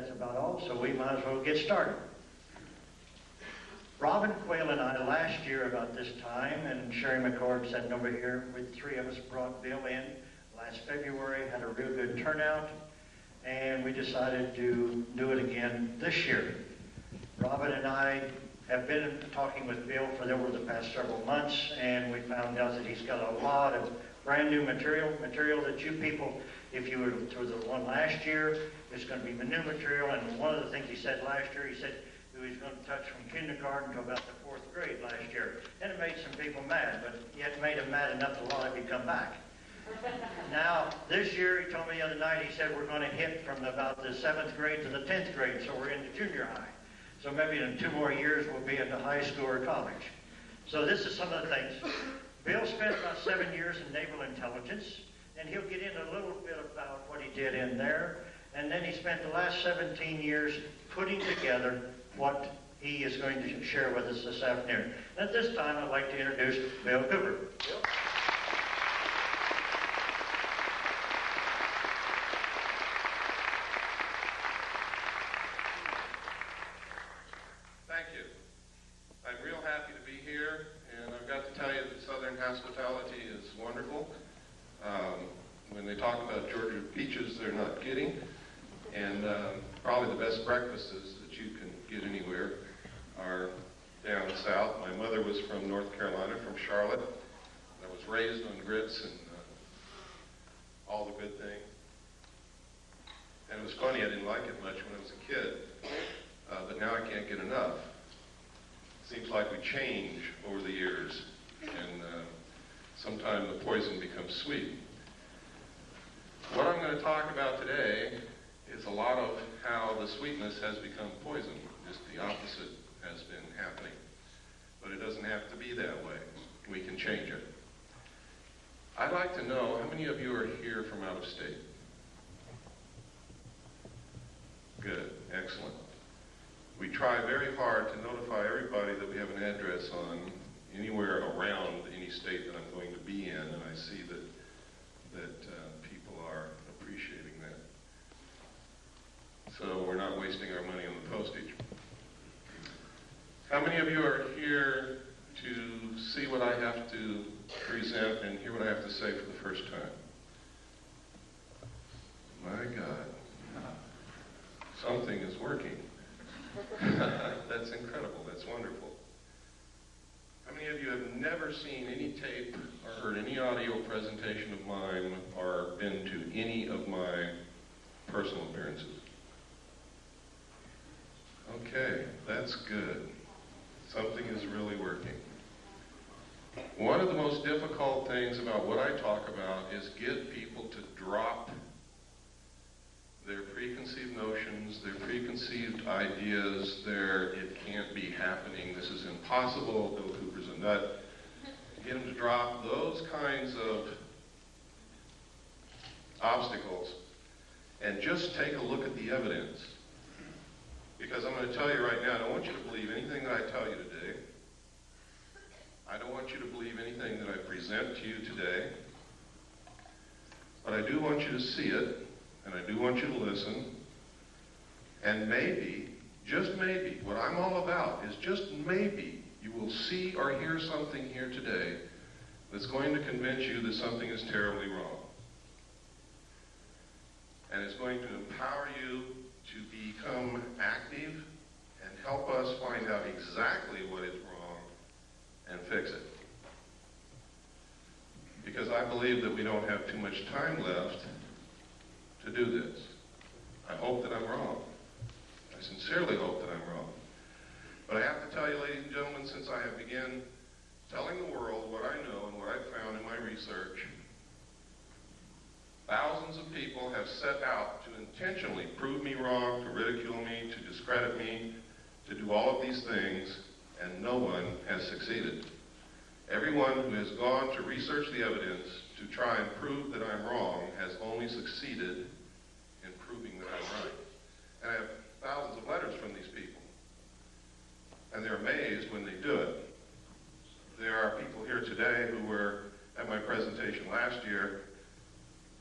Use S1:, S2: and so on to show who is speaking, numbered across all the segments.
S1: that's about all, so we might as well get started. Robin Quayle and I last year about this time, and Sherry McCord sitting over here, we three of us brought Bill in last February, had a real good turnout, and we decided to do it again this year. Robin and I have been talking with Bill for over the past several months, and we found out that he's got a lot of brand new material that you people, if you were to the one last year, it's going to be new material. And one of the things he said last year, he said he was going to touch from kindergarten to about the 4th grade last year. And it made some people mad, but yet made them mad enough to want to come back. Now, this year, he told me the other night, he said we're going to hit from about the 7th grade to the 10th grade, so we're into junior high. So maybe in 2 more years, we'll be into high school or college. So this is some of the things. Bill spent about 7 years in naval intelligence, and he'll get in a little bit about what he did in there. And then he spent the last 17 years putting together what he is going to share with us this afternoon. And at this time, I'd like to introduce Bill Cooper. Bill?
S2: Thank you. I'm real happy to be here, and I've got to tell you that Southern hospitality is wonderful. When they talk about Georgia peaches, they're not kidding. And probably the best breakfasts that you can get anywhere are down south. My mother was from North Carolina, from Charlotte. I was raised on grits and all the good things. And it was funny, I didn't like it much when I was a kid, but now I can't get enough. Seems like we change over the years, and sometimes the poison becomes sweet. What I'm going to talk about today is a lot of how the sweetness has become poison. Just the opposite has been happening. But it doesn't have to be that way. We can change it. I'd like to know, how many of you are here from out of state? Good, excellent. We try very hard to notify everybody that we have an address on anywhere around any state that I'm going to be in, and I see that people are appreciating that. So we're not wasting our money on the postage. How many of you are here to see what I have to present and hear what I have to say for the first time? My God, something is working. That's incredible. That's wonderful. How many of you have never seen any tape or heard any audio presentation of mine or been to any of my personal appearances? Okay, that's good. Something is really working. One of the most difficult things about what I talk about is get people to drop their preconceived notions, their preconceived ideas, it can't be happening, this is impossible, Bill Cooper's a nut. Get them to drop those kinds of obstacles and just take a look at the evidence. Because I'm going to tell you right now, I don't want you to believe anything that I tell you today. I don't want you to believe anything that I present to you today. But I do want you to see it. And I do want you to listen, and maybe, just maybe, what I'm all about is just maybe you will see or hear something here today that's going to convince you that something is terribly wrong. And it's going to empower you to become active and help us find out exactly what is wrong and fix it. Because I believe that we don't have too much time left to do this. I hope that I'm wrong. I sincerely hope that I'm wrong. But I have to tell you, ladies and gentlemen, since I have begun telling the world what I know and what I've found in my research, thousands of people have set out to intentionally prove me wrong, to ridicule me, to discredit me, to do all of these things, and no one has succeeded. Everyone who has gone to research the evidence to try and prove that I'm wrong has only succeeded in proving that I'm right. And I have thousands of letters from these people. And they're amazed when they do it. There are people here today who were at my presentation last year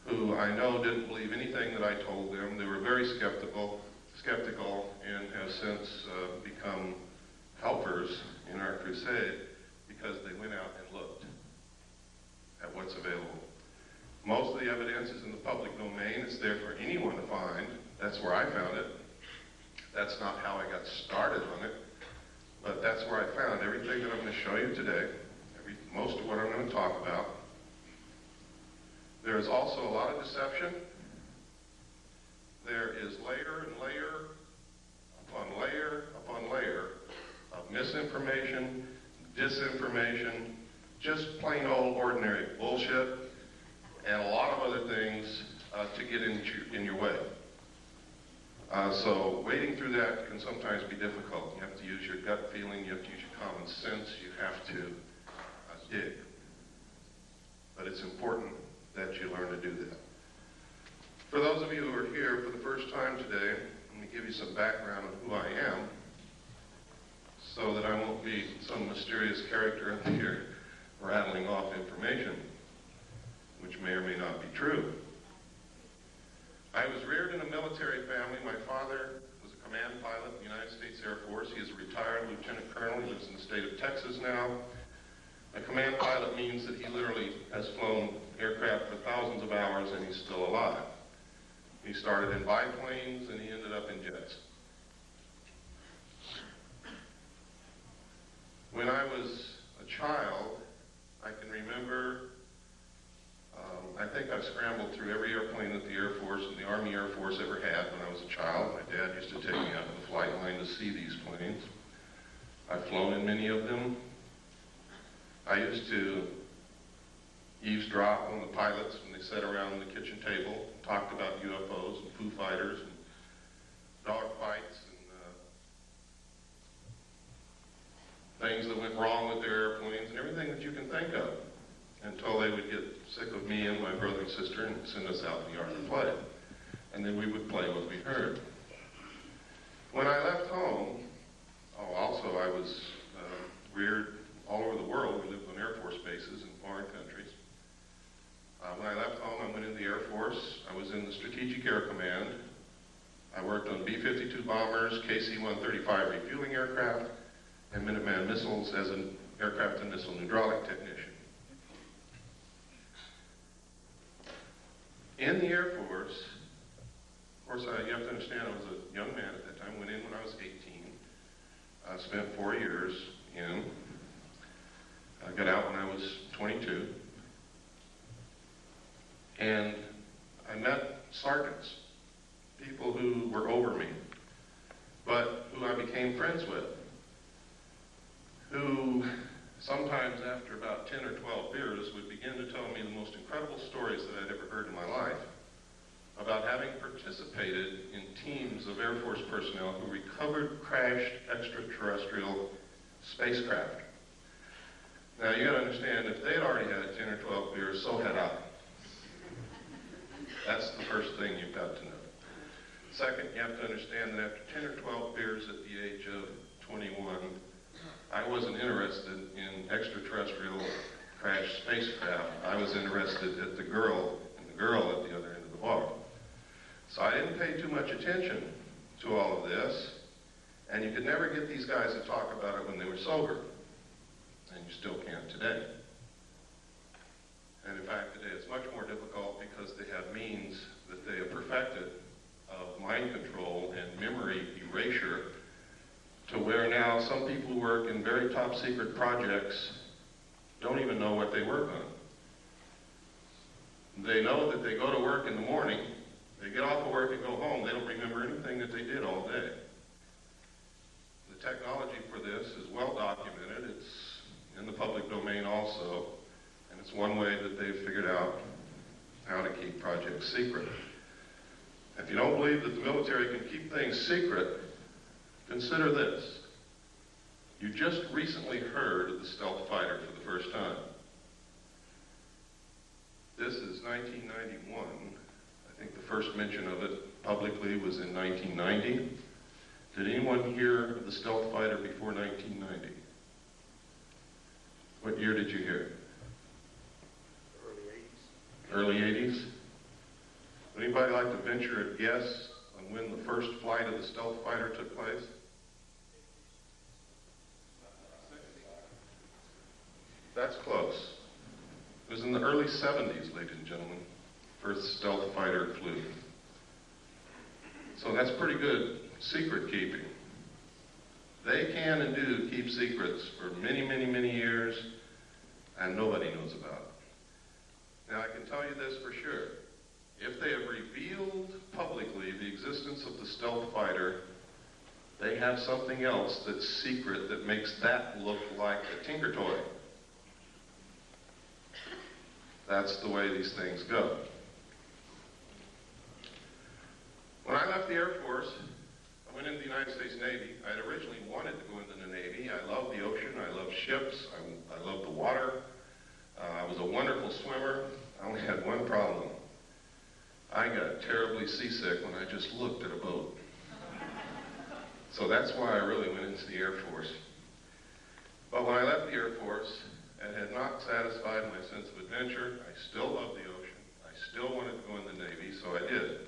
S2: who I know didn't believe anything that I told them. They were very skeptical. skeptical and have since become helpers in our crusade because they went out and looked at what's available. Most of the evidence is in the public domain. It's there for anyone to find. That's where I found it. That's not how I got started on it, but that's where I found everything that I'm going to show you today, most of what I'm going to talk about. There is also a lot of deception. There is layer and layer upon layer upon layer of misinformation, disinformation, just plain old ordinary bullshit, and a lot of other things to get in your way. So wading through that can sometimes be difficult. You have to use your gut feeling, you have to use your common sense, you have to dig. But it's important that you learn to do that. For those of you who are here for the first time today, let me give you some background on who I am so that I won't be some mysterious character up here rattling off information which may or may not be true. I was reared in a military family. My father was a command pilot in the United States Air Force. He is a retired lieutenant colonel. He lives in the state of Texas now. A command pilot means that he literally has flown aircraft for thousands of hours and he's still alive. He started in biplanes and he ended up in jets. When I was a child, I can remember, I think I've scrambled through every airplane that the Air Force and the Army Air Force ever had when I was a child. My dad used to take me out to the flight line to see these planes. I've flown in many of them. I used to eavesdrop on the pilots when they sat around the kitchen table and talked about UFOs and Foo Fighters and dogfights and things that went wrong with their airplanes and everything that you can think of, until they would get sick of me and my brother and sister and send us out in the yard to play. And then we would play what we heard. When I left home, also I was reared all over the world. We lived on Air Force bases in foreign countries. When I left home, I went into the Air Force. I was in the Strategic Air Command. I worked on B-52 bombers, KC-135 refueling aircraft, and Minuteman missiles as an aircraft and missile hydraulic technician. In the Air Force, of course, you have to understand I was a young man at that time. Went in when I was 18. I spent 4 years in. I got out when I was 22. And I met sergeants, people who were over me, but who I became friends with, who sometimes after about 10 or 12 beers would begin to tell me the most incredible stories that I'd ever heard in my life about having participated in teams of Air Force personnel who recovered crashed extraterrestrial spacecraft. Now you gotta understand, if they'd already had 10 or 12 beers, so had I. That's the first thing you've got to know. Second, you have to understand that after 10 or 12 beers at the age of 21, I wasn't interested in extraterrestrial crashed spacecraft. I was interested at the girl, and the girl at the other end of the bar. So I didn't pay too much attention to all of this, and you could never get these guys to talk about it when they were sober, and you still can't today. And in fact, today it's much more difficult because they have means that they have perfected of mind control and memory erasure, to where now some people who work in very top secret projects don't even know what they work on. They know that they go to work in the morning, they get off of work and go home, they don't remember anything that they did all day. The technology for this is well documented, it's in the public domain also, and it's one way that they've figured out how to keep projects secret. If you don't believe that the military can keep things secret, consider this. You just recently heard of the stealth fighter for the first time. This is 1991. I think the first mention of it publicly was in 1990. Did anyone hear of the stealth fighter before 1990? What year did you hear?
S3: Early 80s.
S2: Early 80s? Would anybody like to venture a guess on when the first flight of the stealth fighter took place? That's close. It was in the early 70s, ladies and gentlemen, first stealth fighter flew. So that's pretty good secret keeping. They can and do keep secrets for many, many, many years, and nobody knows about it. Now, I can tell you this for sure. If they have revealed publicly the existence of the stealth fighter, they have something else that's secret that makes that look like a Tinker Toy. That's the way these things go. When I left the Air Force, I went into the United States Navy. I had originally wanted to go into the Navy. I love the ocean. I love ships. I love the water. I was a wonderful swimmer. I only had one problem. I got terribly seasick when I just looked at a boat. So that's why I really went into the Air Force. But when I left the Air Force, it had not satisfied my sense of adventure. I still love the ocean. I still wanted to go in the Navy, so I did.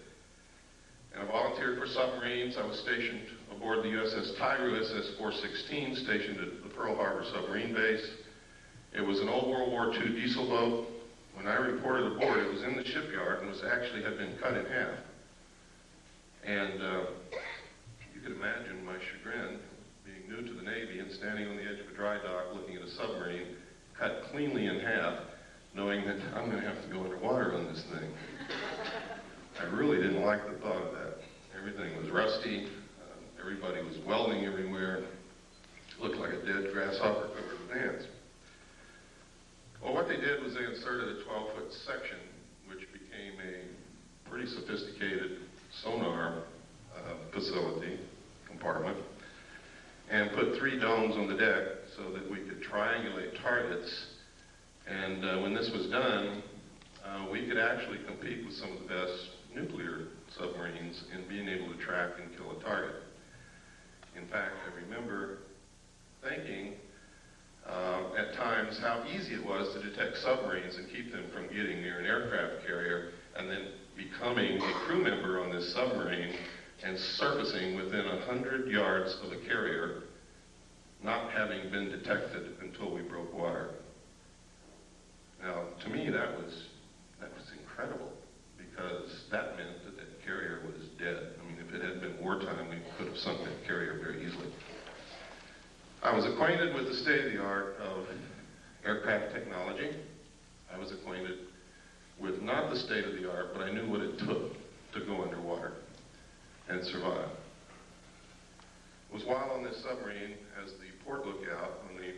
S2: And I volunteered for submarines. I was stationed aboard the USS Tyru, SS-416, stationed at the Pearl Harbor submarine base. It was an old World War II diesel boat. When I reported aboard, it was in the shipyard and had been cut in half. And you can imagine my chagrin, being new to the Navy and standing on the edge of a dry dock looking at a submarine cut cleanly in half, knowing that I'm going to have to go underwater on this thing. I really didn't like the thought of that. Everything was rusty. Everybody was welding everywhere. It looked like a dead grasshopper covered with ants. Well, what they did was they inserted a 12-foot section, which became a pretty sophisticated sonar facility, compartment, and put 3 domes on the deck so that we could triangulate targets. And when this was done, we could actually compete with some of the best nuclear submarines in being able to track and kill a target. In fact, I remember thinking at times how easy it was to detect submarines and keep them from getting near an aircraft carrier, and then becoming a crew member on this submarine and surfacing within 100 yards of a carrier, not having been detected until we broke water. Now, to me, that was incredible, because that meant that that carrier was dead. I mean, if it had been wartime, we could have sunk that carrier very easily. I was acquainted with the state-of-the-art of aircraft technology. I was acquainted with not the state-of-the-art, but I knew what it took to go underwater and survive. It was while on this submarine, as the port lookout on the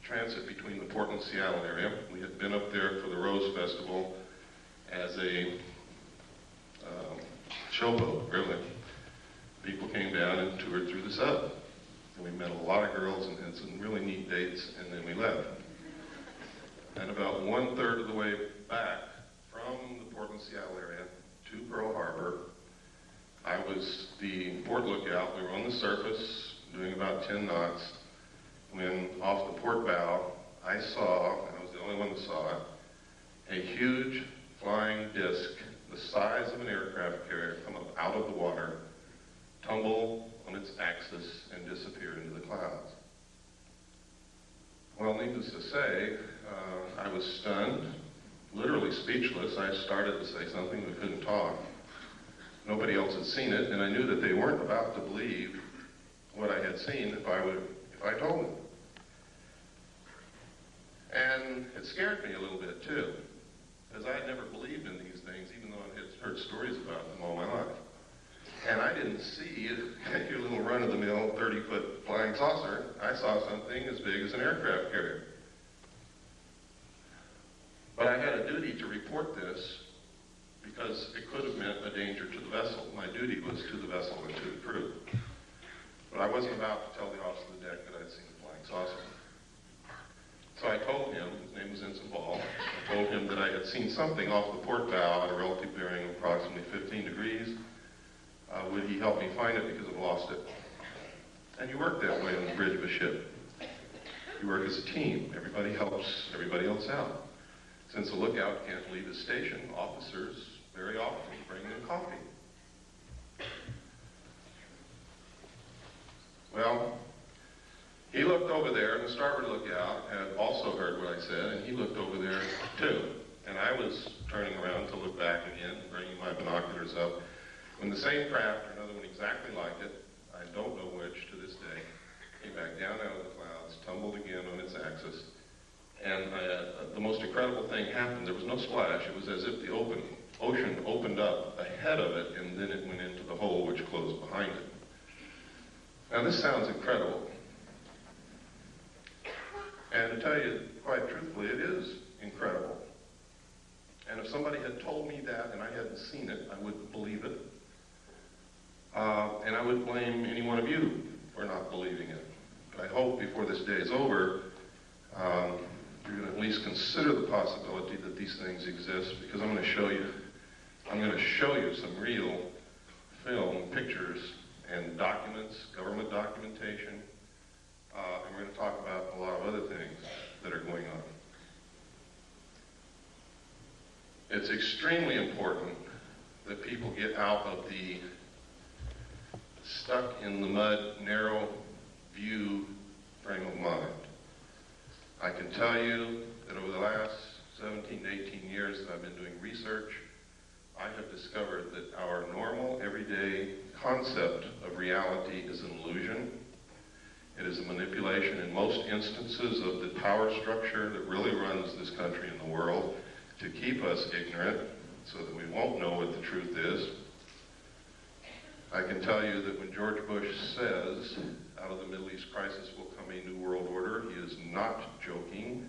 S2: transit between the Portland and Seattle area. We had been up there for the Rose Festival as a showboat, really. People came down and toured through the sub. And we met a lot of girls and had some really neat dates, and then we left. And about 1/3 of the way back from the Portland, Seattle area to Pearl Harbor, I was the port lookout. We were on the surface doing about 10 knots when off the port bow, I saw, and I was the only one that saw it, a huge flying disc the size of an aircraft carrier come up out of the water, tumble on its axis, and disappear into the clouds. Well, needless to say, I was stunned, literally speechless. I started to say something, but couldn't talk. Nobody else had seen it, and I knew that they weren't about to believe what I had seen if I told them. And it scared me a little bit too, because I had never believed in these things, even though I had heard stories about them all my life. And I didn't see your little run-of-the-mill 30-foot flying saucer. I saw something as big as an aircraft carrier. But I had a duty to report this because it could have meant a danger to the vessel. My duty was to the vessel and to the crew. But I wasn't about to tell the officer of the deck that I'd seen the flying saucer. So I told him, his name was Ensign Ball, I told him that I had seen something off the port bow at a relative bearing of approximately 15 degrees. Would he help me find it because I've lost it? And you work that way on the bridge of a ship. You work as a team. Everybody helps everybody else out. Since the lookout can't leave his station, officers very often bring them coffee. over there in the starboard lookout had also heard what I said, and he looked over there too. And I was turning around to look back again, bringing my binoculars up, when the same craft, or another one exactly like it, I don't know which to this day, came back down out of the clouds, tumbled again on its axis, and the most incredible thing happened. There was no splash. It was as if the ocean opened up ahead of it, and then it went into the hole which closed behind it. Now this sounds incredible. And to tell you quite truthfully, it is incredible. And if somebody had told me that and I hadn't seen it, I wouldn't believe it. And I would blame any one of you for not believing it. But I hope before this day is over, you're going to at least consider the possibility that these things exist, because I'm going to show you some real film, pictures, and documents, government documentation, and we're going to talk about a lot of other things that are going on. It's extremely important that people get out of the stuck in the mud, narrow view frame of mind. I can tell you that over the last 17 to 18 years that I've been doing research, I have discovered that our normal, everyday concept of reality is an illusion. It is a manipulation in most instances of the power structure that really runs this country and the world to keep us ignorant so that we won't know what the truth is. I can tell you that when George Bush says, out of the Middle East crisis will come a new world order, he is not joking.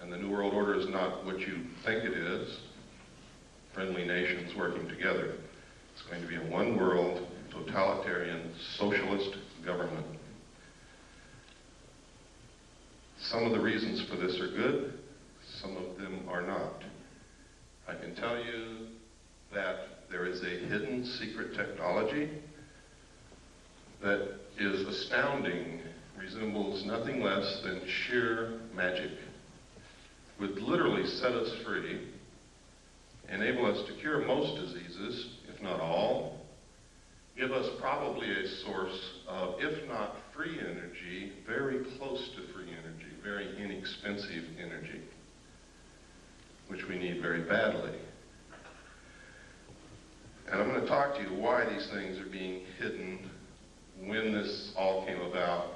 S2: And the new world order is not what you think it is. Friendly nations working together. It's going to be a one world, totalitarian, socialist government. Some of the reasons for this are good, some of them are not. I can tell you that there is a hidden secret technology that is astounding, resembles nothing less than sheer magic, would literally set us free, enable us to cure most diseases, if not all, give us probably a source of, if not free energy, very close to free energy, very inexpensive energy, which we need very badly. And I'm going to talk to you why these things are being hidden, when this all came about,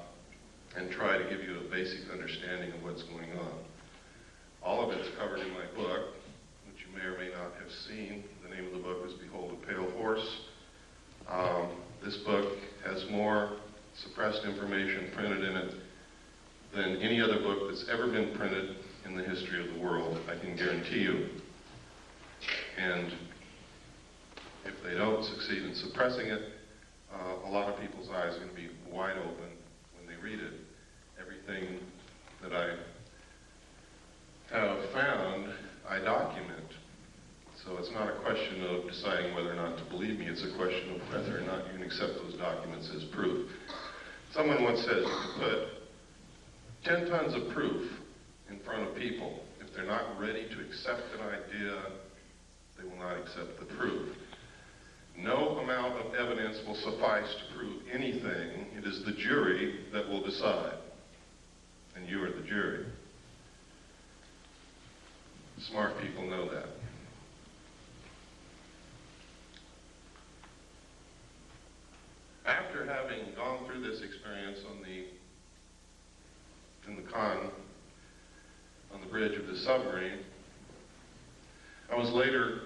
S2: and try to give you a basic understanding of what's going on. All of it's covered in my book, which you may or may not have seen. The name of the book is Behold a Pale Horse. This book has more suppressed information printed in it than any other book that's ever been printed in the history of the world, I can guarantee you. And if they don't succeed in suppressing it, a lot of people's eyes are going to be wide open when they read it. Everything that I have found, I document. So it's not a question of deciding whether or not to believe me, it's a question of whether or not you can accept those documents as proof. Someone once said you can put 10 tons of proof in front of people. If they're not ready to accept an idea, they will not accept the proof. No amount of evidence will suffice to prove anything. It is the jury that will decide. And you are the jury. Smart people know that. After having gone through this experience in the con, on the bridge of the submarine, I was later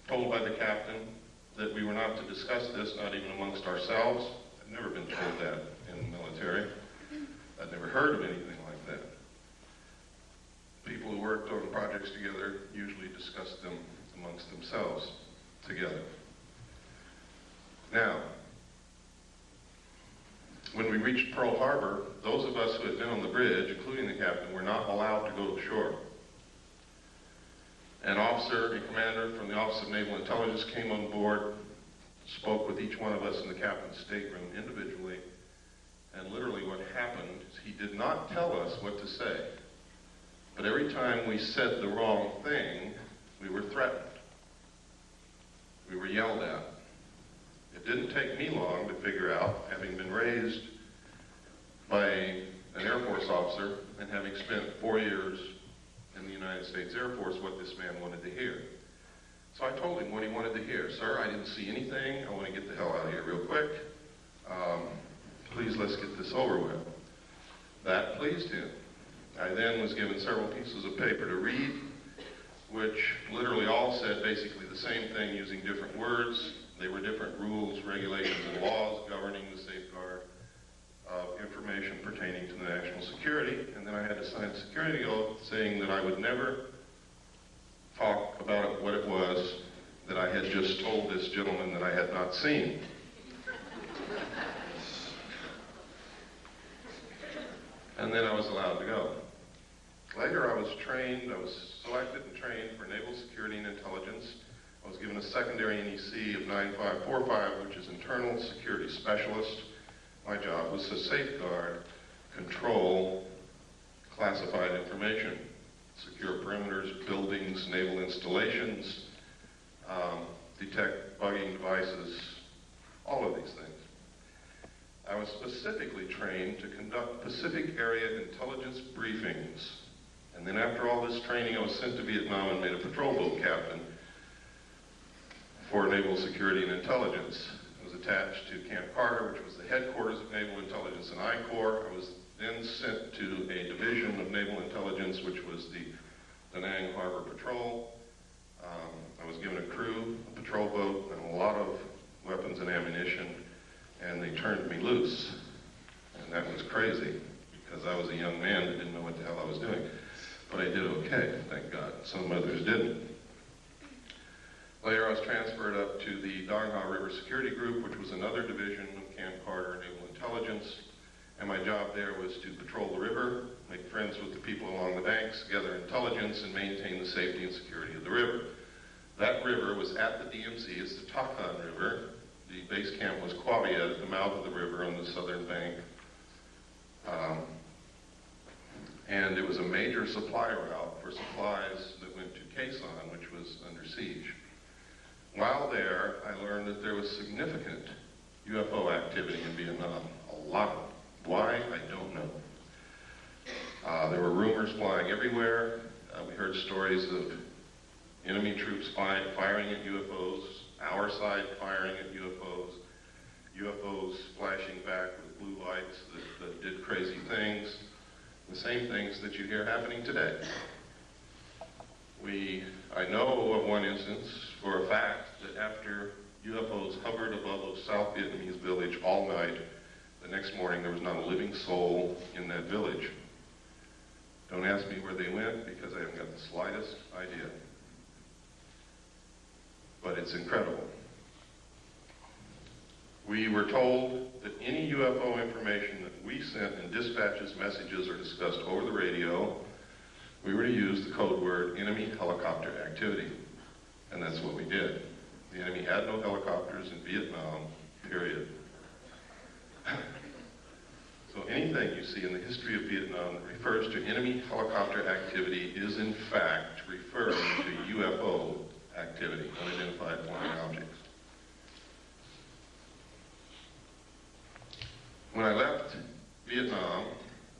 S2: told by the captain that we were not to discuss this, not even amongst ourselves. I'd never been told that in the military. I'd never heard of anything like that. People who worked on projects together usually discussed them amongst themselves together. Now, when we reached Pearl Harbor, those of us who had been on the bridge, including the captain, were not allowed to go to shore. An officer, a commander from the Office of Naval Intelligence came on board, spoke with each one of us in the captain's stateroom individually, and literally what happened is he did not tell us what to say. But every time we said the wrong thing, we were threatened. We were yelled at. It didn't take me long to figure out, having been raised by a States Air Force what this man wanted to hear. So I told him what he wanted to hear. Sir, I didn't see anything. I want to get the hell out of here real quick. Please, let's get this over with. That pleased him. I then was given several pieces of paper to read, which literally all said basically the same thing using different words. They were different rules, regulations, and laws governing the safeguard of information pertaining to the national security. And then I had to sign a security oath saying that I would never talk about what it was that I had just told this gentleman that I had not seen. And then I was allowed to go. Later I was selected and trained for Naval Security and Intelligence. I was given a secondary NEC of 9545, which is Internal Security Specialist. My job was to safeguard, control classified information, secure perimeters, buildings, naval installations, detect bugging devices, all of these things. I was specifically trained to conduct Pacific Area intelligence briefings. And then after all this training, I was sent to Vietnam and made a patrol boat captain for Naval Security and Intelligence. I was attached to Camp Carter, which was the headquarters of Naval Intelligence and I Corps. I was then sent to a division of Naval Intelligence, which was the Da Nang Harbor Patrol. I was given a crew, a patrol boat, and a lot of weapons and ammunition, and they turned me loose. And that was crazy, because I was a young man that didn't know what the hell I was doing. But I did okay, thank God. Some others didn't. Later, I was transferred up to the Dong Ha River Security Group, which was another division of Camp Carter Naval Intelligence. And my job there was to patrol the river, make friends with the people along the banks, gather intelligence, and maintain the safety and security of the river. That river was at the DMZ. It's the Takan River. The base camp was Qua Viet at the mouth of the river on the southern bank. And it was a major supply route for supplies that went to Quezon, which was under siege. While there, I learned that there was significant UFO activity in Vietnam. A lot of them. Why? I don't know. There were rumors flying everywhere. We heard stories of enemy troops firing at UFOs, our side firing at UFOs, UFOs flashing back with blue lights that did crazy things, the same things that you hear happening today. I know of one instance for a fact that after UFOs hovered above a South Vietnamese village all night, the next morning there was not a living soul in that village. Don't ask me where they went because I haven't got the slightest idea. But it's incredible. We were told that any UFO information that we sent in dispatches, messages, or discussed over the radio, we were to use the code word enemy helicopter activity. And that's what we did. The enemy had no helicopters in Vietnam, period. So anything you see in the history of Vietnam that refers to enemy helicopter activity is in fact referring to UFO activity, unidentified flying objects. When I left Vietnam,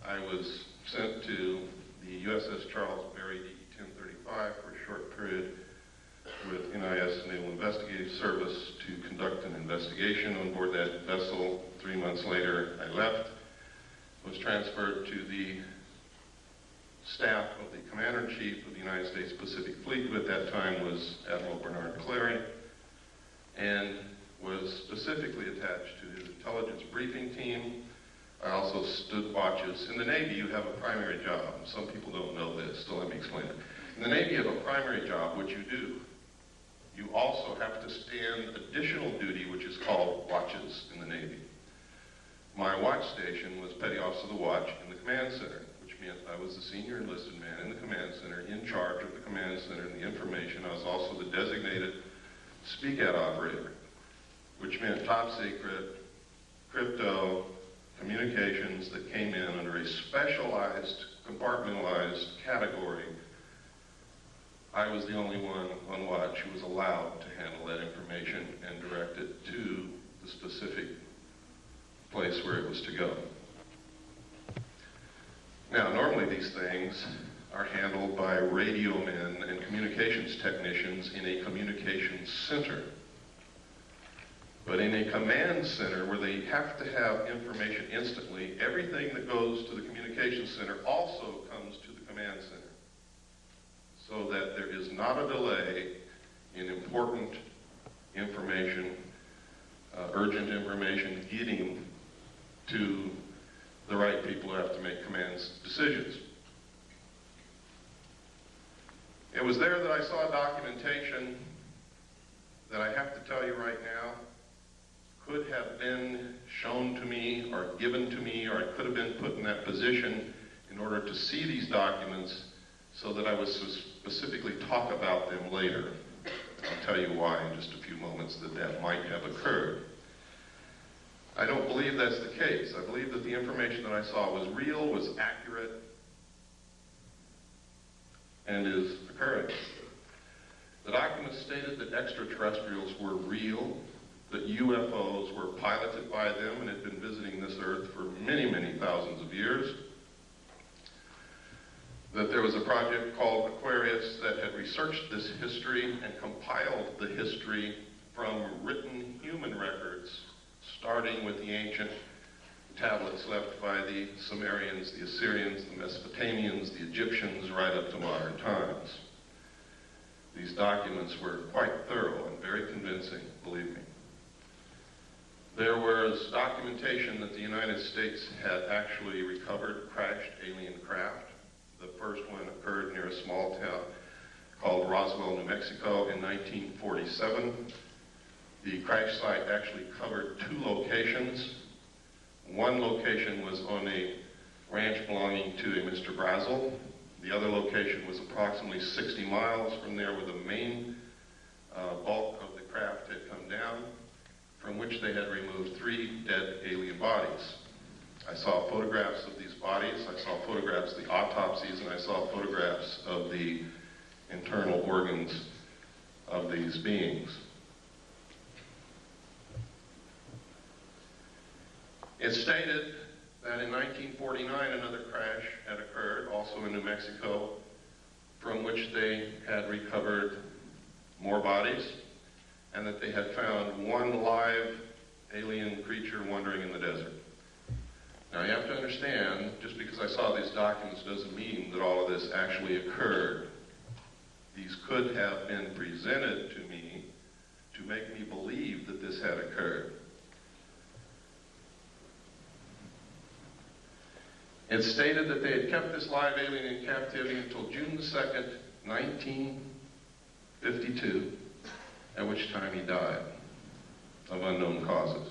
S2: I was sent to the USS Charles Berry DE-1035 for a short period with NIS Naval Investigative Service to conduct an investigation on board that vessel. 3 months later, I left, was transferred to the staff of the Commander-in-Chief of the United States Pacific Fleet, who at that time was Admiral Bernard Clary, and was specifically attached to his intelligence briefing team. I also stood watches. In the Navy, you have a primary job. Some people don't know this, so let me explain it. In the Navy, you have a primary job, which you do. You also have to stand additional duty, which is called watches in the Navy. My watch station was Petty Officer of the Watch in the Command Center, which meant I was the senior enlisted man in the Command Center, in charge of the Command Center and the information. I was also the designated SPEACAT operator, which meant top secret, crypto, communications that came in under a specialized, compartmentalized category. I was the only one on watch who was allowed to handle that information and direct it to the specific place where it was to go. Now, normally these things are handled by radio men and communications technicians in a communications center. But in a command center where they have to have information instantly, everything that goes to the communications center also comes to the command center, so that there is not a delay in important information, urgent information getting to the right people who have to make command decisions. It was there that I saw documentation that I have to tell you right now could have been shown to me or given to me, or I could have been put in that position in order to see these documents so that I would specifically talk about them later. I'll tell you why in just a few moments that might have occurred. I don't believe that's the case. I believe that the information that I saw was real, was accurate, and is occurring. The documents stated that extraterrestrials were real, that UFOs were piloted by them and had been visiting this Earth for many, many thousands of years, that there was a project called Aquarius that had researched this history and compiled the history from written human records, starting with the ancient tablets left by the Sumerians, the Assyrians, the Mesopotamians, the Egyptians, right up to modern times. These documents were quite thorough and very convincing, believe me. There was documentation that the United States had actually recovered crashed alien craft. The first one occurred near a small town called Roswell, New Mexico in 1947. The crash site actually covered 2 locations. One location was on a ranch belonging to a Mr. Brazel. The other location was approximately 60 miles from there, where the main bulk of the craft had come down, from which they had removed 3 dead alien bodies. I saw photographs of these bodies, I saw photographs of the autopsies, and I saw photographs of the internal organs of these beings. It stated that in 1949 another crash had occurred, also in New Mexico, from which they had recovered more bodies, and that they had found 1 live alien creature wandering in the desert. Now you have to understand, just because I saw these documents doesn't mean that all of this actually occurred. These could have been presented to me to make me believe that this had occurred. It stated that they had kept this live alien in captivity until June the 2nd, 1952, at which time he died of unknown causes.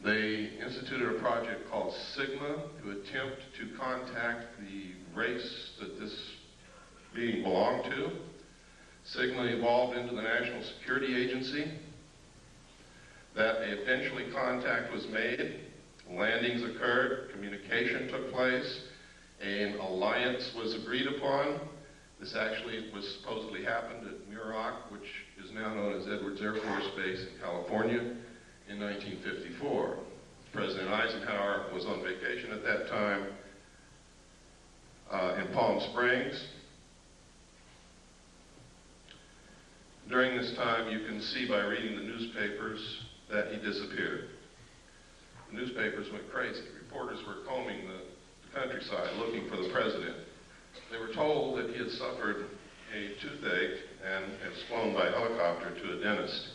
S2: They instituted a project called Sigma to attempt to contact the race that this being belonged to. Sigma evolved into the National Security Agency. That eventually contact was made. Landings occurred, communication took place, an alliance was agreed upon. This actually was supposedly happened at Muroc, which is now known as Edwards Air Force Base in California, in 1954. President Eisenhower was on vacation at that time in Palm Springs. During this time, you can see by reading the newspapers that he disappeared. The newspapers went crazy. Reporters were combing the countryside looking for the president. They were told that he had suffered a toothache and was flown by helicopter to a dentist.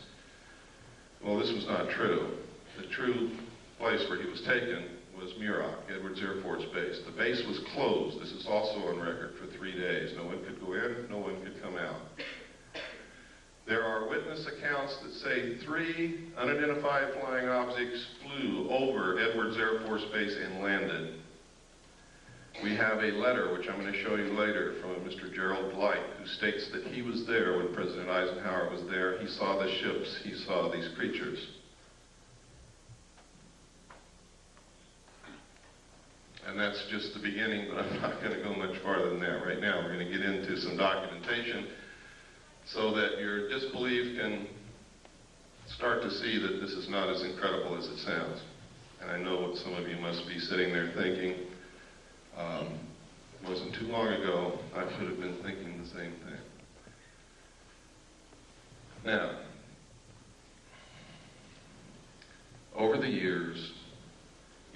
S2: Well, this was not true. The true place where he was taken was Muroc, Edwards Air Force Base. The base was closed. This is also on record for 3 days. No one could go in, no one could come out. There are witness accounts that say 3 unidentified flying objects flew over Edwards Air Force Base and landed. We have a letter, which I'm going to show you later, from Mr. Gerald Blight, who states that he was there when President Eisenhower was there. He saw the ships, he saw these creatures. And that's just the beginning, but I'm not going to go much farther than that right now. We're going to get into some documentation so that your disbelief can start to see that this is not as incredible as it sounds. And I know what some of you must be sitting there thinking. It wasn't too long ago I should have been thinking the same thing. Now, over the years,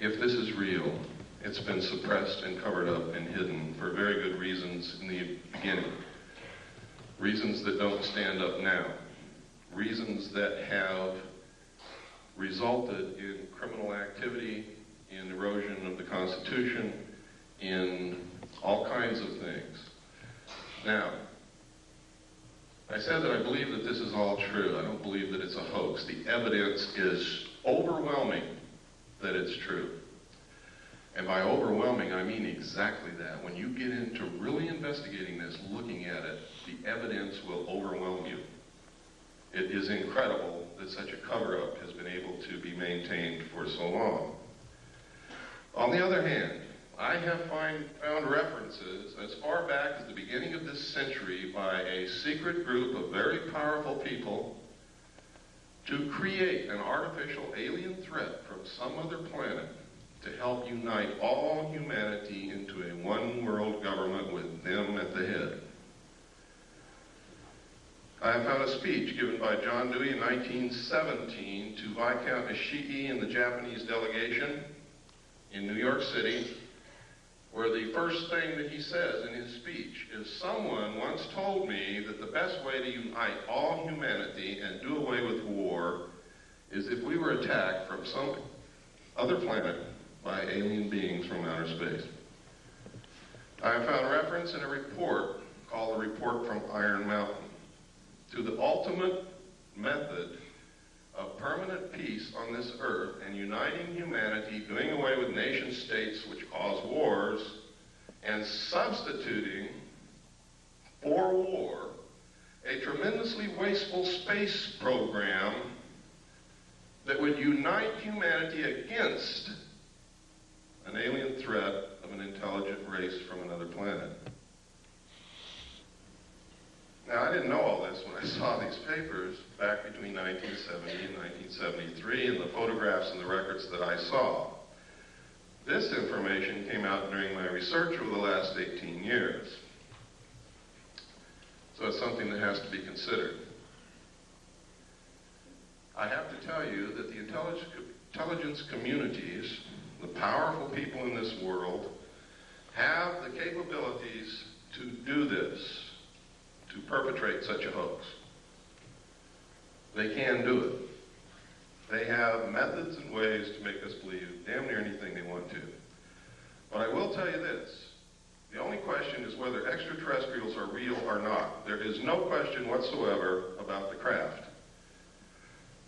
S2: if this is real, it's been suppressed and covered up and hidden for very good reasons in the beginning. Reasons that don't stand up now. Reasons that have resulted in criminal activity, in erosion of the Constitution, in all kinds of things. Now, I said that I believe that this is all true. I don't believe that it's a hoax. The evidence is overwhelming that it's true. And by overwhelming, I mean exactly that. When you get into really investigating this, looking at it, the evidence will overwhelm you. It is incredible that such a cover-up has been able to be maintained for so long. On the other hand, I have found references as far back as the beginning of this century by a secret group of very powerful people to create an artificial alien threat from some other planet to help unite all humanity into a one-world government with them at the head. I have found a speech given by John Dewey in 1917 to Viscount Ishii and the Japanese delegation in New York City, where the first thing that he says in his speech is, "Someone once told me that the best way to unite all humanity and do away with war is if we were attacked from some other planet by alien beings from outer space." I have found reference in a report called the Report from Iron Mountain to the ultimate method of permanent peace on this earth and uniting humanity, doing away with nation states which cause wars, and substituting for war a tremendously wasteful space program that would unite humanity against an alien threat of an intelligent race from another planet. Now, I didn't know all this when I saw these papers back between 1970 and 1973 and the photographs and the records that I saw. This information came out during my research over the last 18 years. So it's something that has to be considered. I have to tell you that the intelligence communities, the powerful people in this world, have the capabilities to do this, to perpetrate such a hoax. They can do it. They have methods and ways to make us believe damn near anything they want to. But I will tell you this. The only question is whether extraterrestrials are real or not. There is no question whatsoever about the craft.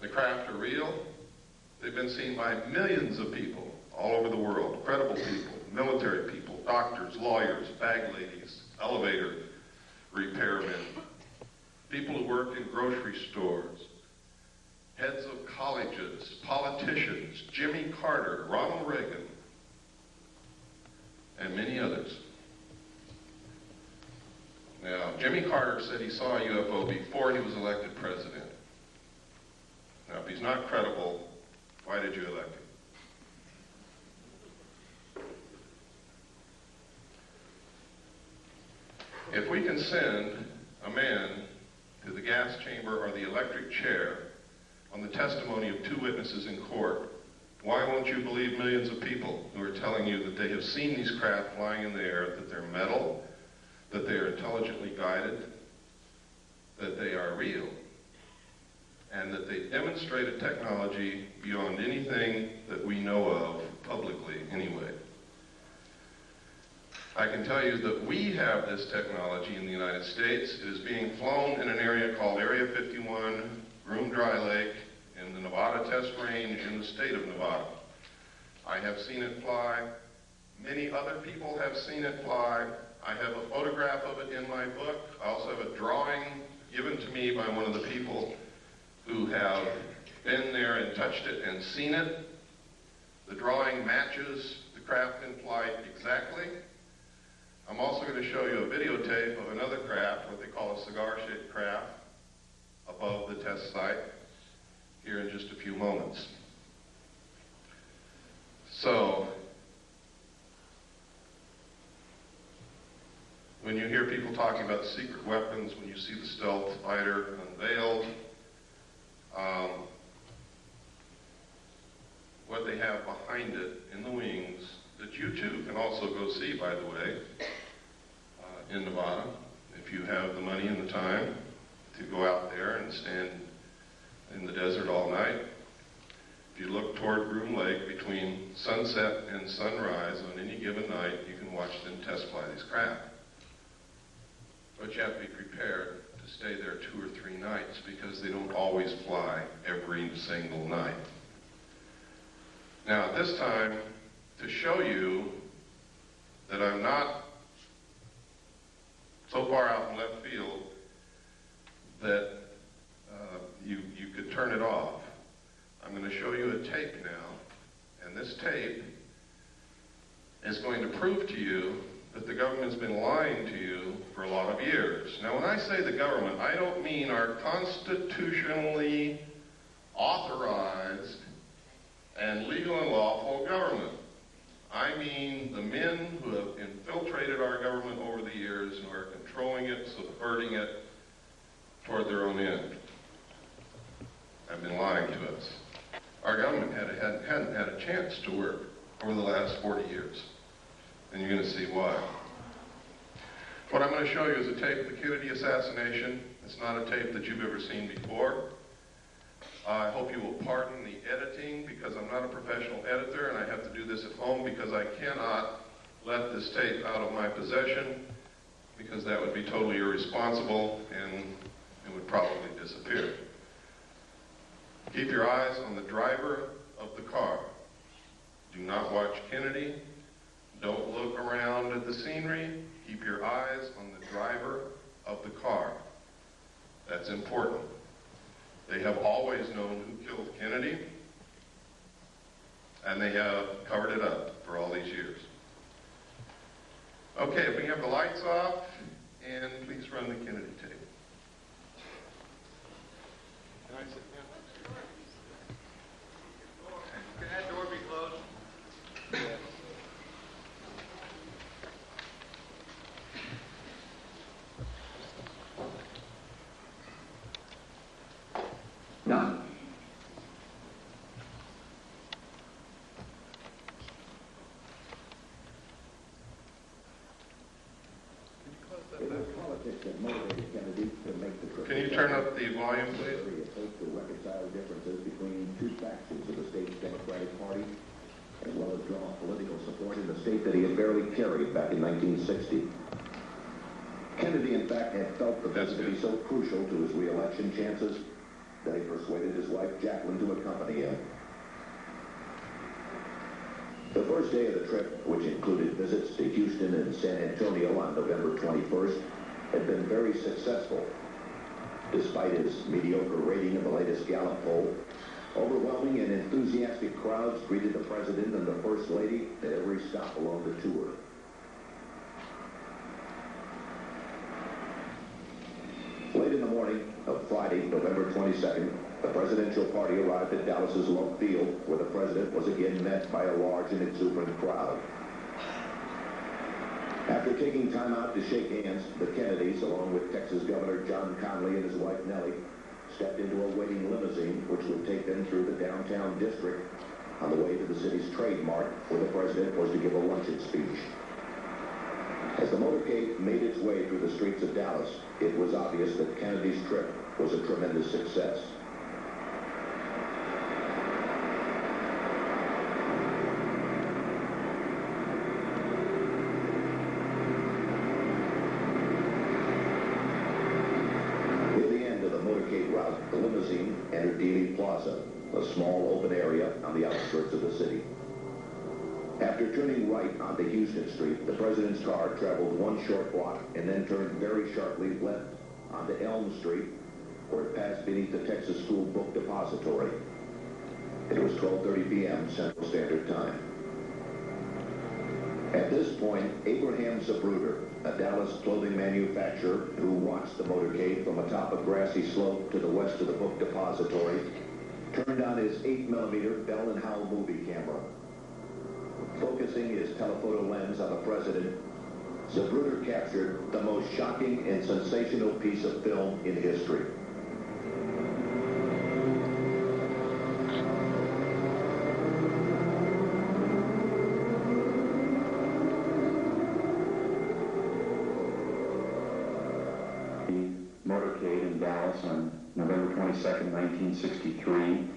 S2: The craft are real. They've been seen by millions of people all over the world. Credible people, military people, doctors, lawyers, bag ladies, elevator repairmen, people who work in grocery stores, heads of colleges, politicians, Jimmy Carter, Ronald Reagan, and many others. Now, Jimmy Carter said he saw a UFO before he was elected president. Now, if he's not credible, why did you elect him? If we can send a man to the gas chamber or the electric chair on the testimony of 2 witnesses in court, why won't you believe millions of people who are telling you that they have seen these craft flying in the air, that they're metal, that they are intelligently guided, that they are real, and that they demonstrate a technology beyond anything that we know of publicly anyway? I can tell you that we have this technology in the United States. It is being flown in an area called Area 51, Groom Dry Lake, in the Nevada Test Range in the state of Nevada. I have seen it fly. Many other people have seen it fly. I have a photograph of it in my book. I also have a drawing given to me by one of the people who have been there and touched it and seen it. The drawing matches the craft in flight exactly. I'm also going to show you a videotape of another craft, what they call a cigar-shaped craft, above the test site here in just a few moments. So, when you hear people talking about secret weapons, when you see the stealth fighter unveiled, what they have behind it in the wings, that you too can also go see, by the way, in Nevada, if you have the money and the time to go out there and stand in the desert all night. If you look toward Groom Lake, between sunset and sunrise on any given night, you can watch them test fly these craft. But you have to be prepared to stay there 2 or 3 nights because they don't always fly every single night. Now, at this time, to show you that I'm not so far out in left field that you could turn it off, I'm going to show you a tape now, and this tape is going to prove to you that the government's been lying to you for a lot of years. Now, when I say the government, I don't mean our constitutionally authorized and legal and lawful government. I mean the men who have infiltrated our government over the years and are controlling it, subverting it toward their own end. Have been lying to us. Our government hadn't had a chance to work over the last 40 years. And you're going to see why. What I'm going to show you is a tape of the Kennedy assassination. It's not a tape that you've ever seen before. I hope you will pardon the editing because I'm not a professional editor and I have to do this at home because I cannot let this tape out of my possession because that would be totally irresponsible and it would probably disappear. Keep your eyes on the driver of the car. Do not watch Kennedy. Don't look around at the scenery. Keep your eyes on the driver of the car. That's important. They have always known who killed Kennedy, and they have covered it up for all these years. Okay, if we have the lights off, and please run the Kennedy tape. Can I sit down?
S3: Can that door be closed?
S4: None. It was politics that motivated Kennedy to make the trip.
S2: Can you turn up the volume, please?
S4: It takes to reconcile differences between two factions of the state's Democratic Party, as well as draw political support in the state that he had barely carried back in 1960. Kennedy, in fact, had felt the visit to be so crucial to his re-election chances that he persuaded his wife, Jacqueline, to accompany him. The first day of the trip, which included visits to Houston and San Antonio on November 21st, had been very successful. Despite his mediocre rating in the latest Gallup poll, overwhelming and enthusiastic crowds greeted the President and the First Lady at every stop along the tour. Late in the morning of Friday, November 22nd, the presidential party arrived at Dallas's Love Field, where the president was again met by a large and exuberant crowd. After taking time out to shake hands, the Kennedys, along with Texas Governor John Connally and his wife Nellie, stepped into a waiting limousine which would take them through the downtown district on the way to the city's Trade Mart, where the president was to give a luncheon speech. As the motorcade made its way through the streets of Dallas, it was obvious that Kennedy's trip was a tremendous success. Near the end of the motorcade route, the limousine entered Dealey Plaza, a small open area on the outskirts of the city. After turning right onto Houston Street, the president's car traveled one short block and then turned very sharply left onto Elm Street, where it passed beneath the Texas School Book Depository. It was 12:30 p.m. Central Standard Time. At this point, Abraham Zapruder, a Dallas clothing manufacturer who watched the motorcade from atop a grassy slope to the west of the Book Depository, turned on his 8mm Bell & Howell movie camera. Focusing his telephoto lens on the president, Zapruder captured the most shocking and sensational piece of film in history.
S5: Motorcade in Dallas on November 22nd, 1963.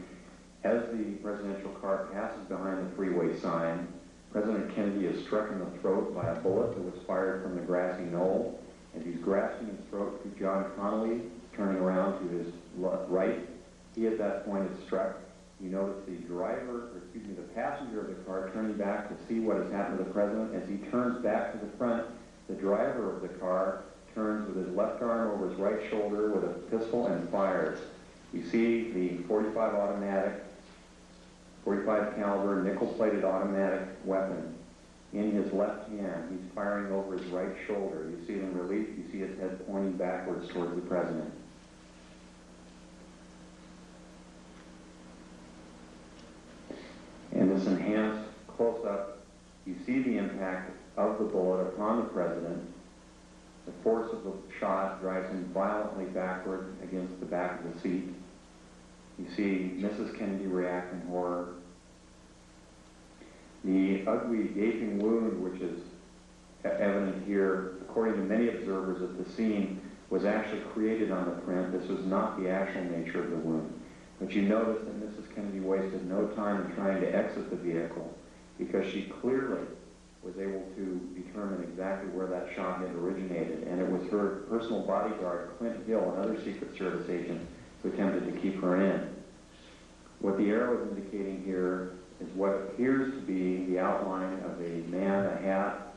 S5: As the presidential car passes behind the freeway sign, President Kennedy is struck in the throat by a bullet that was fired from the grassy knoll. As he's grasping his throat to John Connolly, turning around to his right, he at that point is struck. You notice the the passenger of the car turning back to see what has happened to the president. As he turns back to the front, the driver of the car turns with his left arm over his right shoulder with a pistol and fires. You see the 45 caliber nickel-plated automatic weapon in his left hand. He's firing over his right shoulder. You see it in relief. You see his head pointing backwards towards the president. In this enhanced close-up, you see the impact of the bullet upon the president. The force of the shot drives him violently backward against the back of the seat. You see Mrs. Kennedy react in horror. The ugly gaping wound, which is evident here, according to many observers at the scene, was actually created on the print. This was not the actual nature of the wound. But you notice that Mrs. Kennedy wasted no time in trying to exit the vehicle because she clearly was able to determine exactly where that shot had originated. And it was her personal bodyguard, Clint Hill, another Secret Service agent, who attempted to keep her in. What the arrow is indicating here is what appears to be the outline of a man, a hat,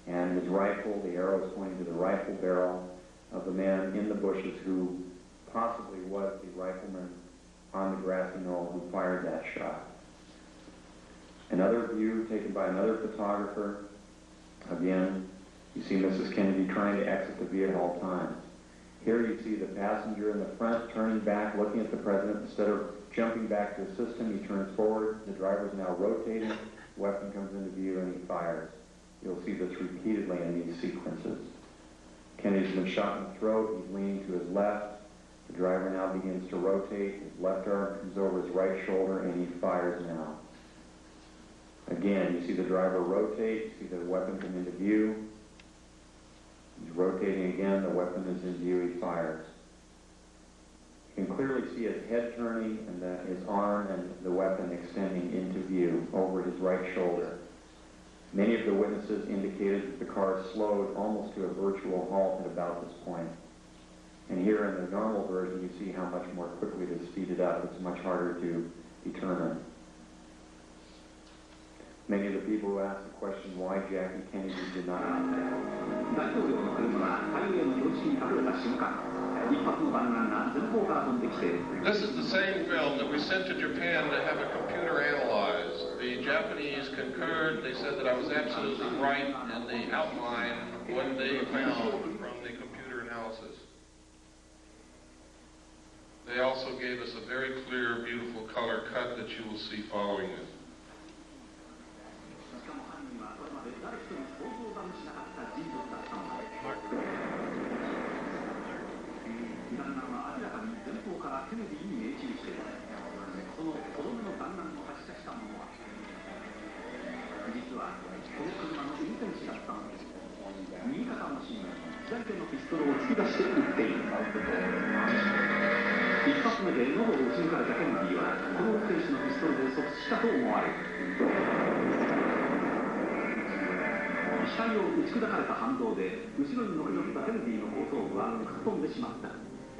S5: and his rifle. The arrow is pointing to the rifle barrel of the man in the bushes who possibly was the rifleman on the grassy knoll who fired that shot. Another view taken by another photographer. Again, you see Mrs. Kennedy trying to exit the vehicle at all times. Here you see the passenger in the front turning back, looking at the president. Instead of jumping back to assist him, he turns forward. The driver is now rotating. The weapon comes into view and he fires. You'll see this repeatedly in these sequences. Kennedy's been shot in the throat. He's leaning to his left. The driver now begins to rotate. His left arm comes over his right shoulder and he fires now. Again, you see the driver rotate. You see the weapon come into view. He's rotating again. The weapon is in view. He fires. You can clearly see his head turning and his arm and the weapon extending into view over his right shoulder. Many of the witnesses indicated that the car slowed almost to a virtual halt at about this point. And here in the normal version, you see how much more quickly it is speeded up. It's much harder to determine. Many of the people who asked the question why Jackie Kennedy did not.
S2: This is the same film that we sent to Japan to have a computer analyzed. The Japanese concurred. They said that I was absolutely right in the outline when they found from the computer analysis. They also gave us a very clear, beautiful color cut that you will see following this.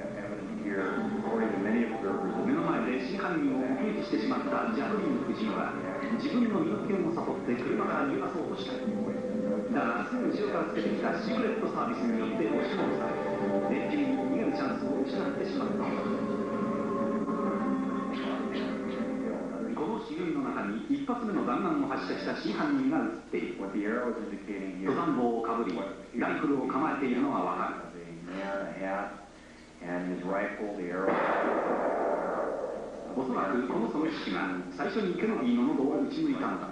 S5: Evident here, according to many observers,
S6: 目の前で真犯人を目撃してしまったジャクリーン夫人は自分の身の危険を悟って車から逃がそうとした。だがすぐ後ろからつけてきたシークレットサービスによって押し戻され、電気に逃げるチャンスを失ってしまったのだ。この茂みの中に一発目の弾丸を発射した真犯人が映っている。登山帽をかぶり、ライフルを構えているのがわかる。
S5: And his rifle, the arrow.
S6: おそらくこの狙撃手が最初にケネディの喉を撃ち抜いたのだ。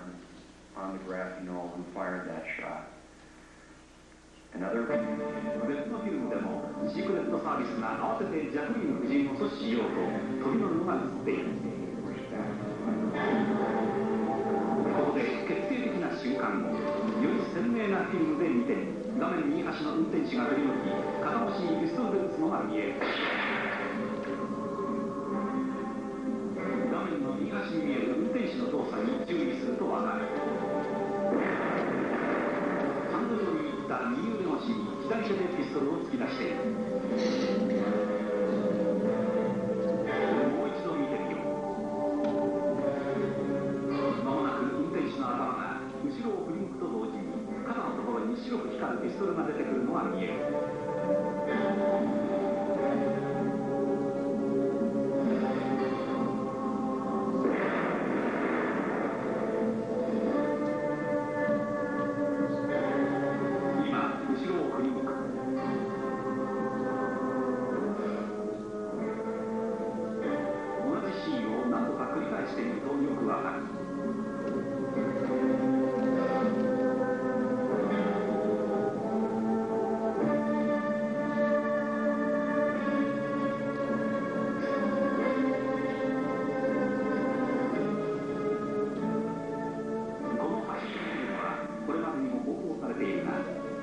S5: On the grassy knoll who fired that shot. Another
S6: 別のフィルムでもシークレットサービスが慌ててジャクリーン夫人を阻止しようと飛び乗るのが映っている。ここで決定的な瞬間をより鮮明なフィルムで見て画面右端の運転手が振り向き片腰にピストルで撃つのが見える。画面の右端に見える運転手の動作に注意するとわかる。ハンドルを握った右腕越しに左手でピストルを突き出している。もう一度見てみよう。間もなく運転手の頭が後ろを振り向くと同時に肩のところに白く光るピストルが出てくるのが見える。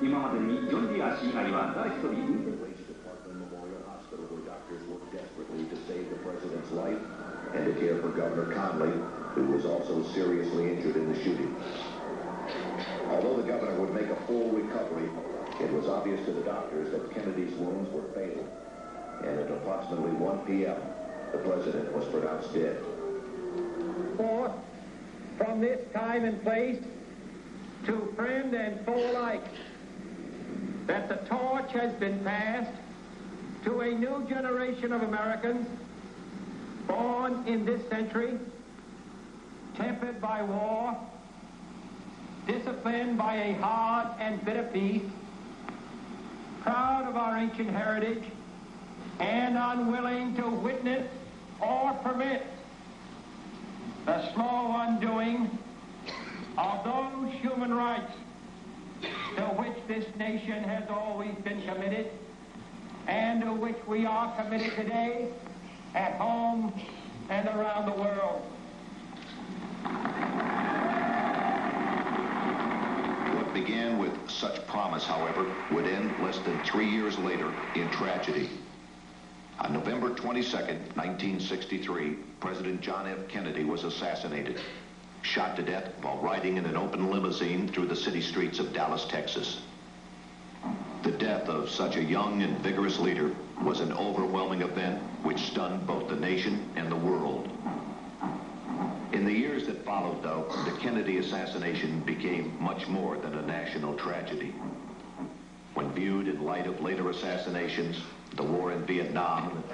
S6: 今までにジョン・ディア氏以外は誰一人運転
S4: Memorial Hospital where doctors worked desperately to save the president's life and to care for Governor Conley, who was also seriously injured in the shooting. Although the governor would make a full recovery, it was obvious to the doctors that Kennedy's wounds were fatal. And at approximately 1 p.m., the president was pronounced dead.
S7: Forth from this time and place to friend and foe alike, that the torch has been passed to a new generation of Americans born in this century, tempered by war, disciplined by a hard and bitter peace, proud of our ancient heritage, and unwilling to witness or permit the slow undoing of those human rights to which this nation has always been committed and to which we are committed today at home and around the world.
S4: What began with such promise, however, would end less than 3 years later in tragedy. On November 22nd, 1963, President John F. Kennedy was assassinated, shot to death while riding in an open limousine through the city streets of Dallas, Texas. The death of such a young and vigorous leader was an overwhelming event which stunned both the nation and the world. In the years that followed, though, the Kennedy assassination became much more than a national tragedy. When viewed in light of later assassinations, the war in Vietnam,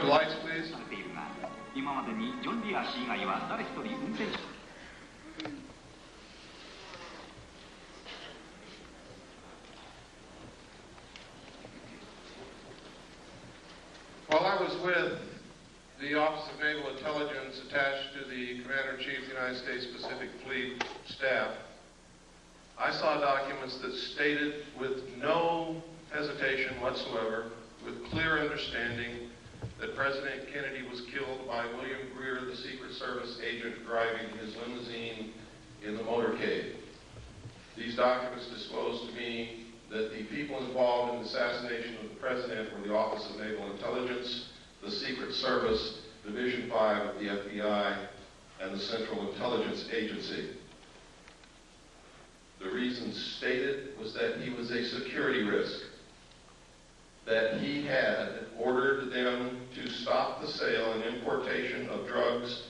S2: Lights, please.
S6: 今までにジョン・ディア氏以外は誰一人運転手
S2: While I was with the Office of Naval Intelligence attached to the Commander-in-Chief United States Pacific Fleet staff, I saw documents that stated with no hesitation whatsoever, with clear understanding, that President Kennedy was killed by William Greer, the Secret Service agent driving his limousine in the motorcade. These documents disclosed to me that the people involved in the assassination of the President were the Office of Naval Intelligence, the Secret Service, Division 5 of the FBI, and the Central Intelligence Agency. The reason stated was that he was a security risk, that he had ordered them to stop the sale and importation of drugs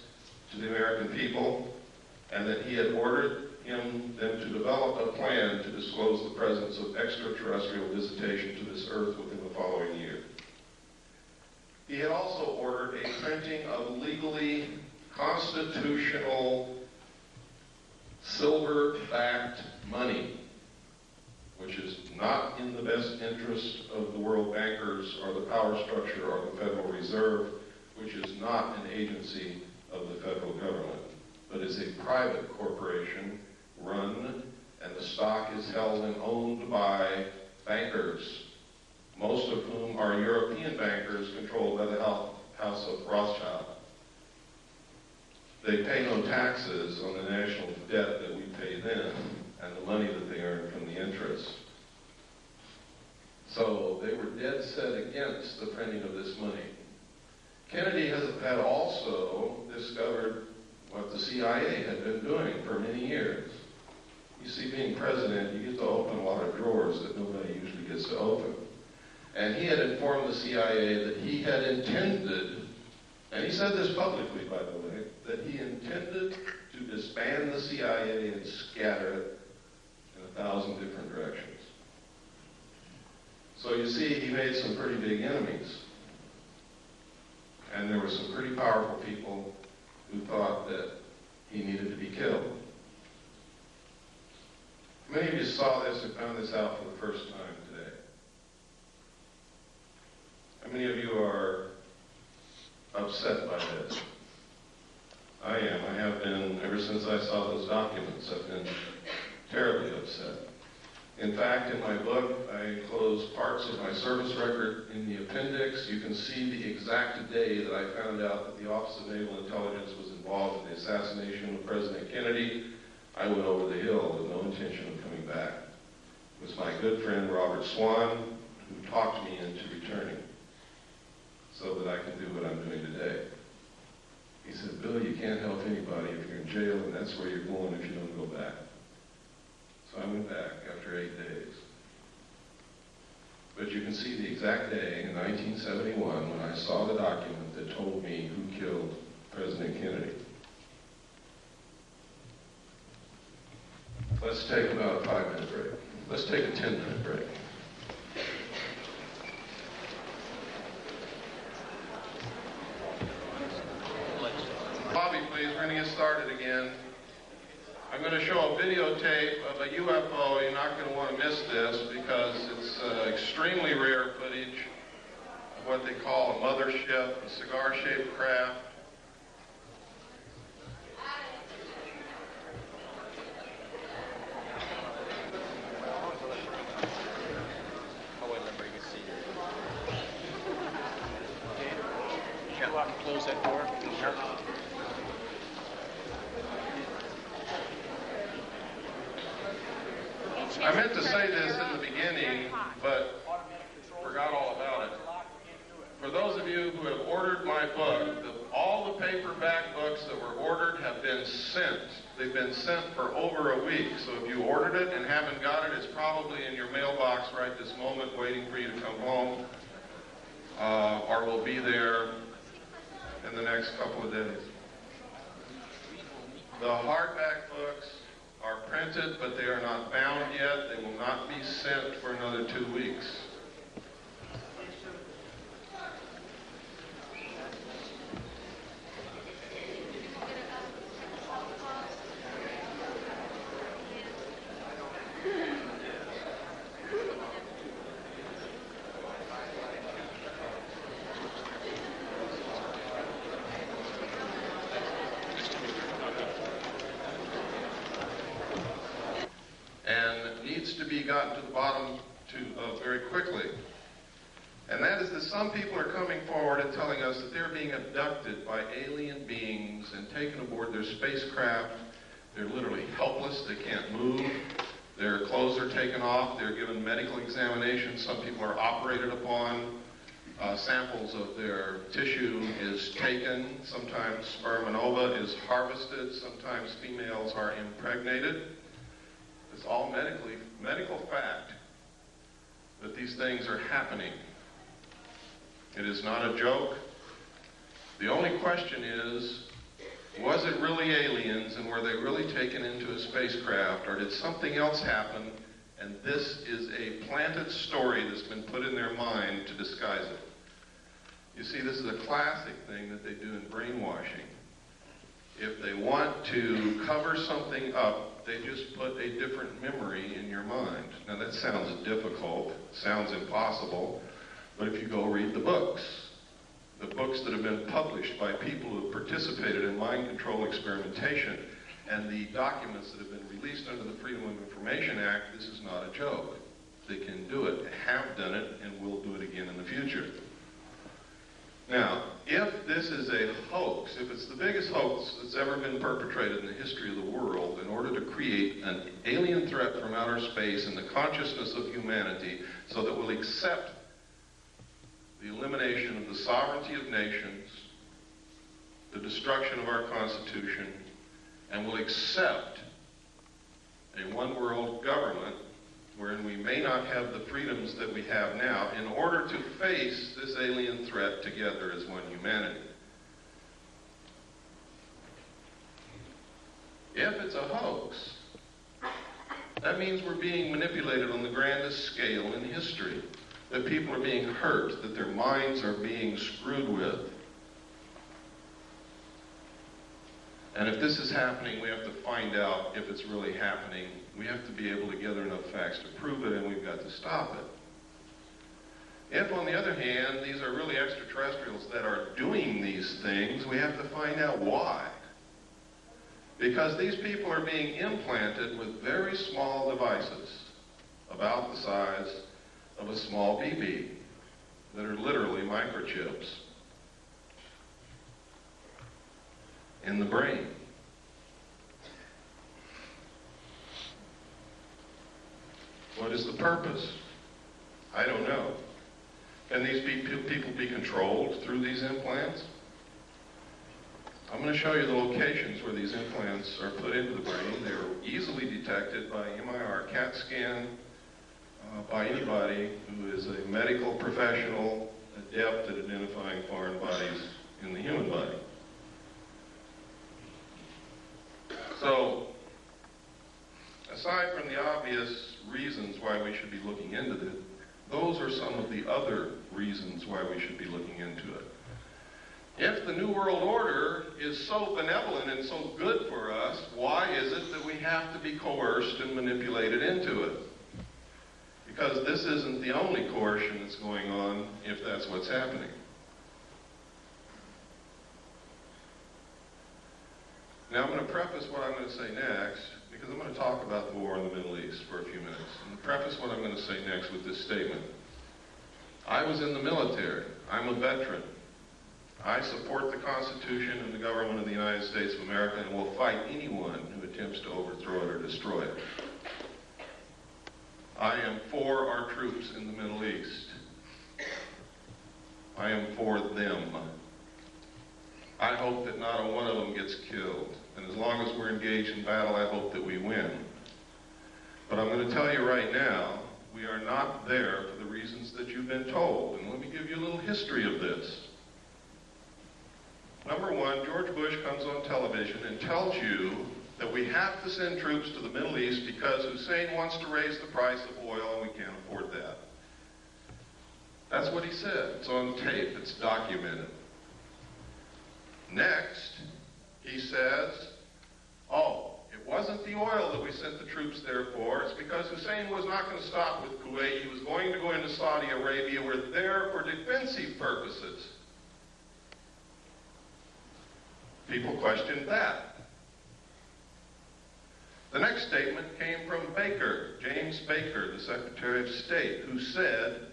S2: to the American people, and that he had ordered them to develop a plan to disclose the presence of extraterrestrial visitation to this earth within the following year. He had also ordered a printing of legally constitutional silver-backed money, which is not in the best interest of the world bankers or the power structure or the Federal Reserve, which is not an agency of the federal government, but is a private corporation run, and the stock is held and owned by bankers, most of whom are European bankers controlled by the House of Rothschild. They pay no taxes on the national debt that we pay them and the money that they earn from the interest. So they were dead set against the printing of this money. Kennedy had also discovered what the CIA had been doing for many years. You see, being president, you get to open a lot of drawers that nobody usually gets to open. And he had informed the CIA that he had intended, and he said this publicly, by the way, that he intended to disband the CIA and scatter it in 1,000 different directions. So you see, he made some pretty big enemies. And there were some pretty powerful people who thought that he needed to be killed. Many of you saw this and found this out for the first time today. How many of you are upset by this? I am. I have been, ever since I saw those documents, I've been terribly upset. In fact, in my book, I enclosed parts of my service record in the appendix. You can see the exact day that I found out that the Office of Naval Intelligence was involved in the assassination of President Kennedy. I went over the hill with no intention of coming back. It was my good friend Robert Swan who talked me into returning so that I could do what I'm doing today. He said, "Bill, you can't help anybody if you're in jail, and that's where you're going if you don't go back." So I went back after 8 days. But you can see the exact day in 1971 when I saw the document that told me who killed President Kennedy. Let's take about a 5-minute break. Let's take a 10-minute break. Bobby, please, we're going to get started again. I'm going to show a videotape of a UFO. You're not going to want to miss this because it's extremely rare footage of what they call a mothership, a cigar-shaped craft.
S3: Close that door.
S2: I meant to say this in the beginning, but forgot all about it. For those of you who have ordered my book, all the paperback books that were ordered have been sent. They've been sent for over a week. So if you ordered it and haven't got it, it's probably in your mailbox right this moment waiting for you to come home, or will be there in the next couple of days. The hardback books are printed, but they are not bound yet. They will not be sent for another 2 weeks. To be gotten to the bottom of very quickly. And that is that some people are coming forward and telling us that they're being abducted by alien beings and taken aboard their spacecraft. They're literally helpless. They can't move. Their clothes are taken off. They're given medical examinations. Some people are operated upon. Samples of their tissue is taken. Sometimes sperm and ova is harvested. Sometimes females are impregnated. It's all medical fact that these things are happening. It is not a joke. The only question is, was it really aliens and were they really taken into a spacecraft, or did something else happen and this is a planted story that's been put in their mind to disguise it? You see, this is a classic thing that they do in brainwashing. If they want to cover something up, they just put a different memory in your mind. Now that sounds difficult, sounds impossible, but if you go read the books that have been published by people who have participated in mind control experimentation, and the documents that have been released under the Freedom of Information Act, this is not a joke. They can do it, have done it, and will do it again in the future. Now, if this is a hoax, if it's the biggest hoax that's ever been perpetrated in the history of the world in order to create an alien threat from outer space in the consciousness of humanity so that we'll accept the elimination of the sovereignty of nations, the destruction of our Constitution, and will accept a one-world government wherein we may not have the freedoms that we have now in order to face this alien threat together as one humanity. If it's a hoax, that means we're being manipulated on the grandest scale in history, that people are being hurt, that their minds are being screwed with. And if this is happening, we have to find out if it's really happening. We have to be able to gather enough facts to prove it, and we've got to stop it. If, on the other hand, these are really extraterrestrials that are doing these things, we have to find out why. Because these people are being implanted with very small devices, about the size of a small BB, that are literally microchips in the brain. What is the purpose? I don't know. Can these people be controlled through these implants? I'm going to show you the locations where these implants are put into the brain. They're easily detected by MIR CAT scan, by anybody who is a medical professional adept at identifying foreign bodies in the human body. So, aside from the obvious reasons why we should be looking into it, those are some of the other reasons why we should be looking into it. If the New World Order is so benevolent and so good for us, why is it that we have to be coerced and manipulated into it? Because this isn't the only coercion that's going on, if that's what's happening. Now I'm going to preface what I'm going to say next, because I'm going to talk about the war in the Middle East for a few minutes. And preface what I'm going to say next with this statement. I was in the military. I'm a veteran. I support the Constitution and the government of the United States of America and will fight anyone who attempts to overthrow it or destroy it. I am for our troops in the Middle East. I am for them. I hope that not a one of them gets killed. And as long as we're engaged in battle, I hope that we win. But I'm going to tell you right now, we are not there for the reasons that you've been told. And let me give you a little history of this. Number one, George Bush comes on television and tells you that we have to send troops to the Middle East because Hussein wants to raise the price of oil and we can't afford that. That's what he said. It's on tape. It's documented. Next, he says, oh, it wasn't the oil that we sent the troops there for. It's because Hussein was not going to stop with Kuwait. He was going to go into Saudi Arabia. We're there for defensive purposes. People questioned that. The next statement came from Baker, James Baker, the Secretary of State, who said,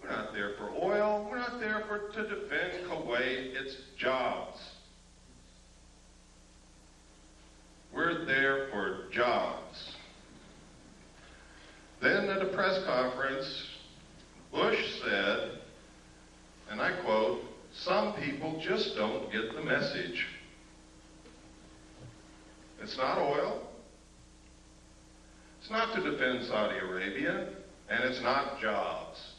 S2: we're We're not there for oil. We're not there to defend Kuwait. It's jobs. We're there for jobs. Then at a press conference, Bush said, and I quote, "Some people just don't get the message. It's not oil. It's not to defend Saudi Arabia, and it's not jobs.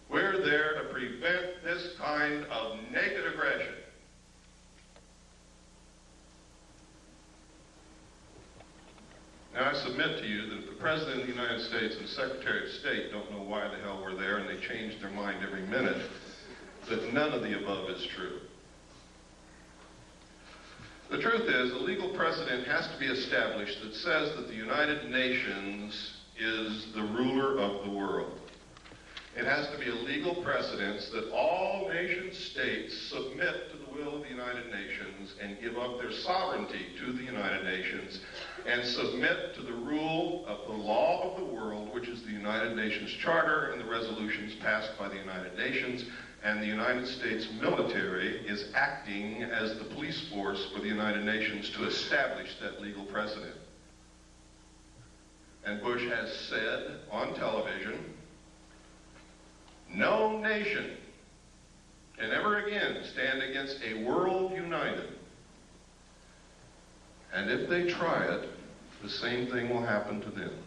S2: We're there to prevent this kind of naked aggression." Now, I submit to you that if the President of the United States and the Secretary of State don't know why the hell we're there and they change their mind every minute, that none of the above is true. The truth is, a legal precedent has to be established that says that the United Nations is the ruler of the world. It has to be a legal precedent that all nation states submit to the will of the United Nations and give up their sovereignty to the United Nations and submit to the rule of the law of the world, which is the United Nations Charter and the resolutions passed by the United Nations. And the United States military is acting as the police force for the United Nations to establish that legal precedent. And Bush has said on television, no nation can ever again stand against a world united. And if they try it, the same thing will happen to them.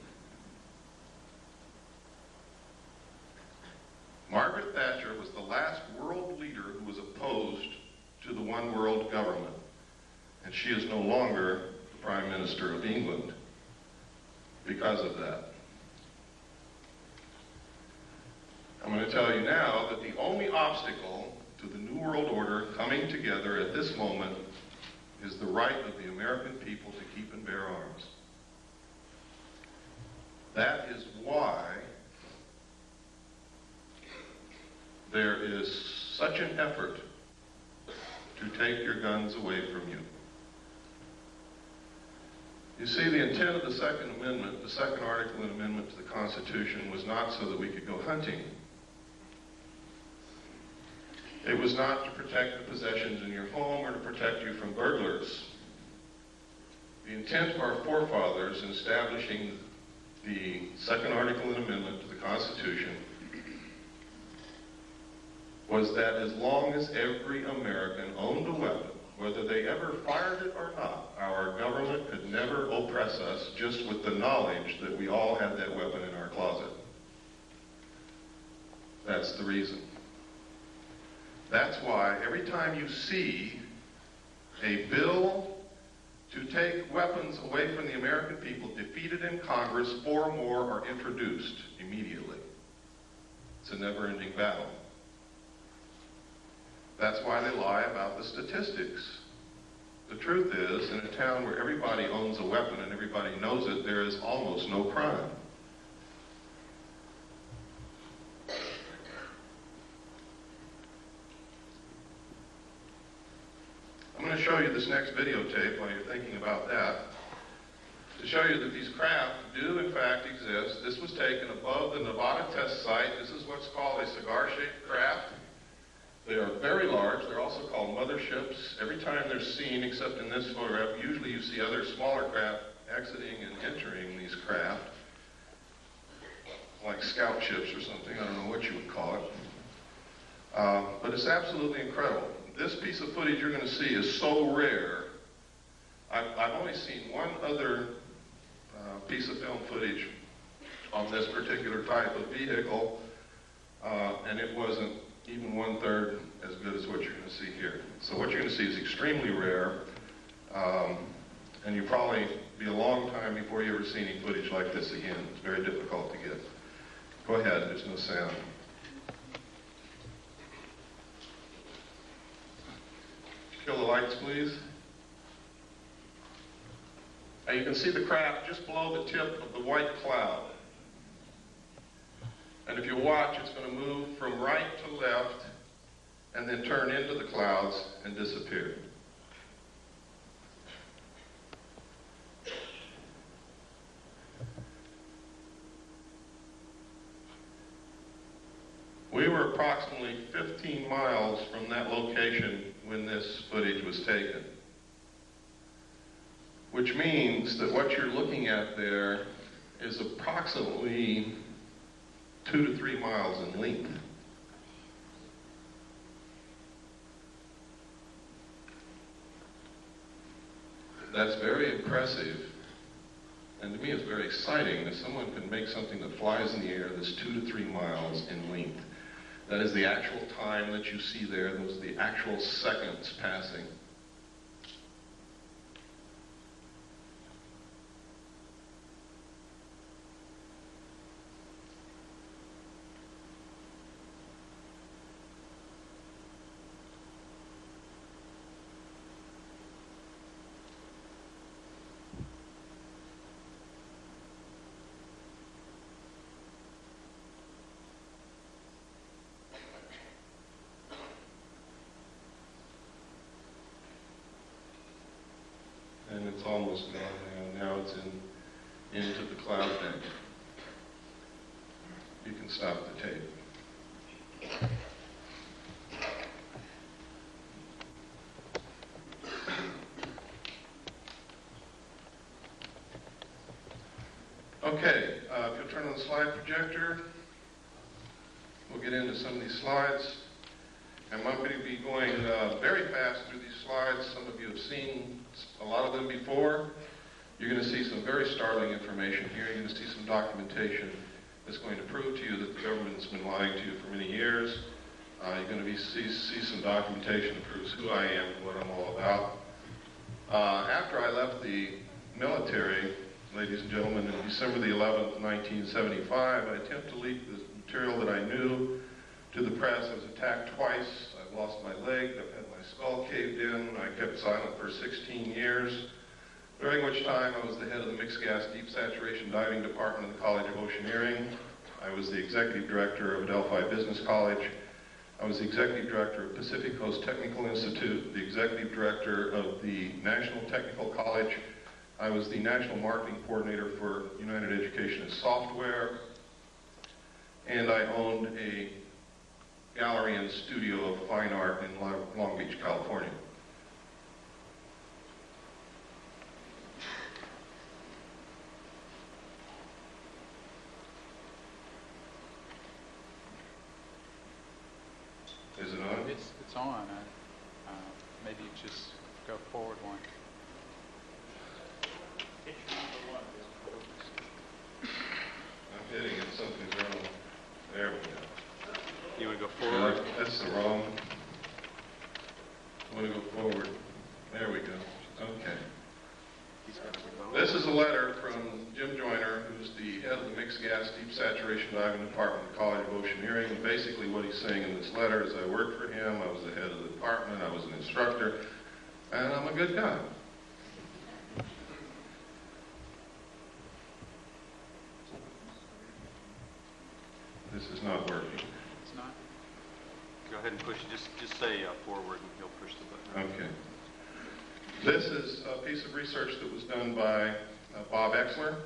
S2: Margaret Thatcher was the last world leader who was opposed to the one world government. And she is no longer the Prime Minister of England because of that. I'm going to tell you now that the only obstacle to the New World Order coming together at this moment is the right of the American people to keep and bear arms. That is why there is such an effort to take your guns away from you. You see, the intent of the Second Amendment, the second article and amendment to the Constitution, was not so that we could go hunting. It was not to protect the possessions in your home or to protect you from burglars. The intent of our forefathers in establishing the second article and amendment to the Constitution was that as long as every American owned a weapon, whether they ever fired it or not, our government could never oppress us just with the knowledge that we all had that weapon in our closet. That's the reason. That's why every time you see a bill to take weapons away from the American people defeated in Congress, 4 more are introduced immediately. It's a never-ending battle. That's why they lie about the statistics. The truth is, in a town where everybody owns a weapon and everybody knows it, there is almost no crime. I'm going to show you this next videotape while you're thinking about that, to show you that these craft do in fact exist. This was taken above the Nevada test site. This is what's called a cigar-shaped craft. They are very large. They're also called motherships. Every time they're seen, except in this photograph, usually you see other smaller craft exiting and entering these craft, like scout ships or something. I don't know what you would call it. But it's absolutely incredible. This piece of footage you're going to see is so rare. I've only seen one other piece of film footage on this particular type of vehicle, and it wasn't even 1/3 as good as what you're going to see here. So what you're going to see is extremely rare, and you'll probably be a long time before you ever see any footage like this again. It's very difficult to get. Go ahead, there's no sound. Kill the lights, please. Now you can see the craft just below the tip of the white cloud. And if you watch, it's going to move from right to left and then turn into the clouds and disappear. We were approximately 15 miles from that location when this footage was taken. Which means that what you're looking at there is approximately 2 to 3 miles in length. That's very impressive, and to me it's very exciting that someone can make something that flies in the air that's 2 to 3 miles in length. That is the actual time that you see there. Those are the actual seconds passing. And it's almost gone now. Now it's into the cloud bank. You can stop the tape. Okay, if you'll turn on the slide projector, we'll get into some of these slides. I'm not going to be going very fast through these slides. Some of you have seen a lot of them before. You're going to see some very startling information here. You're going to see some documentation that's going to prove to you that the government's been lying to you for many years. You're going to see some documentation that proves who I am and what I'm all about. After I left the military, ladies and gentlemen, in December the 11th, 1975, I attempted to leak the material that I knew to the press. I was attacked twice. I've lost my leg. I've had my skull caved in. I kept silent for 16 years, during which time I was the head of the Mixed Gas Deep Saturation Diving Department of the College of Oceaneering. I was the executive director of Adelphi Business College. I was the executive director of Pacific Coast Technical Institute, the executive director of the National Technical College. I was the national marketing coordinator for United Education and Software. And I owned a gallery and studio of fine art in Long Beach, California. Is it on?
S8: It's on. Maybe just go forward one.
S2: I'm hitting it. Something's wrong. There we go.
S8: You want to go forward?
S2: That's the wrong. I want to go forward. There we go. Okay. This is a letter from Jim Joyner, who's the head of the Mixed Gas Deep Saturation Diving Department of the College of Oceaneering. And basically what he's saying in this letter is I worked for him, I was the head of the department, I was an instructor, and I'm a good guy. This is not working.
S8: It's not? Go ahead and push it. Just say forward and he'll push the button.
S2: Okay. This is a piece of research that was done by Bob Exler.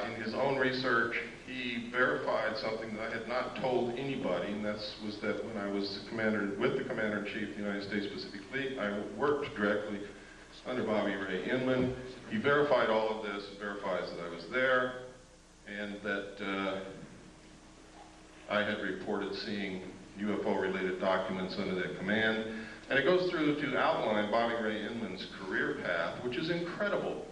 S2: In his own research, he verified something that I had not told anybody, and that was that when I was with the Commander-in-Chief of the United States Pacific Fleet, I worked directly under Bobby Ray Inman. He verified all of this, verifies that I was there, and that I had reported seeing UFO-related documents under their command. And it goes through to outline Bobby Ray Inman's career path, which is incredible.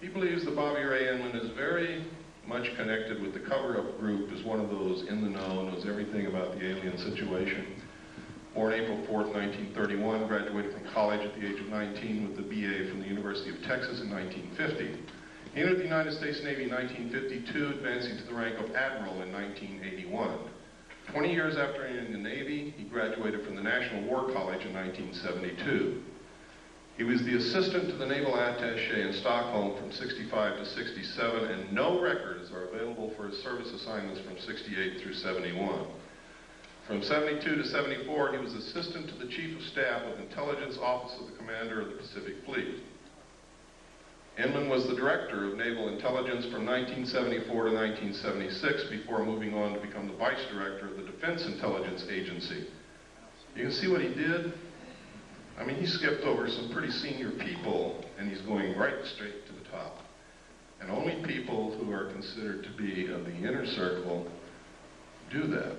S2: He believes that Bobby Ray Inman is very much connected with the cover-up group, is one of those in the know, knows everything about the alien situation. Born April 4th, 1931, graduated from college at the age of 19 with the BA from the University of Texas in 1950. He entered the United States Navy in 1952, advancing to the rank of Admiral in 1981. 20 years after entering the Navy, he graduated from the National War College in 1972. He was the assistant to the Naval Attaché in Stockholm from 65 to 67, and no records are available for his service assignments from 68 through 71. From 72 to 74, he was assistant to the Chief of Staff of Intelligence Office of the Commander of the Pacific Fleet. Inman was the director of naval intelligence from 1974 to 1976 before moving on to become the vice director of the Defense Intelligence Agency. You can see what he did? I mean, he skipped over some pretty senior people, and he's going right straight to the top. And only people who are considered to be of the inner circle do that.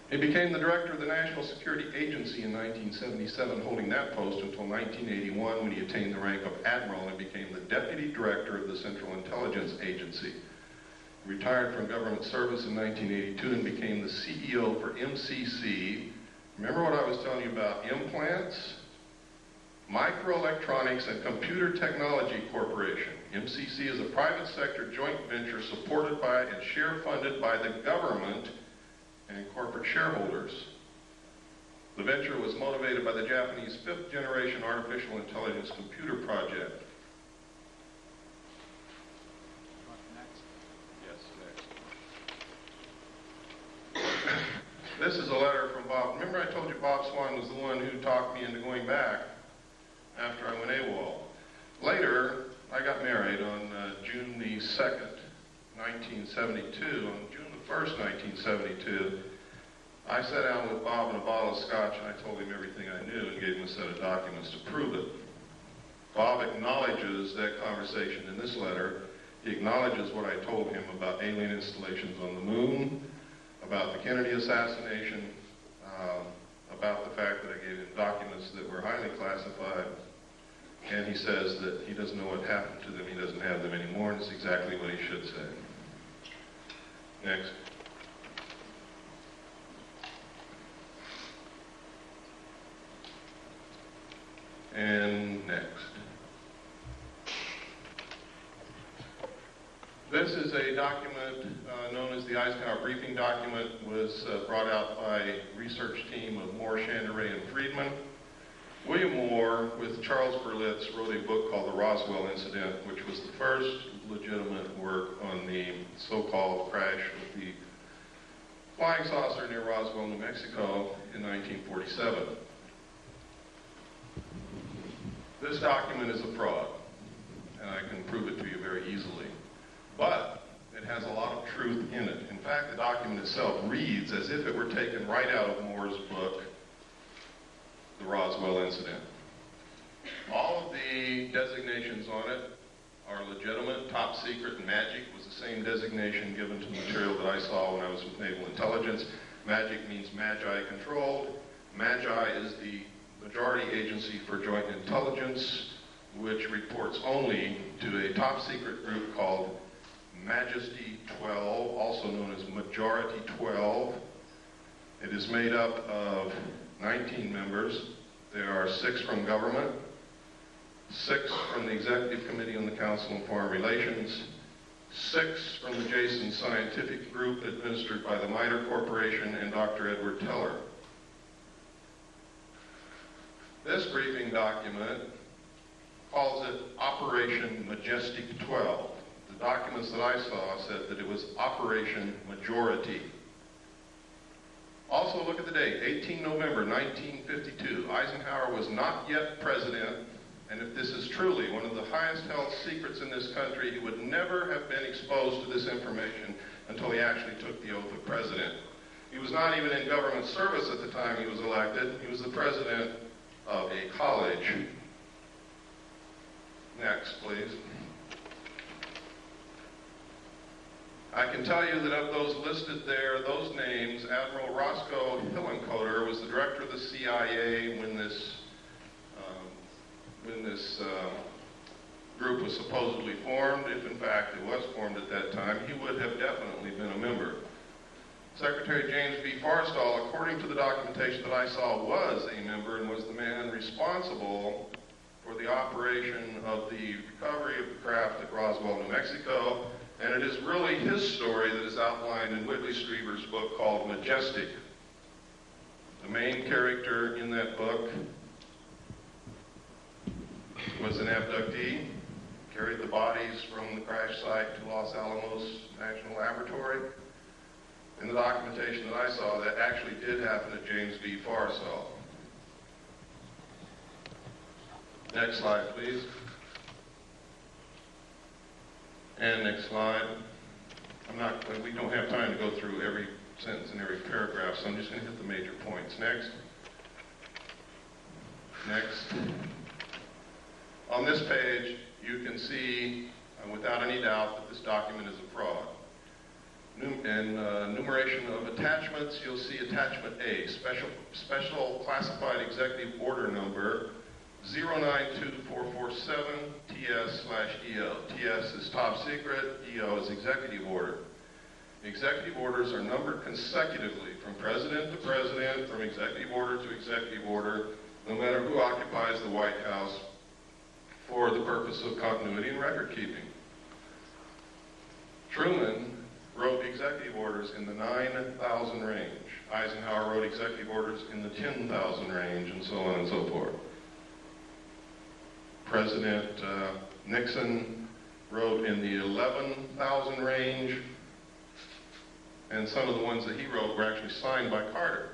S2: He became the director of the National Security Agency in 1977, holding that post until 1981 when he attained the rank of admiral and became the deputy director of the Central Intelligence Agency. He retired from government service in 1982 and became the CEO for MCC. Remember what I was telling you about implants? Microelectronics and Computer Technology Corporation. MCC is a private sector joint venture supported by and share funded by the government and corporate shareholders. The venture was motivated by the Japanese fifth generation artificial intelligence computer project. Yes, next. This is a letter from Bob. Remember I told you Bob Swan was the one who talked me into going back after I went AWOL. Later, I got married on June the 2nd, 1972. On June the 1st, 1972, I sat down with Bob and a bottle of scotch and I told him everything I knew and gave him a set of documents to prove it. Bob acknowledges that conversation in this letter. He acknowledges what I told him about alien installations on the moon, about the Kennedy assassination, about the fact that I gave him documents that were highly classified, and he says that he doesn't know what happened to them, he doesn't have them anymore, and it's exactly what he should say. Next. And next. This is a document known as the Eisenhower Briefing Document. It was brought out by a research team of Moore, Chandray, and Friedman. William Moore, with Charles Berlitz, wrote a book called The Roswell Incident, which was the first legitimate work on the so-called crash of the flying saucer near Roswell, New Mexico in 1947. This document is a fraud, and I can prove it to you very easily. But it has a lot of truth in it. In fact, the document itself reads as if it were taken right out of Moore's book, The Roswell Incident. All of the designations on it are legitimate. Top secret and magic was the same designation given to the material that I saw when I was with Naval Intelligence. Magic means Magi controlled. Magi is the majority agency for joint intelligence, which reports only to a top secret group called Majesty 12, also known as Majority 12. It is made up of 19 members. There are 6 from government, 6 from the Executive Committee on the Council on Foreign Relations, 6 from the Jason Scientific Group administered by the MITRE Corporation and Dr. Edward Teller. This briefing document calls it Operation Majestic 12. The documents that I saw said that it was Operation Majority. Also, look at the date, 18 November 1952. Eisenhower was not yet president, and if this is truly one of the highest held secrets in this country, he would never have been exposed to this information until he actually took the oath of president. He was not even in government service at the time he was elected. He was the president of a college. Next, please. I can tell you that of those listed there, those names, Admiral Roscoe Hillenkoetter was the director of the CIA when this group was supposedly formed. If in fact it was formed at that time, he would have definitely been a member. Secretary James B. Forrestal, according to the documentation that I saw, was a member and was the man responsible for the operation of the recovery of the craft at Roswell, New Mexico. And it is really his story that is outlined in Whitley Strieber's book called Majestic. The main character in that book was an abductee, carried the bodies from the crash site to Los Alamos National Laboratory. In the documentation that I saw, that actually did happen at James B. Forrestal. Next slide, please. And next slide. We don't have time to go through every sentence and every paragraph, so I'm just going to hit the major points. Next. Next. On this page, you can see, without any doubt, that this document is a fraud. In enumeration of attachments, you'll see attachment A, special classified executive order number 092447 TS/EO. TS is top secret, EO is executive order. The executive orders are numbered consecutively from president to president, from executive order to executive order, no matter who occupies the White House, for the purpose of continuity and record keeping. Truman wrote executive orders in the 9,000 range. Eisenhower wrote executive orders in the 10,000 range, and so on and so forth. President Nixon wrote in the 11,000 range, and some of the ones that he wrote were actually signed by Carter.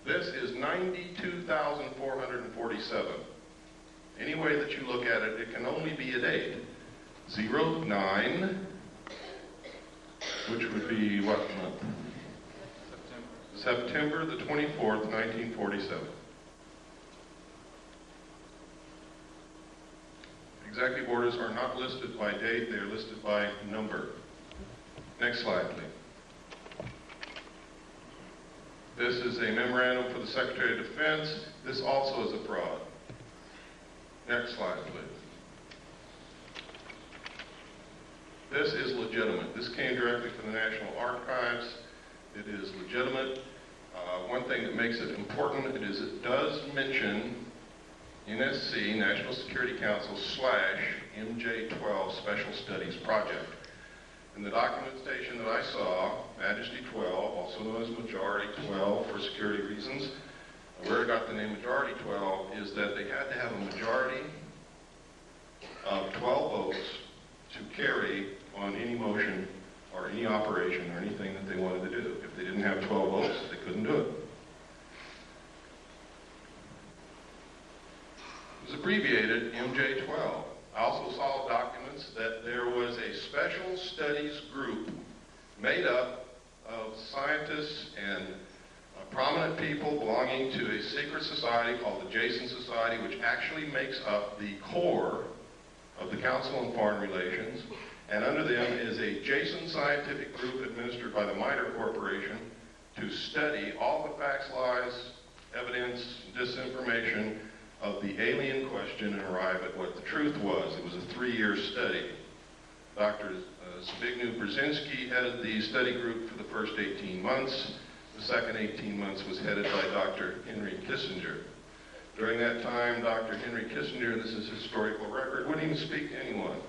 S2: This is 92,447. Any way that you look at it, it can only be a date. 09, which would be what month? September the 24th, 1947. Executive orders are not listed by date, they are listed by number. Next slide, please. This is a memorandum for the Secretary of Defense. This also is a fraud. Next slide, please. This is legitimate. This came directly from the National Archives. It is legitimate. One thing that makes it important is it does mention NSC, National Security Council / MJ-12 Special Studies Project. In the documentation that I saw, Majesty 12, also known as Majority 12 for security reasons, where I got the name Majority 12 is that they had to have a majority of 12 votes to carry on any motion or any operation or anything that they wanted to do. If they didn't have 12 votes, they couldn't do it. It was abbreviated MJ-12. I also saw documents that there was a special studies group made up of scientists and prominent people belonging to a secret society called the Jason Society, which actually makes up the core of the Council on Foreign Relations, and under them is a Jason scientific group administered by the MITRE Corporation to study all the facts, lies, evidence, disinformation of the alien question and arrive at what the truth was. It was a 3-year study. Dr. Zbigniew Brzezinski headed the study group for the first 18 months. The second 18 months was headed by Dr. Henry Kissinger. During that time, Dr. Henry Kissinger, this is historical record, wouldn't even speak to anyone.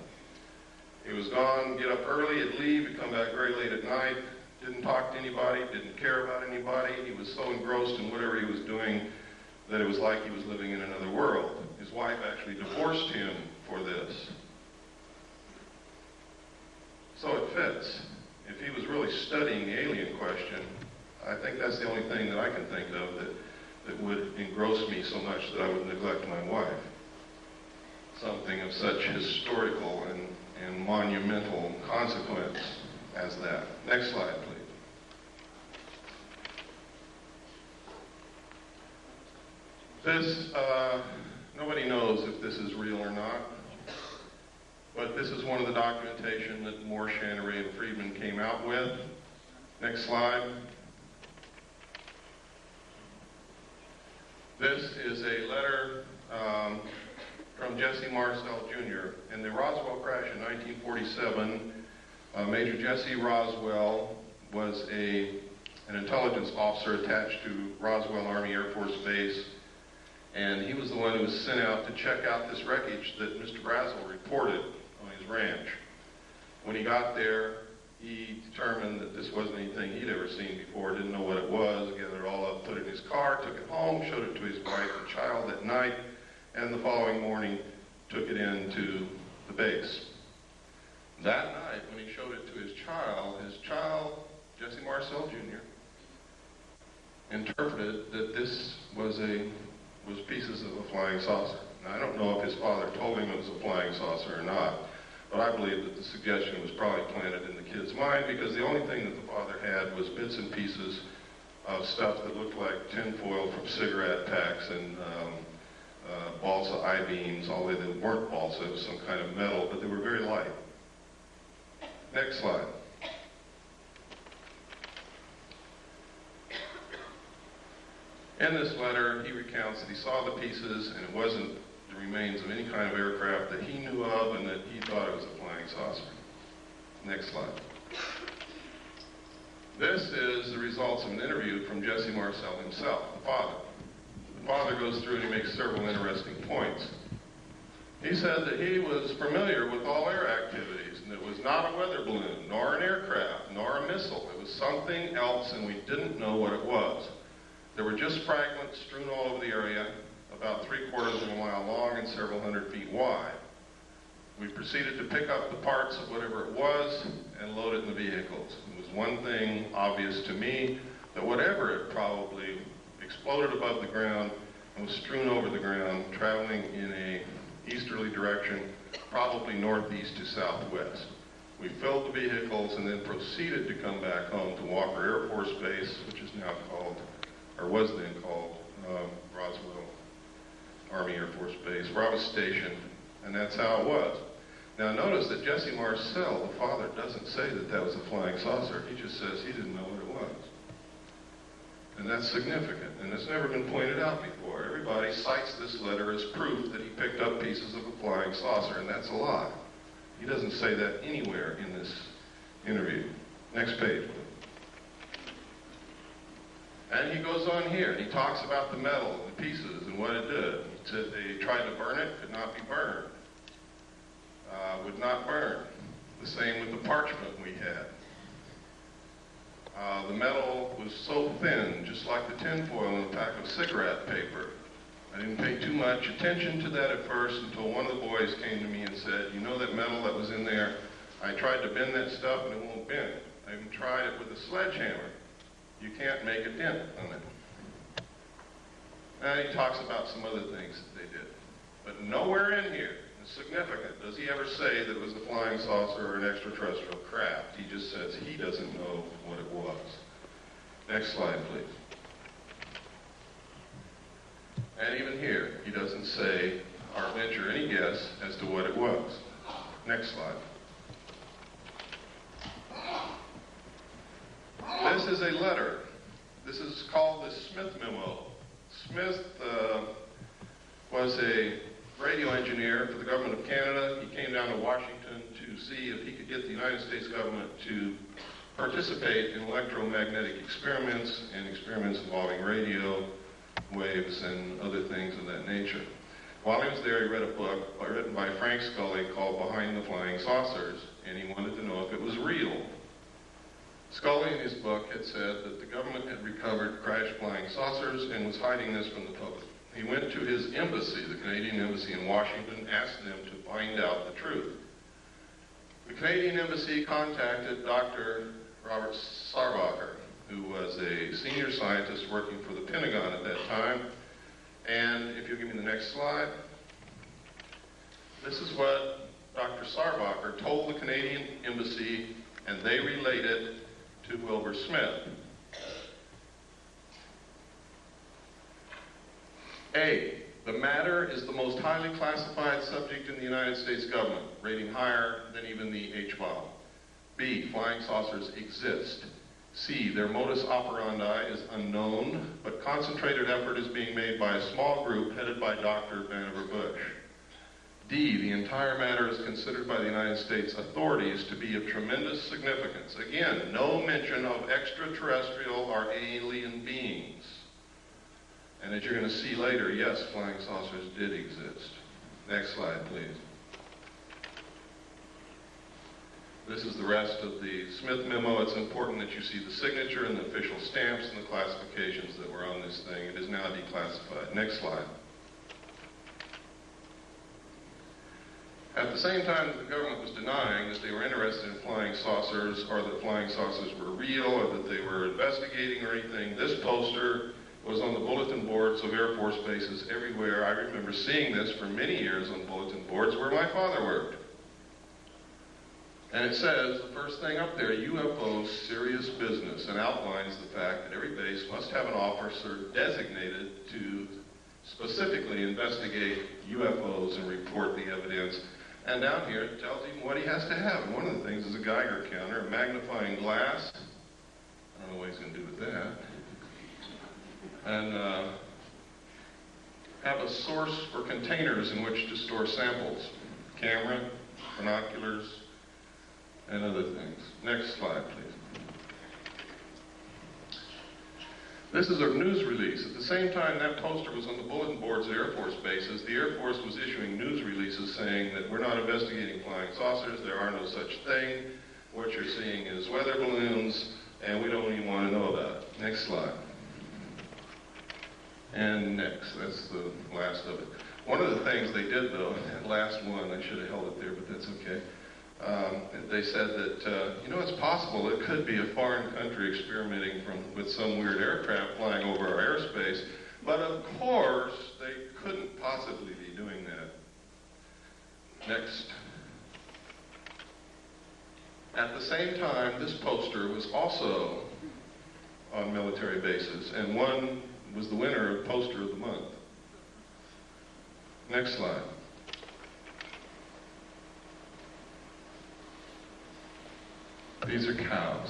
S2: He was gone, get up early, he'd leave, he'd come back very late at night, didn't talk to anybody, didn't care about anybody. He was so engrossed in whatever he was doing that it was like he was living in another world. His wife actually divorced him for this. So it fits. If he was really studying the alien question, I think that's the only thing that I can think of that would engross me so much that I would neglect my wife. Something of such historical and monumental consequence as that. Next slide, please. This, nobody knows if this is real or not, but this is one of the documentation that Moore, Channery, and Friedman came out with. Next slide. This is a letter from Jesse Marcel Jr. In the Roswell crash in 1947, Major Jesse Roswell was an intelligence officer attached to Roswell Army Air Force Base, and he was the one who was sent out to check out this wreckage that Mr. Brazel reported on his ranch. When he got there, he determined that this wasn't anything he'd ever seen before, didn't know what it was, gathered it all up, put it in his car, took it home, showed it to his wife and child that night, and the following morning took it into the base. That night, when he showed it to his child, Jesse Marcel Jr., interpreted that this was a was pieces of a flying saucer. Now, I don't know if his father told him it was a flying saucer or not, but I believe that the suggestion was probably planted in the kid's mind because the only thing that the father had was bits and pieces of stuff that looked like tinfoil from cigarette packs and balsa I-beams, although they weren't balsa, it was some kind of metal, but they were very light. Next slide. In this letter, he recounts that he saw the pieces and it wasn't the remains of any kind of aircraft that he knew of and that he thought it was a flying saucer. Next slide. This is the results of an interview from Jesse Marcel himself, the father. The father goes through and he makes several interesting points. He said that he was familiar with all air activities, and it was not a weather balloon, nor an aircraft, nor a missile. It was something else, and we didn't know what it was. There were just fragments strewn all over the area, about 3/4 of a mile long and several hundred feet wide. We proceeded to pick up the parts of whatever it was and load it in the vehicles. It was one thing obvious to me, that whatever it probably exploded above the ground and was strewn over the ground, traveling in a easterly direction, probably northeast to southwest. We filled the vehicles and then proceeded to come back home to Walker Air Force Base, which is now called, or was then called, Roswell Army Air Force Base, where I was stationed, and that's how it was. Now notice that Jesse Marcel, the father, doesn't say that that was a flying saucer. He just says he didn't know what it was. And that's significant, and it's never been pointed out before. Everybody cites this letter as proof that he picked up pieces of a flying saucer, and that's a lie. He doesn't say that anywhere in this interview. Next page. And he goes on here, and he talks about the metal and the pieces and what it did. He said they tried to burn it, could not be burned. Would not burn. The same with the parchment we had. The metal was so thin, just like the tinfoil in a pack of cigarette paper. I didn't pay too much attention to that at first until one of the boys came to me and said, you know that metal that was in there? I tried to bend that stuff and it won't bend. I even tried it with a sledgehammer. You can't make a dent on it. And he talks about some other things that they did. But nowhere in here is significant. Does he ever say that it was a flying saucer or an extraterrestrial craft? He just says he doesn't know what it was. Next slide, please. And even here, he doesn't say or venture any guess as to what it was. Next slide. This is a letter. This is called the Smith Memo. Smith was a radio engineer for the government of Canada. He came down to Washington to see if he could get the United States government to participate in electromagnetic experiments and experiments involving radio waves and other things of that nature. While he was there, he read a book written by Frank Scully called Behind the Flying Saucers, and he wanted to know if it was real. Scully in his book had said that the government had recovered crashed flying saucers and was hiding this from the public. He went to his embassy, the Canadian Embassy in Washington, asked them to find out the truth. The Canadian Embassy contacted Dr. Robert Sarbacher, who was a senior scientist working for the Pentagon at that time. And if you'll give me the next slide, this is what Dr. Sarbacher told the Canadian Embassy, and they relayed it to Wilbur Smith. A, the matter is the most highly classified subject in the United States government, rating higher than even the H-bomb. B, flying saucers exist. C, their modus operandi is unknown, but concentrated effort is being made by a small group headed by Dr. Vannevar Bush. D, the entire matter is considered by the United States authorities to be of tremendous significance. Again, no mention of extraterrestrial or alien beings. And as you're going to see later, yes, flying saucers did exist. Next slide, please. This is the rest of the Smith Memo. It's important that you see the signature and the official stamps and the classifications that were on this thing. It is now declassified. Next slide. At the same time that the government was denying that they were interested in flying saucers or that flying saucers were real or that they were investigating or anything, this poster was on the bulletin boards of Air Force bases everywhere. I remember seeing this for many years on bulletin boards where my father worked. And it says, the first thing up there, UFOs, serious business, and outlines the fact that every base must have an officer designated to specifically investigate UFOs and report the evidence. And down here, it tells him what he has to have. And one of the things is a Geiger counter, a magnifying glass. I don't know what he's going to do with that. And have a source for containers in which to store samples. Camera, binoculars, and other things. Next slide, please. This is a news release. At the same time that poster was on the bulletin boards of Air Force bases, the Air Force was issuing news releases saying that we're not investigating flying saucers, there are no such thing, what you're seeing is weather balloons, and we don't even want to know about it. Next slide. And next, that's the last of it. One of the things they did though, that last one, I should have held it there, but that's okay. They said that, you know, it's possible it could be a foreign country experimenting with some weird aircraft flying over our airspace, but of course they couldn't possibly be doing that. Next. At the same time, this poster was also on military bases, and one was the winner of Poster of the Month. Next slide. These are cows.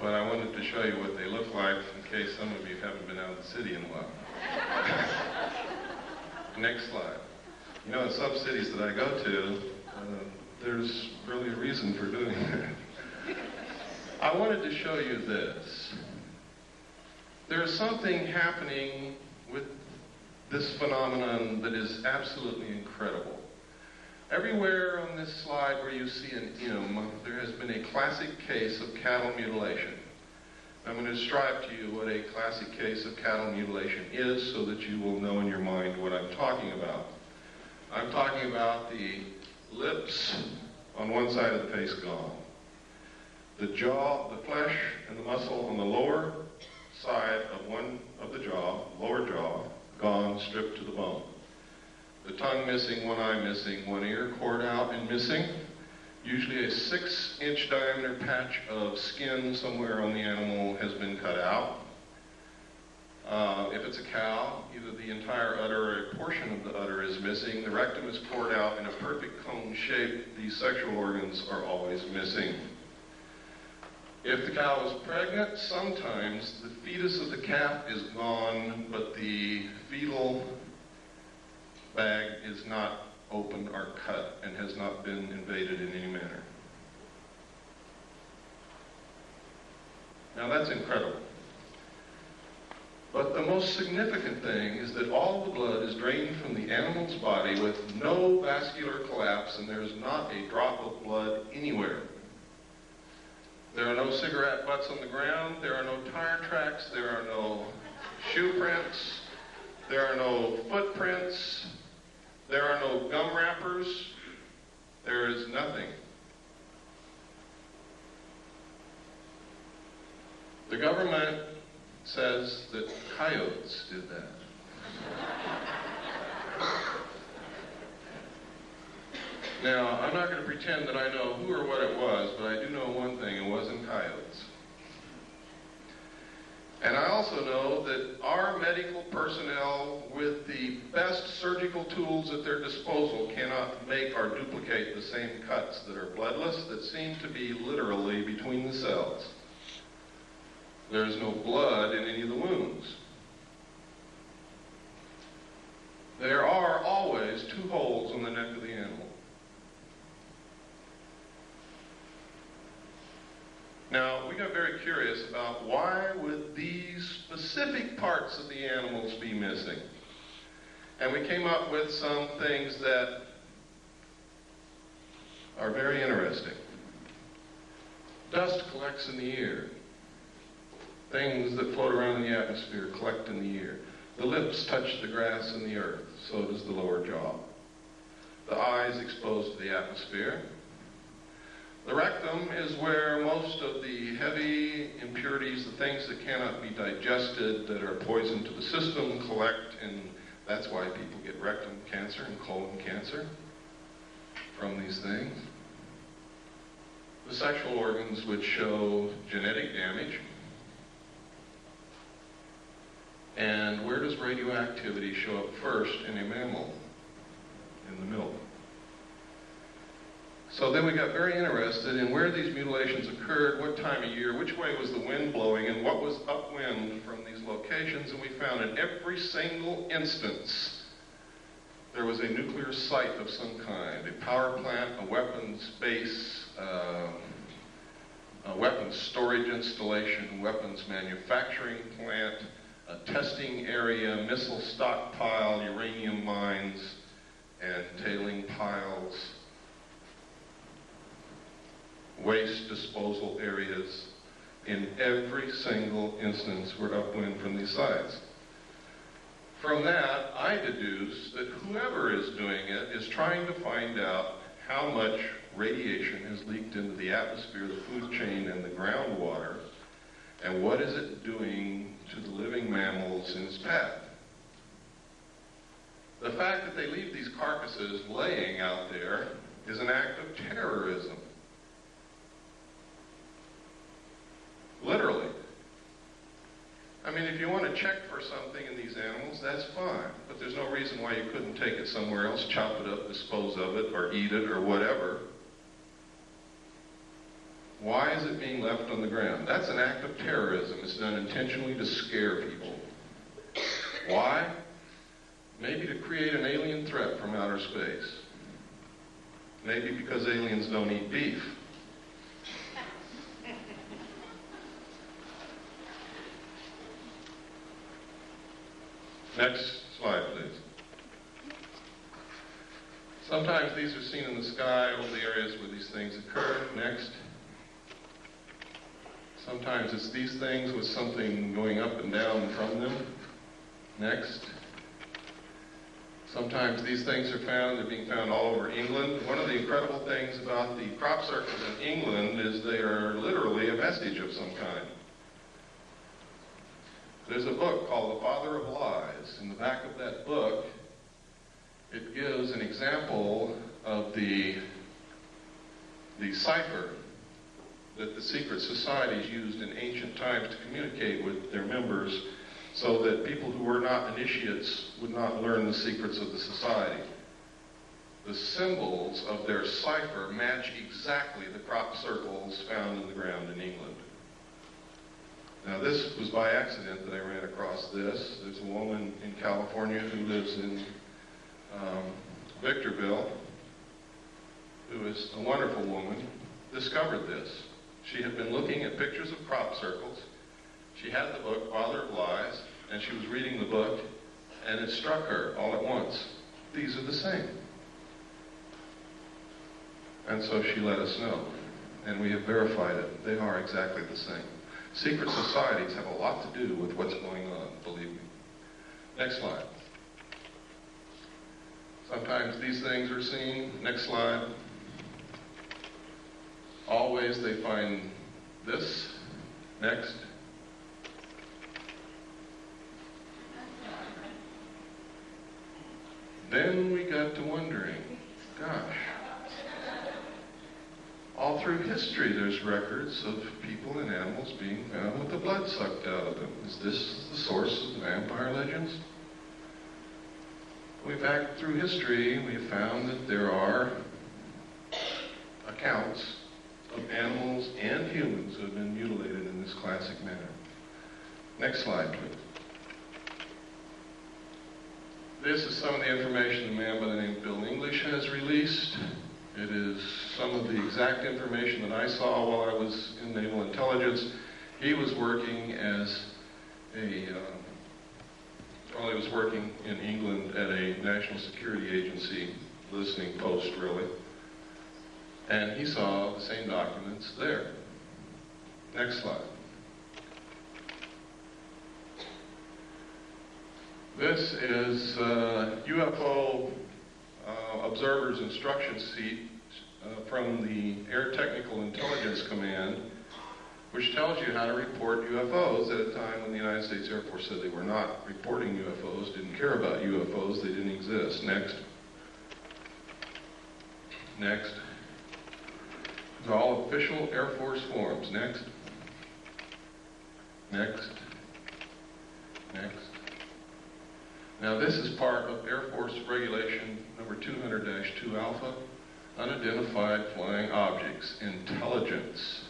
S2: But I wanted to show you what they look like in case some of you haven't been out of the city in a while. Next slide. You know, in some cities that I go to, there's really a reason for doing that. I wanted to show you this. There's something happening with this phenomenon that is absolutely incredible. Everywhere on this slide where you see an M, there has been a classic case of cattle mutilation. I'm going to describe to you what a classic case of cattle mutilation is so that you will know in your mind what I'm talking about. I'm talking about the lips on one side of the face gone. The jaw, the flesh and the muscle on the lower side of one of the jaw, lower jaw, gone, stripped to the bone. The tongue missing, one eye missing, one ear cored out and missing. Usually a 6-inch diameter patch of skin somewhere on the animal has been cut out. If it's a cow, either the entire udder or a portion of the udder is missing. The rectum is cored out in a perfect cone shape. These sexual organs are always missing. If the cow is pregnant, sometimes the fetus of the calf is gone, but the fetal bag is not opened or cut and has not been invaded in any manner. Now that's incredible. But the most significant thing is that all the blood is drained from the animal's body with no vascular collapse, and there's not a drop of blood anywhere. There are no cigarette butts on the ground, there are no tire tracks, there are no shoe prints, there are no footprints, there are no gum wrappers, there is nothing. The government says that coyotes did that. Now, I'm not going to pretend that I know who or what it was, but I do know one thing, it wasn't coyotes. And I also know that our medical personnel, with the best surgical tools at their disposal, cannot make or duplicate the same cuts that are bloodless, that seem to be literally between the cells. There is no blood in any of the wounds. There are always 2 holes on the neck of the animal. Now, we got very curious about why would these specific parts of the animals be missing? And we came up with some things that are very interesting. Dust collects in the ear. Things that float around in the atmosphere collect in the ear. The lips touch the grass and the earth, so does the lower jaw. The eyes exposed to the atmosphere. The rectum is where most of the heavy impurities, the things that cannot be digested, that are poison to the system, collect, and that's why people get rectum cancer and colon cancer from these things. The sexual organs which show genetic damage. And where does radioactivity show up first in a mammal? In the milk. So then we got very interested in where these mutilations occurred, what time of year, which way was the wind blowing, and what was upwind from these locations, and we found in every single instance there was a nuclear site of some kind, a power plant, a weapons base, a weapons storage installation, weapons manufacturing plant, a testing area, missile stockpile, uranium mines, and tailing piles, waste disposal areas. In every single instance were upwind from these sites. From that, I deduce that whoever is doing it is trying to find out how much radiation has leaked into the atmosphere, the food chain, and the groundwater, and what is it doing to the living mammals in its path. The fact that they leave these carcasses laying out there is an act of terrorism. Literally. I mean, if you want to check for something in these animals, that's fine. But there's no reason why you couldn't take it somewhere else, chop it up, dispose of it, or eat it, or whatever. Why is it being left on the ground? That's an act of terrorism. It's done intentionally to scare people. Why? Maybe to create an alien threat from outer space. Maybe because aliens don't eat beef. Next slide, please. Sometimes these are seen in the sky over the areas where these things occur. Next. Sometimes it's these things with something going up and down from them. Next. Sometimes these things are found, they're being found all over England. One of the incredible things about the crop circles in England is they are literally a vestige of some kind. There's a book called The Father of Lies. In the back of that book, it gives an example of the cipher that the secret societies used in ancient times to communicate with their members so that people who were not initiates would not learn the secrets of the society. The symbols of their cipher match exactly the crop circles found in the ground in England. Now, this was by accident that I ran across this. There's a woman in California who lives in Victorville, who is a wonderful woman, discovered this. She had been looking at pictures of crop circles. She had the book, Father of Lies, and she was reading the book, and it struck her all at once. These are the same. And so she let us know, and we have verified it. They are exactly the same. Secret societies have a lot to do with what's going on, believe me. Next slide. Sometimes these things are seen. Next slide. Always they find this. Next. Then we got to wondering, gosh, all through history there's records of people and animals being found with the blood sucked out of them. Is this the source of the vampire legends? Back through history, we have found that there are accounts of animals and humans who have been mutilated in this classic manner. Next slide, please. This is some of the information a man by the name of Bill English has released. It is some of the exact information that I saw while I was in naval intelligence. He was working as he was working in England at a national security agency, listening post really, and he saw the same documents there. Next slide. This is UFO observers' instruction from the Air Technical Intelligence Command, which tells you how to report UFOs at a time when the United States Air Force said they were not reporting UFOs, didn't care about UFOs, they didn't exist. Next. Next. These are all official Air Force forms. Next. Next. Next. Now this is part of Air Force Regulation number 200-2 Alpha, unidentified flying objects, intelligence.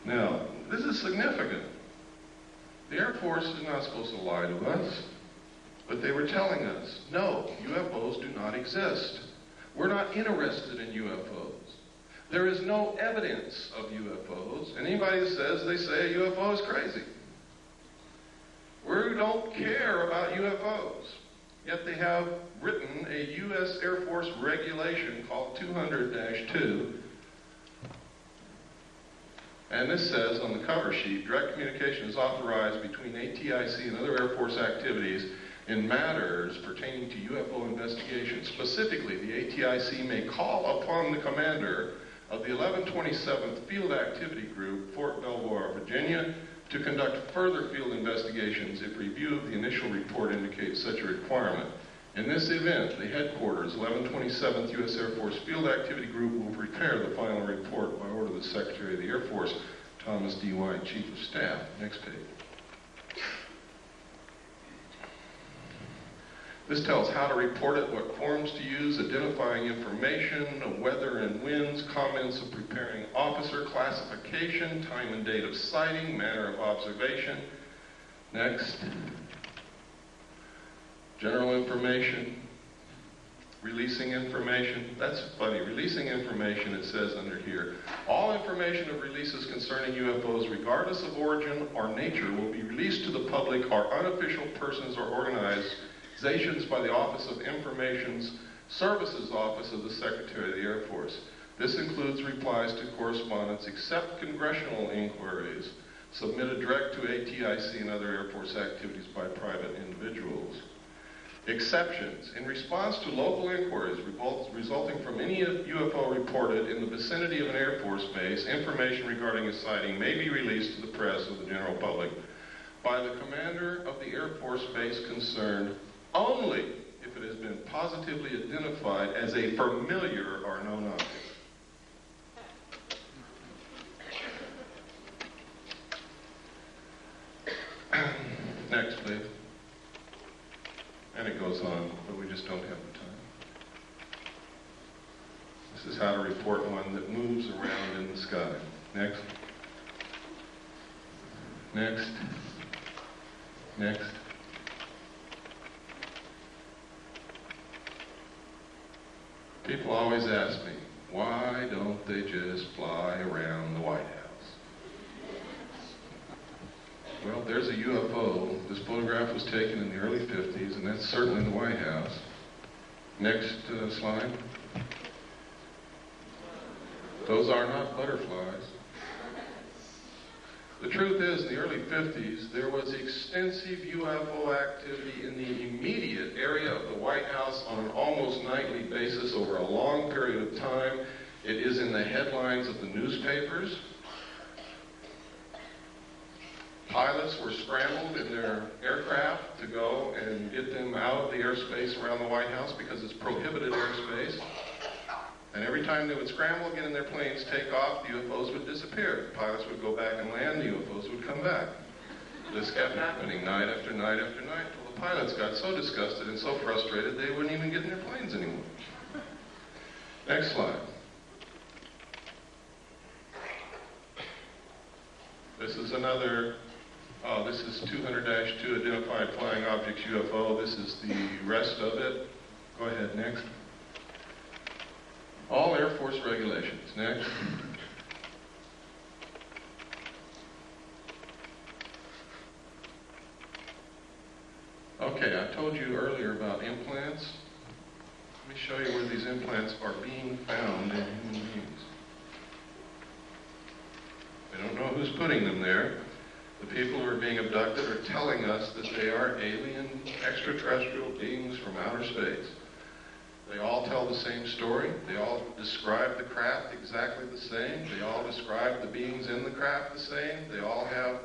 S2: Now, this is significant. The Air Force is not supposed to lie to us, but they were telling us, no, UFOs do not exist. We're not interested in UFOs. There is no evidence of UFOs, and anybody that says they say a UFO is crazy. We don't care about UFOs. Yet they have written a U.S. Air Force regulation called 200-2. And this says on the cover sheet, direct communication is authorized between ATIC and other Air Force activities in matters pertaining to UFO investigation. Specifically, the ATIC may call upon the commander of the 1127th Field Activity Group, Fort Belvoir, Virginia, to conduct further field investigations if review of the initial report indicates such a requirement. In this event, the headquarters, 1127th U.S. Air Force Field Activity Group, will prepare the final report by order of the Secretary of the Air Force, Thomas D. White, Chief of Staff. Next page. This tells how to report it, what forms to use, identifying information, weather and winds, comments of preparing officer, classification, time and date of sighting, manner of observation. Next. General information, releasing information. That's funny. Releasing information, it says under here. All information of releases concerning UFOs, regardless of origin or nature, will be released to the public or unofficial persons or organizations by the Office of Information Services Office of the Secretary of the Air Force. This includes replies to correspondence, except congressional inquiries, submitted direct to ATIC and other Air Force activities by private individuals. Exceptions. In response to local inquiries resulting from any UFO reported in the vicinity of an Air Force base, information regarding a sighting may be released to the press or the general public by the commander of the Air Force base concerned only if it has been positively identified as a familiar or known object. Next, please. And it goes on, but we just don't have the time. This is how to report one that moves around in the sky. Next. Next. Next. People always ask me, why don't they just fly around the White House? Well, there's a UFO. This photograph was taken in the early 50s, and that's certainly the White House. Next slide. Those are not butterflies. The truth is, in the early 50s, there was extensive UFO activity in the immediate area of the White House on an almost nightly basis over a long period of time. It is in the headlines of the newspapers. Pilots were scrambled in their aircraft to go and get them out of the airspace around the White House because it's prohibited airspace. And every time they would scramble, get in their planes, take off, the UFOs would disappear. The pilots would go back and land, the UFOs would come back. This kept happening night after night after night until the pilots got so disgusted and so frustrated they wouldn't even get in their planes anymore. Next slide. This is another, this is 200-2 identified flying objects UFO. This is the rest of it. Go ahead, next. All Air Force regulations. Next. Okay, I told you earlier about implants. Let me show you where these implants are being found in human beings. We don't know who's putting them there. The people who are being abducted are telling us that they are alien extraterrestrial beings from outer space. They all tell the same story. They all describe the craft exactly the same. They all describe the beings in the craft the same. They all have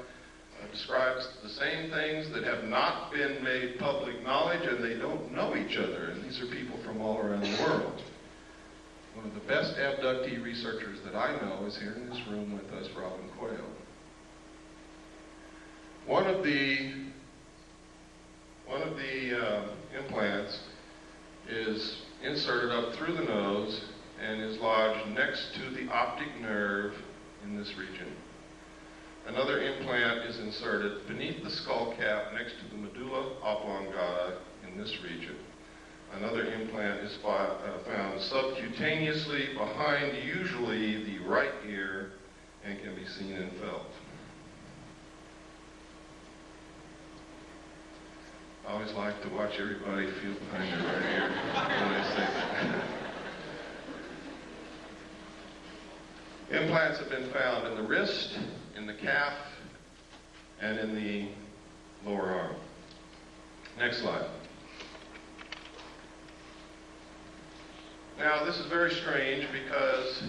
S2: describes the same things that have not been made public knowledge, and they don't know each other. And these are people from all around the world. One of the best abductee researchers that I know is here in this room with us, Robin Quayle. One of the implants is inserted up through the nose and is lodged next to the optic nerve in this region. Another implant is inserted beneath the skull cap next to the medulla oblongata in this region. Another implant is found subcutaneously behind usually the right ear and can be seen and felt. I always like to watch everybody feel behind their right ear when I say that. Implants have been found in the wrist, in the calf, and in the lower arm. Next slide. Now, this is very strange because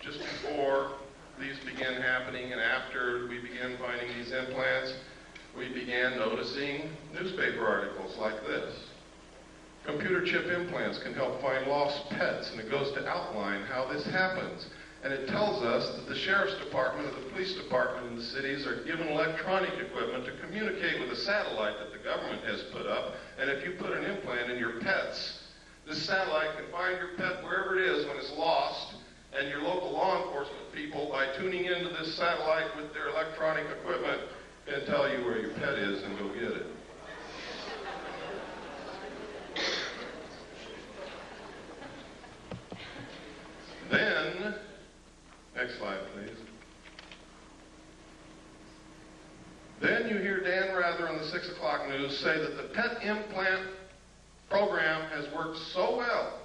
S2: just before these began happening and after we began finding these implants, we began noticing newspaper articles like this. Computer chip implants can help find lost pets, and it goes to outline how this happens. And it tells us that the sheriff's department or the police department in the cities are given electronic equipment to communicate with a satellite that the government has put up. And if you put an implant in your pets, this satellite can find your pet wherever it is when it's lost, and your local law enforcement people, by tuning into this satellite with their electronic equipment, can tell you where your pet is and go get it. Then, next slide, please. Then you hear Dan Rather on the 6 o'clock news say that the pet implant program has worked so well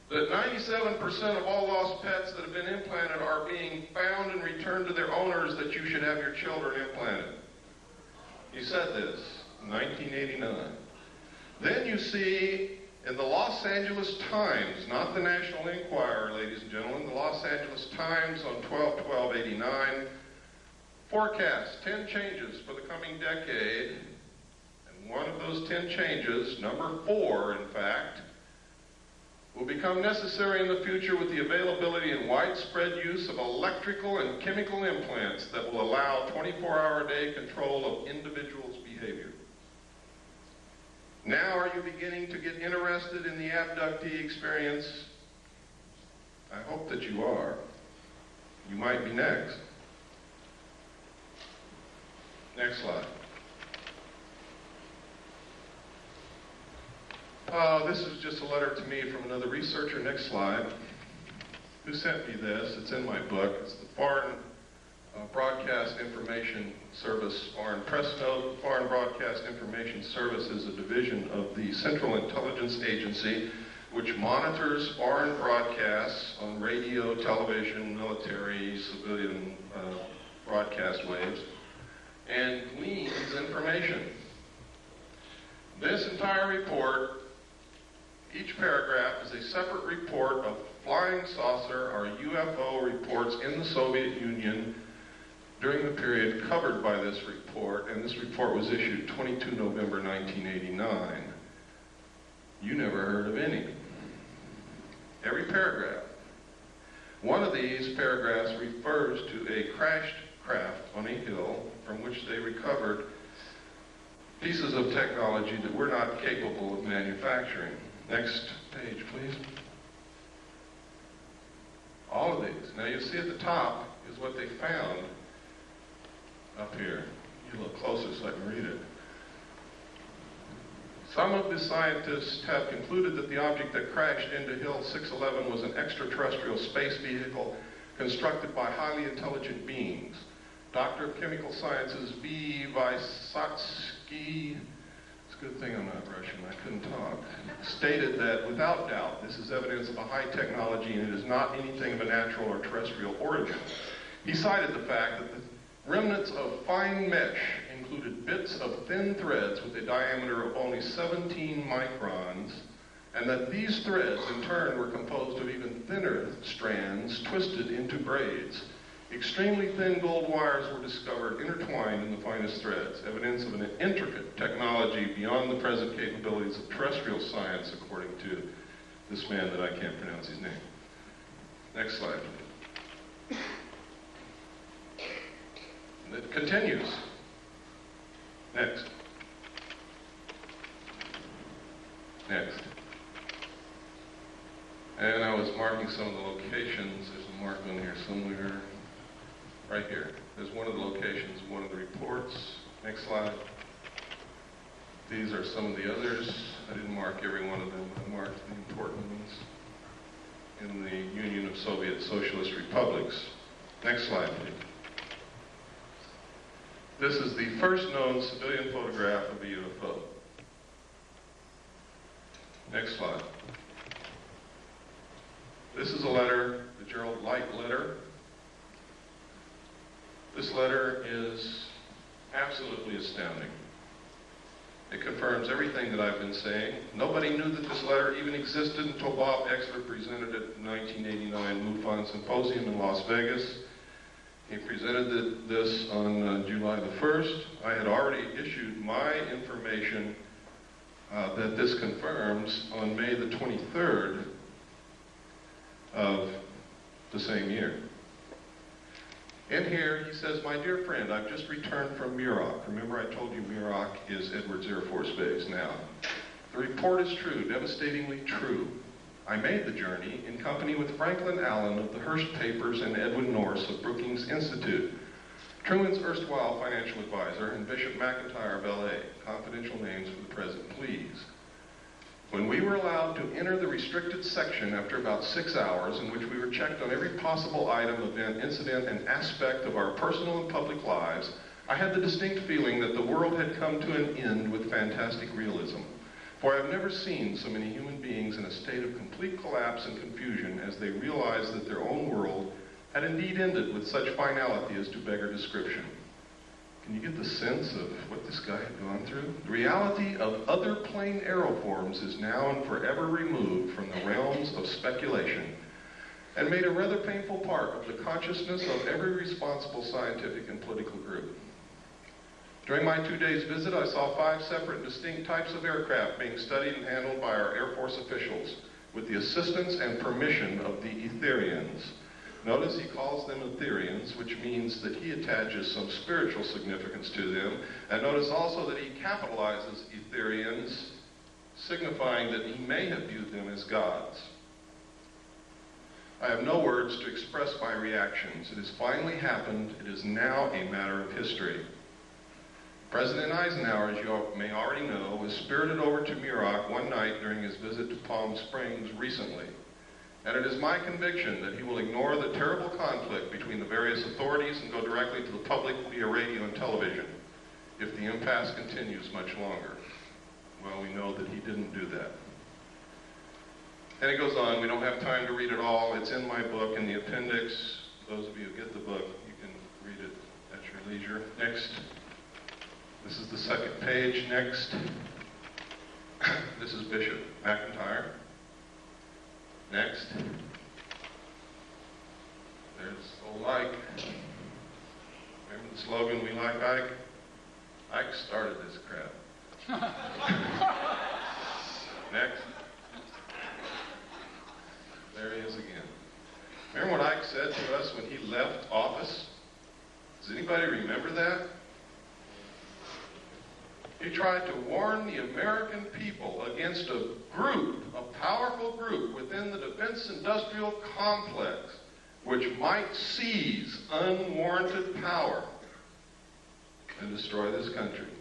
S2: that 97% of all lost pets that have been implanted are being found and returned to their owners, that you should have your children implanted. He said this in 1989. Then you see in the Los Angeles Times, not the National Enquirer, ladies and gentlemen, the Los Angeles Times on 12/12/89, forecast 10 changes for the coming decade. And one of those 10 changes, number 4 in fact, will become necessary in the future with the availability and widespread use of electrical and chemical implants that will allow 24-hour-a-day control of individuals' behavior. Now, are you beginning to get interested in the abductee experience? I hope that you are. You might be next. Next slide. This is just a letter to me from another researcher. Next slide. Who sent me this? It's in my book. It's the Foreign Broadcast Information Service, Foreign Press Note. Foreign Broadcast Information Service is a division of the Central Intelligence Agency, which monitors foreign broadcasts on radio, television, military, civilian broadcast waves, and gleans information. This entire report, each paragraph is a separate report of flying saucer or UFO reports in the Soviet Union during the period covered by this report, and this report was issued 22 November 1989. You never heard of any. Every paragraph. One of these paragraphs refers to a crashed craft on a hill from which they recovered pieces of technology that we're not capable of manufacturing. Next page, please. All of these. Now you see at the top is what they found up here. You look closer so I can read it. Some of the scientists have concluded that the object that crashed into Hill 611 was an extraterrestrial space vehicle constructed by highly intelligent beings. Doctor of Chemical Sciences V. Vysotsky, it's a good thing I'm not Russian, I couldn't talk, stated that without doubt this is evidence of a high technology and it is not anything of a natural or terrestrial origin. He cited the fact that the remnants of fine mesh included bits of thin threads with a diameter of only 17 microns, and that these threads in turn were composed of even thinner strands twisted into braids. Extremely thin gold wires were discovered intertwined in the finest threads, evidence of an intricate technology beyond the present capabilities of terrestrial science, according to this man that I can't pronounce his name. Next slide, please. And it continues. Next. Next. And I was marking some of the locations. There's a mark on here somewhere. Right here. There's one of the locations, one of the reports. Next slide. These are some of the others. I didn't mark every one of them. I marked the important ones in the Union of Soviet Socialist Republics. Next slide, please. This is the first known civilian photograph of a UFO. Next slide. This is a letter, the Gerald Light letter. This letter is absolutely astounding. It confirms everything that I've been saying. Nobody knew that this letter even existed until Bob Exler presented it at the 1989 MUFON Symposium in Las Vegas. He presented this on July the 1st. I had already issued my information that this confirms on May the 23rd of the same year. In here, he says, "My dear friend, I've just returned from Muroc." Remember, I told you Muroc is Edwards Air Force Base now. "The report is true, devastatingly true. I made the journey in company with Franklin Allen of the Hearst Papers and Edwin Norse of Brookings Institute, Truman's erstwhile financial advisor, and Bishop McIntyre of LA. Confidential names for the present, please. When we were allowed to enter the restricted section after about 6 hours, in which we were checked on every possible item, event, incident, and aspect of our personal and public lives, I had the distinct feeling that the world had come to an end with fantastic realism. For I have never seen so many human beings in a state of complete collapse and confusion as they realized that their own world had indeed ended with such finality as to beggar description." Can you get the sense of what this guy had gone through? "The reality of other plane aeroforms is now and forever removed from the realms of speculation and made a rather painful part of the consciousness of every responsible scientific and political group. During my 2 days visit, I saw 5 separate and distinct types of aircraft being studied and handled by our Air Force officials with the assistance and permission of the Etherians." Notice he calls them Etherians, which means that he attaches some spiritual significance to them. And notice also that he capitalizes Etherians, signifying that he may have viewed them as gods. I have no words to express my reactions. It has finally happened. It is now a matter of history. President Eisenhower, as you may already know, was spirited over to Muroc one night during his visit to Palm Springs recently. And it is my conviction that he will ignore the terrible conflict between the various authorities and go directly to the public via radio and television if the impasse continues much longer. Well, we know that he didn't do that. And it goes on. We don't have time to read it all. It's in my book in the appendix. Those of you who get the book, you can read it at your leisure. Next. This is the second page. Next. This is Bishop McIntyre. Next. There's old Ike. Remember the slogan, "We like Ike"? Ike started this crap. Next. There he is again. Remember what Ike said to us when he left office? Does anybody remember that? He tried to warn the American people against a group, a powerful group within the defense industrial complex, which might seize unwarranted power and destroy this country.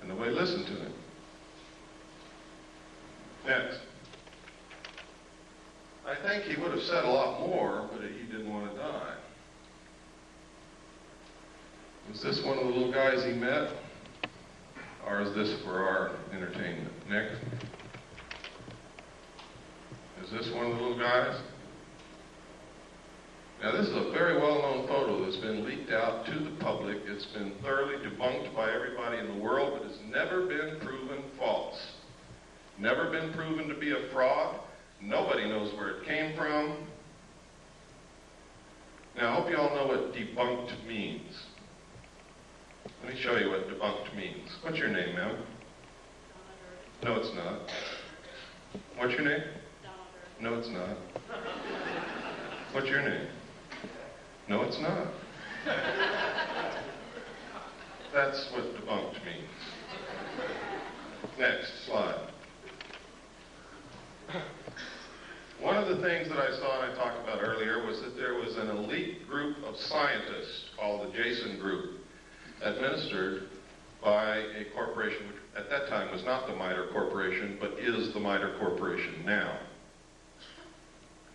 S2: And nobody listened to him. Next. I think he would have said a lot more, but he didn't want to die. Was this one of the little guys he met? Or is this for our entertainment? Next. Is this one of the little guys? Now, this is a very well-known photo that's been leaked out to the public. It's been thoroughly debunked by everybody in the world, but it's never been proven false. Never been proven to be a fraud. Nobody knows where it came from. Now, I hope you all know what debunked means. Let me show you what debunked means. What's your name, ma'am? No, it's not. What's your name? No, it's not. What's your name? No, it's not. That's what debunked means. Next slide. One of the things that I saw and I talked about earlier was that there was an elite group of scientists called the Jason Group, administered by a corporation which at that time was not the MITRE Corporation, but is the MITRE Corporation now.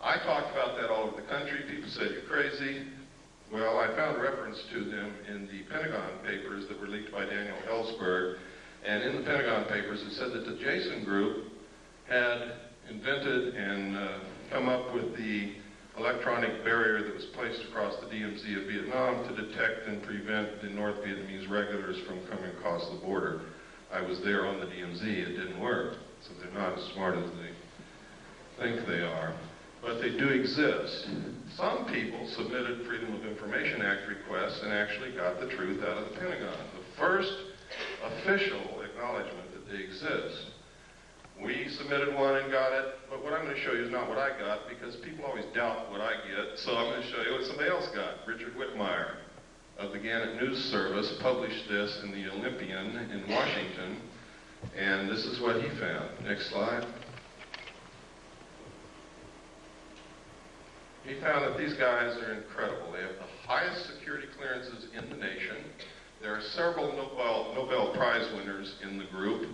S2: I talked about that all over the country. People said, you're crazy. Well, I found reference to them in the Pentagon papers that were leaked by Daniel Ellsberg. And in the Pentagon papers, it said that the Jason Group had invented and come up with the electronic barrier that was placed across the DMZ of Vietnam to detect and prevent the North Vietnamese regulars from coming across the border. I was there on the DMZ. It didn't work. So they're not as smart as they think they are. But they do exist. Some people submitted Freedom of Information Act requests and actually got the truth out of the Pentagon. The first official acknowledgement that they exist. We submitted one and got it, but what I'm going to show you is not what I got, because people always doubt what I get, so I'm going to show you what somebody else got. Richard Whitmire of the Gannett News Service published this in the Olympian in Washington, and this is what he found. Next slide. He found that these guys are incredible. They have the highest security clearances in the nation. There are several Nobel Prize winners in the group.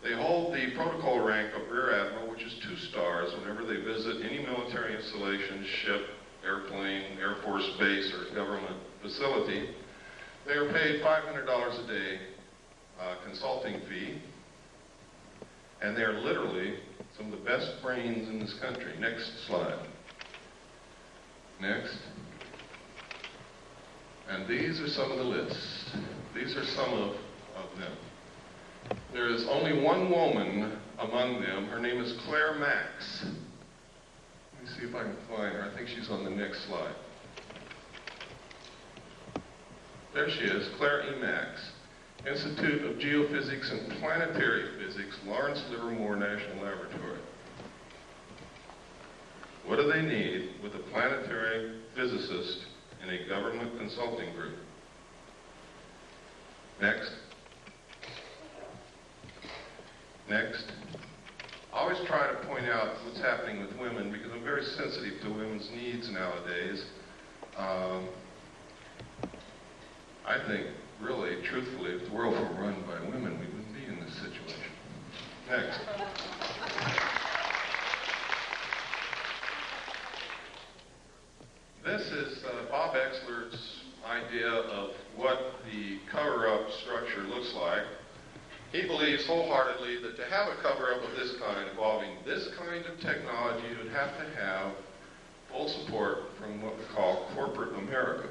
S2: They hold the protocol rank of Rear Admiral, which is 2 stars whenever they visit any military installation, ship, airplane, Air Force base, or government facility. They are paid $500 a day consulting fee, and they are literally some of the best brains in this country. Next slide. Next. And these are some of the lists. These are some of them. There is only one woman among them. Her name is Claire Max. Let me see if I can find her. I think she's on the next slide. There she is, Claire E. Max, Institute of Geophysics and Planetary Physics, Lawrence Livermore National Laboratory. What do they need with a planetary physicist in a government consulting group? Next. Next. I always try to point out what's happening with women because I'm very sensitive to women's needs nowadays. I think, really, truthfully, if the world were run by women, we wouldn't be in this situation. Next. This is Bob Exler's idea of what the cover-up structure looks like. He believes wholeheartedly that to have a cover-up of this kind, involving this kind of technology, you would have to have full support from what we call corporate America.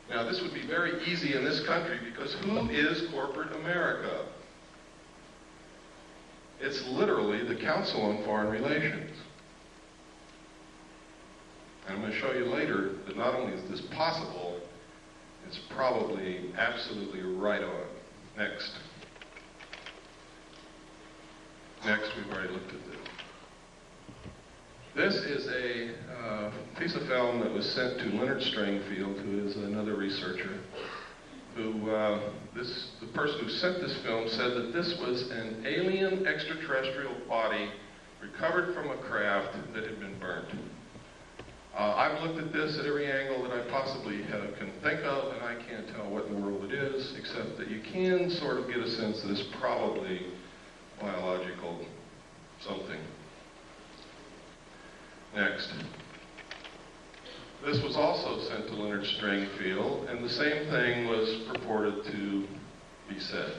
S2: Now, this would be very easy in this country because who is corporate America? It's literally the Council on Foreign Relations. And I'm going to show you later that not only is this possible, it's probably absolutely right on. Next. Next, we've already looked at this. This is a piece of film that was sent to Leonard Stringfield, who is another researcher, who, the person who sent this film said that this was an alien extraterrestrial body recovered from a craft that had been burnt. I've looked at this at every angle that I possibly can think of, and I can't tell what in the world it is, except that you can sort of get a sense that it's probably biological something. Next. This was also sent to Leonard Stringfield, and the same thing was purported to be said.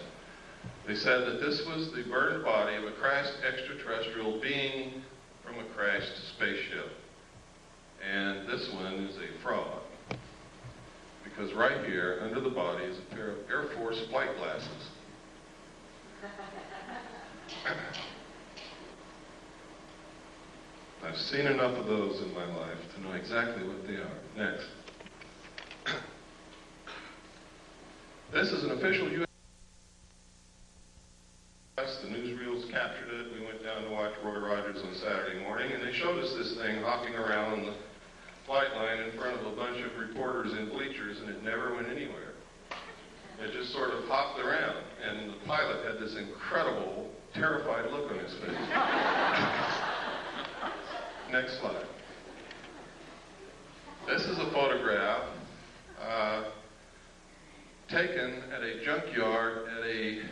S2: They said that this was the burned body of a crashed extraterrestrial being from a crashed spaceship. And this one is a seen enough of those in my life to know exactly what they are. Next. This is an official U.S. The newsreels captured it. We went down to watch Roy Rogers on Saturday morning, and they showed us this thing hopping around the flight line in front of a bunch of reporters in bleachers, and it never went anywhere. It just sort of hopped around, and the pilot had this incredible, terrified look on his face. Next slide. This is a photograph taken at a junkyard at a,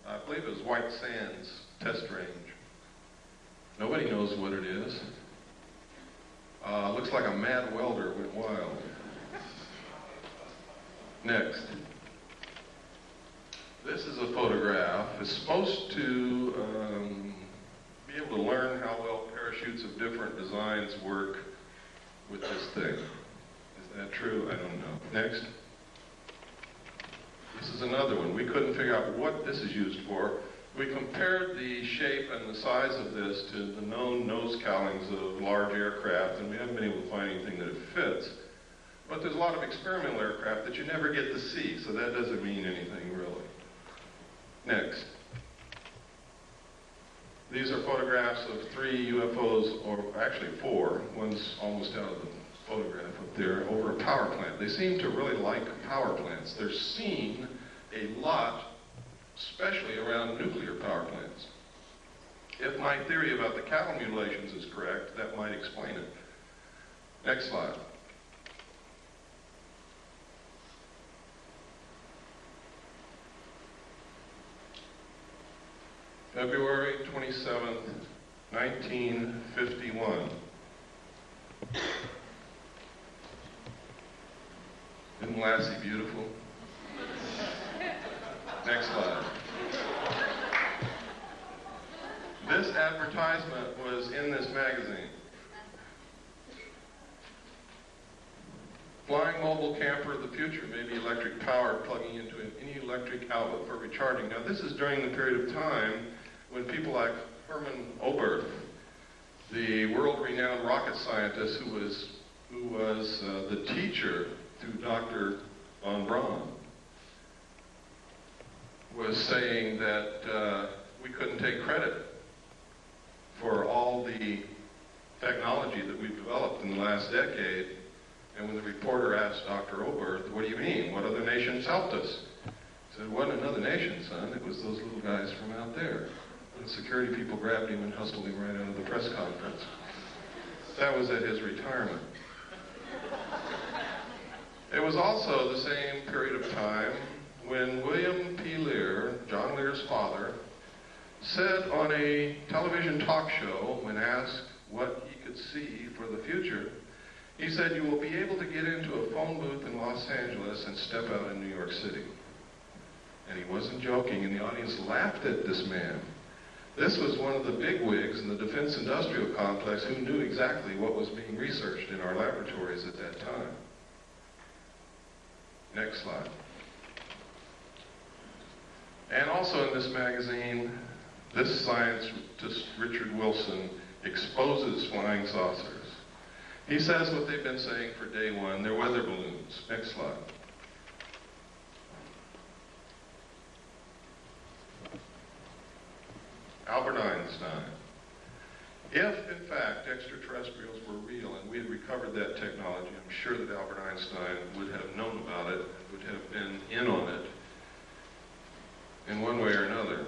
S2: I believe it was White Sands test range. Nobody knows what it is. Looks like a mad welder went wild. Next. This is a photograph. It's supposed to be able to learn how well parachutes of different designs work with this thing. Is that true? I don't know. Next. This is another one. We couldn't figure out what this is used for. We compared the shape and the size of this to the known nose cowlings of large aircraft, and we haven't been able to find anything that it fits. But there's a lot of experimental aircraft that you never get to see, so that doesn't mean anything really. Next. These are photographs of 3 UFOs, or actually 4. One's almost out of the photograph up there, over a power plant. They seem to really like power plants. They're seen a lot, especially around nuclear power plants. If my theory about the cattle mutilations is correct, that might explain it. Next slide. February 27th, 1951. Isn't Lassie beautiful? Next slide. This advertisement was in this magazine. Flying mobile camper of the future may be electric power plugging into any electric outlet for recharging. Now this is during the period of time when people like Herman Oberth, the world-renowned rocket scientist who was the teacher to Dr. von Braun, was saying that we couldn't take credit for all the technology that we've developed in the last decade. And when the reporter asked Dr. Oberth, what do you mean? What other nations helped us? He said, it wasn't another nation, son. It was those little guys from out there. And the security people grabbed him and hustled him right out of the press conference. That was at his retirement. It was also the same period of time when William P. Lear, John Lear's father, said on a television talk show, when asked what he could see for the future, he said, you will be able to get into a phone booth in Los Angeles and step out in New York City. And he wasn't joking, and the audience laughed at this man. This was one of the bigwigs in the defense industrial complex who knew exactly what was being researched in our laboratories at that time. Next slide. And also in this magazine, this scientist, Richard Wilson, exposes flying saucers. He says what they've been saying for day one, they're weather balloons. Next slide. Albert Einstein. If, in fact, extraterrestrials were real and we had recovered that technology, I'm sure that Albert Einstein would have known about it, would have been in on it in one way or another.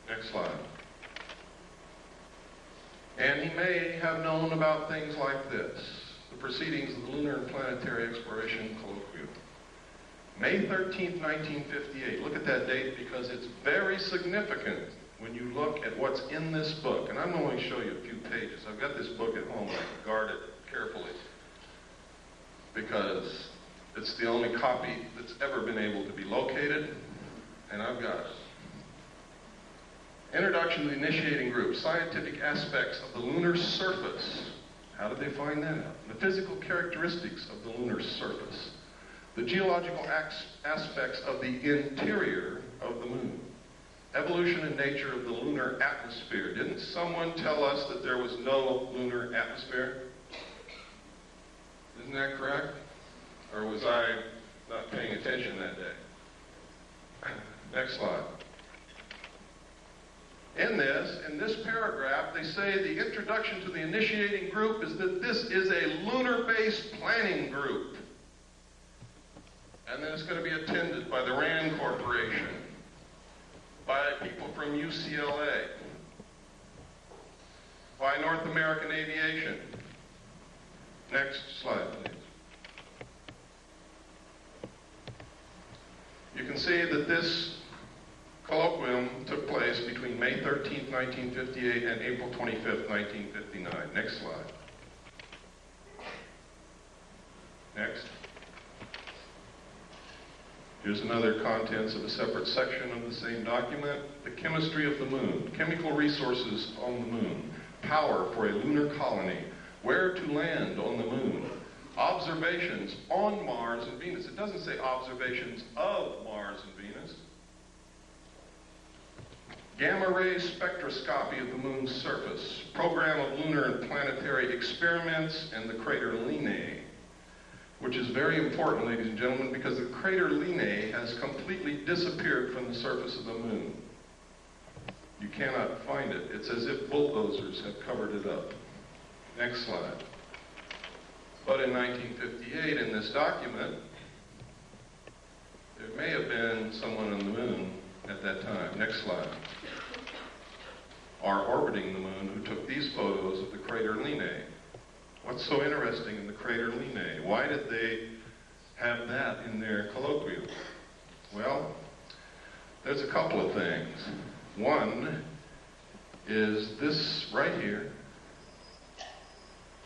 S2: Next slide. And he may have known about things like this, the proceedings of the Lunar and Planetary Exploration Colloquium. May 13th, 1958. Look at that date because it's very significant when you look at what's in this book. And I'm going to show you a few pages. I've got this book at home. I guard it carefully because it's the only copy that's ever been able to be located, and I've got it. Introduction to the Initiating Group, Scientific Aspects of the Lunar Surface. How did they find that out? The physical characteristics of the lunar surface. The geological aspects of the interior of the moon. Evolution and nature of the lunar atmosphere. Didn't someone tell us that there was no lunar atmosphere? Isn't that correct? Or was I not paying attention that day? Next slide. In this paragraph, they say the introduction to the initiating group is that this is a lunar-based planning group. And then it's going to be attended by the RAND Corporation, by people from UCLA, by North American Aviation. Next slide, please. You can see that this colloquium took place between May 13th, 1958 and April 25th, 1959. Next slide. Next. Here's another contents of a separate section of the same document. The chemistry of the moon, chemical resources on the moon, power for a lunar colony, where to land on the moon, observations on Mars and Venus. It doesn't say observations of Mars and Venus. Gamma ray spectroscopy of the moon's surface, program of lunar and planetary experiments, and the crater Linnae, which is very important, ladies and gentlemen, because the crater Linnae has completely disappeared from the surface of the moon. You cannot find it. It's as if bulldozers have covered it up. Next slide. But in 1958, in this document, there may have been someone on the moon at that time. Next slide. Are orbiting the moon who took these photos of the crater Linnae. What's so interesting in the crater Linnae? Why did they have that in their colloquium? Well, there's a couple of things. One is this right here.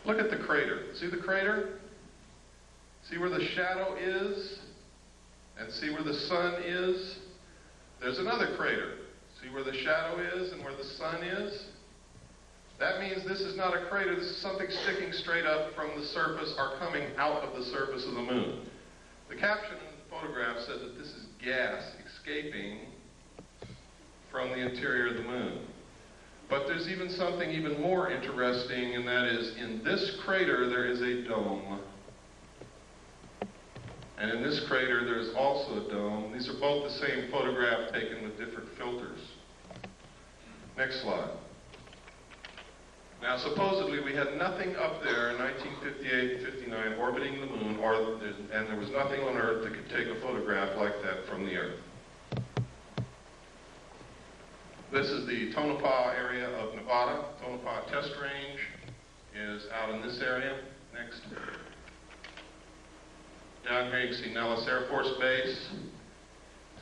S2: Look at the crater. See the crater? See where the shadow is? And see where the sun is? There's another crater. See where the shadow is and where the sun is? That means this is not a crater. This is something sticking straight up from the surface or coming out of the surface of the moon. The caption in the photograph said that this is gas escaping from the interior of the moon. But there's even something even more interesting, and that is in this crater there is a dome. And in this crater there's also a dome. These are both the same photograph taken with different filters. Next slide. Now supposedly we had nothing up there in 1958 and 59 orbiting the moon, and there was nothing on Earth that could take a photograph like that from the Earth. This is the Tonopah area of Nevada. Tonopah Test Range is out in this area. Next. Down here you can see Nellis Air Force Base.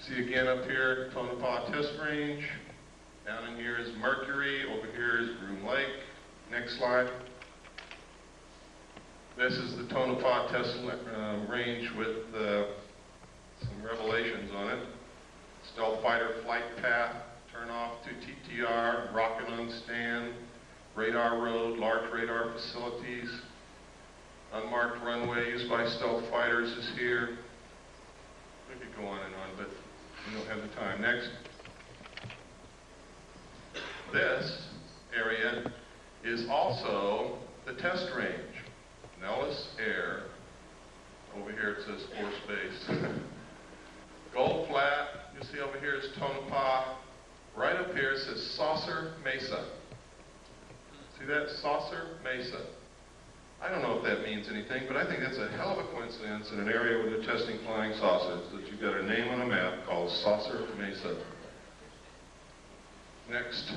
S2: See again up here, Tonopah Test Range. Down in here is Mercury. Over here is Groom Lake. Next slide. This is the Tonopah Test Range with some revelations on it. Stealth fighter flight path, turn off to TTR, rocket on stand, radar road, large radar facilities, unmarked runway used by stealth fighters is here. We could go on and on, but we don't have the time. Next. This area is also the test range. Nellis Air. Over here it says Force Base. Gold Flat. You see over here is Tonopah. Right up here it says Saucer Mesa. See that? Saucer Mesa. I don't know if that means anything, but I think that's a hell of a coincidence in an area where they're testing flying saucers, that you've got a name on a map called Saucer Mesa. Next.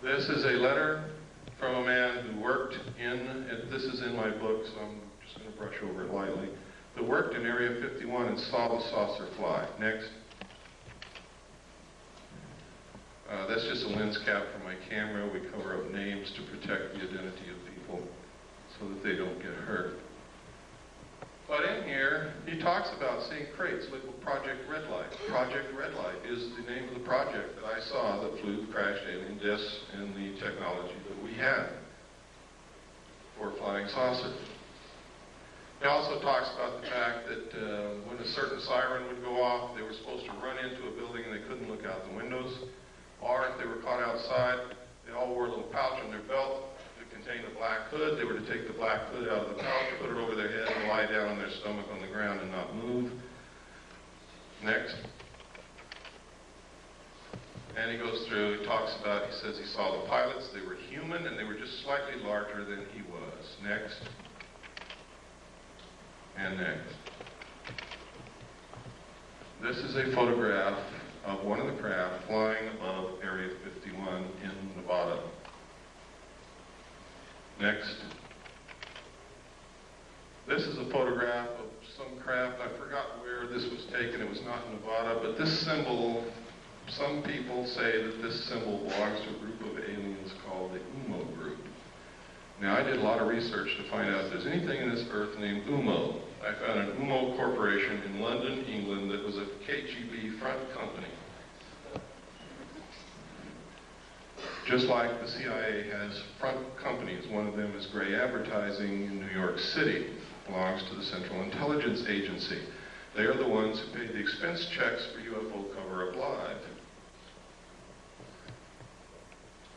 S2: This is a letter from a man who worked this is in my book, so I'm just going to brush over it lightly, that worked in Area 51 and saw the saucer fly. Next. That's just a lens cap for my camera. We cover up names to protect the identity of people so that they don't get hurt. But in here, he talks about seeing crates labeled Project Red Light. Project Red Light is the name of the project that I saw that flew crashed alien discs and the technology that we had for flying saucer. He also talks about the fact that when a certain siren would go off, they were supposed to run into a building and they couldn't look out the windows. Or if they were caught outside, they all wore a little pouch on their belt that contained a black hood. They were to take the black hood out of the pouch, put it over their head, and lie down on their stomach on the ground and not move. Next. And he goes through, he talks about, he says he saw the pilots, they were human and they were just slightly larger than he was. Next. And next. This is a photograph of one of the craft flying above Area 51 in Nevada. Next. This is a photograph of some craft. I forgot where this was taken. It was not in Nevada, but this symbol, some people say that this symbol belongs to a group of aliens called the UMO group. Now, I did a lot of research to find out if there's anything in this earth named UMO. I found an UMO corporation in London, England, that was a KGB front company. Just like the CIA has front companies. One of them is Gray Advertising in New York City. Belongs to the Central Intelligence Agency. They are the ones who paid the expense checks for UFO Cover-Up Live.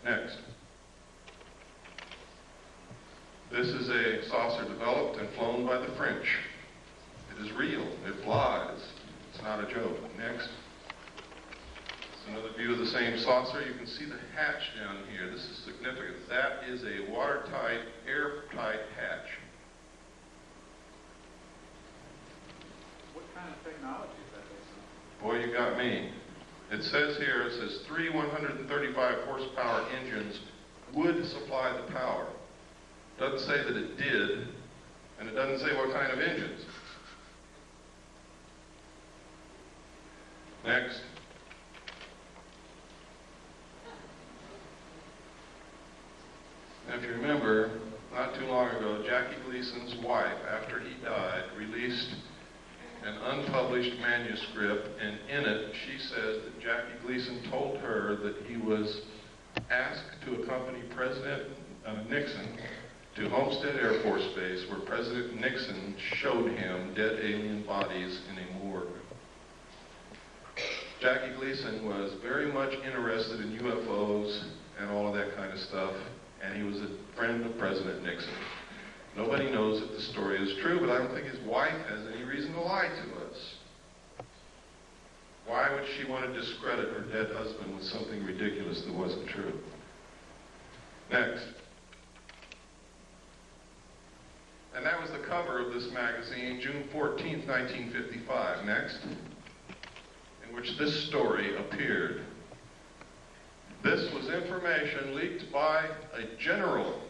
S2: Next. This is a saucer developed and flown by the French. It is real. It flies. It's not a joke. Next. It's another view of the same saucer. You can see the hatch down here. This is significant. That is a watertight, airtight hatch.
S3: What kind of technology is that?
S2: Boy, you got me. It says here, it says 3 135 horsepower engines would supply the power. Doesn't say that it did, and it doesn't say what kind of engines. Next. Now, if you remember, not too long ago, Jackie Gleason's wife, after he died, released an unpublished manuscript, and in it she says that Jackie Gleason told her that he was asked to accompany President Nixon to Homestead Air Force Base, where President Nixon showed him dead alien bodies in a morgue. Jackie Gleason was very much interested in UFOs and all of that kind of stuff, and he was a friend of President Nixon. Nobody knows if the story is true, but I don't think his wife has any reason to lie to us. Why would she want to discredit her dead husband with something ridiculous that wasn't true? Next. And that was the cover of this magazine, June 14th, 1955. Next. In which this story appeared. This was information leaked by a general.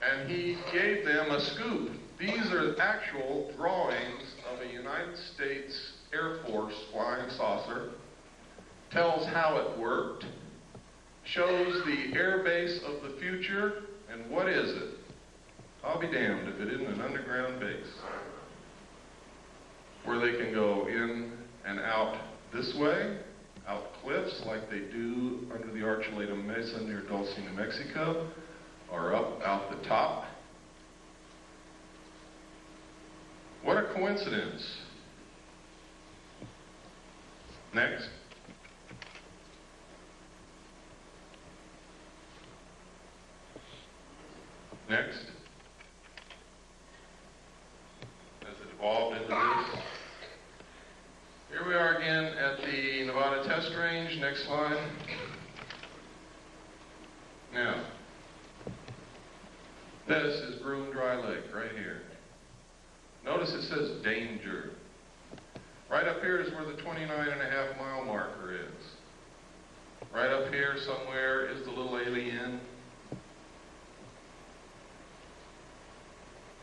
S2: And he gave them a scoop. These are actual drawings of a United States Air Force flying saucer. Tells how it worked. Shows the air base of the future. And what is it? I'll be damned if it isn't an underground base. Where they can go in and out this way, out cliffs like they do under the Archuleta Mesa near Dulce, New Mexico, or up out the top. What a coincidence. Next. Next. As it evolved into this. Here we are again at the Nevada Test Range. Next slide. Now, this is Groom Dry Lake right here. Notice it says danger. Right up here is where the 29.5-mile marker is. Right up here somewhere is the little alien.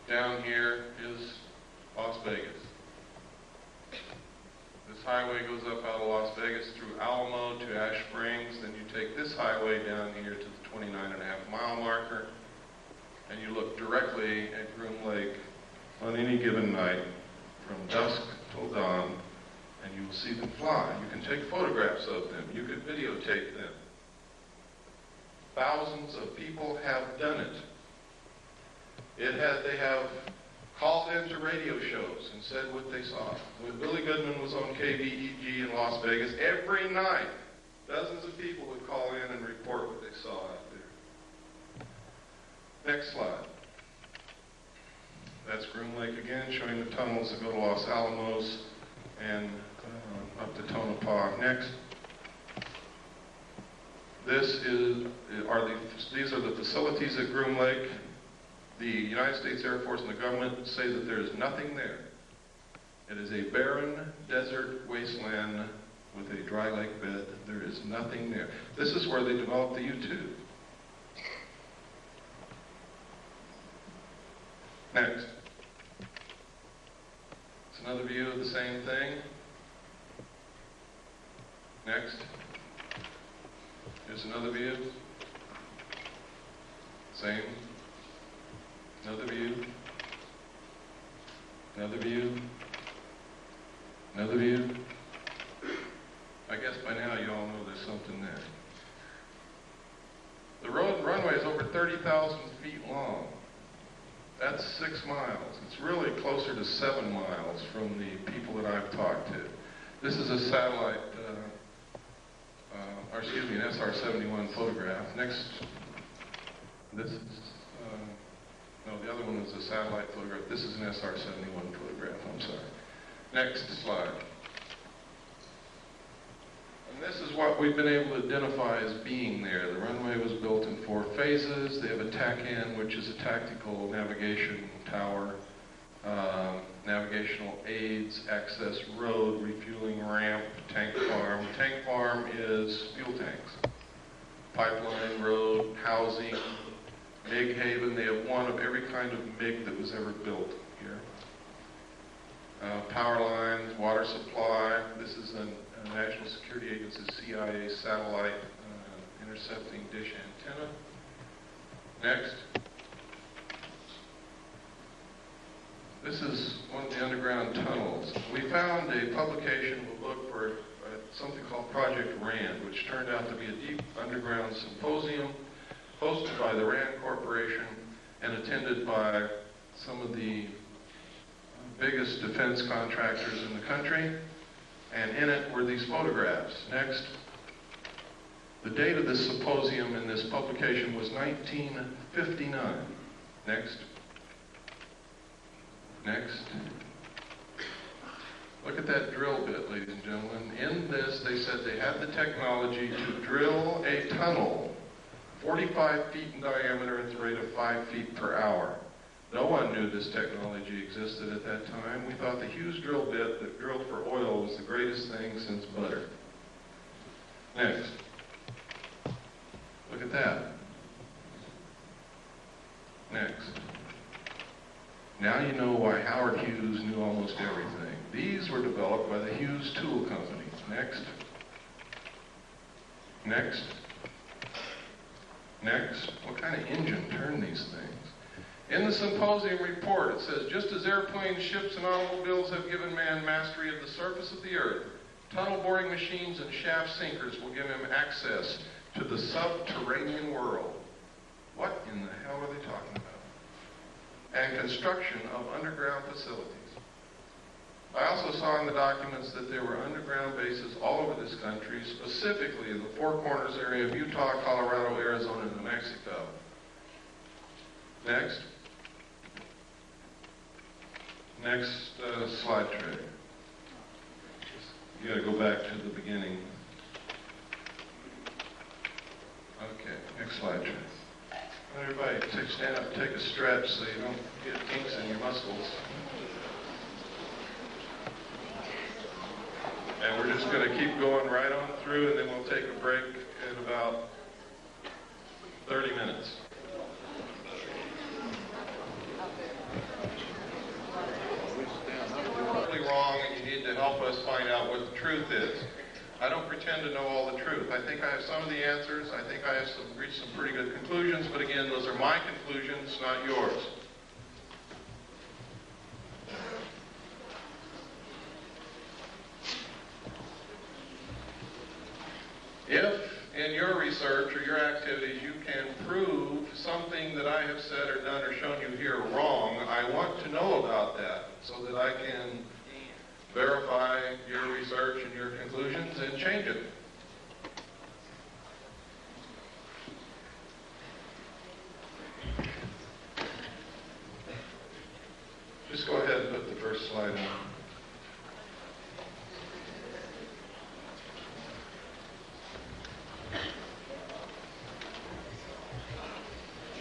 S2: Down here is Las Vegas. This highway goes up out of Las Vegas through Alamo to Ash Springs. Then you take this highway down here to the 29.5-mile marker, and you look directly at Groom Lake on any given night from dusk till dawn, and you will see them fly. You can take photographs of them. You can videotape them. Thousands of people have done it. They have called into radio shows and said what they saw. When Billy Goodman was on KVEG in Las Vegas, every night, dozens of people would call in and report what they saw out there. Next slide. That's Groom Lake again, showing the tunnels that go to Los Alamos and up to Tonopah. Next. These are the facilities at Groom Lake. The United States Air Force and the government say that there is nothing there. It is a barren desert wasteland with a dry lake bed. There is nothing there. This is where they developed the U-2. Next. It's another view of the same thing. Next. Here's another view. Same. Another view. Another view. Another view. I guess by now you all know there's something there. The runway is over 30,000 feet long. That's 6 miles. It's really closer to 7 miles from the people that I've talked to. This is a satellite, an SR-71 photograph. Next, this is, no, the other one was a satellite photograph. This is an SR-71 photograph, I'm sorry. Next slide. And this is what we've been able to identify as being there. The runway was built in 4 phases. They have a TACAN, which is a tactical navigation tower, navigational aids, access road, refueling ramp, tank farm. Tank farm is fuel tanks. Pipeline, road, housing, MiG haven. They have one of every kind of MiG that was ever built here. Power lines, water supply. This is a National Security Agency, CIA satellite intercepting dish antenna. Next. This is one of the underground tunnels. We found a publication, we'll look for something called Project RAND, which turned out to be a deep underground symposium hosted by the RAND Corporation and attended by some of the biggest defense contractors in the country. And in it were these photographs. Next. The date of this symposium in this publication was 1959. Next. Next. Look at that drill bit, ladies and gentlemen. In this, they said they had the technology to drill a tunnel 45 feet in diameter at the rate of 5 feet per hour. No one knew this technology existed at that time. We thought the Hughes drill bit that drilled for oil was the greatest thing since butter. Next. Look at that. Next. Now you know why Howard Hughes knew almost everything. These were developed by the Hughes Tool Company. Next. Next. Next. What kind of engine turned these things? In the symposium report, it says, just as airplanes, ships, and automobiles have given man mastery of the surface of the earth, tunnel boring machines and shaft sinkers will give him access to the subterranean world. What in the hell are they talking about? And construction of underground facilities. I also saw in the documents that there were underground bases all over this country, specifically in the Four Corners area of Utah, Colorado, Arizona, and New Mexico. Next. Next slide tray. You got to go back to the beginning. Okay, next slide tray. Everybody, stand up, take a stretch so you don't get kinks in your muscles. And we're just going to keep going right on through, and then we'll take a break in about 30 minutes. Totally wrong, and you need to help us find out what the truth is. I don't pretend to know all the truth. I think I have some of the answers. I think I have reached some pretty good conclusions, but again, those are my conclusions, not yours. If in your research or your activities you can prove something that I have said or done or shown you here wrong, I want to know about that so that I can verify your research and your conclusions and change it. Just go ahead and put the first slide on.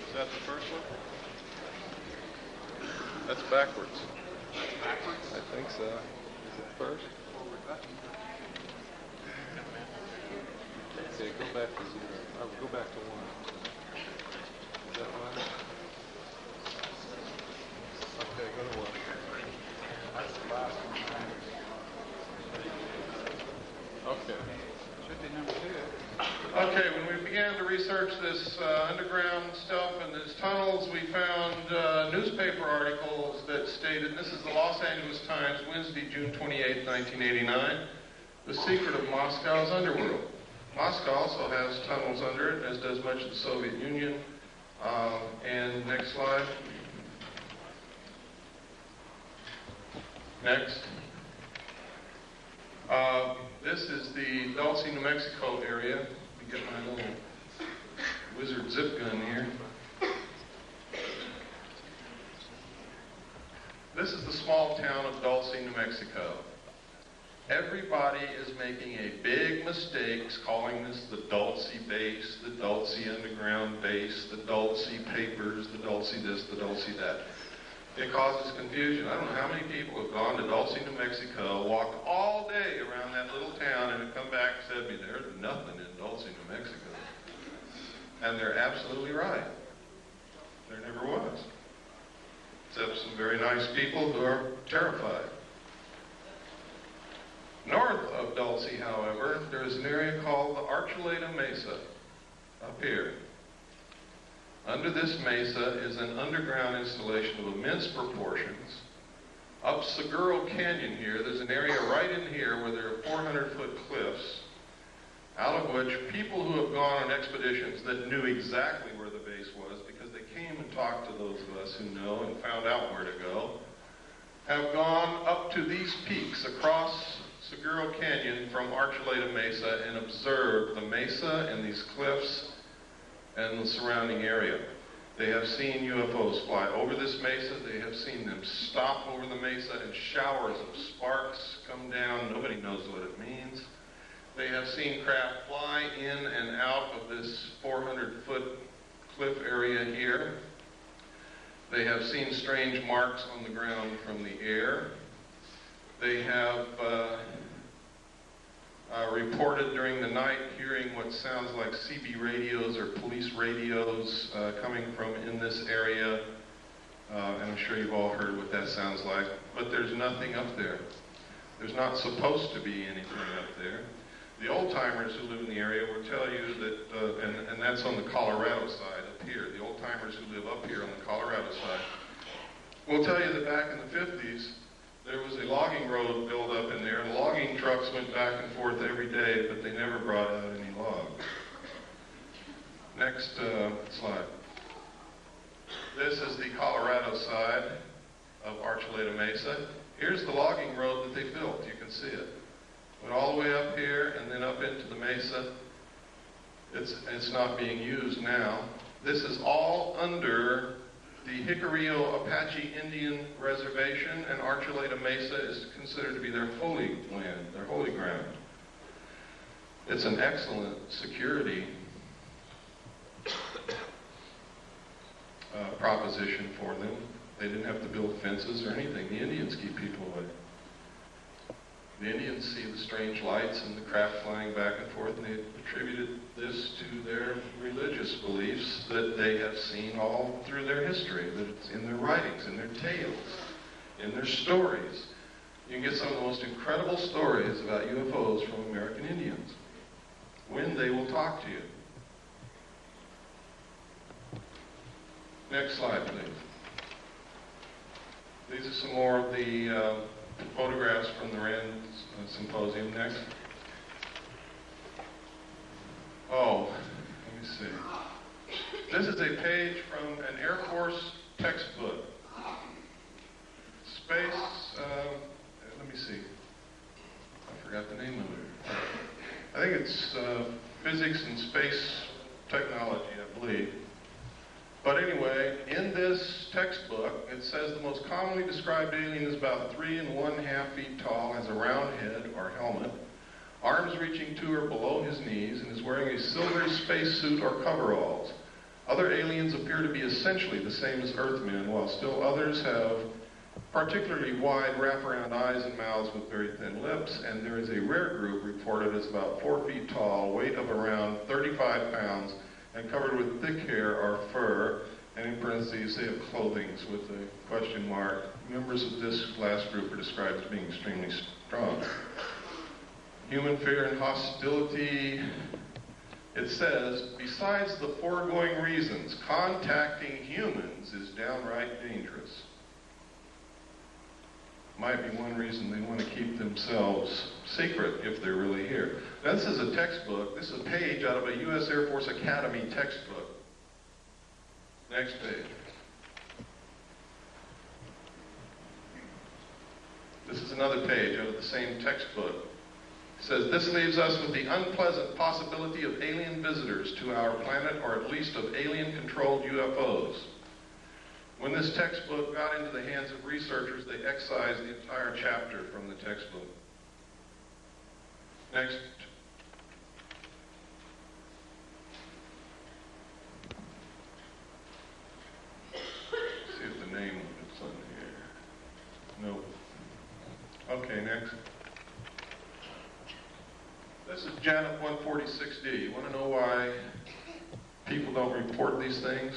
S8: Is that the first one? That's backwards.
S3: Backwards?
S8: I think so. Is it first?
S3: Forward button.
S8: Okay, go back to 0. Go back to 1. Is that 1? Okay, go to 1.
S3: That's the last one.
S8: Okay.
S3: Should be number 2.
S2: Okay, when we began to research this underground stuff and these tunnels, we found newspaper articles that stated, this is the Los Angeles Times, Wednesday, June 28, 1989, the secret of Moscow's underworld. Moscow also has tunnels under it, as does much of the Soviet Union. And next slide. Next. This is the Dulce, New Mexico area. Let me get my little wizard zip gun here. This is the small town of Dulce, New Mexico. Everybody is making a big mistake calling this the Dulce base, the Dulce underground base, the Dulce papers, the Dulce this, the Dulce that. It causes confusion. I don't know how many people have gone to Dulce, New Mexico, walked all day around that little town, and have come back and said to me, there's nothing in Dulce, New Mexico. And they're absolutely right. There never was. Except some very nice people who are terrified. North of Dulce, however, there is an area called the Archuleta Mesa, up here. Under this mesa is an underground installation of immense proportions. Up Seguro Canyon here, there's an area right in here where there are 400-foot cliffs, out of which people who have gone on expeditions that knew exactly where the base was, because they came and talked to those of us who know and found out where to go, have gone up to these peaks across Seguro Canyon from Archuleta Mesa and observed the mesa and these cliffs and the surrounding area. They have seen UFOs fly over this mesa. They have seen them stop over the mesa and showers of sparks come down. Nobody knows what it means. They have seen craft fly in and out of this 400-foot cliff area here. They have seen strange marks on the ground from the air. They have reported during the night hearing what sounds like CB radios or police radios coming from in this area. And I'm sure you've all heard what that sounds like. But there's nothing up there. There's not supposed to be anything up there. The old-timers who live in the area will tell you that, and that's on the Colorado side up here, the old-timers who live up here on the Colorado side, will tell you that back in the 50s, there was a logging road built up in there, and logging trucks went back and forth every day, but they never brought out any logs. Next slide. This is the Colorado side of Archuleta Mesa. Here's the logging road that they built. You can see it. Went all the way up here and then up into the mesa. It's not being used now. This is all under the Jicarillo Apache Indian Reservation, and Archuleta Mesa is considered to be their holy land, their holy ground. It's an excellent security proposition for them. They didn't have to build fences or anything. The Indians keep people away. The Indians see the strange lights and the craft flying back and forth, and they attributed this to their religious beliefs that they have seen all through their history, that it's in their writings, in their tales, in their stories. You can get some of the most incredible stories about UFOs from American Indians, when they will talk to you. Next slide, please. These are some more of the photographs from the Rand Symposium. Next. Oh, This is a page from an Air Force textbook. Space, let me see. I forgot the name of it. I think it's Physics and Space Technology, I believe. But anyway, in this textbook, it says the most commonly described alien is about 3 1/2 feet tall, has a round head or helmet, arms reaching to or below his knees, and is wearing a silvery spacesuit or coveralls. Other aliens appear to be essentially the same as Earthmen, while still others have particularly wide wraparound eyes and mouths with very thin lips, and there is a rare group reported as about 4 feet tall, weight of around 35 pounds, and covered with thick hair or fur, and in parentheses they have clothing with a question mark. Members of this last group are described as being extremely strong. Human fear and hostility, it says, besides the foregoing reasons, contacting humans is downright dangerous. Might be one reason they want to keep themselves secret if they're really here. Now, this is a textbook. This is a page out of a U.S. Air Force Academy textbook. Next page. This is another page out of the same textbook. It says, this leaves us with the unpleasant possibility of alien visitors to our planet, or at least of alien-controlled UFOs. When this textbook got into the hands of researchers, they excised the entire chapter from the textbook. Next. See if the name is on here. Nope. Okay, next. This is Janet 146D. You want to know why people don't report these things?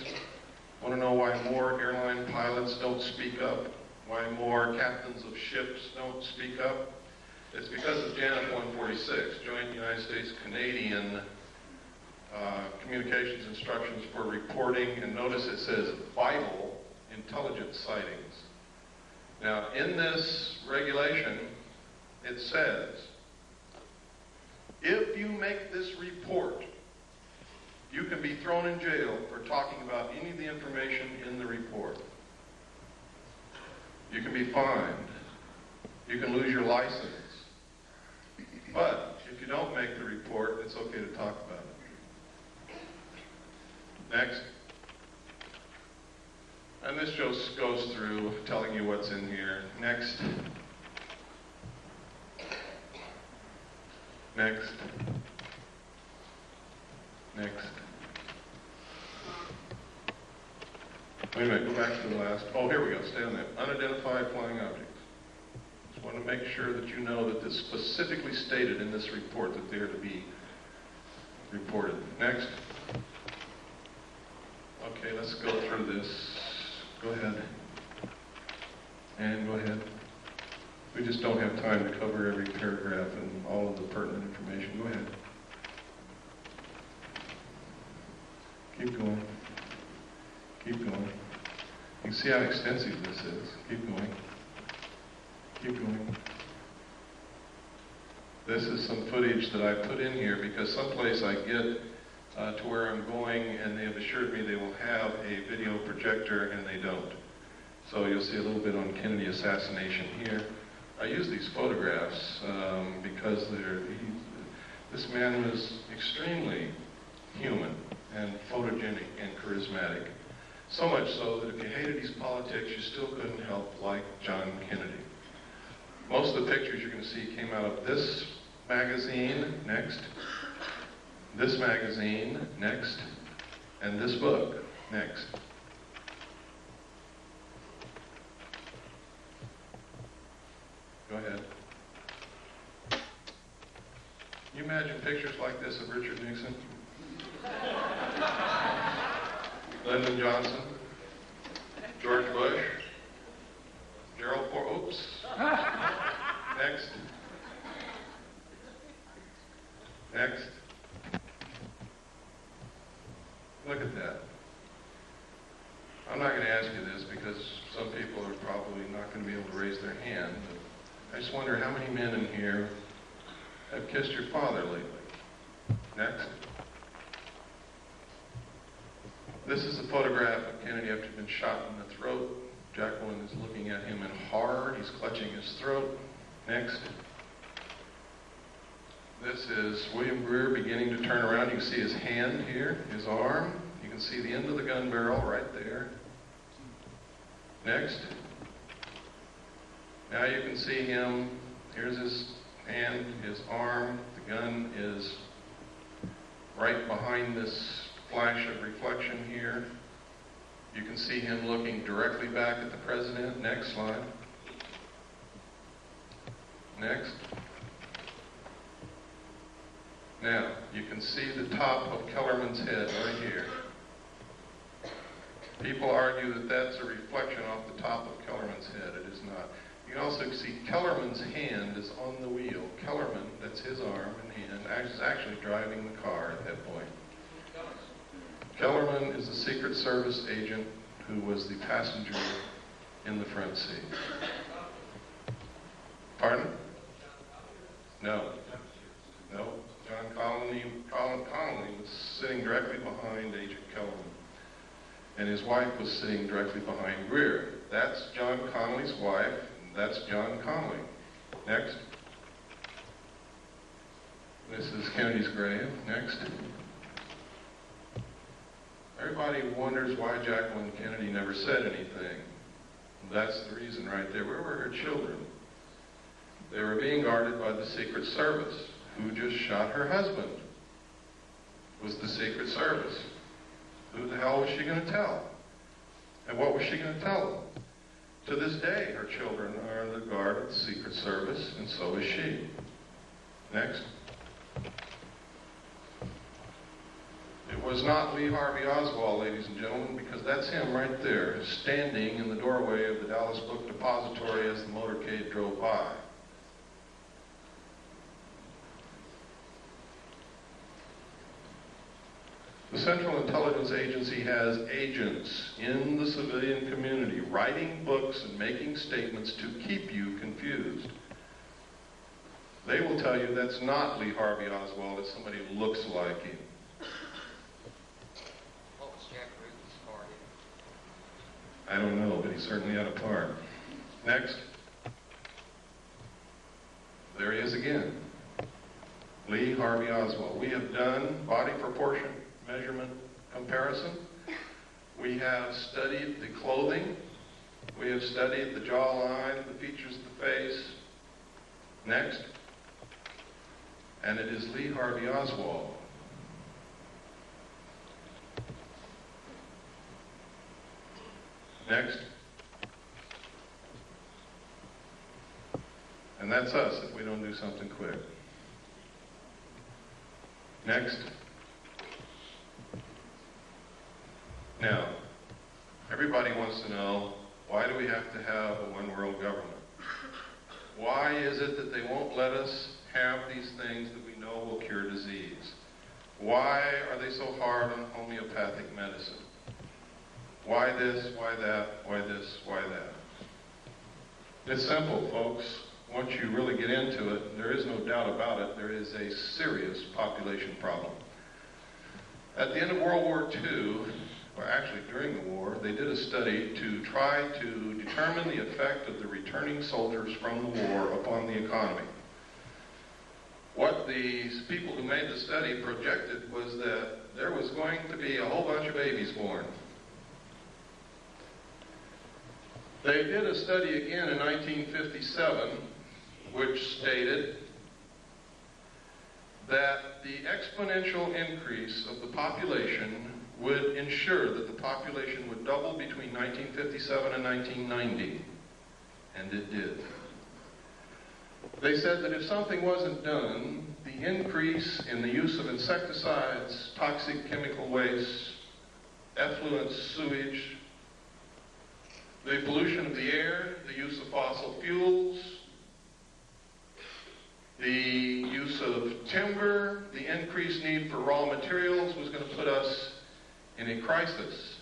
S2: Want to know why more airline pilots don't speak up? Why more captains of ships don't speak up? It's because of Janet 146, Joint United States-Canadian Communications Instructions for Reporting, and notice it says vital intelligence sightings. Now, in this regulation, it says, if you make this report, you can be thrown in jail for talking about any of the information in the report. You can be fined. You can lose your license. But if you don't make the report, it's okay to talk about it. Next. And this just goes through telling you what's in here. Next. Next. Next. Wait a minute, go back to the last. Oh, here we go. Stay on that. Unidentified flying objects. Just want to make sure that you know that this specifically stated in this report that they are to be reported. Next. Okay, let's go through this. Go ahead. And go ahead. We just don't have time to cover every paragraph and all of the pertinent information. Go ahead. Keep going. Keep going. You can see how extensive this is. Keep going. Keep going. This is some footage that I put in here because someplace I get to where I'm going, and they have assured me they will have a video projector, and they don't. So you'll see a little bit on Kennedy assassination here. I use these photographs because this man was extremely human and photogenic and charismatic. So much so that if you hated his politics, you still couldn't help like John Kennedy. Most of the pictures you're going to see came out of this magazine, next, this magazine, next, and this book, next. Go ahead. Can you imagine pictures like this of Richard Nixon? Lyndon Johnson, George Bush, Gerald Ford, oops. Next. Next. Look at that. I'm not going to ask you this because some people are probably not going to be able to raise their hand, but I just wonder how many men in here have kissed your father lately. Next. This is a photograph of Kennedy after he'd been shot in the throat. Jacqueline is looking at him in horror. He's clutching his throat. Next. This is William Greer beginning to turn around. You can see his hand here, his arm. You can see the end of the gun barrel right there. Next. Now you can see him. Here's his hand, his arm. The gun is right behind this flash of reflection here. You can see him looking directly back at the president. Next slide. Next. Now, you can see the top of Kellerman's head right here. People argue that that's a reflection off the top of Kellerman's head. It is not. You can also see Kellerman's hand is on the wheel. Kellerman, that's his arm and hand, is actually driving the car at that point. Kellerman is a Secret Service agent who was the passenger in the front seat. Pardon? No. No. John Connolly was sitting directly behind Agent Kellerman. And his wife was sitting directly behind Greer. That's John Connolly's wife, and that's John Connolly. Next. This is Kennedy's grave. Next. Everybody wonders why Jacqueline Kennedy never said anything. That's the reason right there. Where were her children? They were being guarded by the Secret Service, who just shot her husband. It was the Secret Service. Who the hell was she going to tell? And what was she going to tell them? To this day, her children are in the guard of the Secret Service, and so is she. Next. It was not Lee Harvey Oswald, ladies and gentlemen, because that's him right there, standing in the doorway of the Dallas Book Depository as the motorcade drove by. The Central Intelligence Agency has agents in the civilian community writing books and making statements to keep you confused. They will tell you that's not Lee Harvey Oswald, it's somebody who looks like him.
S9: What was Jack Ruby's part in?
S2: I don't know, but he certainly had a part. Next. There he is again. Lee Harvey Oswald. We have done body proportion measurement comparison. We have studied the clothing. We have studied the jawline, the features of the face. Next. And it is Lee Harvey Oswald. Next. And that's us if we don't do something quick. Next. Now, everybody wants to know, why do we have to have a one-world government? Why is it that they won't let us have these things that we know will cure disease? Why are they so hard on homeopathic medicine? Why this, why that, why this, why that? It's simple, folks. Once you really get into it, there is no doubt about it, there is a serious population problem. At the end of World War II, or actually during the war, they did a study to try to determine the effect of the returning soldiers from the war upon the economy. What the people who made the study projected was that there was going to be a whole bunch of babies born. They did a study again in 1957, which stated that the exponential increase of the population would ensure that the population would double between 1957 and 1990, and it did. They said that if something wasn't done, the increase in the use of insecticides, toxic chemical waste, effluent sewage, the pollution of the air, the use of fossil fuels, the use of timber, the increased need for raw materials was going to put us in a crisis,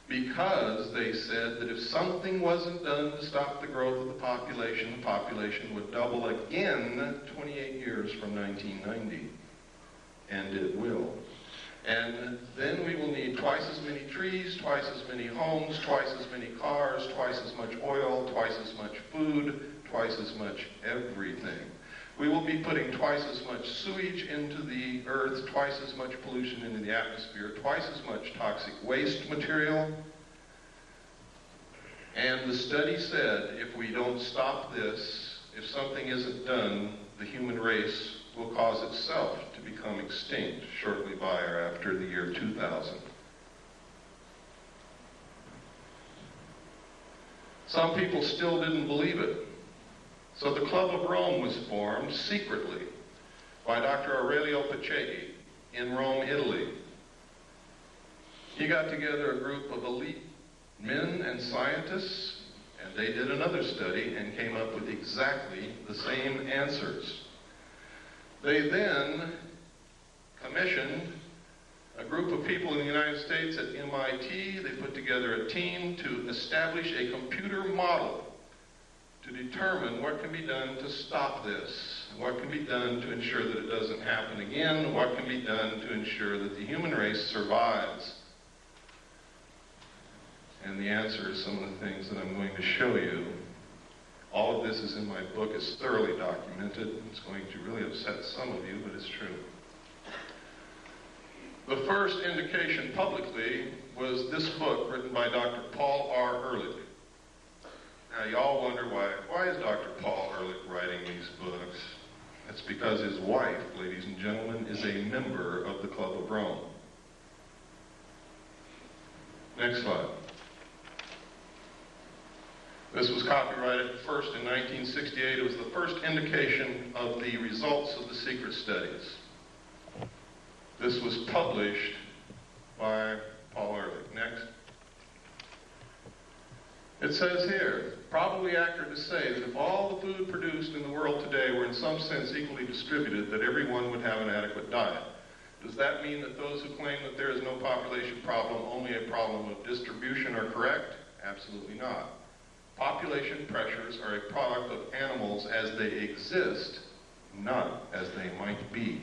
S2: because they said that if something wasn't done to stop the growth of the population would double again 28 years from 1990. And it will. And then we will need twice as many trees, twice as many homes, twice as many cars, twice as much oil, twice as much food, twice as much everything. We will be putting twice as much sewage into the earth, twice as much pollution into the atmosphere, twice as much toxic waste material. And the study said if we don't stop this, if something isn't done, the human race will cause itself to become extinct shortly by or after the year 2000. Some people still didn't believe it. So the Club of Rome was formed secretly by Dr. Aurelio Pachetti in Rome, Italy. He got together a group of elite men and scientists, and they did another study and came up with exactly the same answers. They then commissioned a group of people in the United States at MIT. They put together a team to establish a computer model to determine what can be done to stop this, what can be done to ensure that it doesn't happen again, what can be done to ensure that the human race survives. And the answer is some of the things that I'm going to show you. All of this is in my book. It's thoroughly documented. It's going to really upset some of you, but it's true. The first indication publicly was this book written by Dr. Paul R. Ehrlich. Now, y'all wonder why is Dr. Paul Ehrlich writing these books? That's because his wife, ladies and gentlemen, is a member of the Club of Rome. Next slide. This was copyrighted first in 1968. It was the first indication of the results of the secret studies. This was published by Paul Ehrlich. Next. It says here, probably accurate to say that if all the food produced in the world today were in some sense equally distributed, that everyone would have an adequate diet. Does that mean that those who claim that there is no population problem, only a problem of distribution, are correct? Absolutely not. Population pressures are a product of animals as they exist, not as they might be.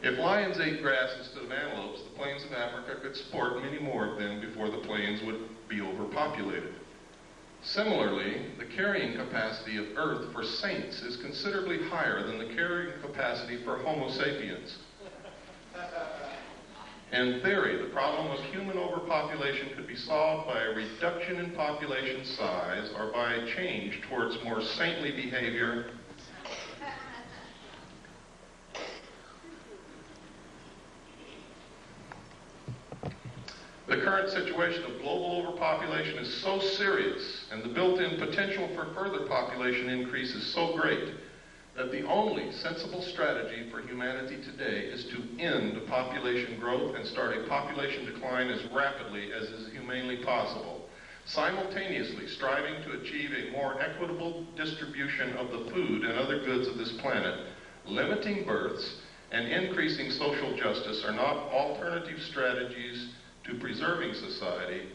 S2: If lions ate grass instead of antelopes, the plains of Africa could support many more of them before the plains would be overpopulated. Similarly, the carrying capacity of Earth for saints is considerably higher than the carrying capacity for Homo sapiens. In theory, the problem of human overpopulation could be solved by a reduction in population size or by a change towards more saintly behavior. The current situation of global overpopulation is so serious, and the built-in potential for further population increase is so great, that the only sensible strategy for humanity today is to end population growth and start a population decline as rapidly as is humanly possible, simultaneously striving to achieve a more equitable distribution of the food and other goods of this planet. Limiting births and increasing social justice are not alternative strategies to preserving society.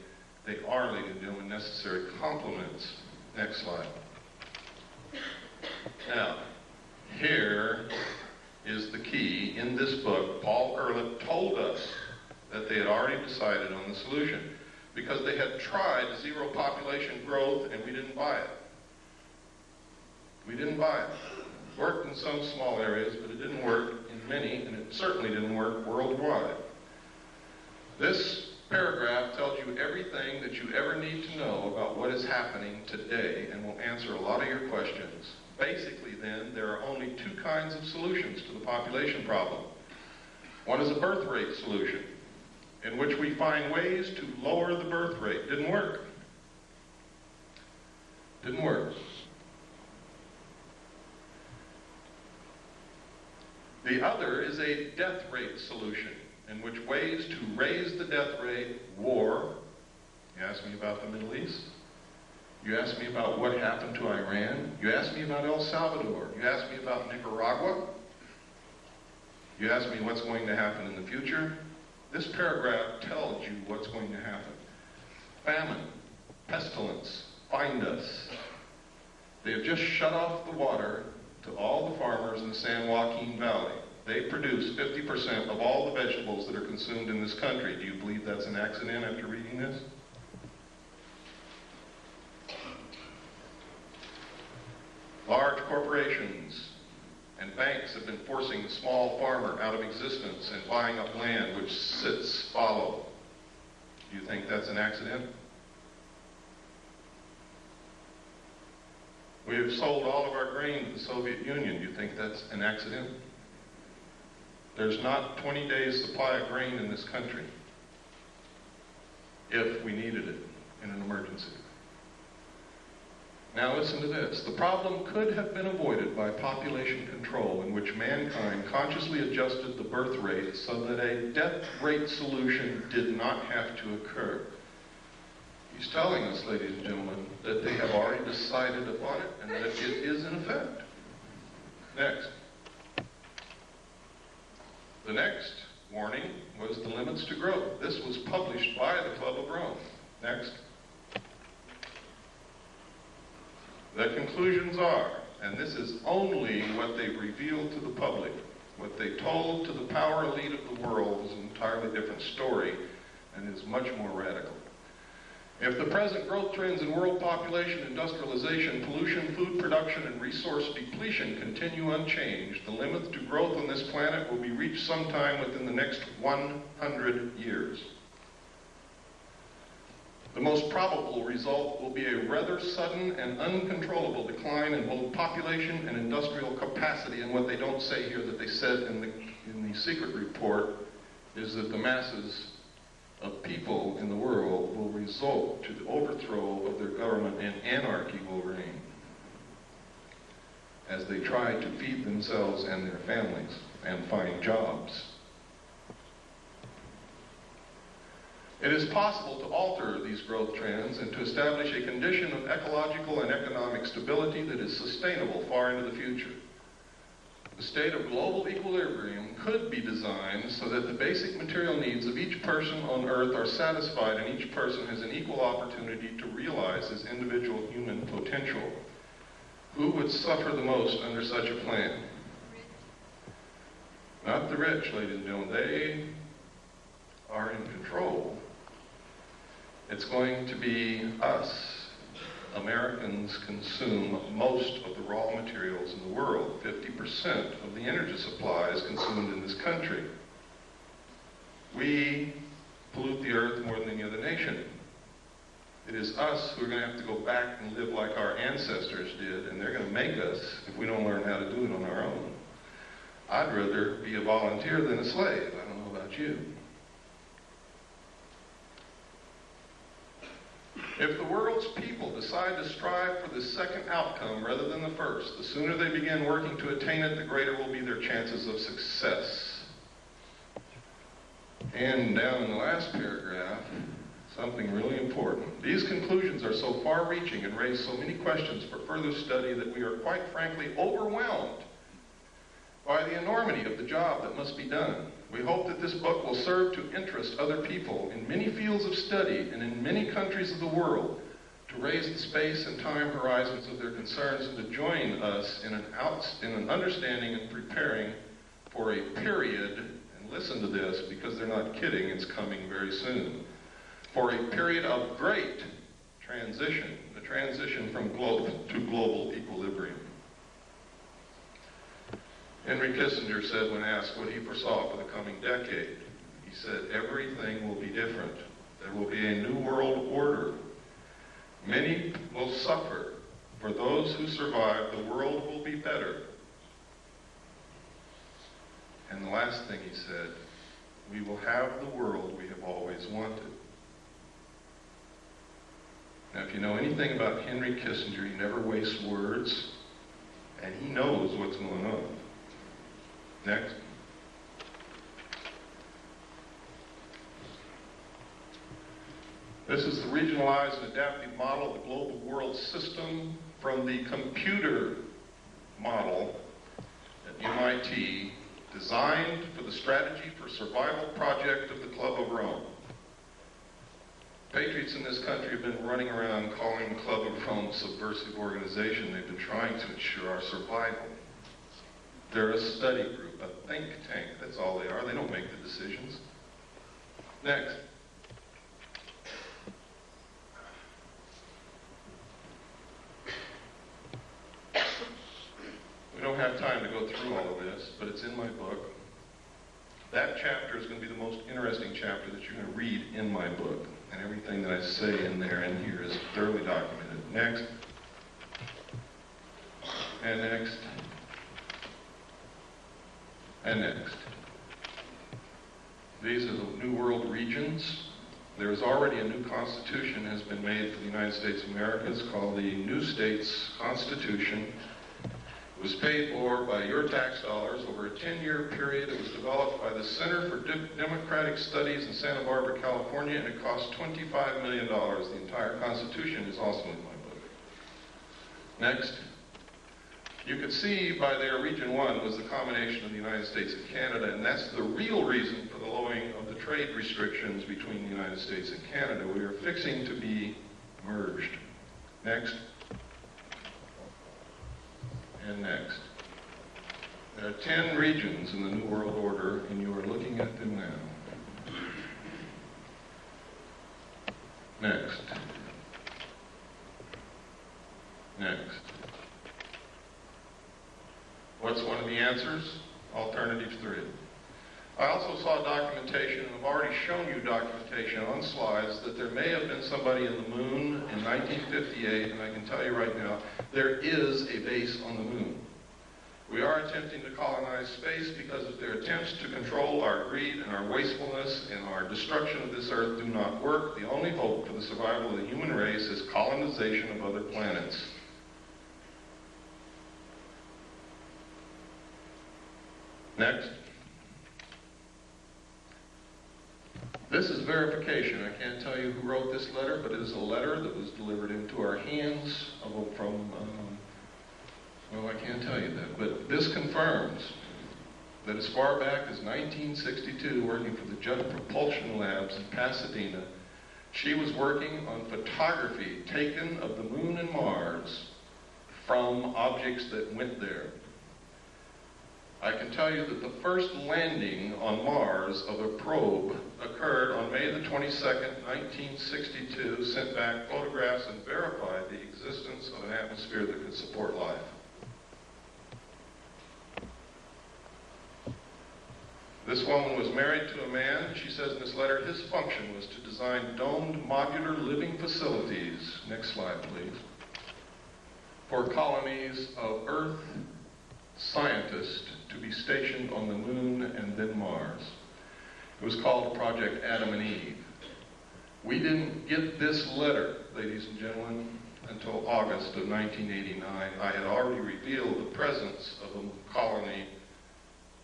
S2: They are, ladies and gentlemen, necessary complements. Next slide. Now, here is the key. In this book, Paul Ehrlich told us that they had already decided on the solution because they had tried zero population growth and we didn't buy it. We didn't buy it. It worked in some small areas, but it didn't work in many, and it certainly didn't work worldwide. This paragraph tells you everything that you ever need to know about what is happening today and will answer a lot of your questions. Basically, then, there are only two kinds of solutions to the population problem. One is a birth rate solution, in which we find ways to lower the birth rate. Didn't work. Didn't work. The other is a death rate solution, in which ways to raise the death rate, war. You asked me about the Middle East. You asked me about what happened to Iran. You asked me about El Salvador. You asked me about Nicaragua. You asked me what's going to happen in the future. This paragraph tells you what's going to happen. Famine, pestilence, find us. They have just shut off the water to all the farmers in the San Joaquin Valley. they produce 50% of all the vegetables that are consumed in this country. Do you believe that's an accident after reading this? Large corporations and banks have been forcing the small farmer out of existence and buying up land which sits fallow. Do you think that's an accident? We have sold all of our grain to the Soviet Union. Do you think that's an accident? There's not 20 days supply of grain in this country if we needed it in an emergency. Now listen to this. The problem could have been avoided by population control, in which mankind consciously adjusted the birth rate so that a death rate solution did not have to occur. He's telling us, ladies and gentlemen, that they have already decided upon it and that it is in effect. Next. The next warning was the limits to growth. This was published by the Club of Rome. Next. The conclusions are, and this is only what they've revealed to the public, what they told to the power elite of the world is an entirely different story and is much more radical. If the present growth trends in world population, industrialization, pollution, food production, and resource depletion continue unchanged, the limits to growth on this planet will be reached sometime within the next 100 years. The most probable result will be a rather sudden and uncontrollable decline in both population and industrial capacity. And what they don't say here that they said in the secret report is that the masses of people in the world will result to the overthrow of their government and anarchy will reign as they try to feed themselves and their families and find jobs. It is possible to alter these growth trends and to establish a condition of ecological and economic stability that is sustainable far into the future. The state of global equilibrium could be designed so that the basic material needs of each person on Earth are satisfied and each person has an equal opportunity to realize his individual human potential. Who would suffer the most under such a plan? Not the rich, ladies and gentlemen. They are in control. It's going to be us. Americans consume most of the raw materials in the world. 50% of the energy supply is consumed in this country. We pollute the earth more than any other nation. It is us who are going to have to go back and live like our ancestors did, and they're going to make us if we don't learn how to do it on our own. I'd rather be a volunteer than a slave. I don't know about you. If the world's people decide to strive for the second outcome rather than the first, the sooner they begin working to attain it, the greater will be their chances of success. And down in the last paragraph, something really important. These conclusions are so far-reaching and raise so many questions for further study that we are quite frankly overwhelmed by the enormity of the job that must be done. We hope that this book will serve to interest other people in many fields of study and in many countries of the world to raise the space and time horizons of their concerns and to join us in an understanding and preparing for a period, and listen to this because they're not kidding, it's coming very soon, for a period of great transition, the transition from global to global equilibrium. Henry Kissinger said when asked what he foresaw for the coming decade, he said, everything will be different. There will be a new world order. Many will suffer. For those who survive, the world will be better. And the last thing he said, we will have the world we have always wanted. Now, if you know anything about Henry Kissinger, he never wastes words, and he knows what's going on. Next. This is the regionalized and adaptive model of the global world system from the computer model at MIT, designed for the Strategy for Survival project of the Club of Rome. Patriots in this country have been running around calling the Club of Rome a subversive organization. They've been trying to ensure our survival. They're a study group, a think tank. That's all they are. They don't make the decisions. Next. We don't have time to go through all of this, but it's in my book. That chapter is going to be the most interesting chapter that you're going to read in my book. And everything that I say in there and here is thoroughly documented. Next. And next. And next. These are the New World regions. There is already a new constitution has been made for the United States of America. It's called the New States Constitution. It was paid for by your tax dollars over a 10-year period. It was developed by the Center for Democratic Studies in Santa Barbara, California, and it cost $25 million. The entire Constitution is also in my book. Next. You could see by there Region 1 was the combination of the United States and Canada, and that's the real reason for the lowering of the trade restrictions between the United States and Canada. We are fixing to be merged. Next. And next. There are 10 regions in the New World Order, and you are looking at them now. Next. Next. What's one of the answers? Alternative 3. I also saw documentation, and I've already shown you documentation on slides, that there may have been somebody in the moon in 1958, and I can tell you right now, there is a base on the moon. We are attempting to colonize space because if their attempts to control our greed and our wastefulness and our destruction of this earth do not work, the only hope for the survival of the human race is colonization of other planets. Next. This is verification. I can't tell you who wrote this letter, but it is a letter that was delivered into our hands from, well, I can't tell you that. But this confirms that as far back as 1962, working for the Jet Propulsion Labs in Pasadena, she was working on photography taken of the moon and Mars from objects that went there. I can tell you that the first landing on Mars of a probe occurred on May the 22nd, 1962, sent back photographs and verified the existence of an atmosphere that could support life. This woman was married to a man. She says in this letter, his function was to design domed modular living facilities, next slide please, for colonies of Earth scientists to be stationed on the moon and then Mars. It was called Project Adam and Eve. We didn't get this letter, ladies and gentlemen, until August of 1989. I had already revealed the presence of a colony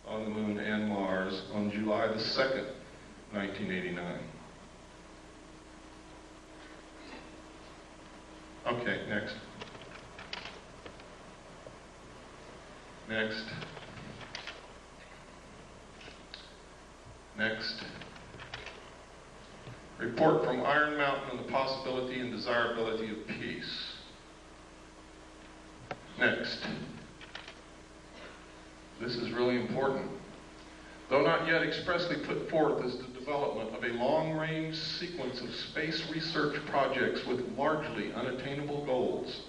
S2: on the moon and Mars on July the 2nd, 1989. Okay, next. Next. Next. Report from Iron Mountain on the possibility and desirability of peace. Next. This is really important. Though not yet expressly put forth as the development of a long-range sequence of space research projects with largely unattainable goals,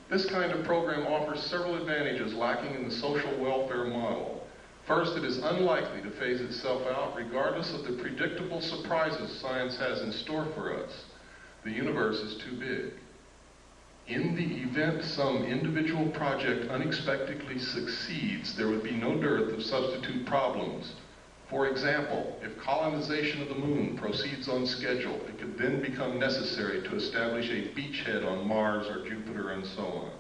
S2: this kind of program offers several advantages lacking in the social welfare model. First, it is unlikely to phase itself out regardless of the predictable surprises science has in store for us. The universe is too big. In the event some individual project unexpectedly succeeds, there would be no dearth of substitute problems. For example, if colonization of the moon proceeds on schedule, it could then become necessary to establish a beachhead on Mars or Jupiter and so on.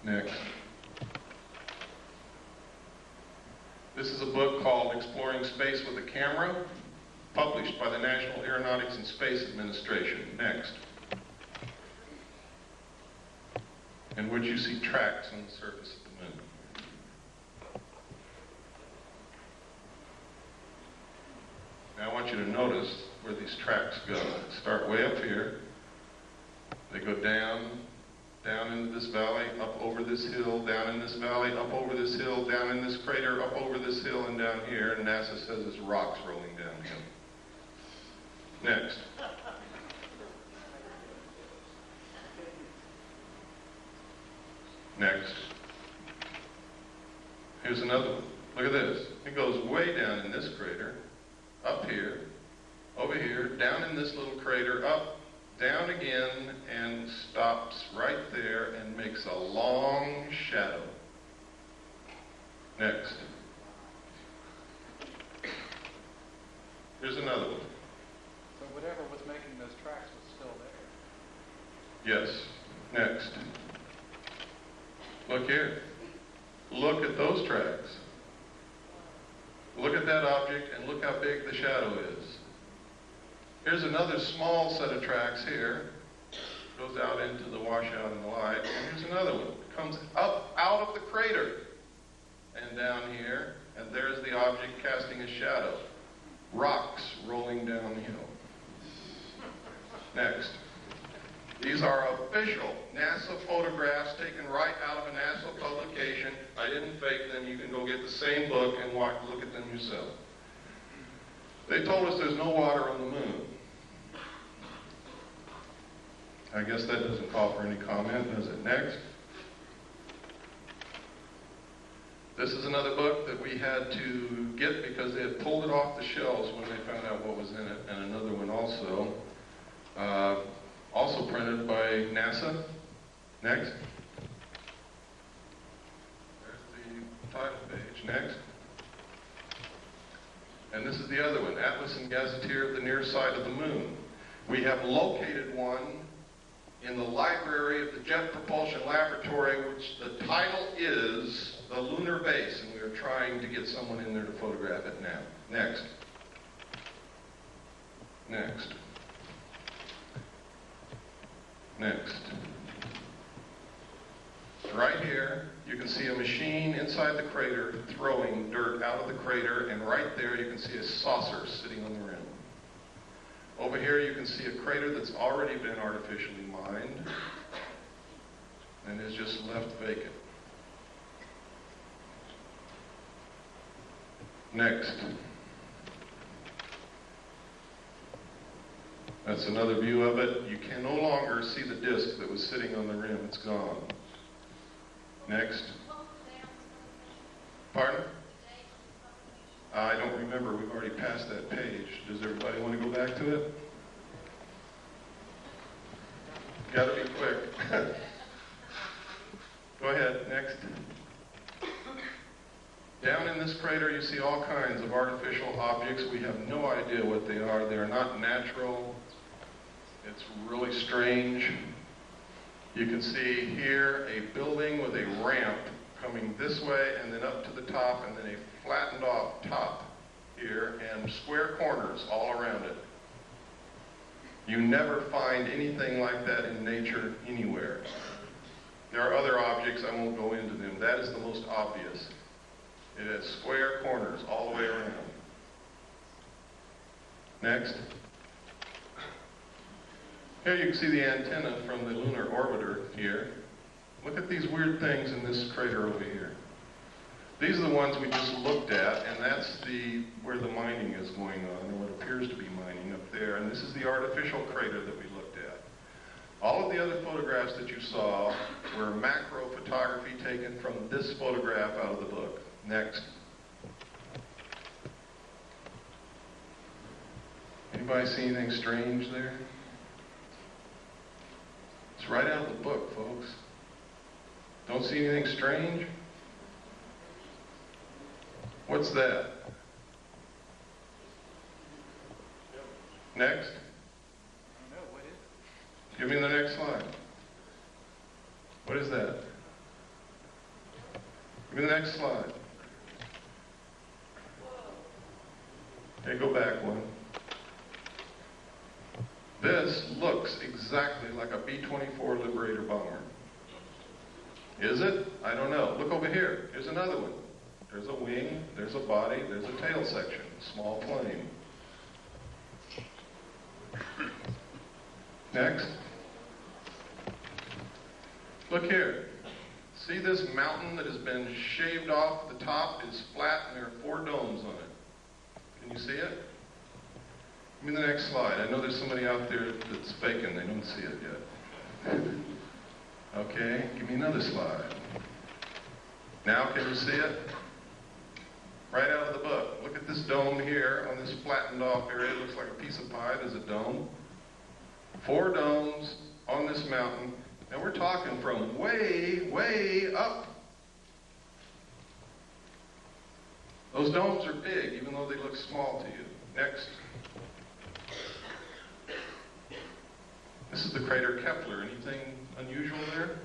S2: Next. This is a book called Exploring Space with a Camera, published by the National Aeronautics and Space Administration. Next. In which you see tracks on the surface of the moon. Now I want you to notice where these tracks go. Start way up here. They go down down into this valley, up over this hill, down in this valley, up over this hill, down in this crater, up over this hill, and down here, and NASA says it's rocks rolling downhill. Next. Next. Here's another one. Look at this. It goes way down in this crater, up here, over here, down in this little crater, up, down again, and stops right there and makes a long shadow. Next. Here's another one.
S3: So whatever was making those tracks was still there?
S2: Yes. Next. Look here. Look at those tracks. Look at that object and look how big the shadow is. Here's another small set of tracks here. Goes out into the washout in the light. And here's another one. Comes up out of the crater and down here. And there's the object casting a shadow. Rocks rolling downhill. Next. These are official NASA photographs taken right out of a NASA publication. I didn't fake them. You can go get the same book and look at them yourself. They told us there's no water on the moon. I guess that doesn't call for any comment, does it? Next. This is another book that we had to get because they had pulled it off the shelves when they found out what was in it, and another one also. Also printed by NASA. Next. There's the title page. Next. And this is the other one, Atlas and Gazetteer of the Near Side of the Moon. We have located one in the library of the Jet Propulsion Laboratory, which the title is The Lunar Base, and we are trying to get someone in there to photograph it now. Next. Next. Next. Right here, you can see a machine inside the crater throwing dirt out of the crater, and right there you can see a saucer sitting on the rim. Over here you can see a crater that's already been artificially mined and is just left vacant. Next. That's another view of it. You can no longer see the disk that was sitting on the rim. It's gone. Next. Pardon? I don't remember. We've already passed that page. Does everybody want to go back to it? Got to be quick. Go ahead. Next. Down in this crater, you see all kinds of artificial objects. We have no idea what they are. They are not natural. It's really strange. You can see here a building with a ramp coming this way and then up to the top, and then a flattened off top here and square corners all around it. You never find anything like that in nature anywhere. There are other objects, I won't go into them. That is the most obvious. It has square corners all the way around. Next. Here you can see the antenna from the lunar orbiter here. Look at these weird things in this crater over here. These are the ones we just looked at, and that's where the mining is going on, or what appears to be mining up there. And this is the artificial crater that we looked at. All of the other photographs that you saw were macro photography taken from this photograph out of the book. Next. Anybody see anything strange there? It's right out of the book, folks. Don't see anything strange? What's that? Next.
S3: I don't know. What is it?
S2: Give me the next slide. What is that? Give me the next slide. Okay, go back one. This looks exactly like a B-24 Liberator bomber. Is it? I don't know. Look over here. Here's another one. There's a wing, there's a body, there's a tail section, small plane. Next. Look here. See this mountain that has been shaved off? The top is flat and there are 4 domes on it. Can you see it? Give me the next slide. I know there's somebody out there that's faking. They don't see it yet. Okay, give me another slide. Now can you see it? Right out of the book. Look at this dome here on this flattened off area. It looks like a piece of pie. There's a dome. 4 domes on this mountain. And we're talking from way, way up. Those domes are big, even though they look small to you. Next. This is the crater Kepler. Anything unusual there?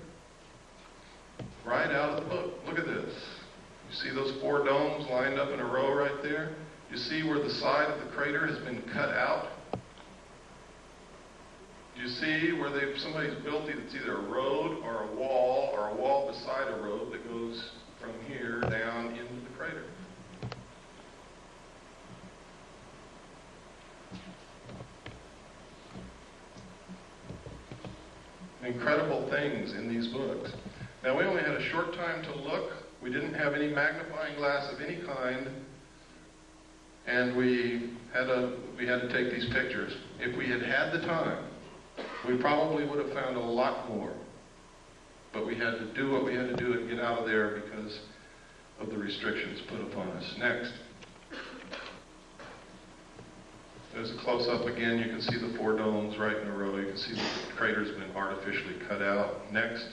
S2: Right out of the book. Look at this. You see those 4 domes lined up in a row right there? You see where the side of the crater has been cut out? You see where somebody's built it's either a road or a wall beside a road that goes from here down into the crater. Incredible things in these books. Now, we only had a short time to look. We didn't have any magnifying glass of any kind, and we had to take these pictures. If we had had the time, we probably would have found a lot more. But we had to do what we had to do and get out of there because of the restrictions put upon us. Next. There's a close-up again. You can see the 4 domes right in a row. You can see the crater's been artificially cut out. Next.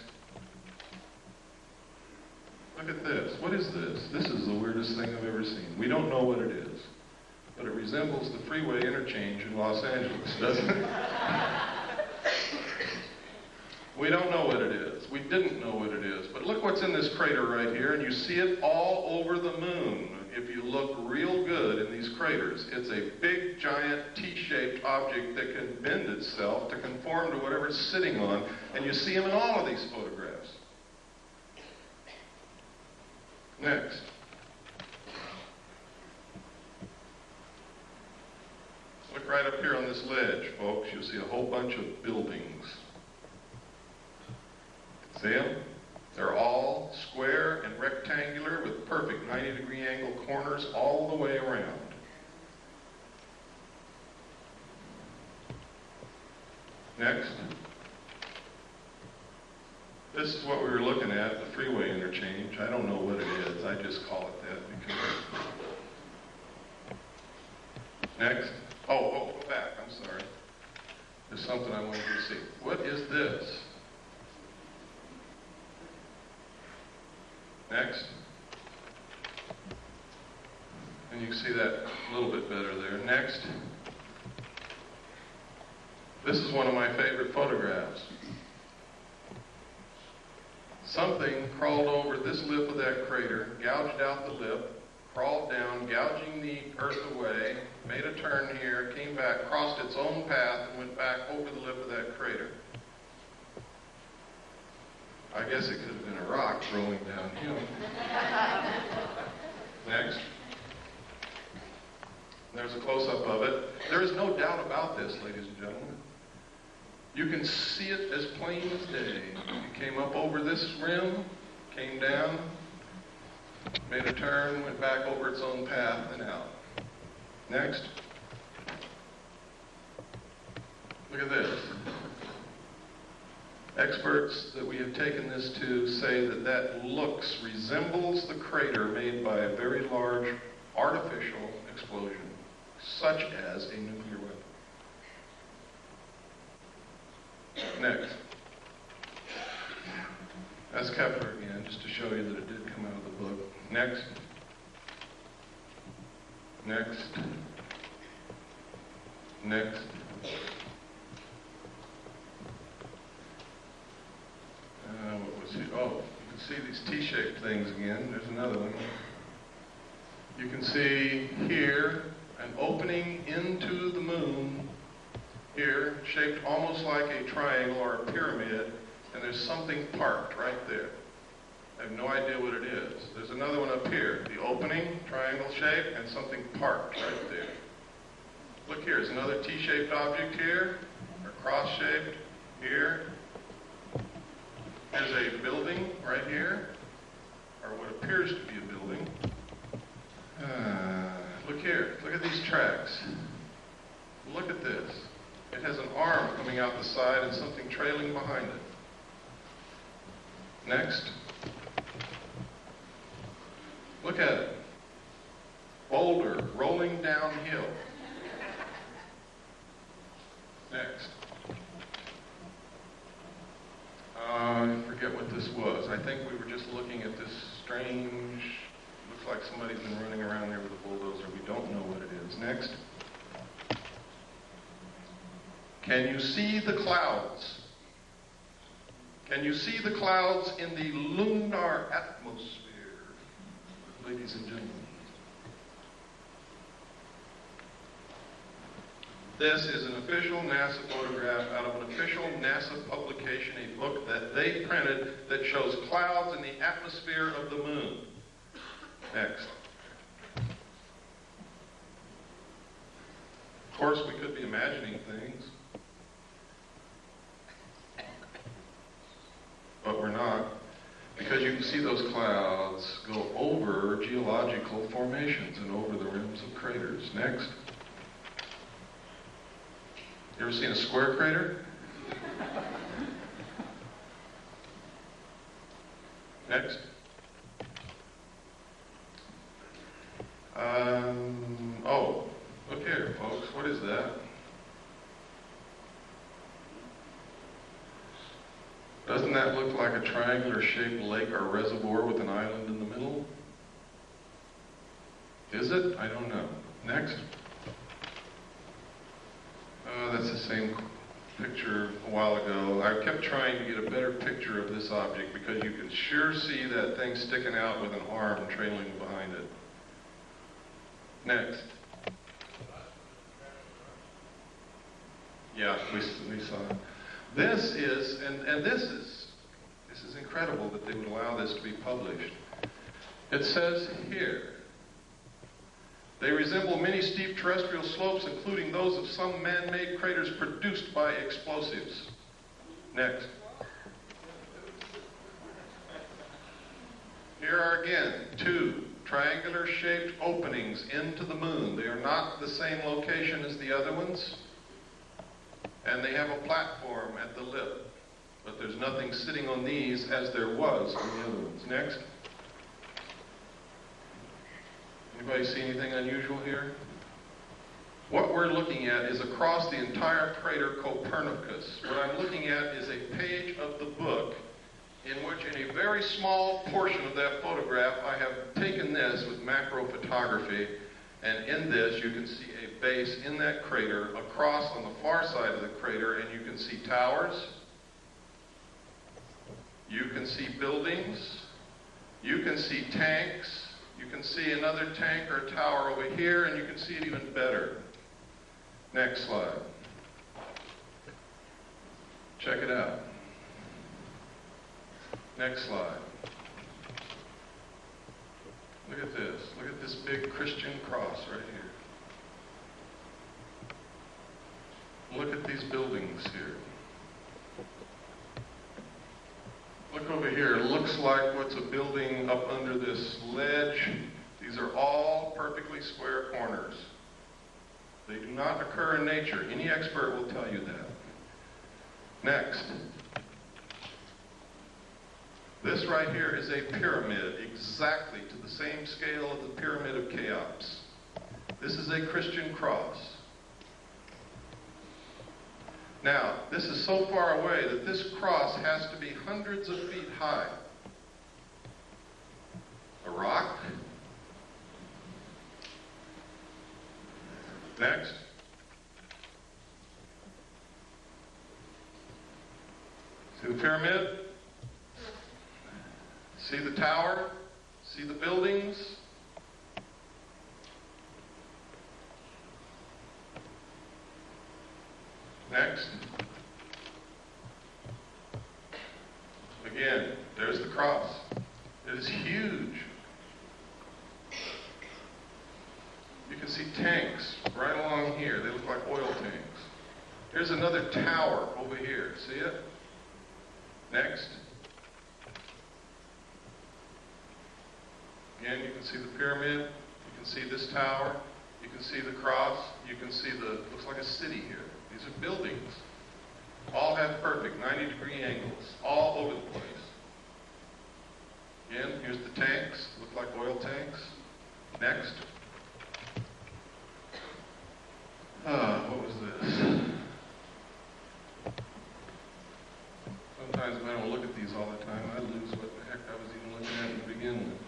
S2: Look at this. What is this? This is the weirdest thing I've ever seen. We don't know what it is, but it resembles the freeway interchange in Los Angeles, doesn't it? We don't know what it is. We didn't know what it is. But look what's in this crater right here, and you see it all over the moon. If you look real good in these craters, it's a big, giant, T-shaped object that can bend itself to conform to whatever it's sitting on, and you see them in all of these photographs. Next. Look right up here on this ledge, folks. You'll see a whole bunch of buildings. See them? They're all square and rectangular with perfect 90-degree angle corners all the way around. Next. This is what we were looking at, the freeway interchange. I don't know what it is. I just call it that because... Next. Oh, go back. I'm sorry. There's something I wanted you to see. What is this? Next. And you can see that a little bit better there. Next. This is one of my favorite photographs. Something crawled over this lip of that crater, gouged out the lip, crawled down, gouging the earth away, made a turn here, came back, crossed its own path, and went back over the lip of that crater. I guess it could have been a rock rolling downhill. Next. There's a close-up of it. There is no doubt about this, ladies and gentlemen. You can see it as plain as day. It came up over this rim, came down, made a turn, went back over its own path and out. Next. Look at this. Experts that we have taken this to say that that resembles the crater made by a very large artificial explosion, such as a nuclear weapon. Next. That's Kepler again, just to show you that it did come out of the book. Next. Next. Next. What was it? Oh, you can see these T-shaped things again. There's another one. You can see here an opening into the moon here, shaped almost like a triangle or a pyramid, and there's something parked right there. I have no idea what it is. There's another one up here, the opening, triangle shape, and something parked right there. Look here, there's another T-shaped object here, or cross-shaped here. There's a building right here, or what appears to be a building. Look here. Look at these tracks. Look at this. It has an arm coming out the side and something trailing behind it. Next. Look at it. Boulder rolling downhill. Next. I forget what this was. I think we were just looking at this strange, looks like somebody's been running around there with a bulldozer. We don't know what it is. Next. Can you see the clouds? Can you see the clouds in the lunar atmosphere, ladies and gentlemen? This is an official NASA photograph out of an official NASA publication, a book that they printed that shows clouds in the atmosphere of the moon. Next. Of course, we could be imagining things, but we're not, because you can see those clouds go over geological formations and over the rims of craters. Next. You ever seen a square crater? Next. Oh, look here, folks. What is that? Doesn't that look like a triangular-shaped lake or reservoir with an island in the middle? Is it? I don't know. Next. That's the same picture a while ago. I kept trying to get a better picture of this object because you can sure see that thing sticking out with an arm trailing behind it. Next. Yeah, we saw it. This is, and this is incredible that they would allow this to be published. It says here, they resemble many steep terrestrial slopes, including those of some man-made craters produced by explosives. Next. Here are again 2 triangular-shaped openings into the moon. They are not the same location as the other ones, and they have a platform at the lip, but there's nothing sitting on these as there was on the other ones. Next. Anybody see anything unusual here? What we're looking at is across the entire crater Copernicus. What I'm looking at is a page of the book in which, in a very small portion of that photograph, I have taken this with macro photography, and in this you can see a base in that crater across on the far side of the crater, and you can see towers, you can see buildings, you can see tanks, you can see another tank or tower over here, and you can see it even better. Next slide. Check it out. Next slide. Look at this. Look at this big Christian cross right here. Look at these buildings here. Look over here. It looks like what's a building up under this ledge. These are all perfectly square corners. They do not occur in nature. Any expert will tell you that. Next. This right here is a pyramid, exactly to the same scale of the Pyramid of Cheops. This is a Christian cross. Now, this is so far away that this cross has to be hundreds of feet high. A rock. Next. See the pyramid? See the tower? See the buildings? Next. Again, there's the cross. It is huge. You can see tanks right along here. They look like oil tanks. Here's another tower over here. See it? Next. Again, you can see the pyramid, you can see this tower, you can see the cross, you can see looks like a city here. These are buildings. All have perfect 90-degree angles, all over the place. Again, here's the tanks, look like oil tanks. Next. What was this? Sometimes when I don't look at these all the time, I lose what the heck I was even looking at to begin with.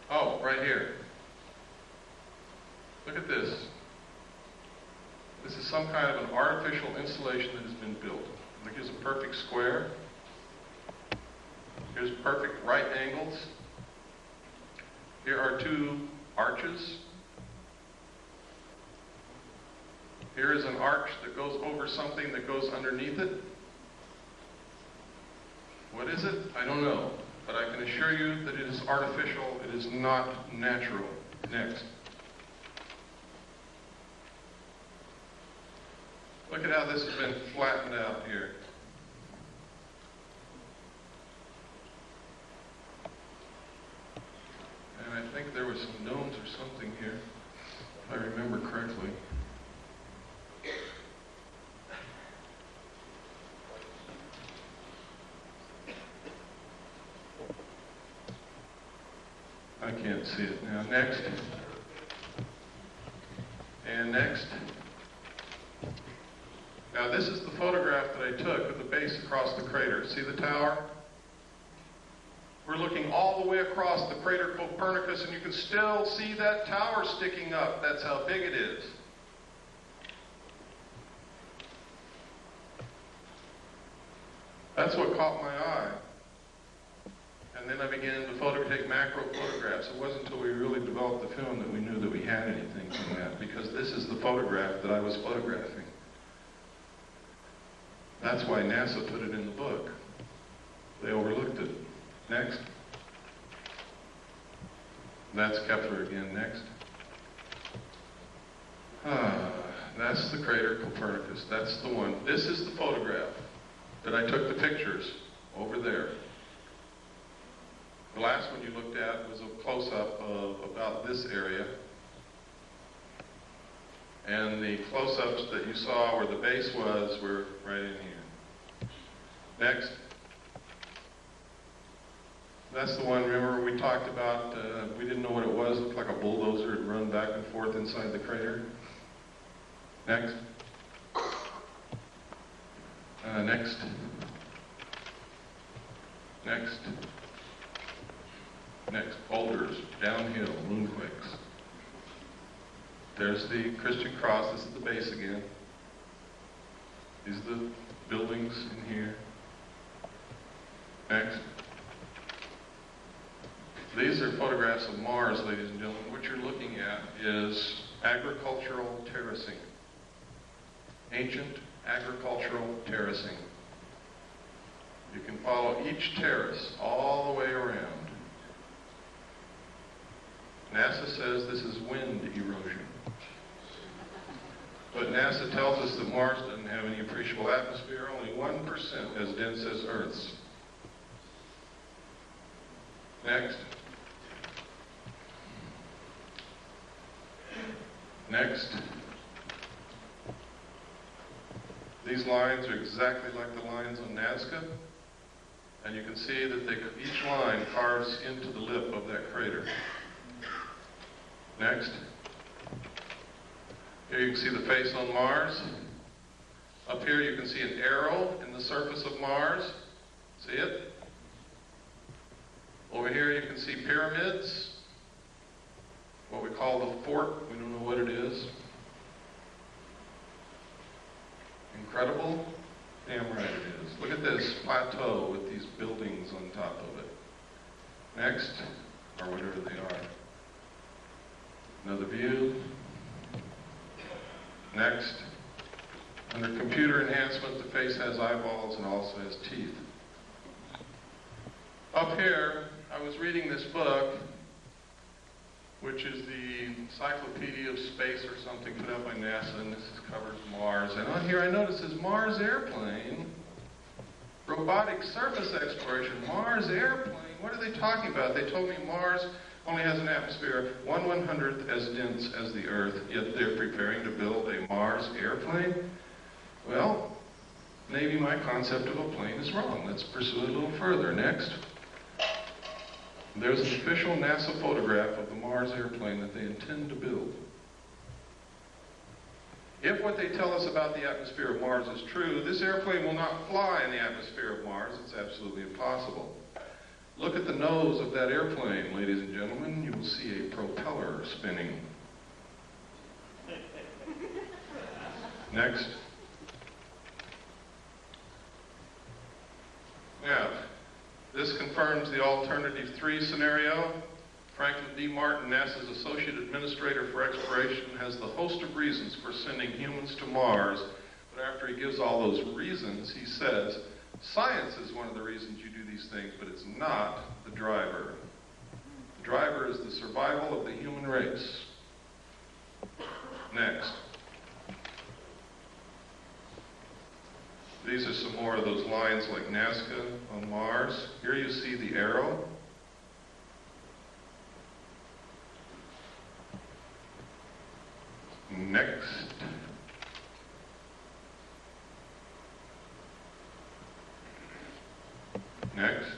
S2: Oh, right here. Look at this. This is some kind of an artificial installation that has been built. Look, here's a perfect square. Here's perfect right angles. Here are two arches. Here is an arch that goes over something that goes underneath it. What is it? I don't know. But I can assure you that it is artificial. It is not natural. Next. Look at how this has been flattened out here. And I think there was some domes or something here, if I remember correctly. I can't see it now. Next. And next. Now this is the photograph that I took of the base across the crater. See the tower? We're looking all the way across the crater Copernicus, and you can still see that tower sticking up. That's how big it is. That's what caught my eye. And then I began to take macro photographs. It wasn't until we really developed the film that we knew that we had anything from that, because this is the photograph that I was photographing. That's why NASA put it in the book. They overlooked it. Next. That's Kepler again. Next. That's the crater Copernicus. That's the one. This is the photograph that I took the pictures over there. The last one you looked at was a close-up of about this area. And the close-ups that you saw where the base was were right in here. Next. That's the one, remember, we talked about, we didn't know what it was. It looked like a bulldozer had run back and forth inside the crater. Next. Next. Next. Next. Boulders, downhill, moonquakes. There's the Christian cross. This is the base again. These are the buildings in here. Next. These are photographs of Mars, ladies and gentlemen. What you're looking at is agricultural terracing. Ancient agricultural terracing. You can follow each terrace all the way around. NASA says this is wind erosion. But NASA tells us that Mars doesn't have any appreciable atmosphere, only 1% as dense as Earth's. Next. Next. These lines are exactly like the lines on Nazca, and you can see that each line carves into the lip of that crater. Next. Here you can see the face on Mars. Up here you can see an arrow in the surface of Mars. See it? Over here you can see pyramids. What we call the fort. We don't know what it is. Incredible? Damn right it is. Look at this plateau with these buildings on top of it. Next, or whatever they are. Another view. Next. Under computer enhancement, the face has eyeballs and also has teeth. Up here, I was reading this book, which is the Encyclopedia of Space or something put out by NASA, and this covers Mars. And on here I notice this Mars airplane Robotic surface exploration, Mars airplane, what are they talking about? They told me Mars only has an atmosphere 1/100th as dense as the Earth, yet they're preparing to build a Mars airplane? Well, maybe my concept of a plane is wrong. Let's pursue it a little further. Next. There's an official NASA photograph of the Mars airplane that they intend to build. If what they tell us about the atmosphere of Mars is true, this airplane will not fly in the atmosphere of Mars. It's absolutely impossible. Look at the nose of that airplane, ladies and gentlemen. You will see a propeller spinning. Next. Now, this confirms the alternative 3 scenario. Franklin D. Martin, NASA's Associate Administrator for Exploration, has the host of reasons for sending humans to Mars, but after he gives all those reasons, he says, science is one of the reasons you do these things, but it's not the driver. The driver is the survival of the human race. Next. These are some more of those lines like Nazca on Mars. Here you see the arrow. Next. Next.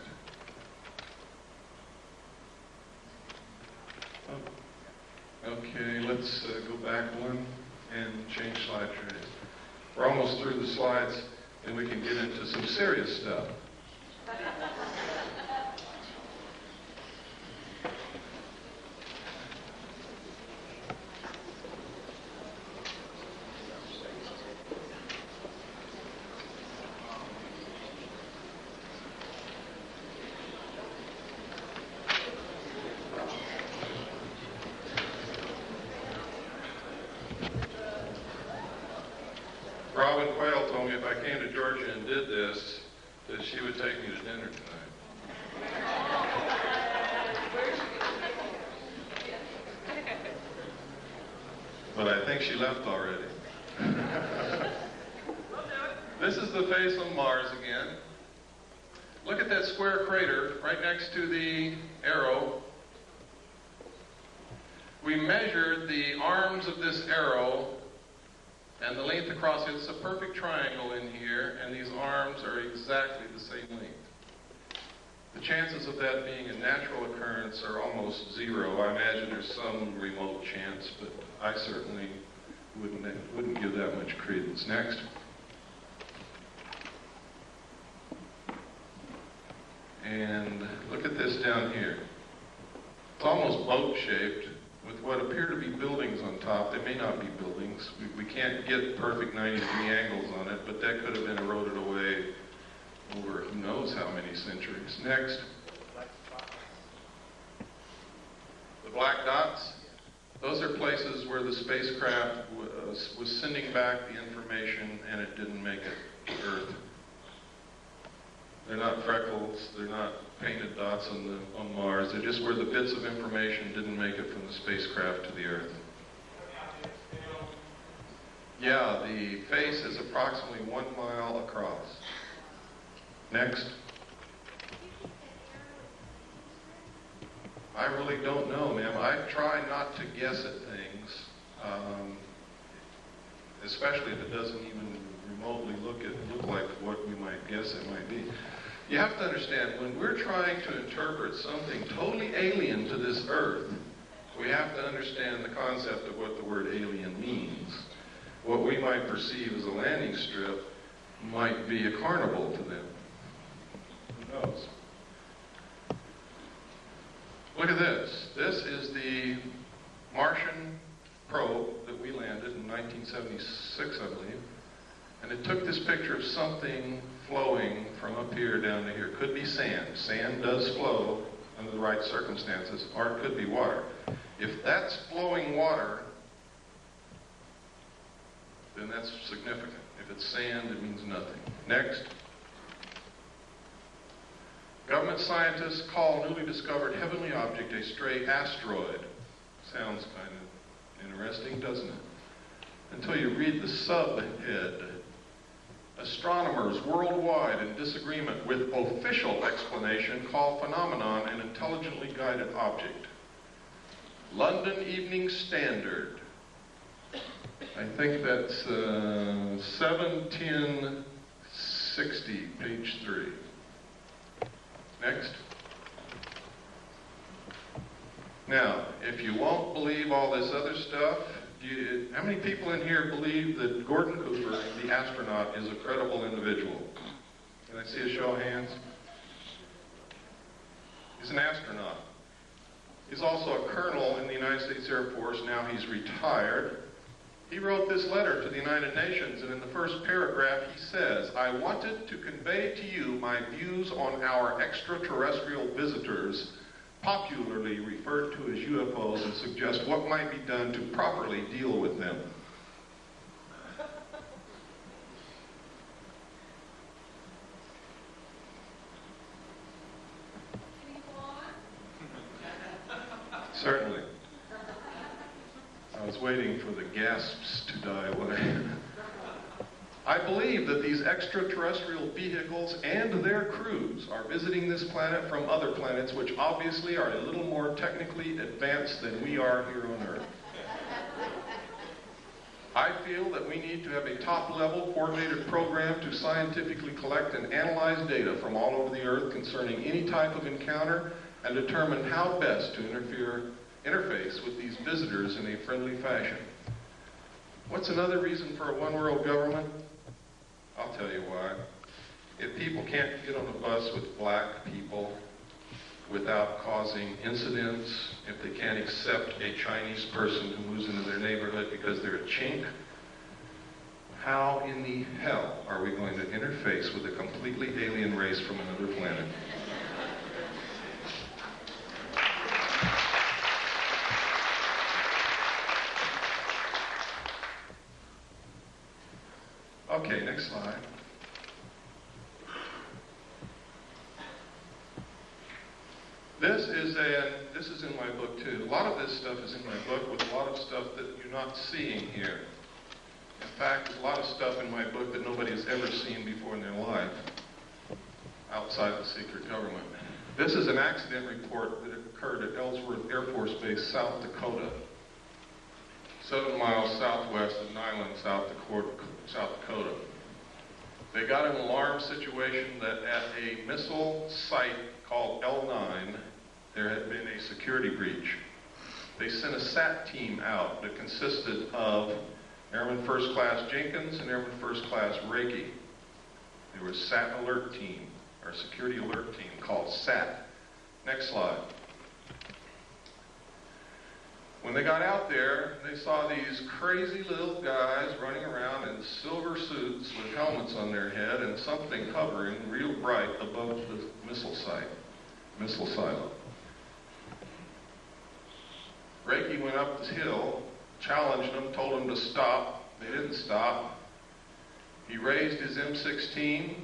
S2: Oh. Okay, let's go back one and change slide trays. We're almost through the slides, and we can get into some serious stuff. Robin Quayle told me if I came to Georgia and did this, that she would take me to dinner tonight. But I think she left already. This is the face on Mars again. Look at that square crater right next to the arrow. We measured the arms of this arrow and the length across it. It's a perfect triangle in here, and these arms are exactly the same length. The chances of that being a natural occurrence are almost zero. I imagine there's some remote chance, but I certainly wouldn't give that much credence. Next. And look at this down here. It's almost boat-shaped, with what appear to be buildings on top. They may not be buildings. We can't get perfect 90-degree angles on it, but that could have been eroded away over who knows how many centuries. Next. The black dots, those are places where the spacecraft was sending back the information and it didn't make it to Earth. They're not freckles, they're not painted dots on Mars, they're just where the bits of information didn't make it from the spacecraft to the Earth. Yeah, the face is approximately 1 mile across. Next. I really don't know, ma'am. I try not to guess at things, especially if it doesn't even remotely look like what we might guess it might be. You have to understand, when we're trying to interpret something totally alien to this Earth, we have to understand the concept of what the word alien means. What we might perceive as a landing strip might be a carnival to them. Who knows? Look at this. This is the Martian probe that we landed in 1976, I believe. And it took this picture of something flowing from up here down to here. Could be sand. Sand does flow under the right circumstances, or it could be water. If that's flowing water, then that's significant. If it's sand, it means nothing. Next. Government scientists call newly discovered heavenly object a stray asteroid. Sounds kind of interesting, doesn't it? Until you read the subhead. Astronomers worldwide in disagreement with official explanation call phenomenon an intelligently guided object. London Evening Standard. I think that's 7/10/60, page 3. Next. Now, if you won't believe all this other stuff, how many people in here believe that Gordon Cooper, the astronaut, is a credible individual? Can I see a show of hands? He's an astronaut. He's also a colonel in the United States Air Force. Now he's retired. He wrote this letter to the United Nations, and in the first paragraph he says, "I wanted to convey to you my views on our extraterrestrial visitors, popularly referred to as UFOs, and suggest what might be done to properly deal with them." Certainly. I was waiting for the gasps to die away. I believe that these extraterrestrial vehicles and their crews are visiting this planet from other planets, which obviously are a little more technically advanced than we are here on Earth. I feel that we need to have a top-level coordinated program to scientifically collect and analyze data from all over the Earth concerning any type of encounter and determine how best to interface with these visitors in a friendly fashion. What's another reason for a one-world government? I'll tell you why. If people can't get on a bus with black people without causing incidents, if they can't accept a Chinese person who moves into their neighborhood because they're a chink, how in the hell are we going to interface with a completely alien race from another planet? Okay, next slide. This is in my book too. A lot of this stuff is in my book, with a lot of stuff that you're not seeing here. In fact, there's a lot of stuff in my book that nobody has ever seen before in their life, outside the secret government. This is an accident report that occurred at Ellsworth Air Force Base, South Dakota, 7 miles southwest of Niland, South Dakota. They got an alarm situation that at a missile site called L9, there had been a security breach. They sent a SAT team out that consisted of Airman First Class Jenkins and Airman First Class Reiki. There was SAT alert team, or security alert team called SAT. Next slide. When they got out there, they saw these crazy little guys running around in silver suits with helmets on their head and something hovering real bright above the missile silo. Reiki went up the hill, challenged them, told them to stop. They didn't stop. He raised his M16,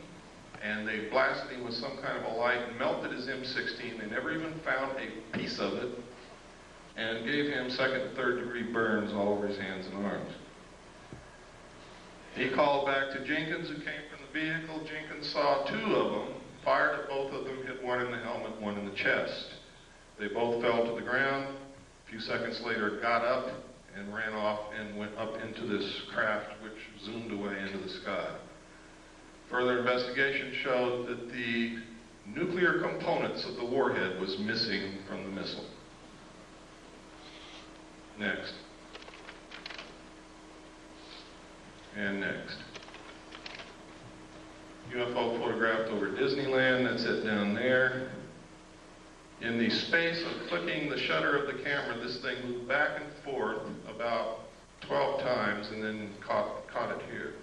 S2: and they blasted him with some kind of a light and melted his M16. They never even found a piece of it, and gave him second and third degree burns all over his hands and arms. He called back to Jenkins, who came from the vehicle. Jenkins saw 2 of them, fired at both of them, hit one in the helmet, one in the chest. They both fell to the ground. A few seconds later, got up and ran off and went up into this craft, which zoomed away into the sky. Further investigation showed that the nuclear components of the warhead was missing from the missile. Next. And next. UFO photographed over Disneyland, that's it down there. In the space of clicking the shutter of the camera, this thing moved back and forth about 12 times and then caught it here.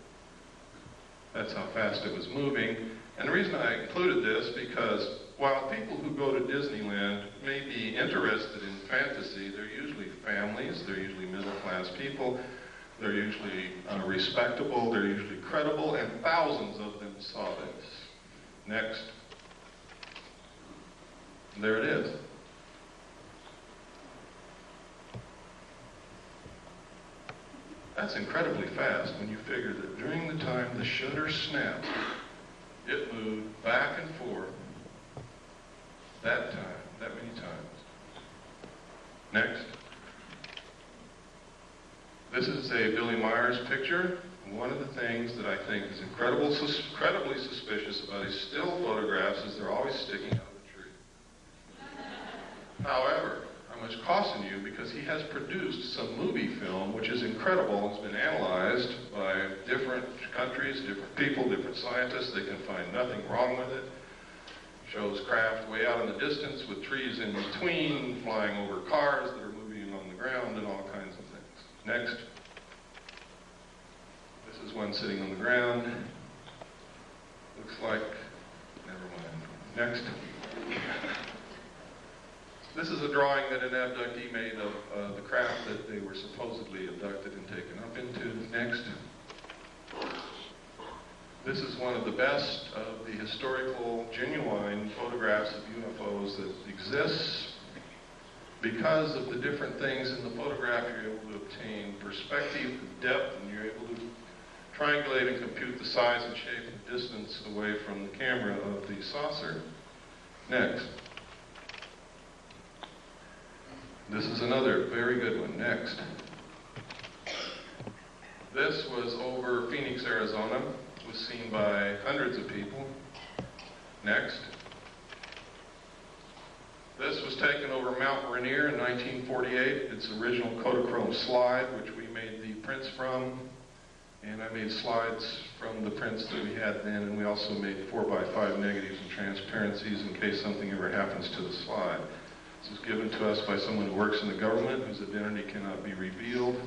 S2: That's how fast it was moving. And the reason I included this, because while people who go to Disneyland may be interested in fantasy, they're usually families, they're usually middle-class people, they're usually respectable, they're usually credible, and thousands of them saw this. Next. There it is. That's incredibly fast when you figure that during the time the shutter snapped, it moved back and forth that many times. Next. This is a Billy Myers picture. One of the things that I think is incredibly suspicious about his still photographs is they're always sticking out of the tree. However, I must caution you because he has produced some movie film which is incredible. It's been analyzed by different countries, different people, different scientists. They can find nothing wrong with it. Shows craft way out in the distance with trees in between, flying over cars that are moving on the ground and all kinds of things. Next. This is one sitting on the ground. Looks like, never mind. Next. This is a drawing that an abductee made of the craft that they were supposedly abducted and taken up into. Next. This is one of the best of the historical, genuine photographs of UFOs that exists. Because of the different things in the photograph, you're able to obtain perspective, depth, and you're able to triangulate and compute the size and shape and distance away from the camera of the saucer. Next. This is another very good one. Next. This was over Phoenix, Arizona. It was seen by hundreds of people. Next. This was taken over Mount Rainier in 1948. It's original Kodachrome slide, which we made the prints from. And I made slides from the prints that we had then, and we also made 4x5 negatives and transparencies in case something ever happens to the slide. This was given to us by someone who works in the government, whose identity cannot be revealed.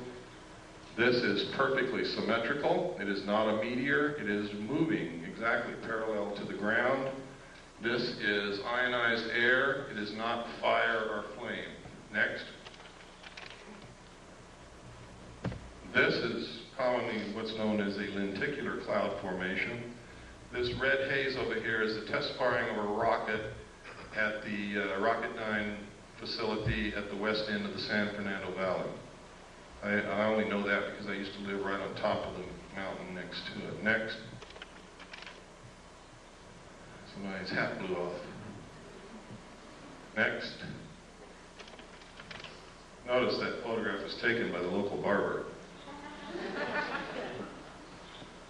S2: This is perfectly symmetrical. It is not a meteor. It is moving exactly parallel to the ground. This is ionized air. It is not fire or flame. Next. This is commonly what's known as a lenticular cloud formation. This red haze over here is the test firing of a rocket at the Rocket 9 facility at the west end of the San Fernando Valley. I only know that because I used to live right on top of the mountain next to it. Next. Somebody's hat blew off. Next. Notice that photograph was taken by the local barber.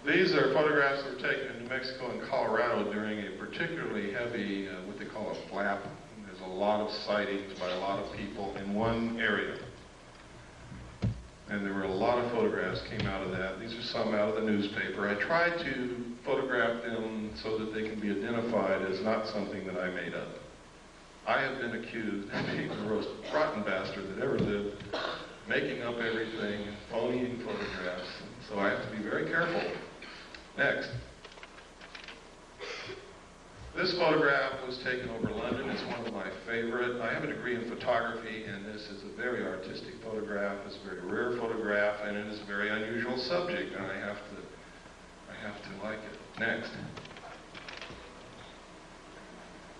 S2: These are photographs that were taken in New Mexico and Colorado during a particularly heavy, what they call a flap. There's a lot of sightings by a lot of people in one area. And there were a lot of photographs came out of that. These are some out of the newspaper. I tried to photograph them so that they can be identified as not something that I made up. I have been accused of being the most rotten bastard that ever lived, making up everything, phoning photographs. So I have to be very careful. Next. This photograph was taken over London. It's one of my favorite. I have a degree in photography, and this is a very artistic photograph. It's a very rare photograph, and it is a very unusual subject, and I have to like it. Next.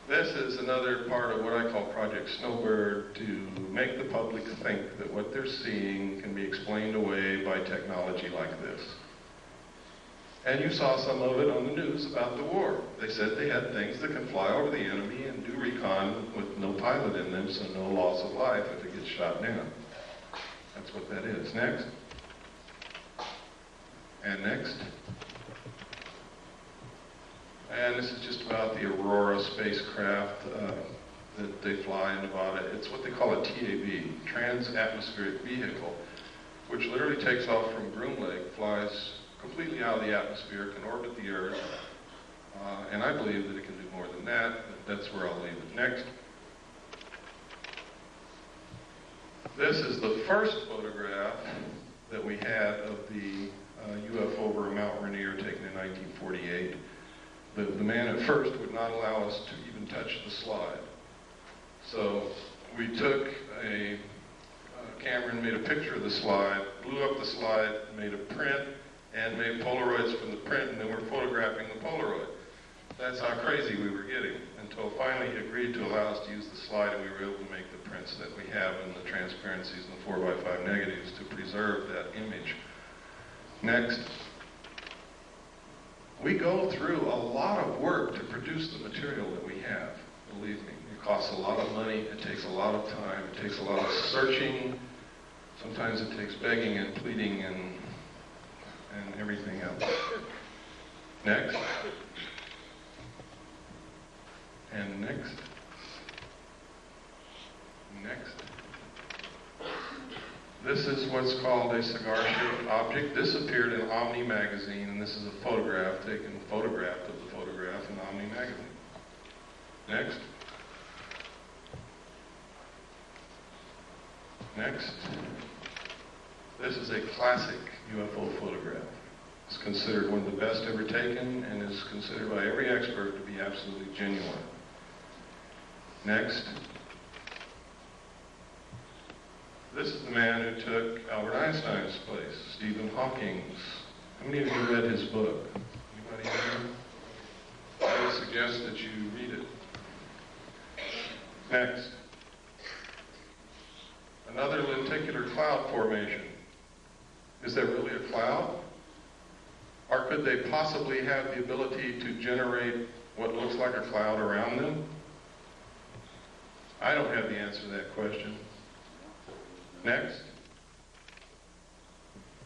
S2: This is another part of what I call Project Snowbird, to make the public think that what they're seeing can be explained away by technology like this. And you saw some of it on the news about the war. They said they had things that can fly over the enemy and do recon with no pilot in them, so no loss of life if it gets shot down. That's what that is. Next. And next. And this is just about the Aurora spacecraft that they fly in Nevada. It's what they call a TAV, Trans-Atmospheric Vehicle, which literally takes off from Groom Lake, flies completely out of the atmosphere, can orbit the Earth, and I believe that it can do more than that, but that's where I'll leave it. Next. This is the first photograph that we had of the UFO over Mount Rainier taken in 1948. The man at first would not allow us to even touch the slide. So we took a camera and made a picture of the slide, blew up the slide, made a print, and made Polaroids from the print, and then we're photographing the Polaroid. That's how crazy we were getting, until finally he agreed to allow us to use the slide, and we were able to make the prints that we have and the transparencies and the 4x5 negatives to preserve that image. Next. We go through a lot of work to produce the material that we have, believe me. It costs a lot of money, it takes a lot of time, it takes a lot of searching, sometimes it takes begging and pleading and everything else. Next. And next. Next. This is what's called a cigar-shaped object. This appeared in Omni magazine, and this is a photograph taken, photographed of the photograph in Omni magazine. Next. Next. This is a classic UFO photograph. It's considered one of the best ever taken and is considered by every expert to be absolutely genuine. Next. This is the man who took Albert Einstein's place, Stephen Hawking's. How many of you read his book? Anybody here? I would suggest that you read it. Next. Another lenticular cloud formation. Is there really a cloud? Or could they possibly have the ability to generate what looks like a cloud around them? I don't have the answer to that question. Next.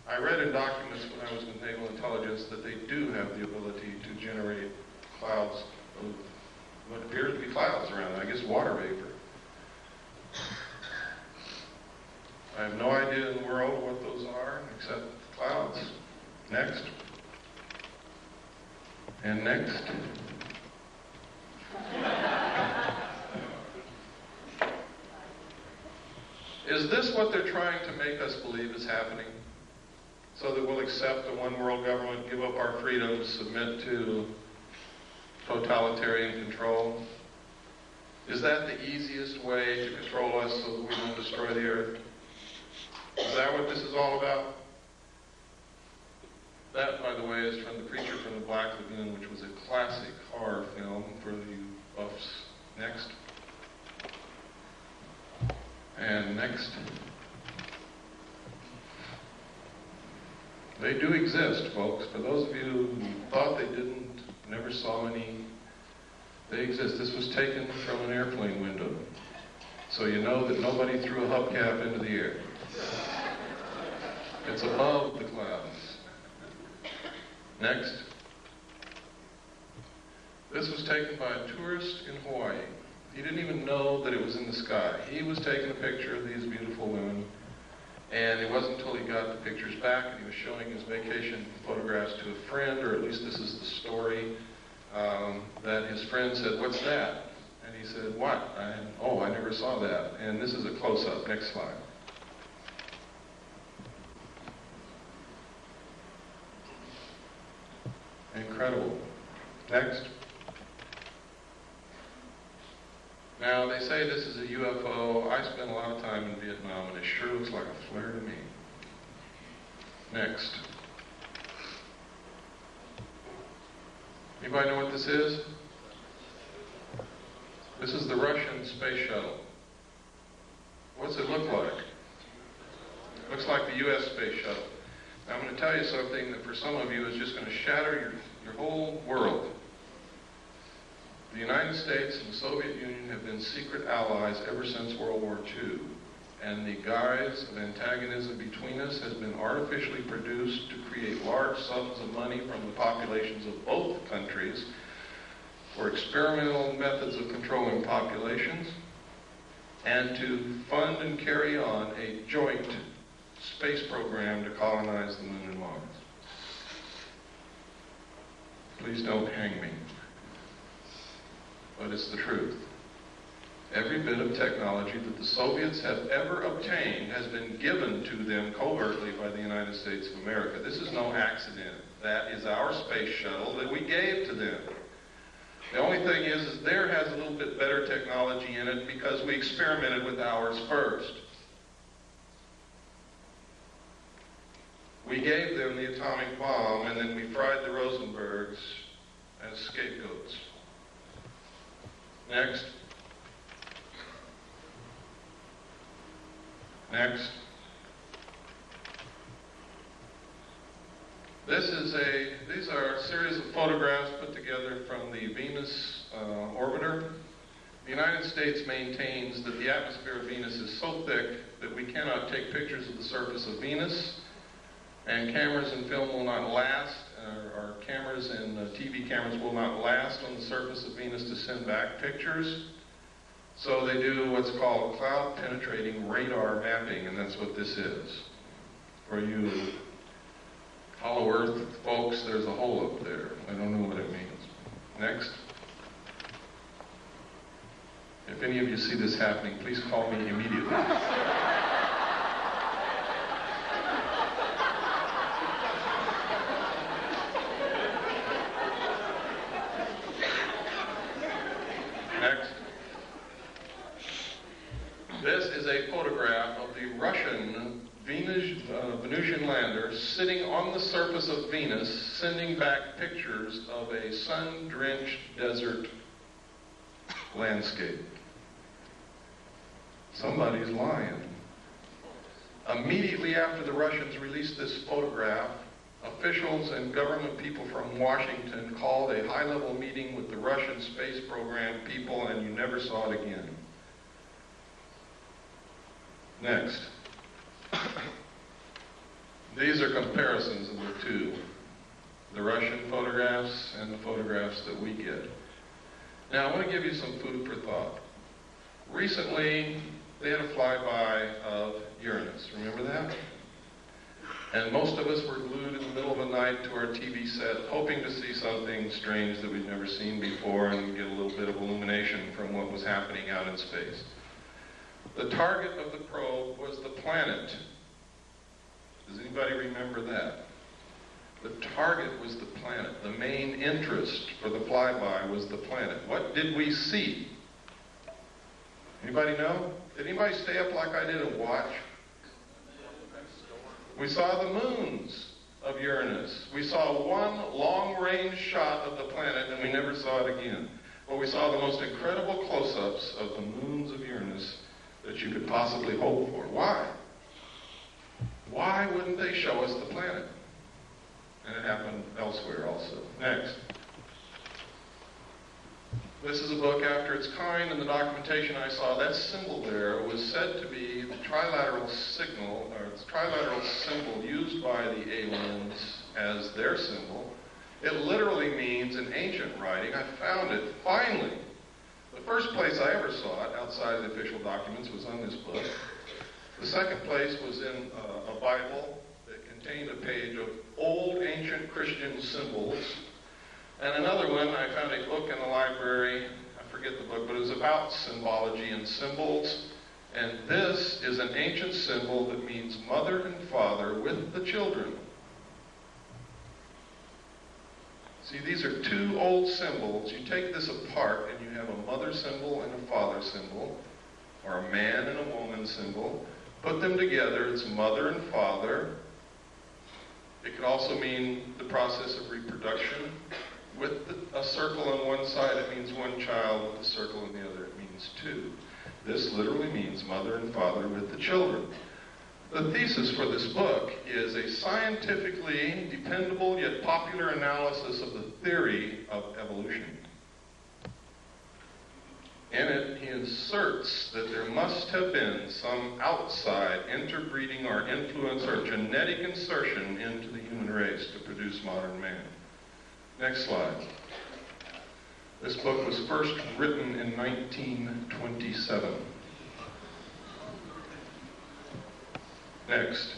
S2: I read in documents when I was with Naval Intelligence that they do have the ability to generate clouds of what appears to be clouds around them. I guess water vapor. I have no idea in the world what those are except clouds. Next. And next. Is this what they're trying to make us believe is happening? So that we'll accept a one world government, give up our freedoms, submit to totalitarian control? Is that the easiest way to control us so that we don't destroy the earth? Is that what this is all about? That, by the way, is from The Creature from the Black Lagoon, which was a classic horror film for you buffs. Next. And next. They do exist, folks. For those of you who thought they didn't, never saw any, they exist. This was taken from an airplane window. So you know that nobody threw a hubcap into the air. It's above the clouds. Next. This was taken by a tourist in Hawaii. He didn't even know that it was in the sky. He was taking a picture of these beautiful women, and it wasn't until he got the pictures back and he was showing his vacation photographs to a friend, or at least this is the story, that his friend said, "What's that?" And he said, "What?" "Oh, I never saw that." And this is a close-up. Next slide. Incredible. Next. Now, they say this is a UFO. I spent a lot of time in Vietnam, and it sure looks like a flare to me. Next. Anybody know what this is? This is the Russian space shuttle. What's it look like? It looks like the U.S. space shuttle. Now, I'm going to tell you something that for some of you is just going to shatter your whole world. The United States and the Soviet Union have been secret allies ever since World War II. And the guise of antagonism between us has been artificially produced to create large sums of money from the populations of both countries for experimental methods of controlling populations and to fund and carry on a joint space program to colonize the moon and Mars. Please don't hang me. But it's the truth. Every bit of technology that the Soviets have ever obtained has been given to them covertly by the United States of America. This is no accident. That is our space shuttle that we gave to them. The only thing is theirs has a little bit better technology in it because we experimented with ours first. We gave them the atomic bomb, and then we fried the Rosenbergs as scapegoats. Next. Next. These are a series of photographs put together from the Venus orbiter. The United States maintains that the atmosphere of Venus is so thick that we cannot take pictures of the surface of Venus, and cameras and film will not last, or cameras and TV cameras will not last on the surface of Venus to send back pictures. So they do what's called cloud-penetrating radar mapping, and that's what this is. For you Hollow Earth folks, there's a hole up there. I don't know what it means. Next. If any of you see this happening, please call me immediately. Next. This is a photograph of the Russian Venusian lander sitting on the surface of Venus, sending back pictures of a sun-drenched desert landscape. Somebody's lying. Immediately after the Russians released this photograph, officials and government people from Washington called a high-level meeting with the Russian space program people, and you never saw it again. Next. These are comparisons of the two, the Russian photographs and the photographs that we get. Now, I want to give you some food for thought. Recently, they had a flyby of Uranus. Remember that? And most of us were glued in the middle of the night to our TV set, hoping to see something strange that we'd never seen before and get a little bit of illumination from what was happening out in space. The target of the probe was the planet. Does anybody remember that? The target was the planet. The main interest for the flyby was the planet. What did we see? Anybody know? Did anybody stay up like I did and watch? We saw the moons of Uranus. We saw one long-range shot of the planet, and we never saw it again. But we saw the most incredible close-ups of the moons of Uranus that you could possibly hope for. Why? Why wouldn't they show us the planet? And it happened elsewhere also. Next. This is a book after its kind, and the documentation I saw, that symbol there was said to be the trilateral signal, or the trilateral symbol used by the aliens as their symbol. It literally means, in ancient writing, I found it, finally. The first place I ever saw it, outside of the official documents, was on this book. The second place was in a Bible that contained a page of old ancient Christian symbols. And another one, I found a book in the library, I forget the book, but it was about symbology and symbols. And this is an ancient symbol that means mother and father with the children. See, these are two old symbols. You take this apart and you have a mother symbol and a father symbol, or a man and a woman symbol. Put them together, it's mother and father. It could also mean the process of reproduction. With a circle on one side, it means one child. With a circle on the other, it means two. This literally means mother and father with the children. The thesis for this book is a scientifically dependable yet popular analysis of the theory of evolution. In it, he asserts that there must have been some outside interbreeding or influence or genetic insertion into the human race to produce modern man. Next slide. This book was first written in 1927. Next.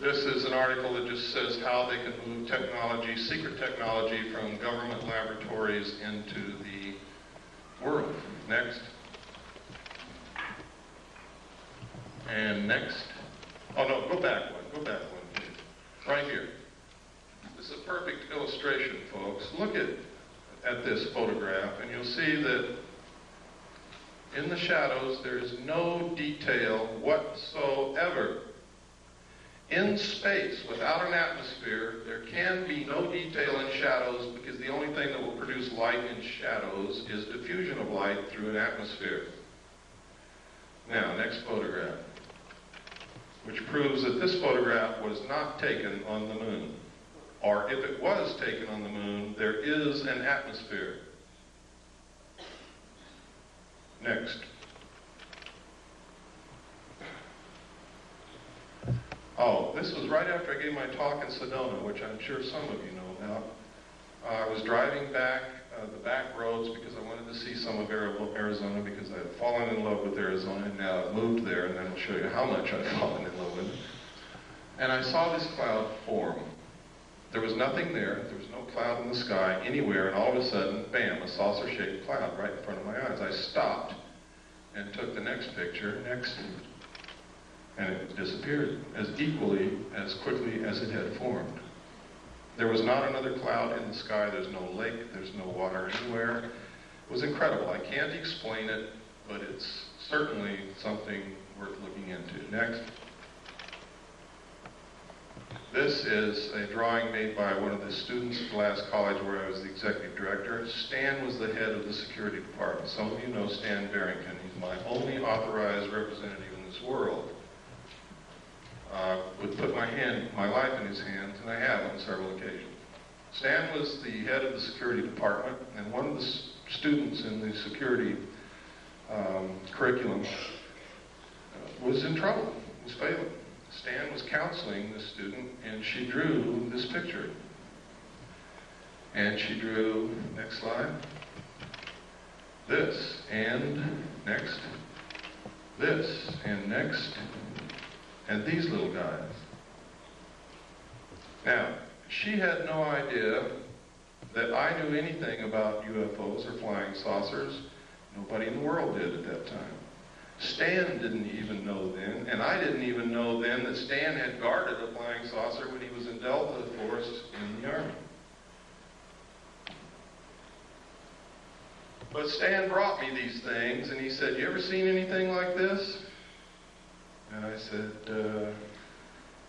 S2: This is an article that just says how they can move technology, secret technology, from government laboratories into the world. Next. And next. Oh no, go back one. Go back one, please. Right here. This is a perfect illustration, folks. Look at this photograph, and you'll see that in the shadows there is no detail whatsoever. In space, without an atmosphere, there can be no detail in shadows because the only thing that will produce light in shadows is diffusion of light through an atmosphere. Now, next photograph. which proves that this photograph was not taken on the moon. Or if it was taken on the moon, there is an atmosphere. Next. Oh, this was right after I gave my talk in Sedona, which I'm sure some of you know about. I was driving back the back roads because I wanted to see some of Arizona, because I had fallen in love with Arizona, and now I've moved there, and I'll show you how much I've fallen in love with it. And I saw this cloud form. There was nothing there. There was no cloud in the sky anywhere, and all of a sudden, bam, a saucer-shaped cloud right in front of my eyes. I stopped and took the next picture next to it, and it disappeared as quickly as it had formed. There was not another cloud in the sky. There's no lake. There's no water anywhere. It was incredible. I can't explain it, but it's certainly something worth looking into. Next. This is a drawing made by one of the students at the last college where I was the executive director. Stan was the head of the security department. Some of you know Stan Barrington. He's my only authorized representative in this world. Would put my life in his hands, and I have on several occasions. Stan was the head of the security department, and one of the students in the security curriculum was in trouble, was failing. Stan was counseling the student, and she drew this picture. And she drew, next slide, this, and next, this, and next, and these little guys. Now, she had no idea that I knew anything about UFOs or flying saucers. Nobody in the world did at that time. Stan didn't even know then, and I didn't even know then that Stan had guarded a flying saucer when he was in Delta Force in the Army. But Stan brought me these things, and he said, "You ever seen anything like this?" And I said,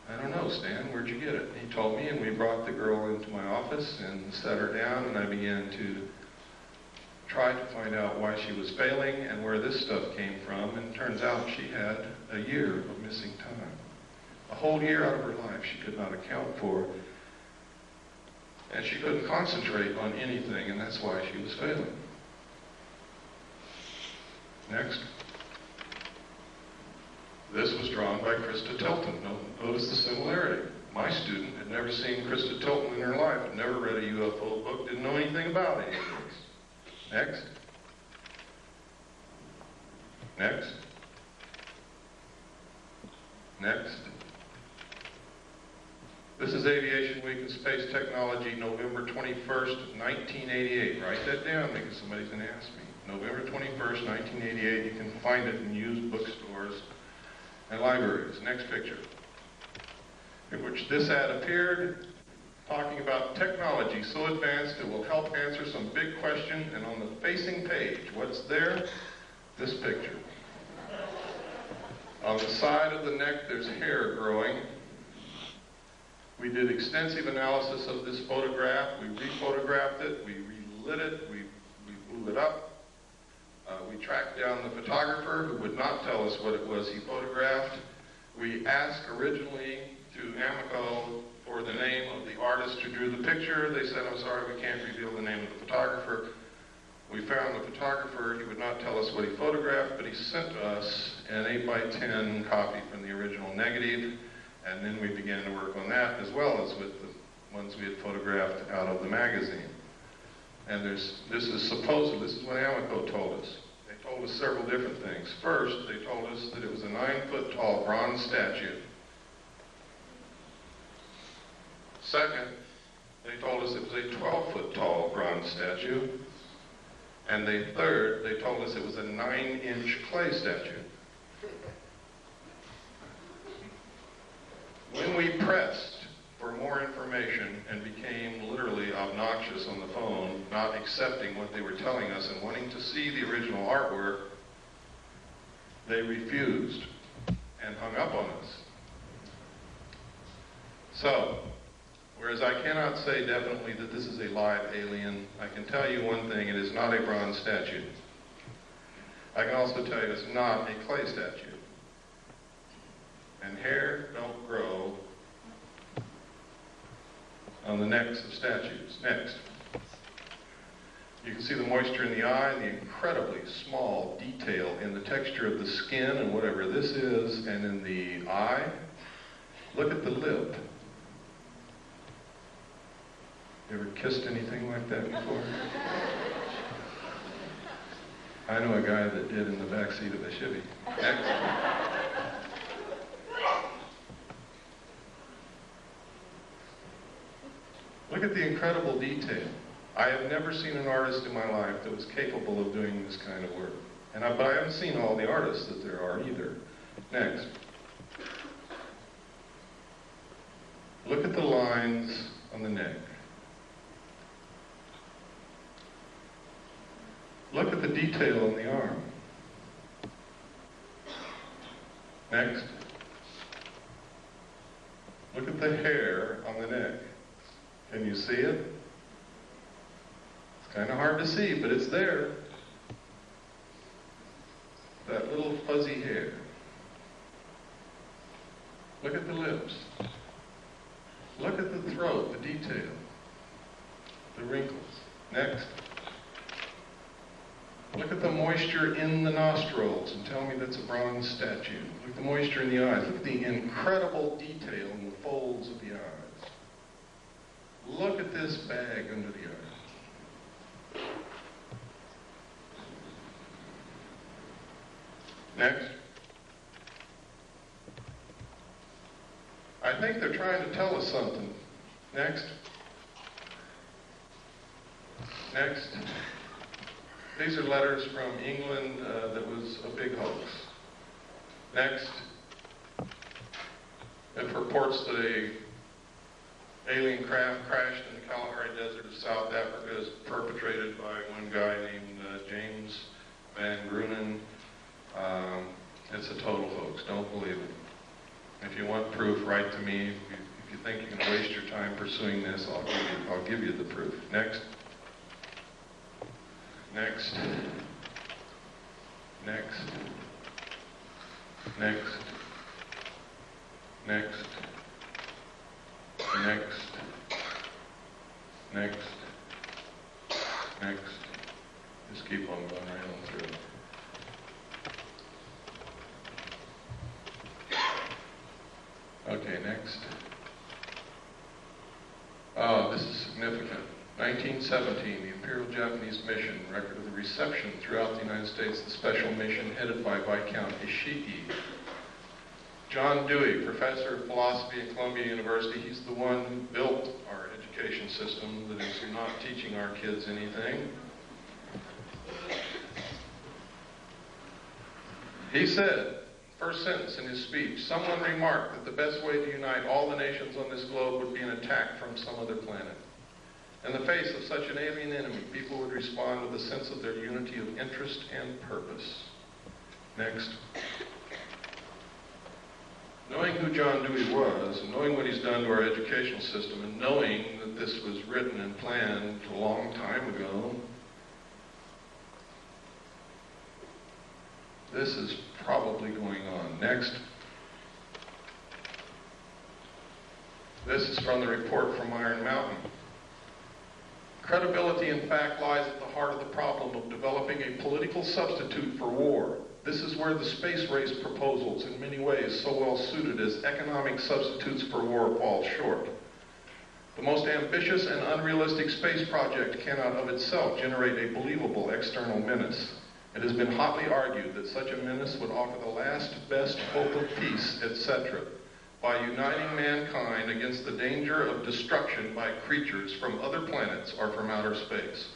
S2: "I don't know, Stan, where'd you get it?" And he told me, and we brought the girl into my office and set her down, and I began to try to find out why she was failing and where this stuff came from, and it turns out she had a year of missing time. A whole year out of her life she could not account for, and she couldn't concentrate on anything, and that's why she was failing. Next. This was drawn by Krista Tilton. Notice the similarity. My student had never seen Krista Tilton in her life, had never read a UFO book, didn't know anything about any of this. Next. Next. Next. This is Aviation Week in Space Technology, November 21st, 1988. Write that down because somebody's going to ask me. November 21st, 1988. You can find it in used bookstores and libraries. Next picture. In which this ad appeared, talking about technology so advanced it will help answer some big question, and on the facing page, what's there? This picture. On the side of the neck, there's hair growing. We did extensive analysis of this photograph. We rephotographed it, we relit it, we blew it up. We tracked down the photographer who would not tell us what it was he photographed. We asked originally to Amoco for the name of the artist who drew the picture. They said, "I'm sorry, we can't reveal the name of the photographer." We found the photographer. He would not tell us what he photographed, but he sent us an 8x10 copy from the original negative, and then we began to work on that as well as with the ones we had photographed out of the magazine. And this is what Amoco told us. They told us several different things. First, they told us that it was a 9-foot-tall bronze statue. Second, they told us it was a 12-foot-tall bronze statue. And third, they told us it was a 9-inch clay statue. When we pressed for more information and became literally obnoxious on the phone, not accepting what they were telling us and wanting to see the original artwork, they refused and hung up on us. So, whereas I cannot say definitely that this is a live alien, I can tell you one thing: it is not a bronze statue. I can also tell you it's not a clay statue. and hair don't grow on the necks of statues. Next. You can see the moisture in the eye, the incredibly small detail in the texture of the skin and whatever this is, and in the eye. Look at the lip. You ever kissed anything like that before? I know a guy that did in the back seat of a Chevy. Next. Look at the incredible detail. I have never seen an artist in my life that was capable of doing this kind of work. But I haven't seen all the artists that there are either. Next. Look at the lines on the neck. Look at the detail on the arm. Next. Look at the hair on the neck. Can you see it? It's kind of hard to see, but it's there. That little fuzzy hair. Look at the lips. Look at the throat, the detail, the wrinkles. Next. Look at the moisture in the nostrils and tell me that's a bronze statue. Look at the moisture in the eyes. Look at the incredible detail in the folds of the eyes. Look at this bag under the eye. Next. I think they're trying to tell us something. Next. Next. These are letters from England that was a big hoax. Next. It purports that a alien craft crashed in the Kalahari Desert of South Africa, is perpetrated by one guy named James Van Grunen. It's a total hoax. Don't believe it. If you want proof, write to me. If you think you're going to waste your time pursuing this, I'll give you the proof. Next. Next. Next. Next. Next. Next. Next. Next. Just keep on going right on through. Okay, next. Oh, this is significant. 1917, the Imperial Japanese Mission, record of the reception throughout the United States, the special mission headed by Viscount Ishii. John Dewey, professor of philosophy at Columbia University, he's the one who built our education system that is not teaching our kids anything. He said, first sentence in his speech, someone remarked that the best way to unite all the nations on this globe would be an attack from some other planet. In the face of such an alien enemy, people would respond with a sense of their unity of interest and purpose. Next. Knowing who John Dewey was, and knowing what he's done to our educational system, and knowing that this was written and planned a long time ago, this is probably going on. Next. This is from the report from Iron Mountain. Credibility, in fact, lies at the heart of the problem of developing a political substitute for war. This is where the space race proposals, in many ways so well suited as economic substitutes for war, fall short. The most ambitious and unrealistic space project cannot of itself generate a believable external menace. It has been hotly argued that such a menace would offer the last best hope of peace, etc., by uniting mankind against the danger of destruction by creatures from other planets or from outer space.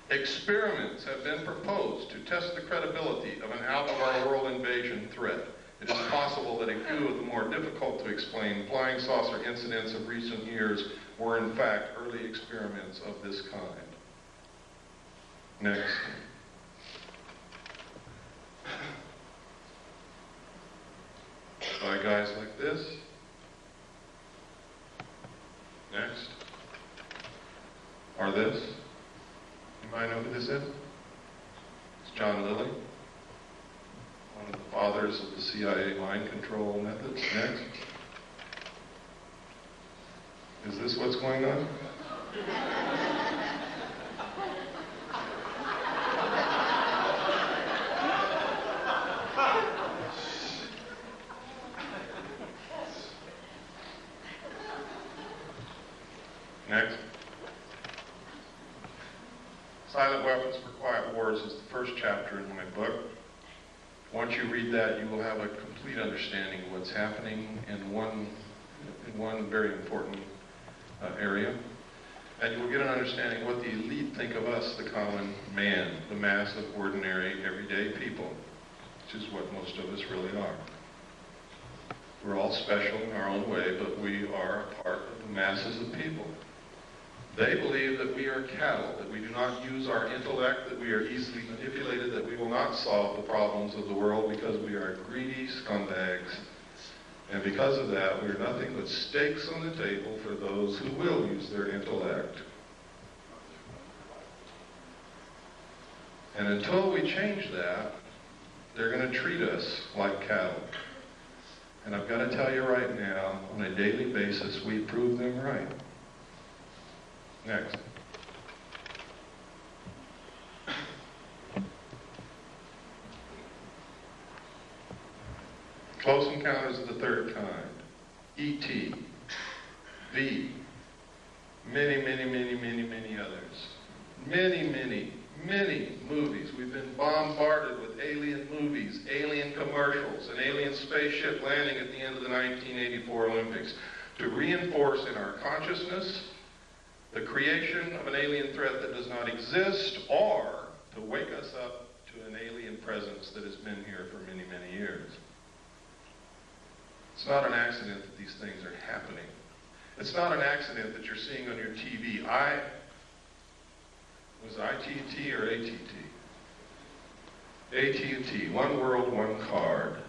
S2: Experiments have been proposed to test the credibility of an out-of-our-world invasion threat. It is possible that a few of the more difficult to explain flying saucer incidents of recent years were in fact early experiments of this kind. Next. By guys like this. Next. Or this. You might know who this is? It's John Lilly. one of the fathers of the CIA mind control methods. Next. Is this what's going on? Next. Silent Weapons for Quiet Wars is the first chapter in my book. Once you read that, you will have a complete understanding of what's happening in one very important area. And you will get an understanding of what the elite think of us, the common man, the mass of ordinary, everyday people, which is what most of us really are. We're all special in our own way, but we are a part of the masses of people. They believe that we are cattle, that we do not use our intellect, that we are easily manipulated, that we will not solve the problems of the world because we are greedy scumbags. And because of that, we are nothing but stakes on the table for those who will use their intellect. And until we change that, they're going to treat us like cattle. And I've got to tell you right now, on a daily basis, we prove them right. Next. Close Encounters of the Third Kind, E.T., V, many others. Many movies. We've been bombarded with alien movies, alien commercials, an alien spaceship landing at the end of the 1984 Olympics to reinforce in our consciousness the creation of an alien threat that does not exist, or to wake us up to an alien presence that has been here for many years. It's not an accident that these things are happening. It's not an accident that you're seeing on your TV. Was it ITT or ATT? AT&T, one world, one card.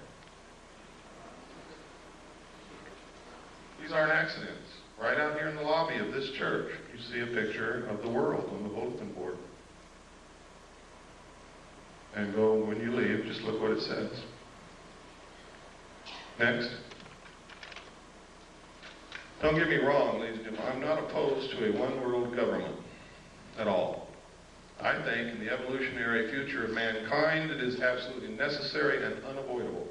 S2: These aren't accidents. Right out here in the lobby of this church, you see a picture of the world on the bulletin board. And go, when you leave, just look what it says. Next. Don't get me wrong, ladies and gentlemen, I'm not opposed to a one-world government at all. I think in the evolutionary future of mankind, it is absolutely necessary and unavoidable.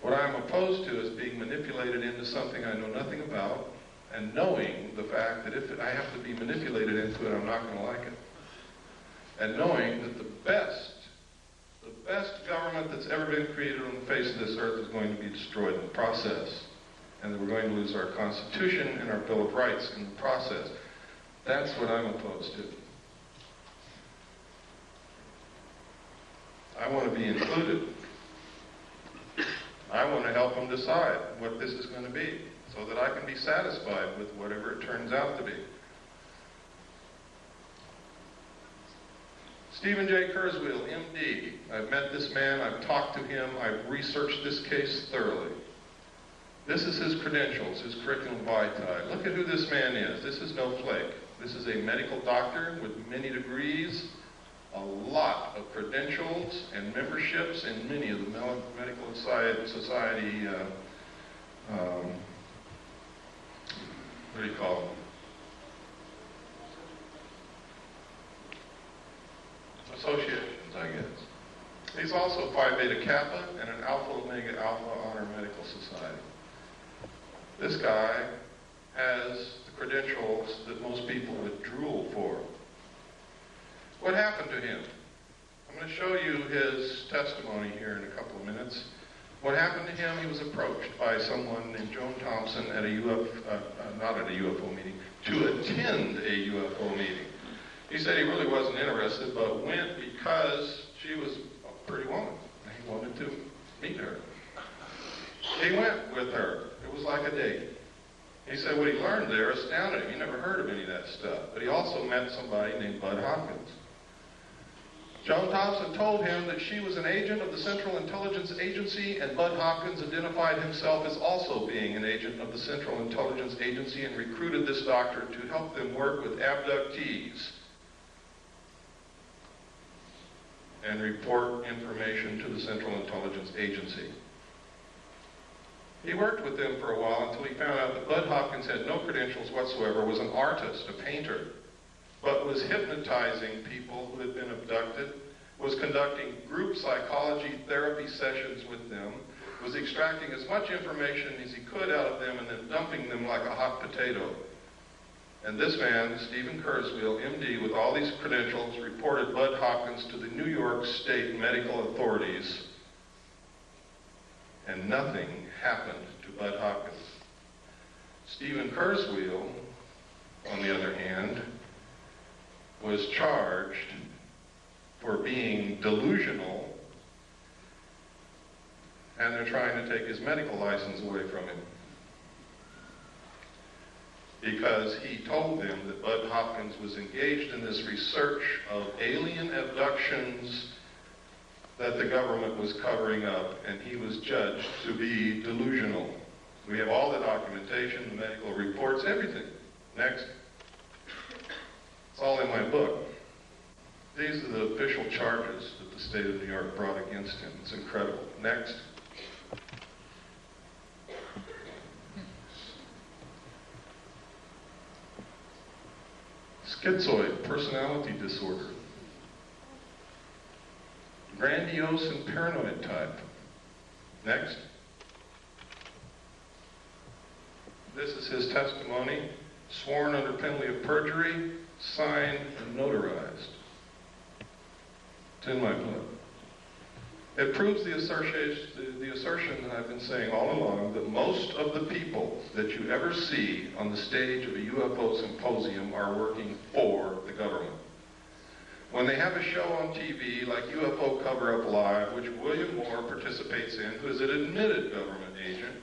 S2: What I'm opposed to is being manipulated into something I know nothing about, and knowing the fact that if I have to be manipulated into it, I'm not going to like it. And knowing that the best government that's ever been created on the face of this earth is going to be destroyed in the process. And that we're going to lose our Constitution and our Bill of Rights in the process. That's what I'm opposed to. I want to be included. I want to help them decide what this is going to be so that I can be satisfied with whatever it turns out to be. Stephen J. Kurzweil, MD. I've met this man, I've talked to him, I've researched this case thoroughly. This is his credentials, his curriculum vitae. Look at who this man is. This is no flake. This is a medical doctor with many degrees, a lot of credentials and memberships in many of the medical society, what do you call them? Associations, I guess. He's also Phi Beta Kappa and an Alpha Omega Alpha Honor Medical Society. This guy has the credentials that most people would drool for. What happened to him? I'm going to show you his testimony here in a couple of minutes. What happened to him, he was approached by someone named Joan Thompson at not at a UFO meeting, to attend a UFO meeting. He said he really wasn't interested, but went because she was a pretty woman, and he wanted to meet her. He went with her. It was like a date. He said what he learned there astounded him. He never heard of any of that stuff. But he also met somebody named Bud Hopkins. Joan Thompson told him that she was an agent of the Central Intelligence Agency, and Bud Hopkins identified himself as also being an agent of the Central Intelligence Agency and recruited this doctor to help them work with abductees. and report information to the Central Intelligence Agency. He worked with them for a while until he found out that Bud Hopkins had no credentials whatsoever, was an artist, a painter, but was hypnotizing people who had been abducted, was conducting group psychology therapy sessions with them, was extracting as much information as he could out of them and then dumping them like a hot potato. And this man, Stephen Kurzweil, MD, with all these credentials, reported Bud Hopkins to the New York State medical authorities, and nothing happened to Bud Hopkins. Stephen Kurzweil, on the other hand, was charged for being delusional, and they're trying to take his medical license away from him because he told them that Bud Hopkins was engaged in this research of alien abductions that the government was covering up, and he was judged to be delusional. We have all the documentation, the medical reports, everything. Next. It's all in my book. These are the official charges that the state of New York brought against him. It's incredible. Next. Schizoid personality disorder. Grandiose and paranoid type. Next. This is his testimony, sworn under penalty of perjury, signed and notarized. It's in my book. It proves the assertion that I've been saying all along, that most of the people that you ever see on the stage of a UFO symposium are working for the government. When they have a show on TV like UFO Cover-Up Live, which William Moore participates in, who is an admitted government agent,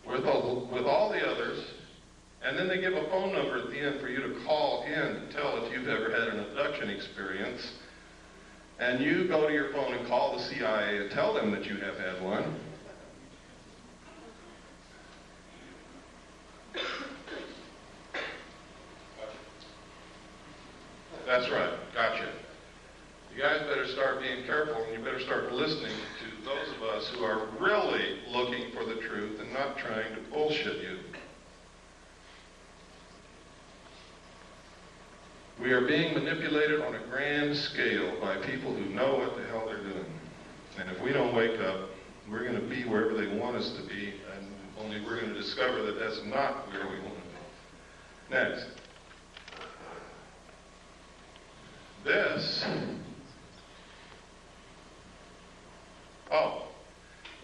S2: with all the others, and then they give a phone number at the end for you to call in to tell if you've ever had an abduction experience, and you go to your phone and call the CIA and tell them that you have had one. That's right, gotcha. You guys better start being careful, and you better start listening to those of us who are really looking for the truth and not trying to bullshit you. We are being manipulated on a grand scale by people who know what the hell they're doing. And if we don't wake up, we're going to be wherever they want us to be, and only we're going to discover that that's not where we want to be. Next. This. Oh.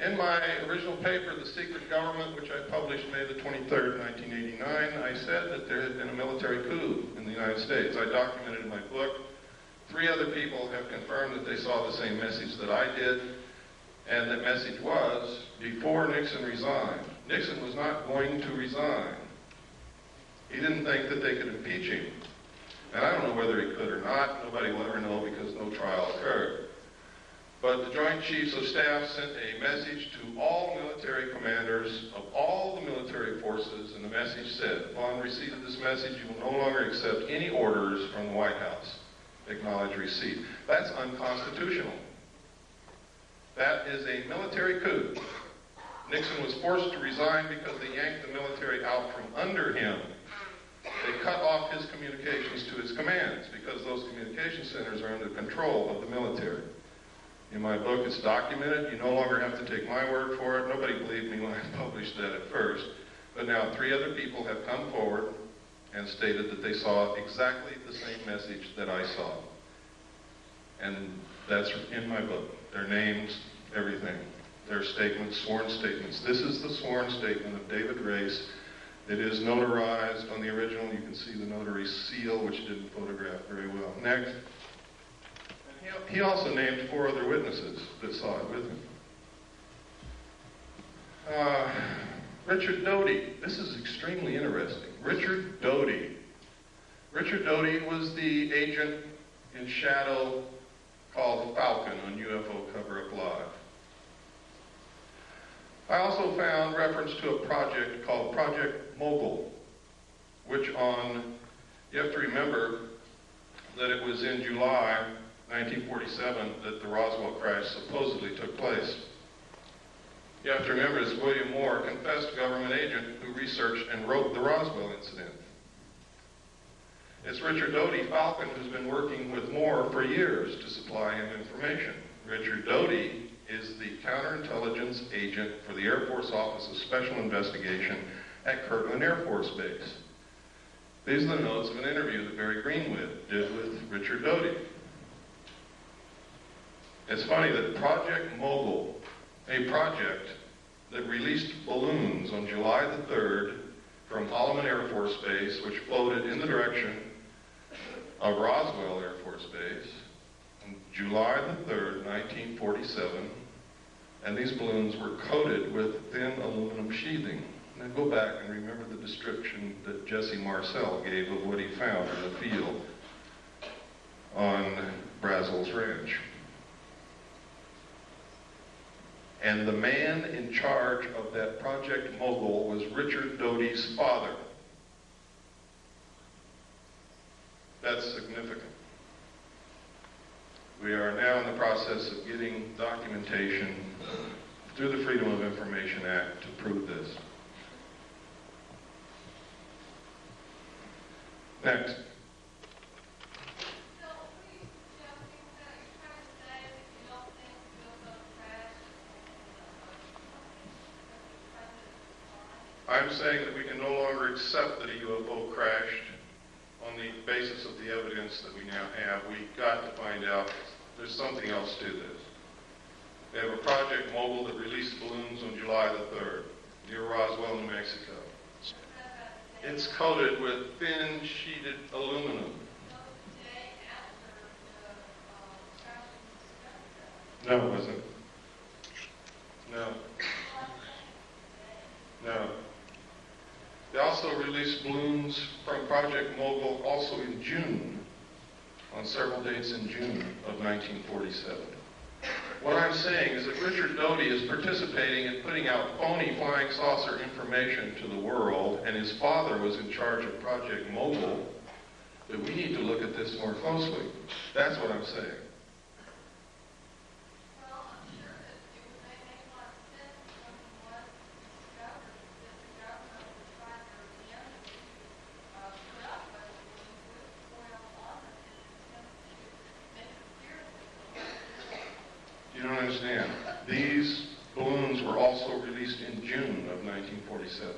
S2: In my original paper, The Secret Government, which I published May the 23rd, 1989, I said that there had been a military coup in the United States. I documented in my book. 3 other people have confirmed that they saw the same message that I did, and that message was, before Nixon resigned. Nixon was not going to resign. He didn't think that they could impeach him. And I don't know whether he could or not. Nobody will ever know because no trial occurred. But the Joint Chiefs of Staff sent a message to all military commanders of all the military forces, and the message said, upon receipt of this message, you will no longer accept any orders from the White House. Acknowledge receipt. That's unconstitutional. That is a military coup. Nixon was forced to resign because they yanked the military out from under him. They cut off his communications to his commands because those communication centers are under control of the military. In my book, it's documented. You no longer have to take my word for it. Nobody believed me when I published that at first. But now 3 other people have come forward and stated that they saw exactly the same message that I saw. And that's in my book. Their names, everything. Their statements, sworn statements. This is the sworn statement of David Race. It is notarized on the original. You can see the notary seal, which didn't photograph very well. Next. He also named 4 other witnesses that saw it with him. Richard Doty. This is extremely interesting. Richard Doty. Richard Doty was the agent in shadow called Falcon on UFO Cover-Up Live. I also found reference to a project called Project Mogul, which you have to remember that it was in July 1947, that the Roswell crash supposedly took place. You have to remember, it's William Moore, a confessed government agent who researched and wrote the Roswell incident. It's Richard Doty Falcon who's been working with Moore for years to supply him information. Richard Doty is the counterintelligence agent for the Air Force Office of Special Investigation at Kirtland Air Force Base. These are the notes of an interview that Barry Greenwood did with Richard Doty. It's funny that Project Mogul, a project that released balloons on July the 3rd from Holloman Air Force Base, which floated in the direction of Roswell Air Force Base, on July the 3rd, 1947, and these balloons were coated with thin aluminum sheathing. Now go back and remember the description that Jesse Marcel gave of what he found in the field on Brazel's Ranch. And the man in charge of that Project Mogul was Richard Doty's father. That's significant. We are now in the process of getting documentation through the Freedom of Information Act to prove this. Next. I'm saying that we can no longer accept that a UFO crashed on the basis of the evidence that we now have. We've got to find out there's something else to this. We have a Project Mogul that released balloons on July the 3rd near Roswell, New Mexico. It's coated with thin sheeted aluminum. No, it wasn't. No. No. They also released balloons from Project Mogul also in June, on several dates in June of 1947. What I'm saying is that Richard Doty is participating in putting out phony flying saucer information to the world, and his father was in charge of Project Mogul, that we need to look at this more closely. That's what I'm saying. You don't understand. These balloons were also released in June of 1947.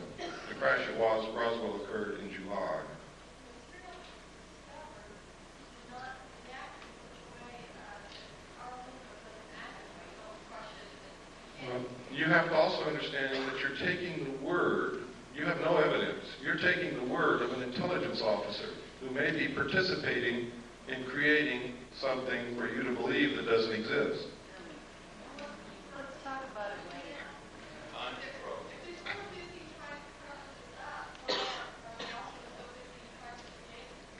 S2: The crash at Roswell occurred in July. Well, you have to also understand that you're taking the word, you have no evidence, you're taking the word of an intelligence officer who may be participating in creating something for you to believe that doesn't exist.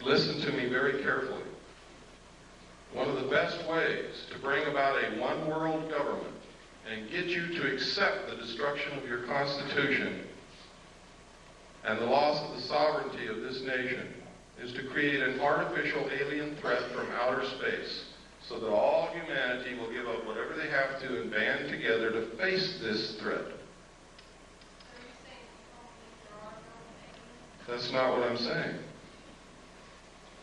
S2: Listen to me very carefully. One of the best ways to bring about a one-world government and get you to accept the destruction of your Constitution and the loss of the sovereignty of this nation is to create an artificial alien threat from outer space so that all humanity will give up whatever they have to and band together to face this threat. That's not what I'm saying.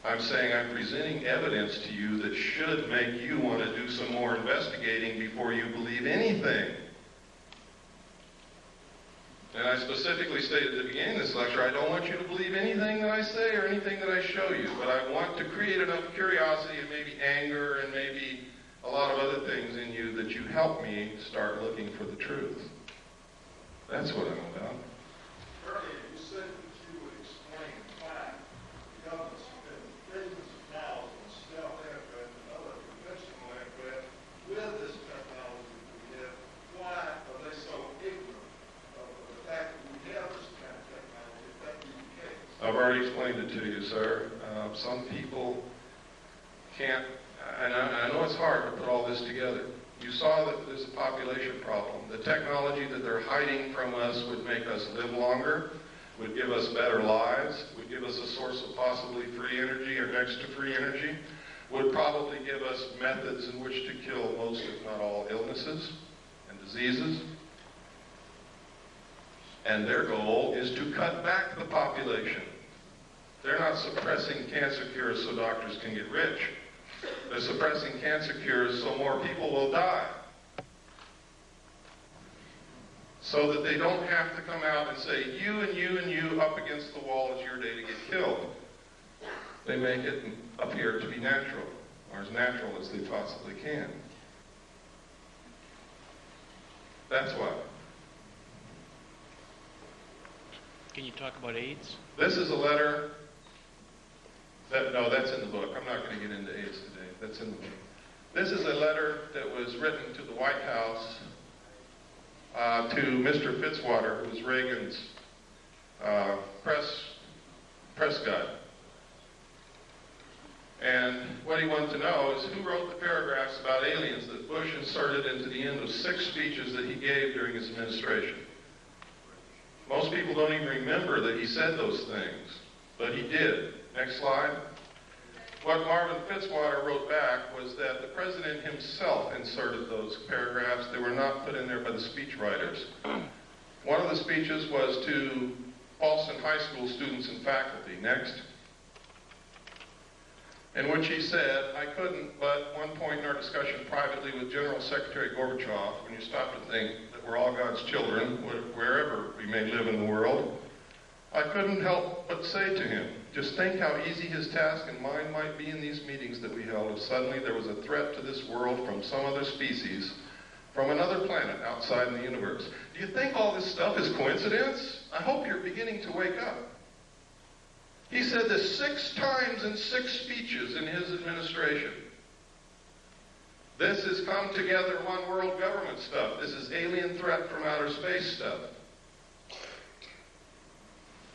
S2: I'm saying I'm presenting evidence to you that should make you want to do some more investigating before you believe anything. And I specifically stated at the beginning of this lecture, I don't want you to believe anything that I say or anything that I show you, but I want to create enough curiosity and maybe anger and maybe a lot of other things in you that you help me start looking for the truth. That's what I'm about.
S10: Earlier, you said that you would explain why governments spend billions of dollars on stealth aircraft and other conventional aircraft with this technology that we have. Why are they so ignorant of the fact that we have this kind of technology, if that be the case?
S2: I've already explained it to you, sir. Some people can't, and I know it's hard to put all this together. You saw that there's a population problem. The technology that they're hiding from us would make us live longer, would give us better lives, would give us a source of possibly free energy or next to free energy. would probably give us methods in which to kill most, if not all, illnesses and diseases. And their goal is to cut back the population. They're not suppressing cancer cures so doctors can get rich. They're suppressing cancer cures so more people will die. So that they don't have to come out and say, you and you and you up against the wall, it's your day to get killed. They make it appear to be natural, or as natural as they possibly can. That's why.
S11: Can you talk about AIDS?
S2: This is a letter no, that's in the book. I'm not going to get into AIDS today. That's in the book. This is a letter that was written to the White House to Mr. Fitzwater, who was Reagan's press guy. And what he wanted to know is who wrote the paragraphs about aliens that Bush inserted into the end of 6 speeches that he gave during his administration. Most people don't even remember that he said those things, but he did. Next slide. What Marvin Fitzwater wrote back was that the president himself inserted those paragraphs. They were not put in there by the speechwriters. One of the speeches was to Boston High School students and faculty. Next. In which he said, I couldn't but one point in our discussion privately with General Secretary Gorbachev, when you stop to think that we're all God's children, wherever we may live in the world, I couldn't help but say to him, just think how easy his task and mine might be in these meetings that we held if suddenly there was a threat to this world from some other species, from another planet outside in the universe. Do you think all this stuff is coincidence? I hope you're beginning to wake up. He said this 6 times in 6 speeches in his administration. This is come together one world government stuff. This is alien threat from outer space stuff.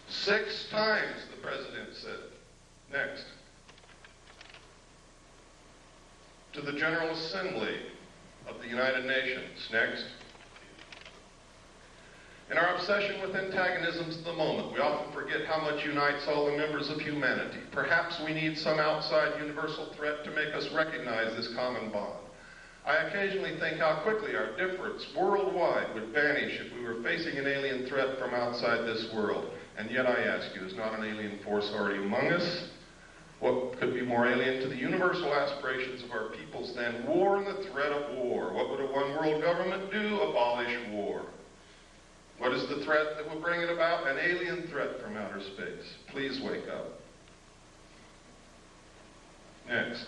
S2: 6 times, the president said. Next. To the General Assembly of the United Nations. Next. In our obsession with antagonisms of the moment, we often forget how much unites all the members of humanity. Perhaps we need some outside universal threat to make us recognize this common bond. I occasionally think how quickly our difference worldwide would vanish if we were facing an alien threat from outside this world. And yet I ask you, is not an alien force already among us? What could be more alien to the universal aspirations of our peoples than war and the threat of war? What would a one world government do? Abolish war. What is the threat that will bring it about? An alien threat from outer space. Please wake up. Next.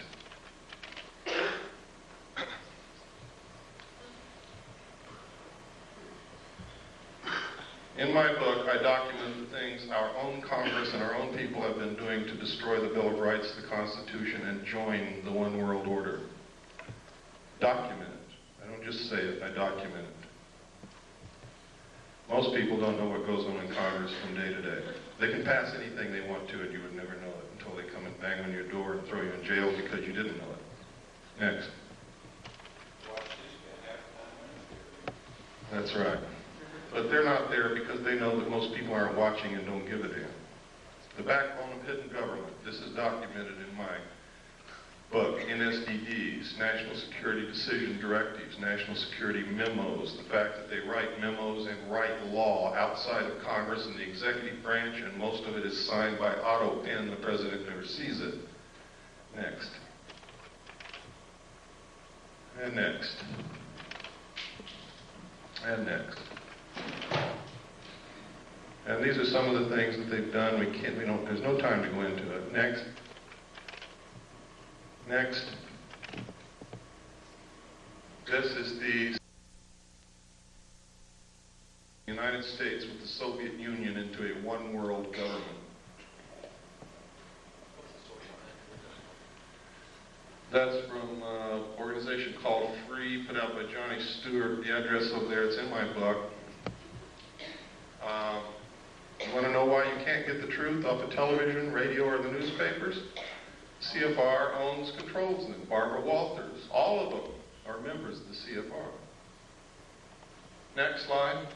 S2: In my book, I document the things our own Congress and our own people have been doing to destroy the Bill of Rights, the Constitution, and join the one world order. Document it. I don't just say it, I document it. Most people don't know what goes on in Congress from day to day. They can pass anything they want to and you would never know it until they come and bang on your door and throw you in jail because you didn't know it. Next. That's right. But they're not there because they know that most people aren't watching and don't give a damn. The backbone of hidden government. This is documented in my book. NSDDs, National Security Decision Directives, National Security Memos, the fact that they write memos and write law outside of Congress and the executive branch, and most of it is signed by auto pen. The president never sees it. Next. And next. And next. And these are some of the things that they've done. There's no time to go into it. Next. Next. This is the United States with the Soviet Union into a one-world government. That's from an organization called Free, put out by Johnny Stewart. The address over there, it's in my book. You want to know why you can't get the truth off of television, radio, or the newspapers? CFR owns, controls them. Barbara Walters, all of them are members of the CFR. Next slide.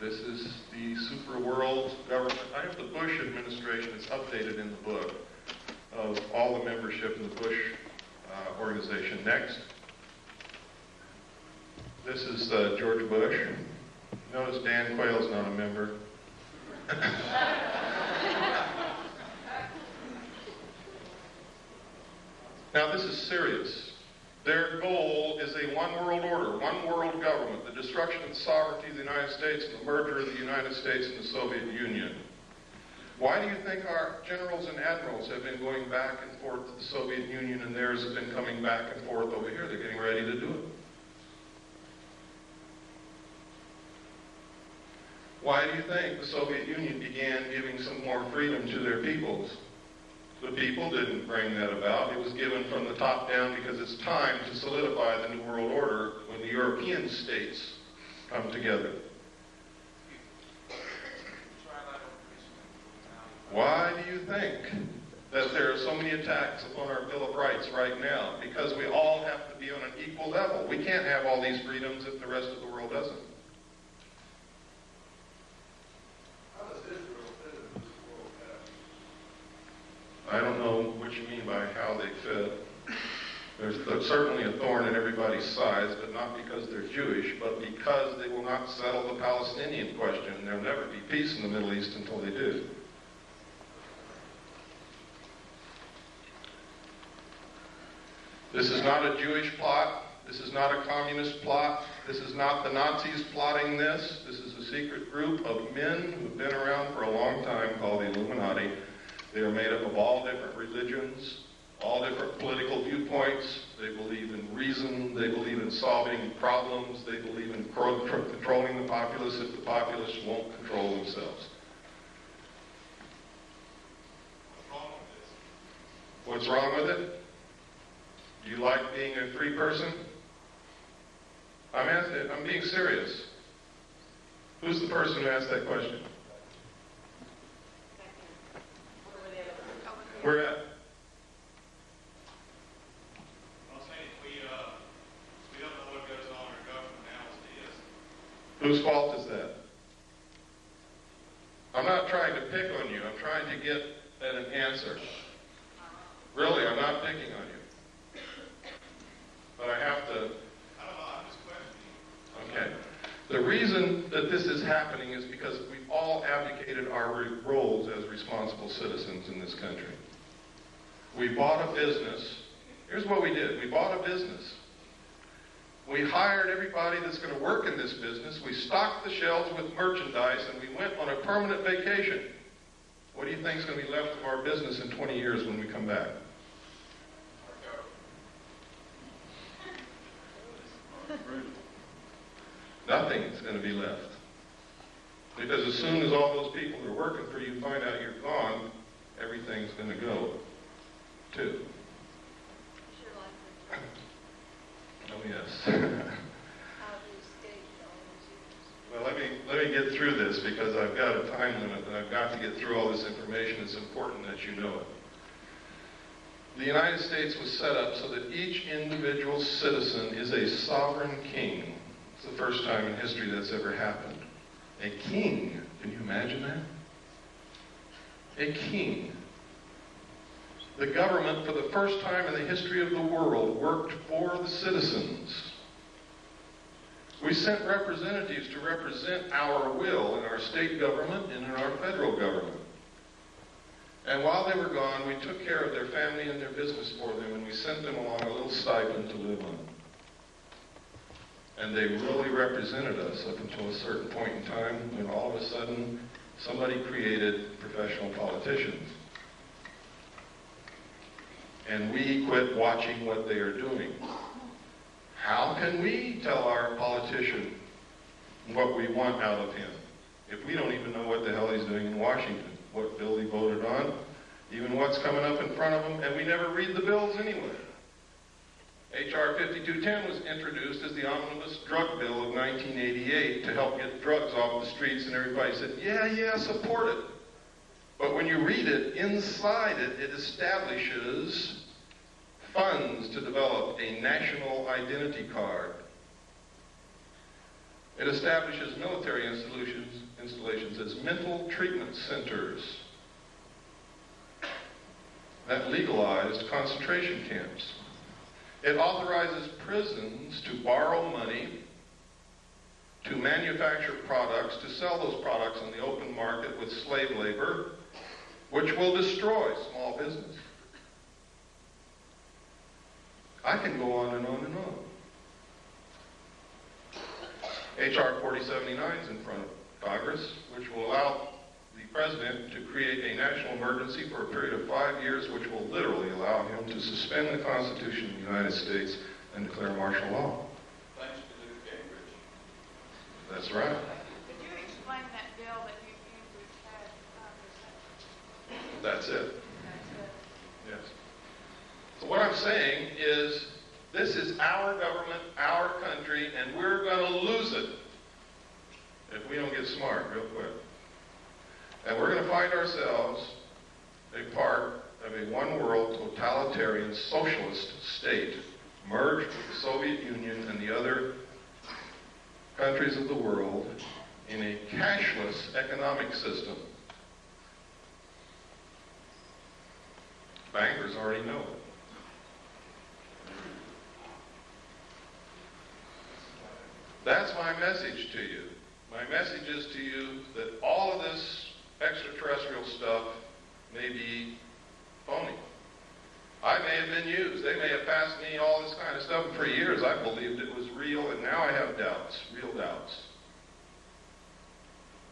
S2: This is the super world government. I have the Bush administration. It's updated in the book. of all the membership of the Bush organization. Next. This is George Bush. Notice Dan Quayle's not a member. Now this is serious. Their goal is a one world order, one world government, the destruction of the sovereignty of the United States and the merger of the United States and the Soviet Union. Why do you think our generals and admirals have been going back and forth to the Soviet Union and theirs have been coming back and forth over here? They're getting ready to do it. Why do you think the Soviet Union began giving some more freedom to their peoples? The people didn't bring that about. It was given from the top down because it's time to solidify the New World Order when the European states come together. Why do you think that there are so many attacks upon our Bill of Rights right now? Because we all have to be on an equal level. We can't have all these freedoms if the rest of the world doesn't. I don't know what you mean by how they fit. There's certainly a thorn in everybody's sides, but not because they're Jewish, but because they will not settle the Palestinian question. There'll never be peace in the Middle East until they do. This is not a Jewish plot. This is not a communist plot. This is not the Nazis plotting this. This is a secret group of men who've been around for a long time called the Illuminati. They are made up of all different religions, all different political viewpoints. They believe in reason. They believe in solving problems. They believe in controlling the populace if the populace won't control themselves. What's wrong with it? Do you like being a free person? I'm being serious. Who's the person who asked that question? Where at?
S3: I'm saying we don't know what goes on in our government now as it is.
S2: Whose fault is that? I'm not trying to pick on you. I'm trying to get at an answer. Really, I'm not picking on you. But I have to...
S3: I don't know, I'm just questioning.
S2: Okay. The reason that this is happening is because we've all abdicated our roles as responsible citizens in this country. We bought a business. Here's what we did. We bought a business. We hired everybody that's going to work in this business. We stocked the shelves with merchandise, and we went on a permanent vacation. What do you think is going to be left of our business in 20 years when we come back? Nothing's going to be left. Because as soon as all those people who are working for you find out you're gone, everything's going to go, too. Oh, yes. Well, let me get through this because I've got a time limit and I've got to get through all this information. It's important that you know it. The United States was set up so that each individual citizen is a sovereign king. It's the first time in history that's ever happened. A king. Can you imagine that? A king. The government, for the first time in the history of the world, worked for the citizens. We sent representatives to represent our will in our state government and in our federal government. And while they were gone, we took care of their family and their business for them, and we sent them along a little stipend to live on. And they really represented us up until a certain point in time when all of a sudden somebody created professional politicians. And we quit watching what they are doing. How can we tell our politician what we want out of him if we don't even know what the hell he's doing in Washington, what bill he voted on, even what's coming up in front of him, and we never read the bills anyway. H.R. 5210 was introduced as the omnibus drug bill of 1988 to help get drugs off the streets, and everybody said, yeah, support it. But when you read it, inside it, it establishes funds to develop a national identity card. It establishes military installations as mental treatment centers. that legalized concentration camps. It authorizes prisons to borrow money, to manufacture products, to sell those products on the open market with slave labor, which will destroy small business. I can go on and on and on. H.R. 4079 is in front of Congress, which will allow the President to create a national emergency for a period of 5 years, which will literally allow him to suspend the Constitution of the United States and declare martial law.
S3: Thanks to Newt Gingrich.
S2: That's right.
S12: Could you explain that bill that you had Congress?
S2: That's it.
S12: That's it.
S2: Yes. So what I'm saying is, this is our government, our country, and we're going to lose it if we don't get smart real quick. And we're going to find ourselves a part of a one-world totalitarian socialist state merged with the Soviet Union and the other countries of the world in a cashless economic system. Bankers already know it. That's my message to you. My message is to you that all of this extraterrestrial stuff may be phony. I may have been used. They may have passed me all this kind of stuff, and for years I believed it was real, and now I have doubts, real doubts.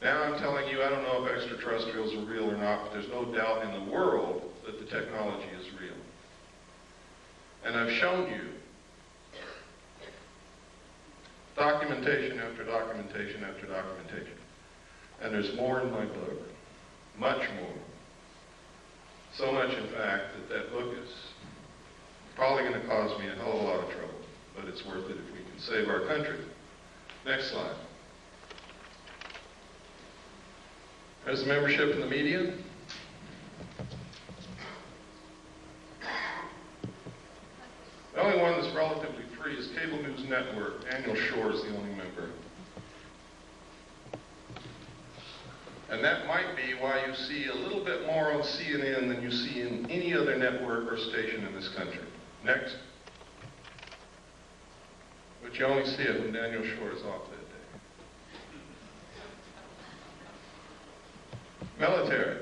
S2: Now I'm telling you, I don't know if extraterrestrials are real or not, but there's no doubt in the world that the technology is real. And I've shown you documentation after documentation after documentation. And there's more in my book, much more. So much, in fact, that book is probably going to cause me a hell of a lot of trouble, but it's worth it if we can save our country. Next slide. There's the membership in the media. The only one that's relatively free is Cable News Network. Daniel Shore is the only member. And that might be why you see a little bit more on CNN than you see in any other network or station in this country. Next. But you only see it when Daniel Shore is off that day. Military.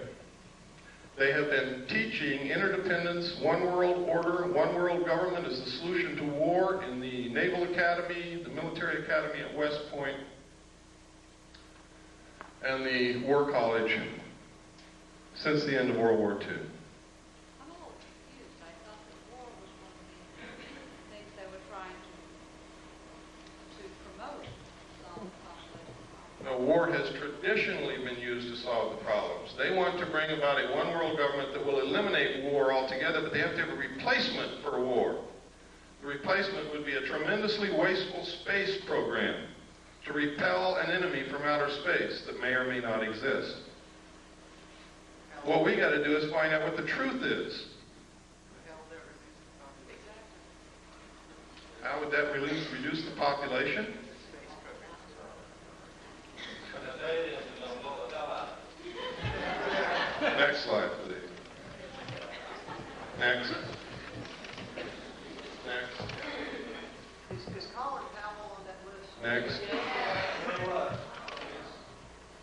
S2: They have been teaching interdependence, one world order, one world government is the solution to war in the Naval Academy, the Military Academy at West Point, and the War College since the end of World War II.
S12: I'm a little confused. I thought the war was one of the things they were trying to promote to solve the conflict.
S2: No, war has traditionally been used to solve the problems. They want to bring about a one-world government that will eliminate war altogether, but they have to have a replacement for war. The replacement would be a tremendously wasteful space program to repel an enemy from outer space that may or may not exist. What we got to do is find out what the truth is. How would that reduce the population? Next slide, please. Next. Next.
S12: Is Colin Powell on that list?
S2: Next.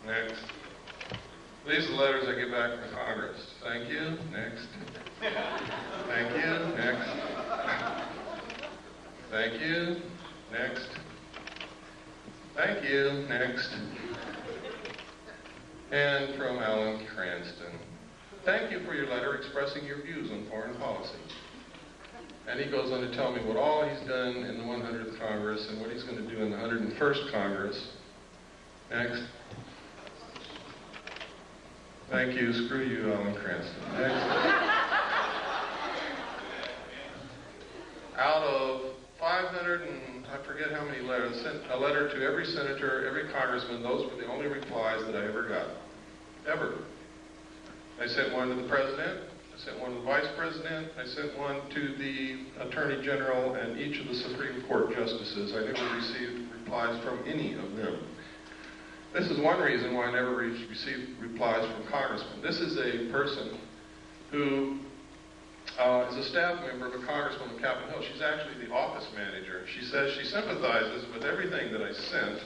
S2: Next. These are the letters I get back from Congress. Thank you. Next. Thank you. Next. Thank you. Next. Thank you. Next. And from Alan Cranston. Thank you for your letter expressing your views on foreign policy. And he goes on to tell me what all he's done in the 100th Congress and what he's going to do in the 101st Congress. Next. Thank you. Screw you, Alan Cranston. Next. Out of 500 and I forget how many letters, sent a letter to every senator, every congressman. Those were the only replies that I ever got. Ever. I sent one to the president. I sent one to the vice president. I sent one to the attorney general and each of the Supreme Court justices. I never received replies from any of them. This is one reason why I never received replies from congressmen. This is a person who is a staff member of a congressman of Capitol Hill. She's actually the office manager. She says she sympathizes with everything that I sent,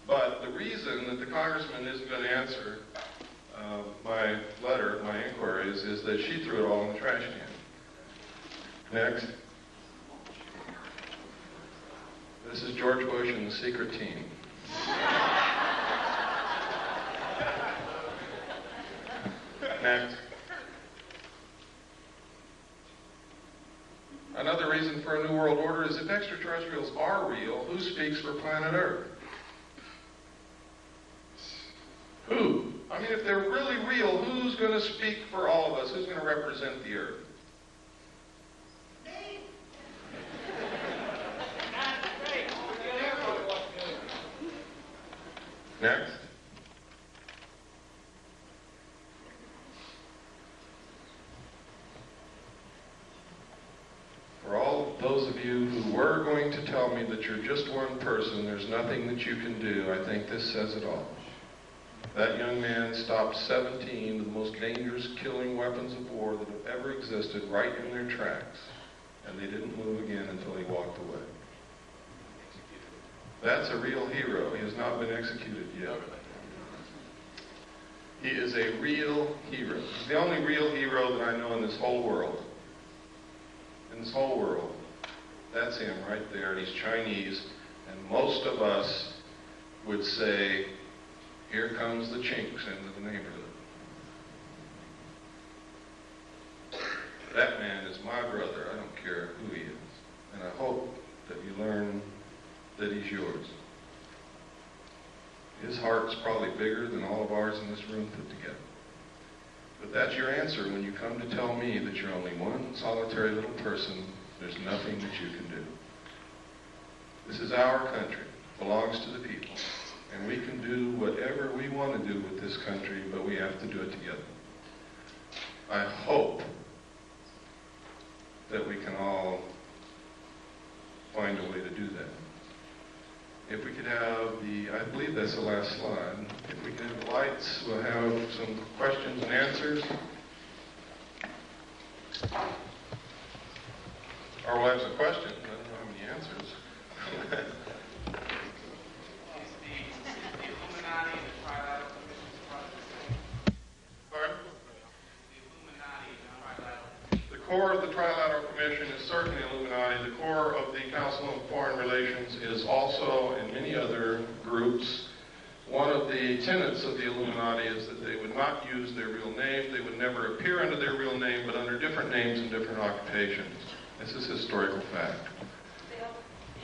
S2: but the reason that the congressman isn't going to answer my letter, my inquiries, is that she threw it all in the trash can. Next. This is George Bush and the secret team. Next. Another reason for a new world order is if extraterrestrials are real, who speaks for planet Earth? Who? I mean, if they're really real, who's going to speak for all of us? Who's going to represent the Earth? Next. For all those of you who were going to tell me that you're just one person, there's nothing that you can do, I think this says it all. That young man stopped 17 of the most dangerous killing weapons of war that have ever existed right in their tracks, and they didn't move again until he walked away. That's a real hero. He has not been executed yet. He is a real hero. He's the only real hero that I know in this whole world. In this whole world. That's him right there, and he's Chinese, and most of us would say, here comes the chinks into the neighborhood. That man is my brother. I don't care who he is. And I hope that you learn that he's yours. His heart's probably bigger than all of ours in this room put together. But that's your answer when you come to tell me that you're only one solitary little person. There's nothing that you can do. This is our country. It belongs to the people. And we can do whatever we want to do with this country, but we have to do it together. I hope that we can all find a way to do that. If we could have I believe that's the last slide. If we could have the lights, we'll have some questions and answers. Or we'll have some questions. I don't know how many answers. Pardon? The core of the Trilateral Commission is certainly Illuminati. The core of the Council on Foreign Relations is also, in many other groups, one of the tenets of the Illuminati is that they would not use their real name. They would never appear under their real name, but under different names and different occupations. This is historical fact.
S12: Bill?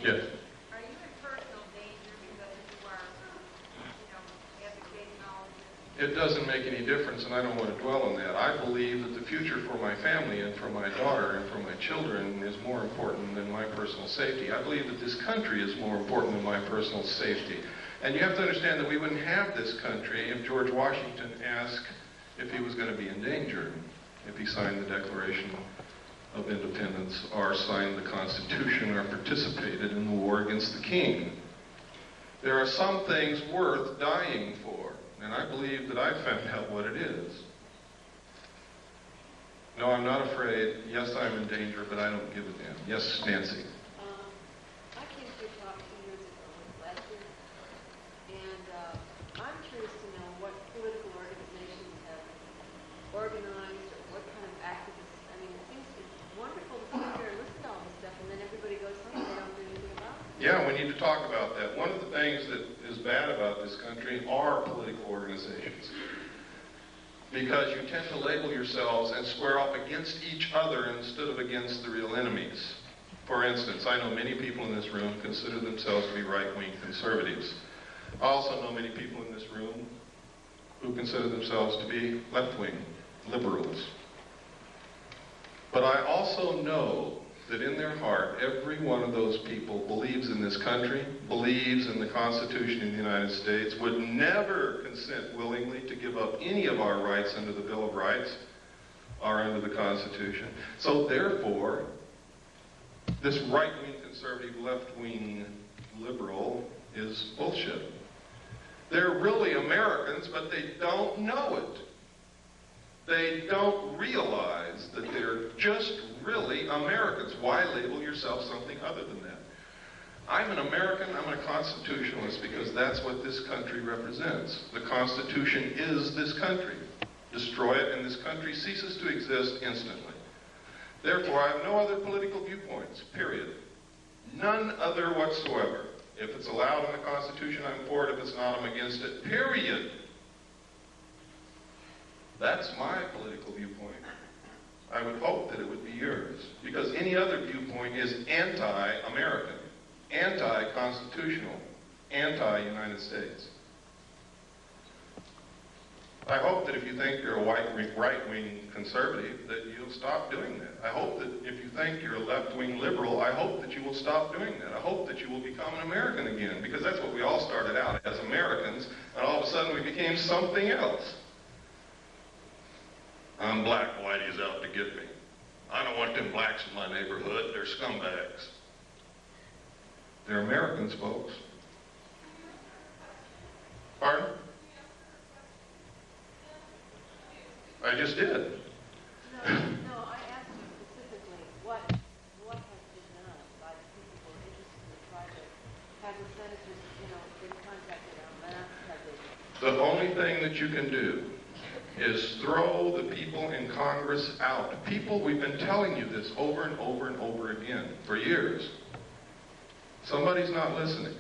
S2: Yes.
S12: Are you in personal danger because you are, advocating all of this?
S2: It doesn't make any difference, and I don't want to dwell on that. I believe that the future for my family and for my daughter and for my children is more important than my personal safety. I believe that this country is more important than my personal safety. And you have to understand that we wouldn't have this country if George Washington asked if he was going to be in danger, if he signed the Declaration of Independence or signed the Constitution or participated in the war against the king. There are some things worth dying for, and I believe that I've found out what it is. No, I'm not afraid. Yes, I'm in danger, but I don't give a damn. Yes, Nancy.
S13: I came to your talk 2 years ago with Lester, and I'm curious to know what political organizations have organized or what kind of activists. I mean, it seems it's wonderful to sit here and listen to all this stuff, and then everybody goes home and they don't do anything about it.
S2: Yeah, we need to talk about that. One of the things that is bad about this country are political organizations. Because you tend to label yourselves and square up against each other instead of against the real enemies. For instance, I know many people in this room consider themselves to be right-wing conservatives. I also know many people in this room who consider themselves to be left-wing liberals. But I also know that in their heart, every one of those people believes in this country, believes in the Constitution of the United States, would never consent willingly to give up any of our rights under the Bill of Rights or under the Constitution. So therefore, this right-wing conservative, left-wing liberal is bullshit. They're really Americans, but they don't know it. They don't realize that they're just really Americans. Why label yourself something other than that? I'm an American, I'm a constitutionalist because that's what this country represents. The Constitution is this country. Destroy it and this country ceases to exist instantly. Therefore, I have no other political viewpoints, period. None other whatsoever. If it's allowed in the Constitution, I'm for it. If it's not, I'm against it, period. That's my political viewpoint. I would hope that it would be yours, because any other viewpoint is anti-American, anti-constitutional, anti-United States. I hope that if you think you're a right-wing conservative, that you'll stop doing that. I hope that if you think you're a left-wing liberal, I hope that you will stop doing that. I hope that you will become an American again, because that's what we all started out as, Americans, and all of a sudden we became something else. I'm black, Whitey's out to get me. I don't want them blacks in my neighborhood, they're scumbags. They're Americans, folks. Pardon? I just did.
S13: No, I asked you specifically what has been done by the people who are interested in the project. Have the senators, been contacted on that?
S2: The only thing that you can do is throw the people in Congress out. People, we've been telling you this over and over and over again for years. Somebody's not listening.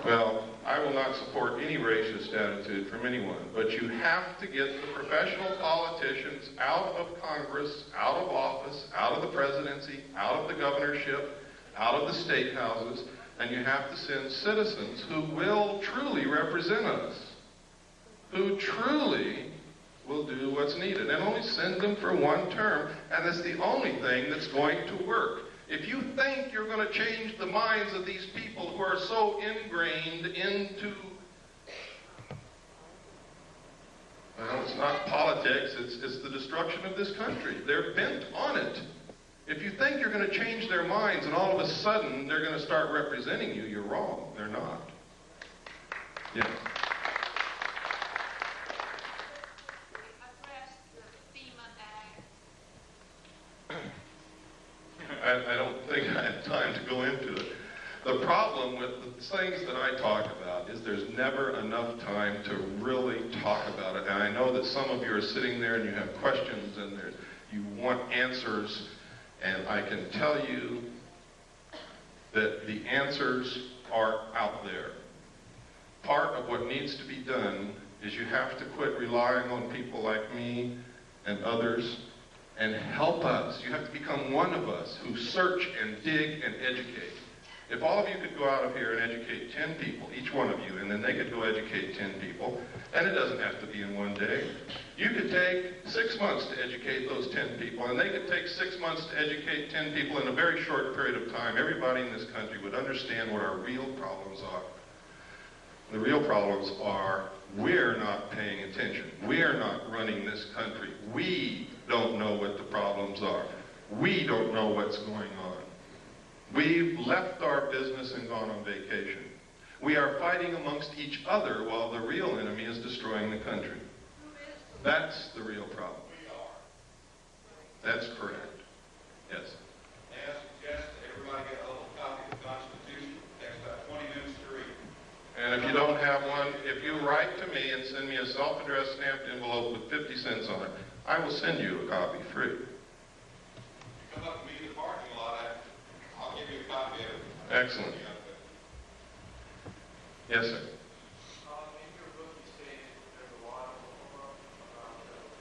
S2: Well, I will not support any racist attitude from anyone, but you have to get the professional politicians out of Congress, out of office, out of the presidency, out of the governorship, out of the state houses, and you have to send citizens who will truly represent us, who truly will do what's needed, and only send them for one term, and it's the only thing that's going to work. If you think you're going to change the minds of these people who are so ingrained into, well, it's not politics, it's the destruction of this country. They're bent on it. If you think you're going to change their minds and all of a sudden they're going to start representing you, you're wrong. They're not. Yeah. I don't think I have time to go into it. The problem with the things that I talk about is there's never enough time to really talk about it. And I know that some of you are sitting there and you have questions and you want answers, and I can tell you that the answers are out there. Part of what needs to be done is you have to quit relying on people like me and others and help us. You have to become one of us who search and dig and educate. If all of you could go out of here and educate 10 people, each one of you, and then they could go educate 10 people, and it doesn't have to be in one day. You could take 6 months to educate those 10 people, and they could take 6 months to educate 10 people in a very short period of time. Everybody in this country would understand what our real problems are. The real problems are we're not paying attention. We're not running this country. We don't know what the problems are. We don't know what's going on. We've left our business and gone on vacation. We are fighting amongst each other while the real enemy is destroying the country. That's the real problem. That's correct. Yes.
S3: May I suggest that everybody get a little copy of the Constitution? It takes about 20 minutes to read.
S2: And if you don't have one, if you write to me and send me a self-addressed stamped envelope with 50 cents on it, I will send you a copy free.
S3: Come up to me in the parking lot, I'll give you a copy of it.
S2: Excellent. Yes, sir.
S3: In your book, you stated there's a lot of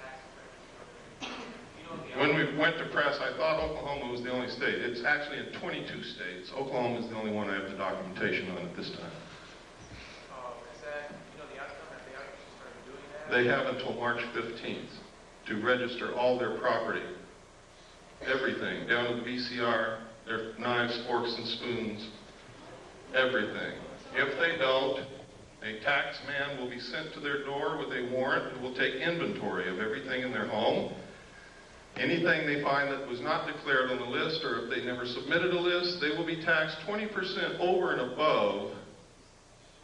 S3: tax effects.
S2: When we went to press, I thought Oklahoma was the only state. It's actually in 22 states. Oklahoma is the only one I have the documentation on at this time.
S3: Is that, the outcome? Have they actually started doing that?
S2: They have until March 15th to register all their property. Everything, down to the VCR, their knives, forks, and spoons, everything. If they don't, A tax man will be sent to their door with a warrant who will take inventory of everything in their home. Anything they find that was not declared on the list, or if they never submitted a list, they will be taxed 20% over and above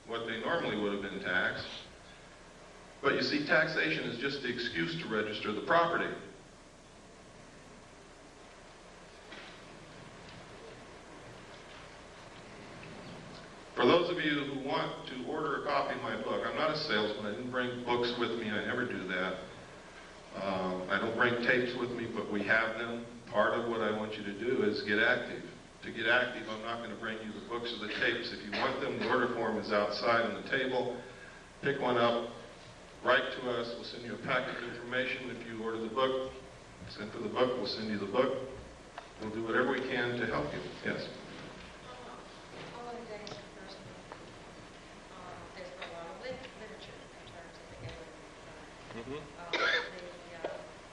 S2: what they normally would have been taxed. But you see, taxation is just the excuse to register the property. For those of you who want to order a copy of my book, I'm not a salesman. I didn't bring books with me. I never do that. I don't bring tapes with me, but we have them. Part of what I want you to do is get active. To get active, I'm not going to bring you the books or the tapes. If you want them, the order form is outside on the table. Pick one up, write to us. We'll send you a packet of information. If you order the book, send for the book, we'll send you the book. We'll do whatever we can to help you. Yes?
S13: The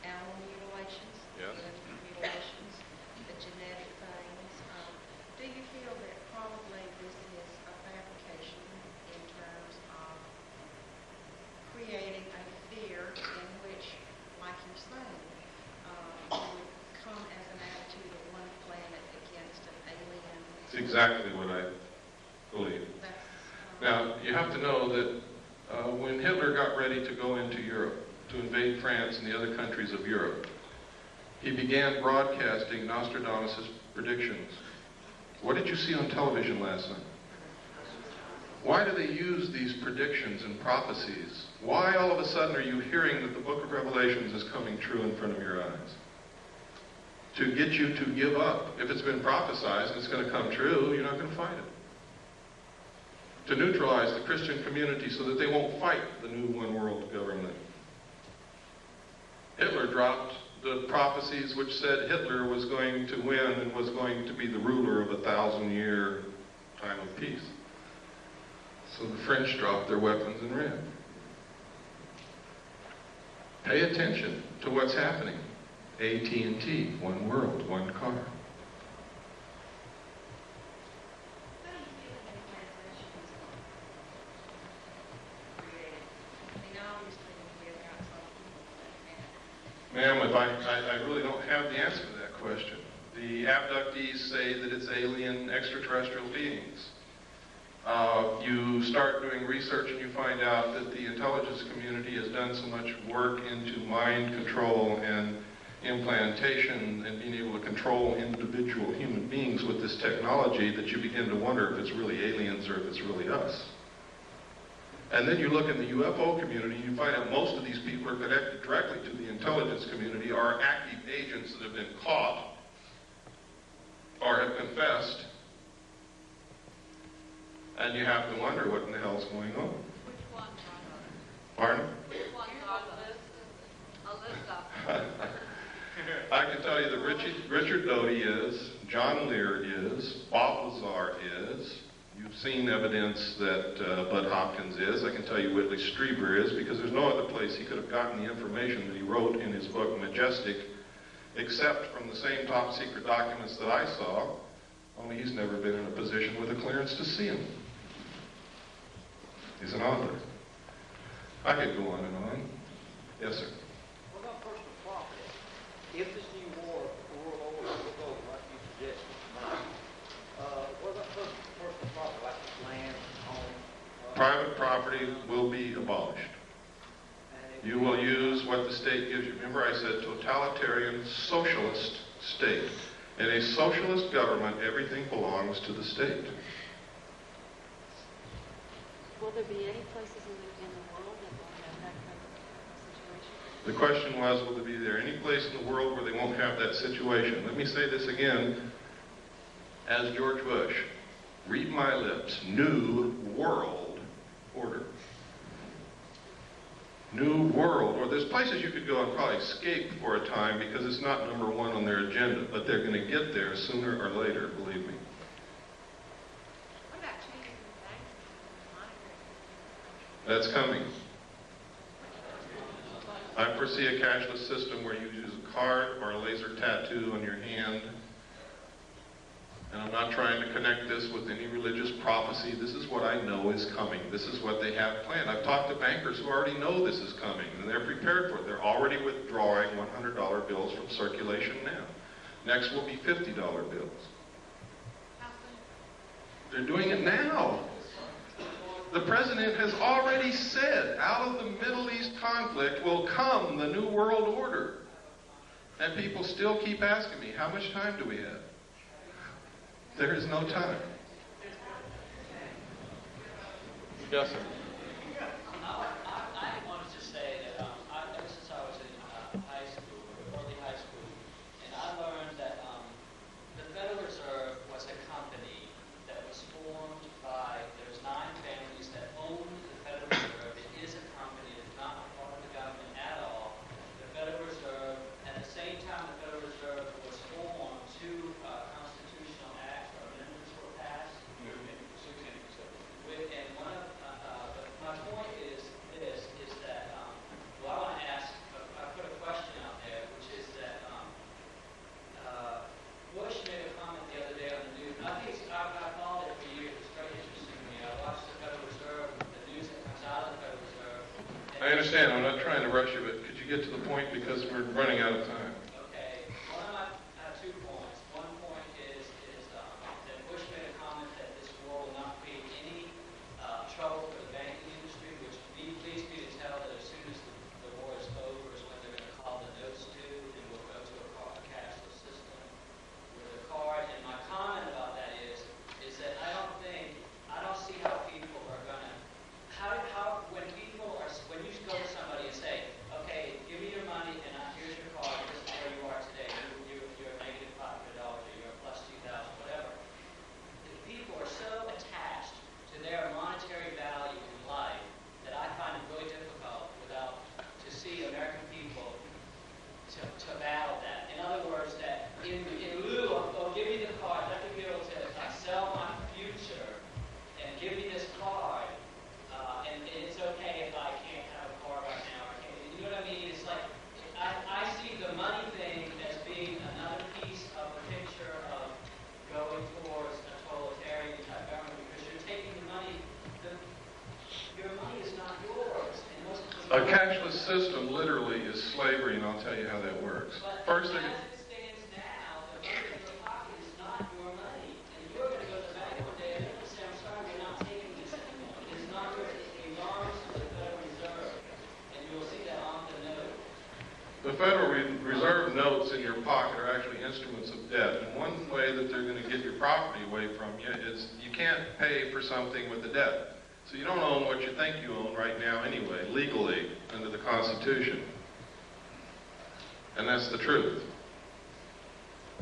S13: animal mutilations,
S2: yes.
S13: human mutilations, the genetic things. Do you feel that probably this is a fabrication in terms of creating a fear in which, like you're saying, would come as an attitude of one planet against an alien?
S2: It's exactly what I believe. Now, you have to know that when Hitler got ready to go into Europe, to invade France and the other countries of Europe, he began broadcasting Nostradamus' predictions. What did you see on television last night? Why do they use these predictions and prophecies? Why all of a sudden are you hearing that the book of Revelations is coming true in front of your eyes? To get you to give up. If it's been prophesied and it's going to come true, you're not going to fight it. To neutralize the Christian community so that they won't fight the new one world government. Hitler dropped the prophecies which said Hitler was going to win and was going to be the ruler of a 1,000-year time of peace. So the French dropped their weapons and ran. Pay attention to what's happening. AT&T, one world, one car. Ma'am, I really don't have the answer to that question. The abductees say that it's alien extraterrestrial beings. You start doing research and you find out that the intelligence community has done so much work into mind control and implantation and being able to control individual human beings with this technology that you begin to wonder if it's really aliens or if it's really us. And then you look in the UFO community, you find out most of these people are connected directly to the intelligence community, are active agents that have been caught or have confessed. And you have to wonder what in the hell's going on.
S12: Which ones are those?
S2: Pardon?
S12: Which ones are those? Alyssa.
S2: I can tell you that Richard Doty is, John Lear is, Bob Lazar is. You've seen evidence that Bud Hopkins is. I can tell you Whitley Strieber is, because there's no other place he could have gotten the information that he wrote in his book, Majestic, except from the same top secret documents that I saw, only he's never been in a position with a clearance to see them. He's an author. I could go on and on. Yes, sir.
S9: What about personal property? If this new war, world order will go like you suggested tonight, what about personal property, like land, home?
S2: Private property will be abolished. You will use what the state gives you. Remember I said totalitarian socialist state. In a socialist government, everything belongs to the state.
S13: Will there be any places in the world that will have that kind of situation?
S2: The question was, will there be any place in the world where they won't have that situation? Let me say this again, as George Bush. Read my lips. New world order. New world order. There's places you could go and probably escape for a time because it's not number one on their agenda, but they're going to get there sooner or later, believe me.
S13: What about changing the bank monetary?
S2: That's coming. I foresee a cashless system where you use a card or a laser tattoo on your hand And I'm not trying to connect this with any religious prophecy. This is what I know is coming. This is what they have planned. I've talked to bankers who already know this is coming, and they're prepared for it. They're already withdrawing $100 bills from circulation now. Next will be $50 bills. They're doing it now. The president has already said, out of the Middle East conflict will come the New World Order. And people still keep asking me, how much time do we have? There is no time.
S8: Yes, sir.
S14: I wanted to say that ever since I was in high school, early high school, and I learned that the Federal Reserve was a company that was formed by, there's 9 families that owned the Federal Reserve. It is a company, it is not a part of the government at all. The Federal Reserve, at the same time the Federal Reserve was formed, 2 constitutional acts or amendments were passed. And one of, but my point is this, is that, well, I want to ask, I put a question out there, which is that Bush made a comment the other day on the news, and I think I followed it for years, it's very interesting to me. I watched the Federal Reserve, the news that comes out of the Federal Reserve.
S2: I understand. I'm not trying to rush you, but could you get to the point because we're running out of time?
S14: Okay. One of my 2 points. One point is that Bush made a comment that this war will not create any trouble for the banking industry, which leads me to tell that as soon as the war is over is when they're going to call the notes due and we'll go to a cashless system with a card. And my comment about that is that I don't see how people are going to, when you go to somebody and say, okay, give me your money and here's your card, this is where you are today, you're negative $500 or you're plus 2,000, whatever. The people are so attached to their monetary value in life that I find it really difficult to see American people to battle that. In other words, that in lieu of, oh, give me the card, let me be able to sell my future and give me this card, and it's okay if I can't have a card right now. You know what I mean? It's like, I see the money thing as being another piece of the picture of going towards a totalitarian type government because you're taking the money, your money is not yours. And most of
S2: A cashless system literally is slavery, and I'll tell you how that works. First,
S14: as it stands now, the money in your pocket is not your money. And you're going to go to the bank one day and they're going to say, I'm sorry, we're not taking this anymore. It's not yours. It belongs to the Federal Reserve. And you'll see that on the note.
S2: the Federal Reserve notes in your pocket are actually instruments of debt. And one way that they're going to get your property away from you is you can't pay for something with a debt. So you don't own what you think you own right now anyway, legally, under the Constitution. And that's the truth.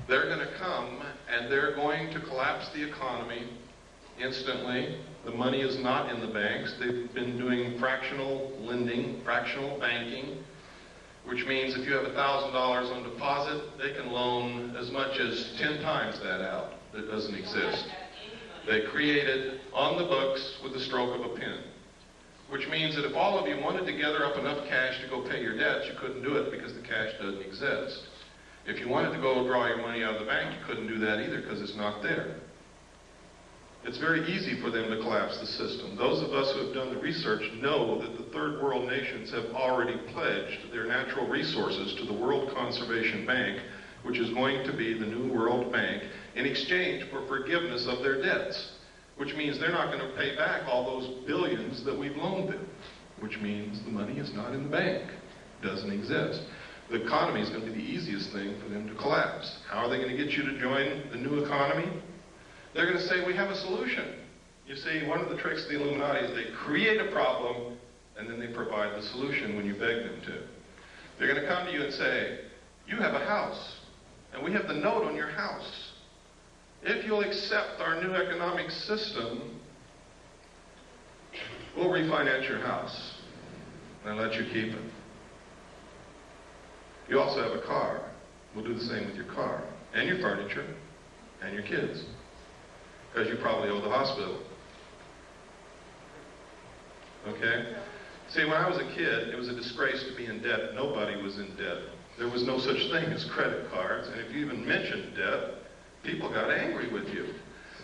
S2: They're going to come and they're going to collapse the economy instantly. The money is not in the banks. They've been doing fractional lending, fractional banking, which means if you have $1,000 on deposit, they can loan as much as 10 times that out. That doesn't exist. They created on the books with the stroke of a pen, which means that if all of you wanted to gather up enough cash to go pay your debts, you couldn't do it because the cash doesn't exist. If you wanted to go draw your money out of the bank, you couldn't do that either because it's not there. It's very easy for them to collapse the system. Those of us who have done the research know that the third world nations have already pledged their natural resources to the World Conservation Bank, which is going to be the new World Bank, in exchange for forgiveness of their debts, which means they're not going to pay back all those billions that we've loaned them, which means the money is not in the bank, doesn't exist. The economy is going to be the easiest thing for them to collapse. How are they going to get you to join the new economy? They're going to say, we have a solution. You see, one of the tricks of the Illuminati is they create a problem and then they provide the solution when you beg them to. They're going to come to you and say, you have a house and we have the note on your house. If you'll accept our new economic system, we'll refinance your house and let you keep it. You also have a car. We'll do the same with your car and your furniture and your kids, because you probably owe the hospital. Okay? See, when I was a kid, it was a disgrace to be in debt. Nobody was in debt. There was no such thing as credit cards, and if you even mentioned debt, People got angry with you.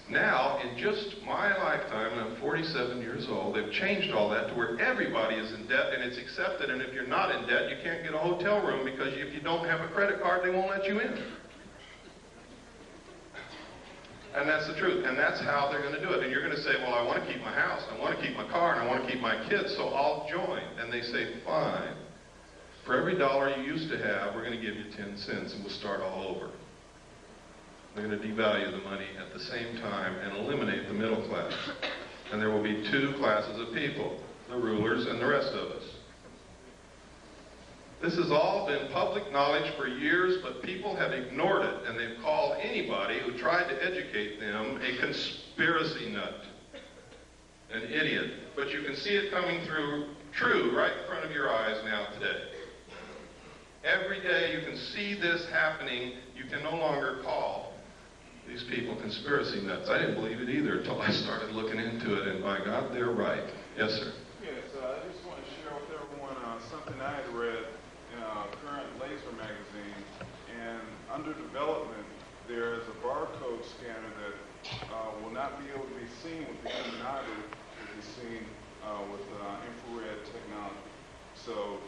S2: Now, in just my lifetime, and I'm 47 years old, they've changed all that to where everybody is in debt and it's accepted, and if you're not in debt, you can't get a hotel room because if you don't have a credit card, they won't let you in. And that's the truth, and that's how they're going to do it. And you're going to say, well, I want to keep my house, I want to keep my car, and I want to keep my kids, so I'll join. And they say, fine. For every dollar you used to have, we're going to give you 10 cents, and we'll start all over. We're going to devalue the money at the same time and eliminate the middle class. And there will be two classes of people, the rulers and the rest of us. This has all been public knowledge for years, but people have ignored it, and they've called anybody who tried to educate them a conspiracy nut, an idiot. But you can see it coming through true right in front of your eyes now today. Every day you can see this happening. You can no longer call these people conspiracy nuts. I didn't believe it either until I started looking into it, and by God, they're right. Yes, sir.
S15: Yes, I just want to share with everyone something I had read in Current Laser magazine, and under development, there is a barcode scanner that will not be able to be seen with the human eye, but will be seen with infrared technology. So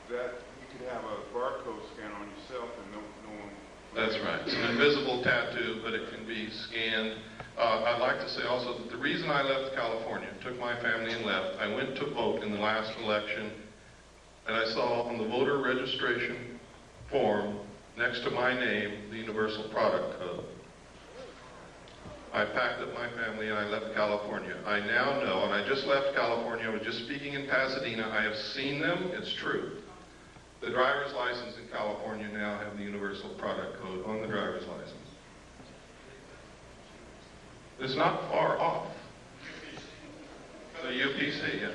S15: that you could have a barcode scanner on yourself and no one.
S2: That's right. It's an invisible tattoo, but it can be scanned. I'd like to say also that the reason I left California, took my family and left, I went to vote in the last election, and I saw on the voter registration form, next to my name, the Universal Product Code. I packed up my family and I left California. I now know, and I just left California, I was just speaking in Pasadena, I have seen them, it's true. The driver's license in California now have the Universal Product Code on the driver's license. It's not far off. The UPC, yeah.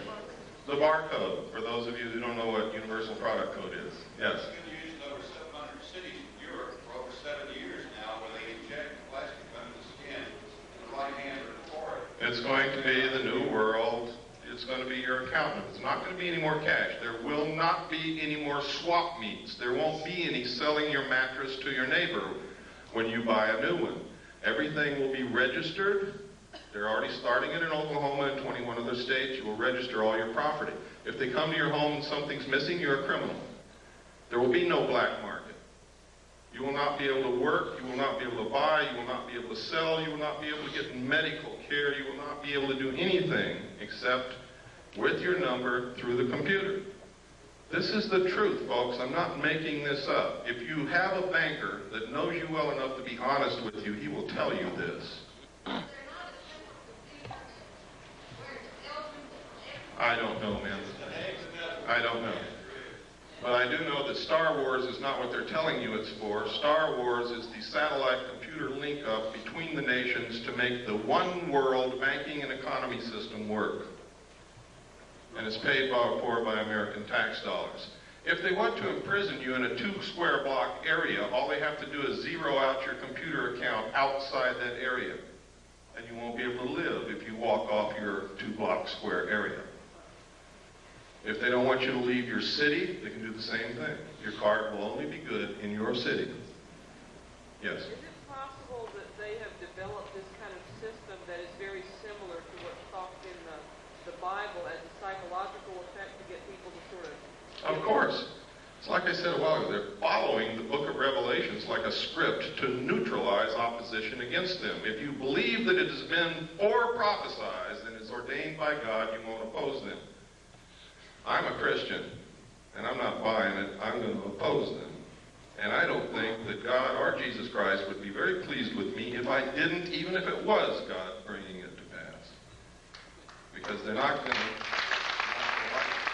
S2: The barcode, for those of you who don't know what Universal Product Code is. Yes?
S3: It's been used in over 700 cities in Europe for over 7 years now, where they inject plastic under the skin in the right hand or the forehead.
S2: It's going to be the new world. It's going to be your accountant. It's not going to be any more cash. There will not be any more swap meets. There won't be any selling your mattress to your neighbor when you buy a new one. Everything will be registered. They're already starting it in Oklahoma and 21 other states. You will register all your property. If they come to your home and something's missing, you're a criminal. There will be no black market. You will not be able to work. You will not be able to buy. You will not be able to sell. You will not be able to get medical care. You will not be able to do anything except with your number through the computer. This is the truth, folks. I'm not making this up. If you have a banker that knows you well enough to be honest with you, he will tell you this. I don't know, man. I don't know. But I do know that Star Wars is not what they're telling you it's for. Star Wars is the satellite computer link-up between the nations to make the one world banking and economy system work. And it's paid for by American tax dollars. If they want to imprison you in a 2-square block area, all they have to do is zero out your computer account outside that area. And you won't be able to live if you walk off your 2-block square area. If they don't want you to leave your city, they can do the same thing. Your card will only be good in your city. Yes?
S16: Is it possible that they have developed this kind of system that is very similar to what's talked in the Bible as a psychological effect to get people to sort of...
S2: Of course. It's like I said a while ago, they're following the book of Revelations like a script to neutralize opposition against them. If you believe that it has been prophesied and is ordained by God, you won't oppose them. I'm a Christian, and I'm not buying it. I'm going to oppose them. And I don't think that God or Jesus Christ would be very pleased with me if I didn't, even if it was God bringing it to pass. Because they're not going to like it.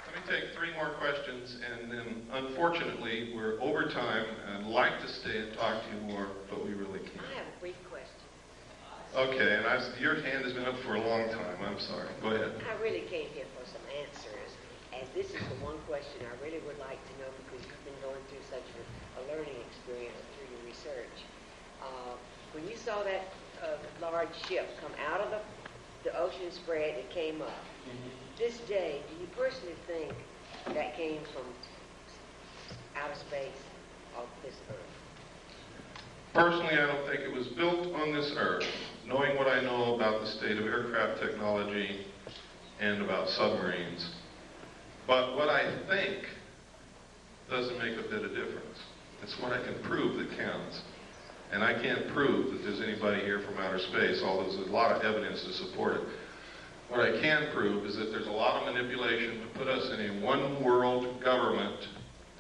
S2: Let me take 3 more questions, and then unfortunately we're over time. I'd like to stay and talk to you more, but we really can't.
S17: I have a brief question.
S2: Okay, and your hand has been up for a long time. I'm sorry. Go ahead.
S17: I really came here for some answers, as this is the one question I really would like to know because you've been going through such a learning experience through your research. When you saw that large ship come out of the ocean spread, it came up. This day, do you personally think that came from outer space of this Earth?
S2: Personally, I don't think it was built on this Earth. Knowing what I know about the state of aircraft technology and about submarines. But what I think doesn't make a bit of difference. It's what I can prove that counts. And I can't prove that there's anybody here from outer space, although there's a lot of evidence to support it. What I can prove is that there's a lot of manipulation to put us in a one-world government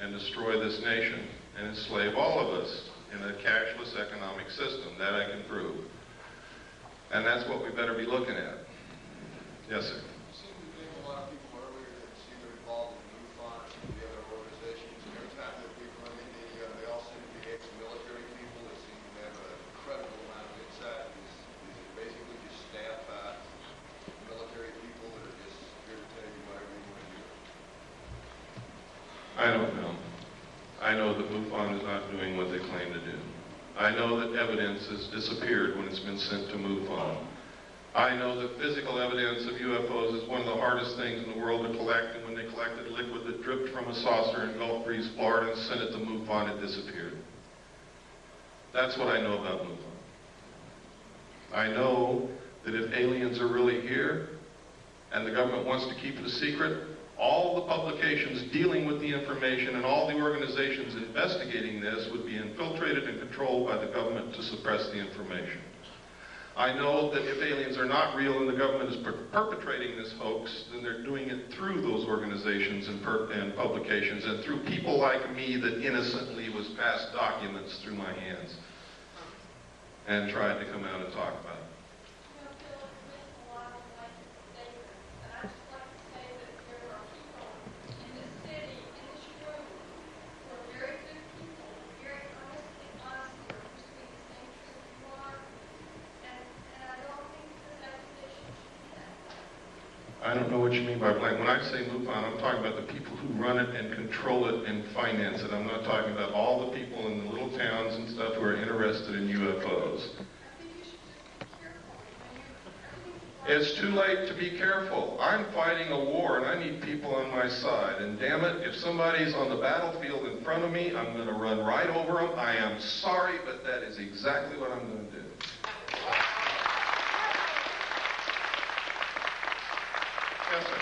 S2: and destroy this nation and enslave all of us in a cashless economic system. That I can prove. And that's what we better be looking at. Yes, sir.
S10: You seem to think a lot of people earlier that seem to be involved in MUFON and some of the other organizations, and every time that we run into they all seem to be ex-military people that seem to have an incredible amount of insight. Is it basically just staffed by military people that are just here to tell you whatever you want to do?
S2: I don't know. I know that MUFON is not doing what they claim to do. I know that evidence has disappeared when it's been sent to MUFON. I know that physical evidence of UFOs is one of the hardest things in the world to collect, and when they collected liquid that dripped from a saucer in Gulf Breeze, Florida, and sent it to MUFON, it disappeared. That's what I know about MUFON. I know that if aliens are really here, and the government wants to keep it a secret, all the publications dealing with the information and all the organizations investigating this would be infiltrated and controlled by the government to suppress the information. I know that if aliens are not real and the government is perpetrating this hoax, then they're doing it through those organizations and publications and through people like me that innocently was passed documents through my hands and tried to come out and talk about it. I don't know what you mean by blank. When I say MUFON, I'm talking about the people who run it and control it and finance it. I'm not talking about all the people in the little towns and stuff who are interested in UFOs. It's too late to be careful. I'm fighting a war and I need people on my side. And damn it, if somebody's on the battlefield in front of me, I'm going to run right over them. I am sorry, but that is exactly what I'm going to do. Yes, sir.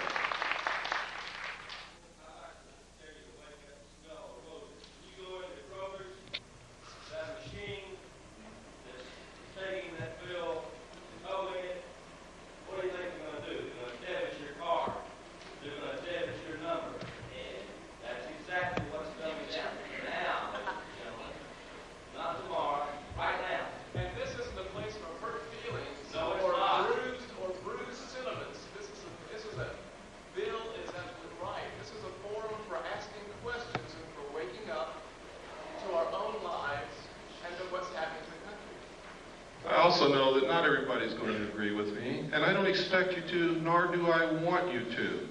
S2: I also know that not everybody's going to agree with me, and I don't expect you to, nor do I want you to.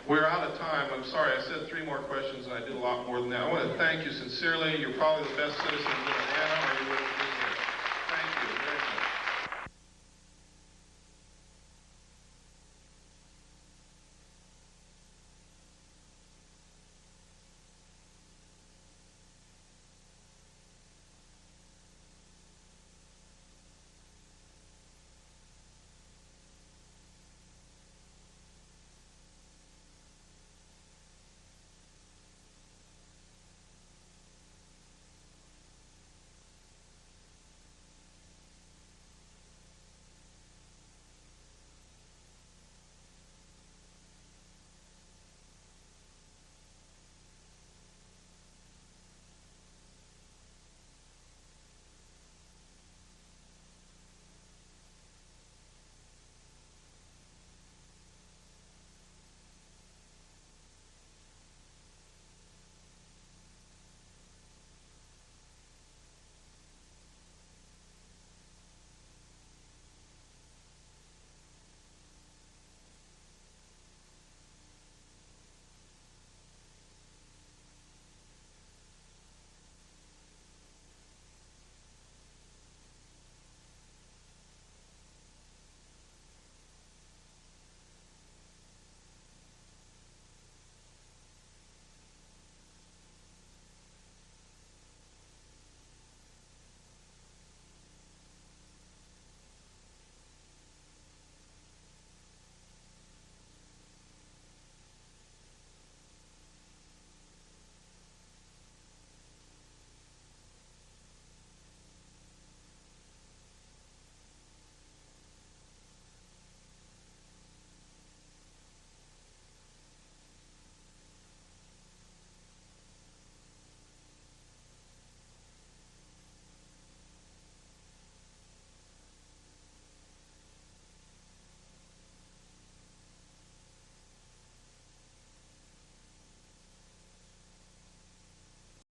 S2: We're out of time. I'm sorry, I said 3 more questions, and I did a lot more than that. I want to thank you sincerely. You're probably the best citizens in Atlanta, or you wouldn't be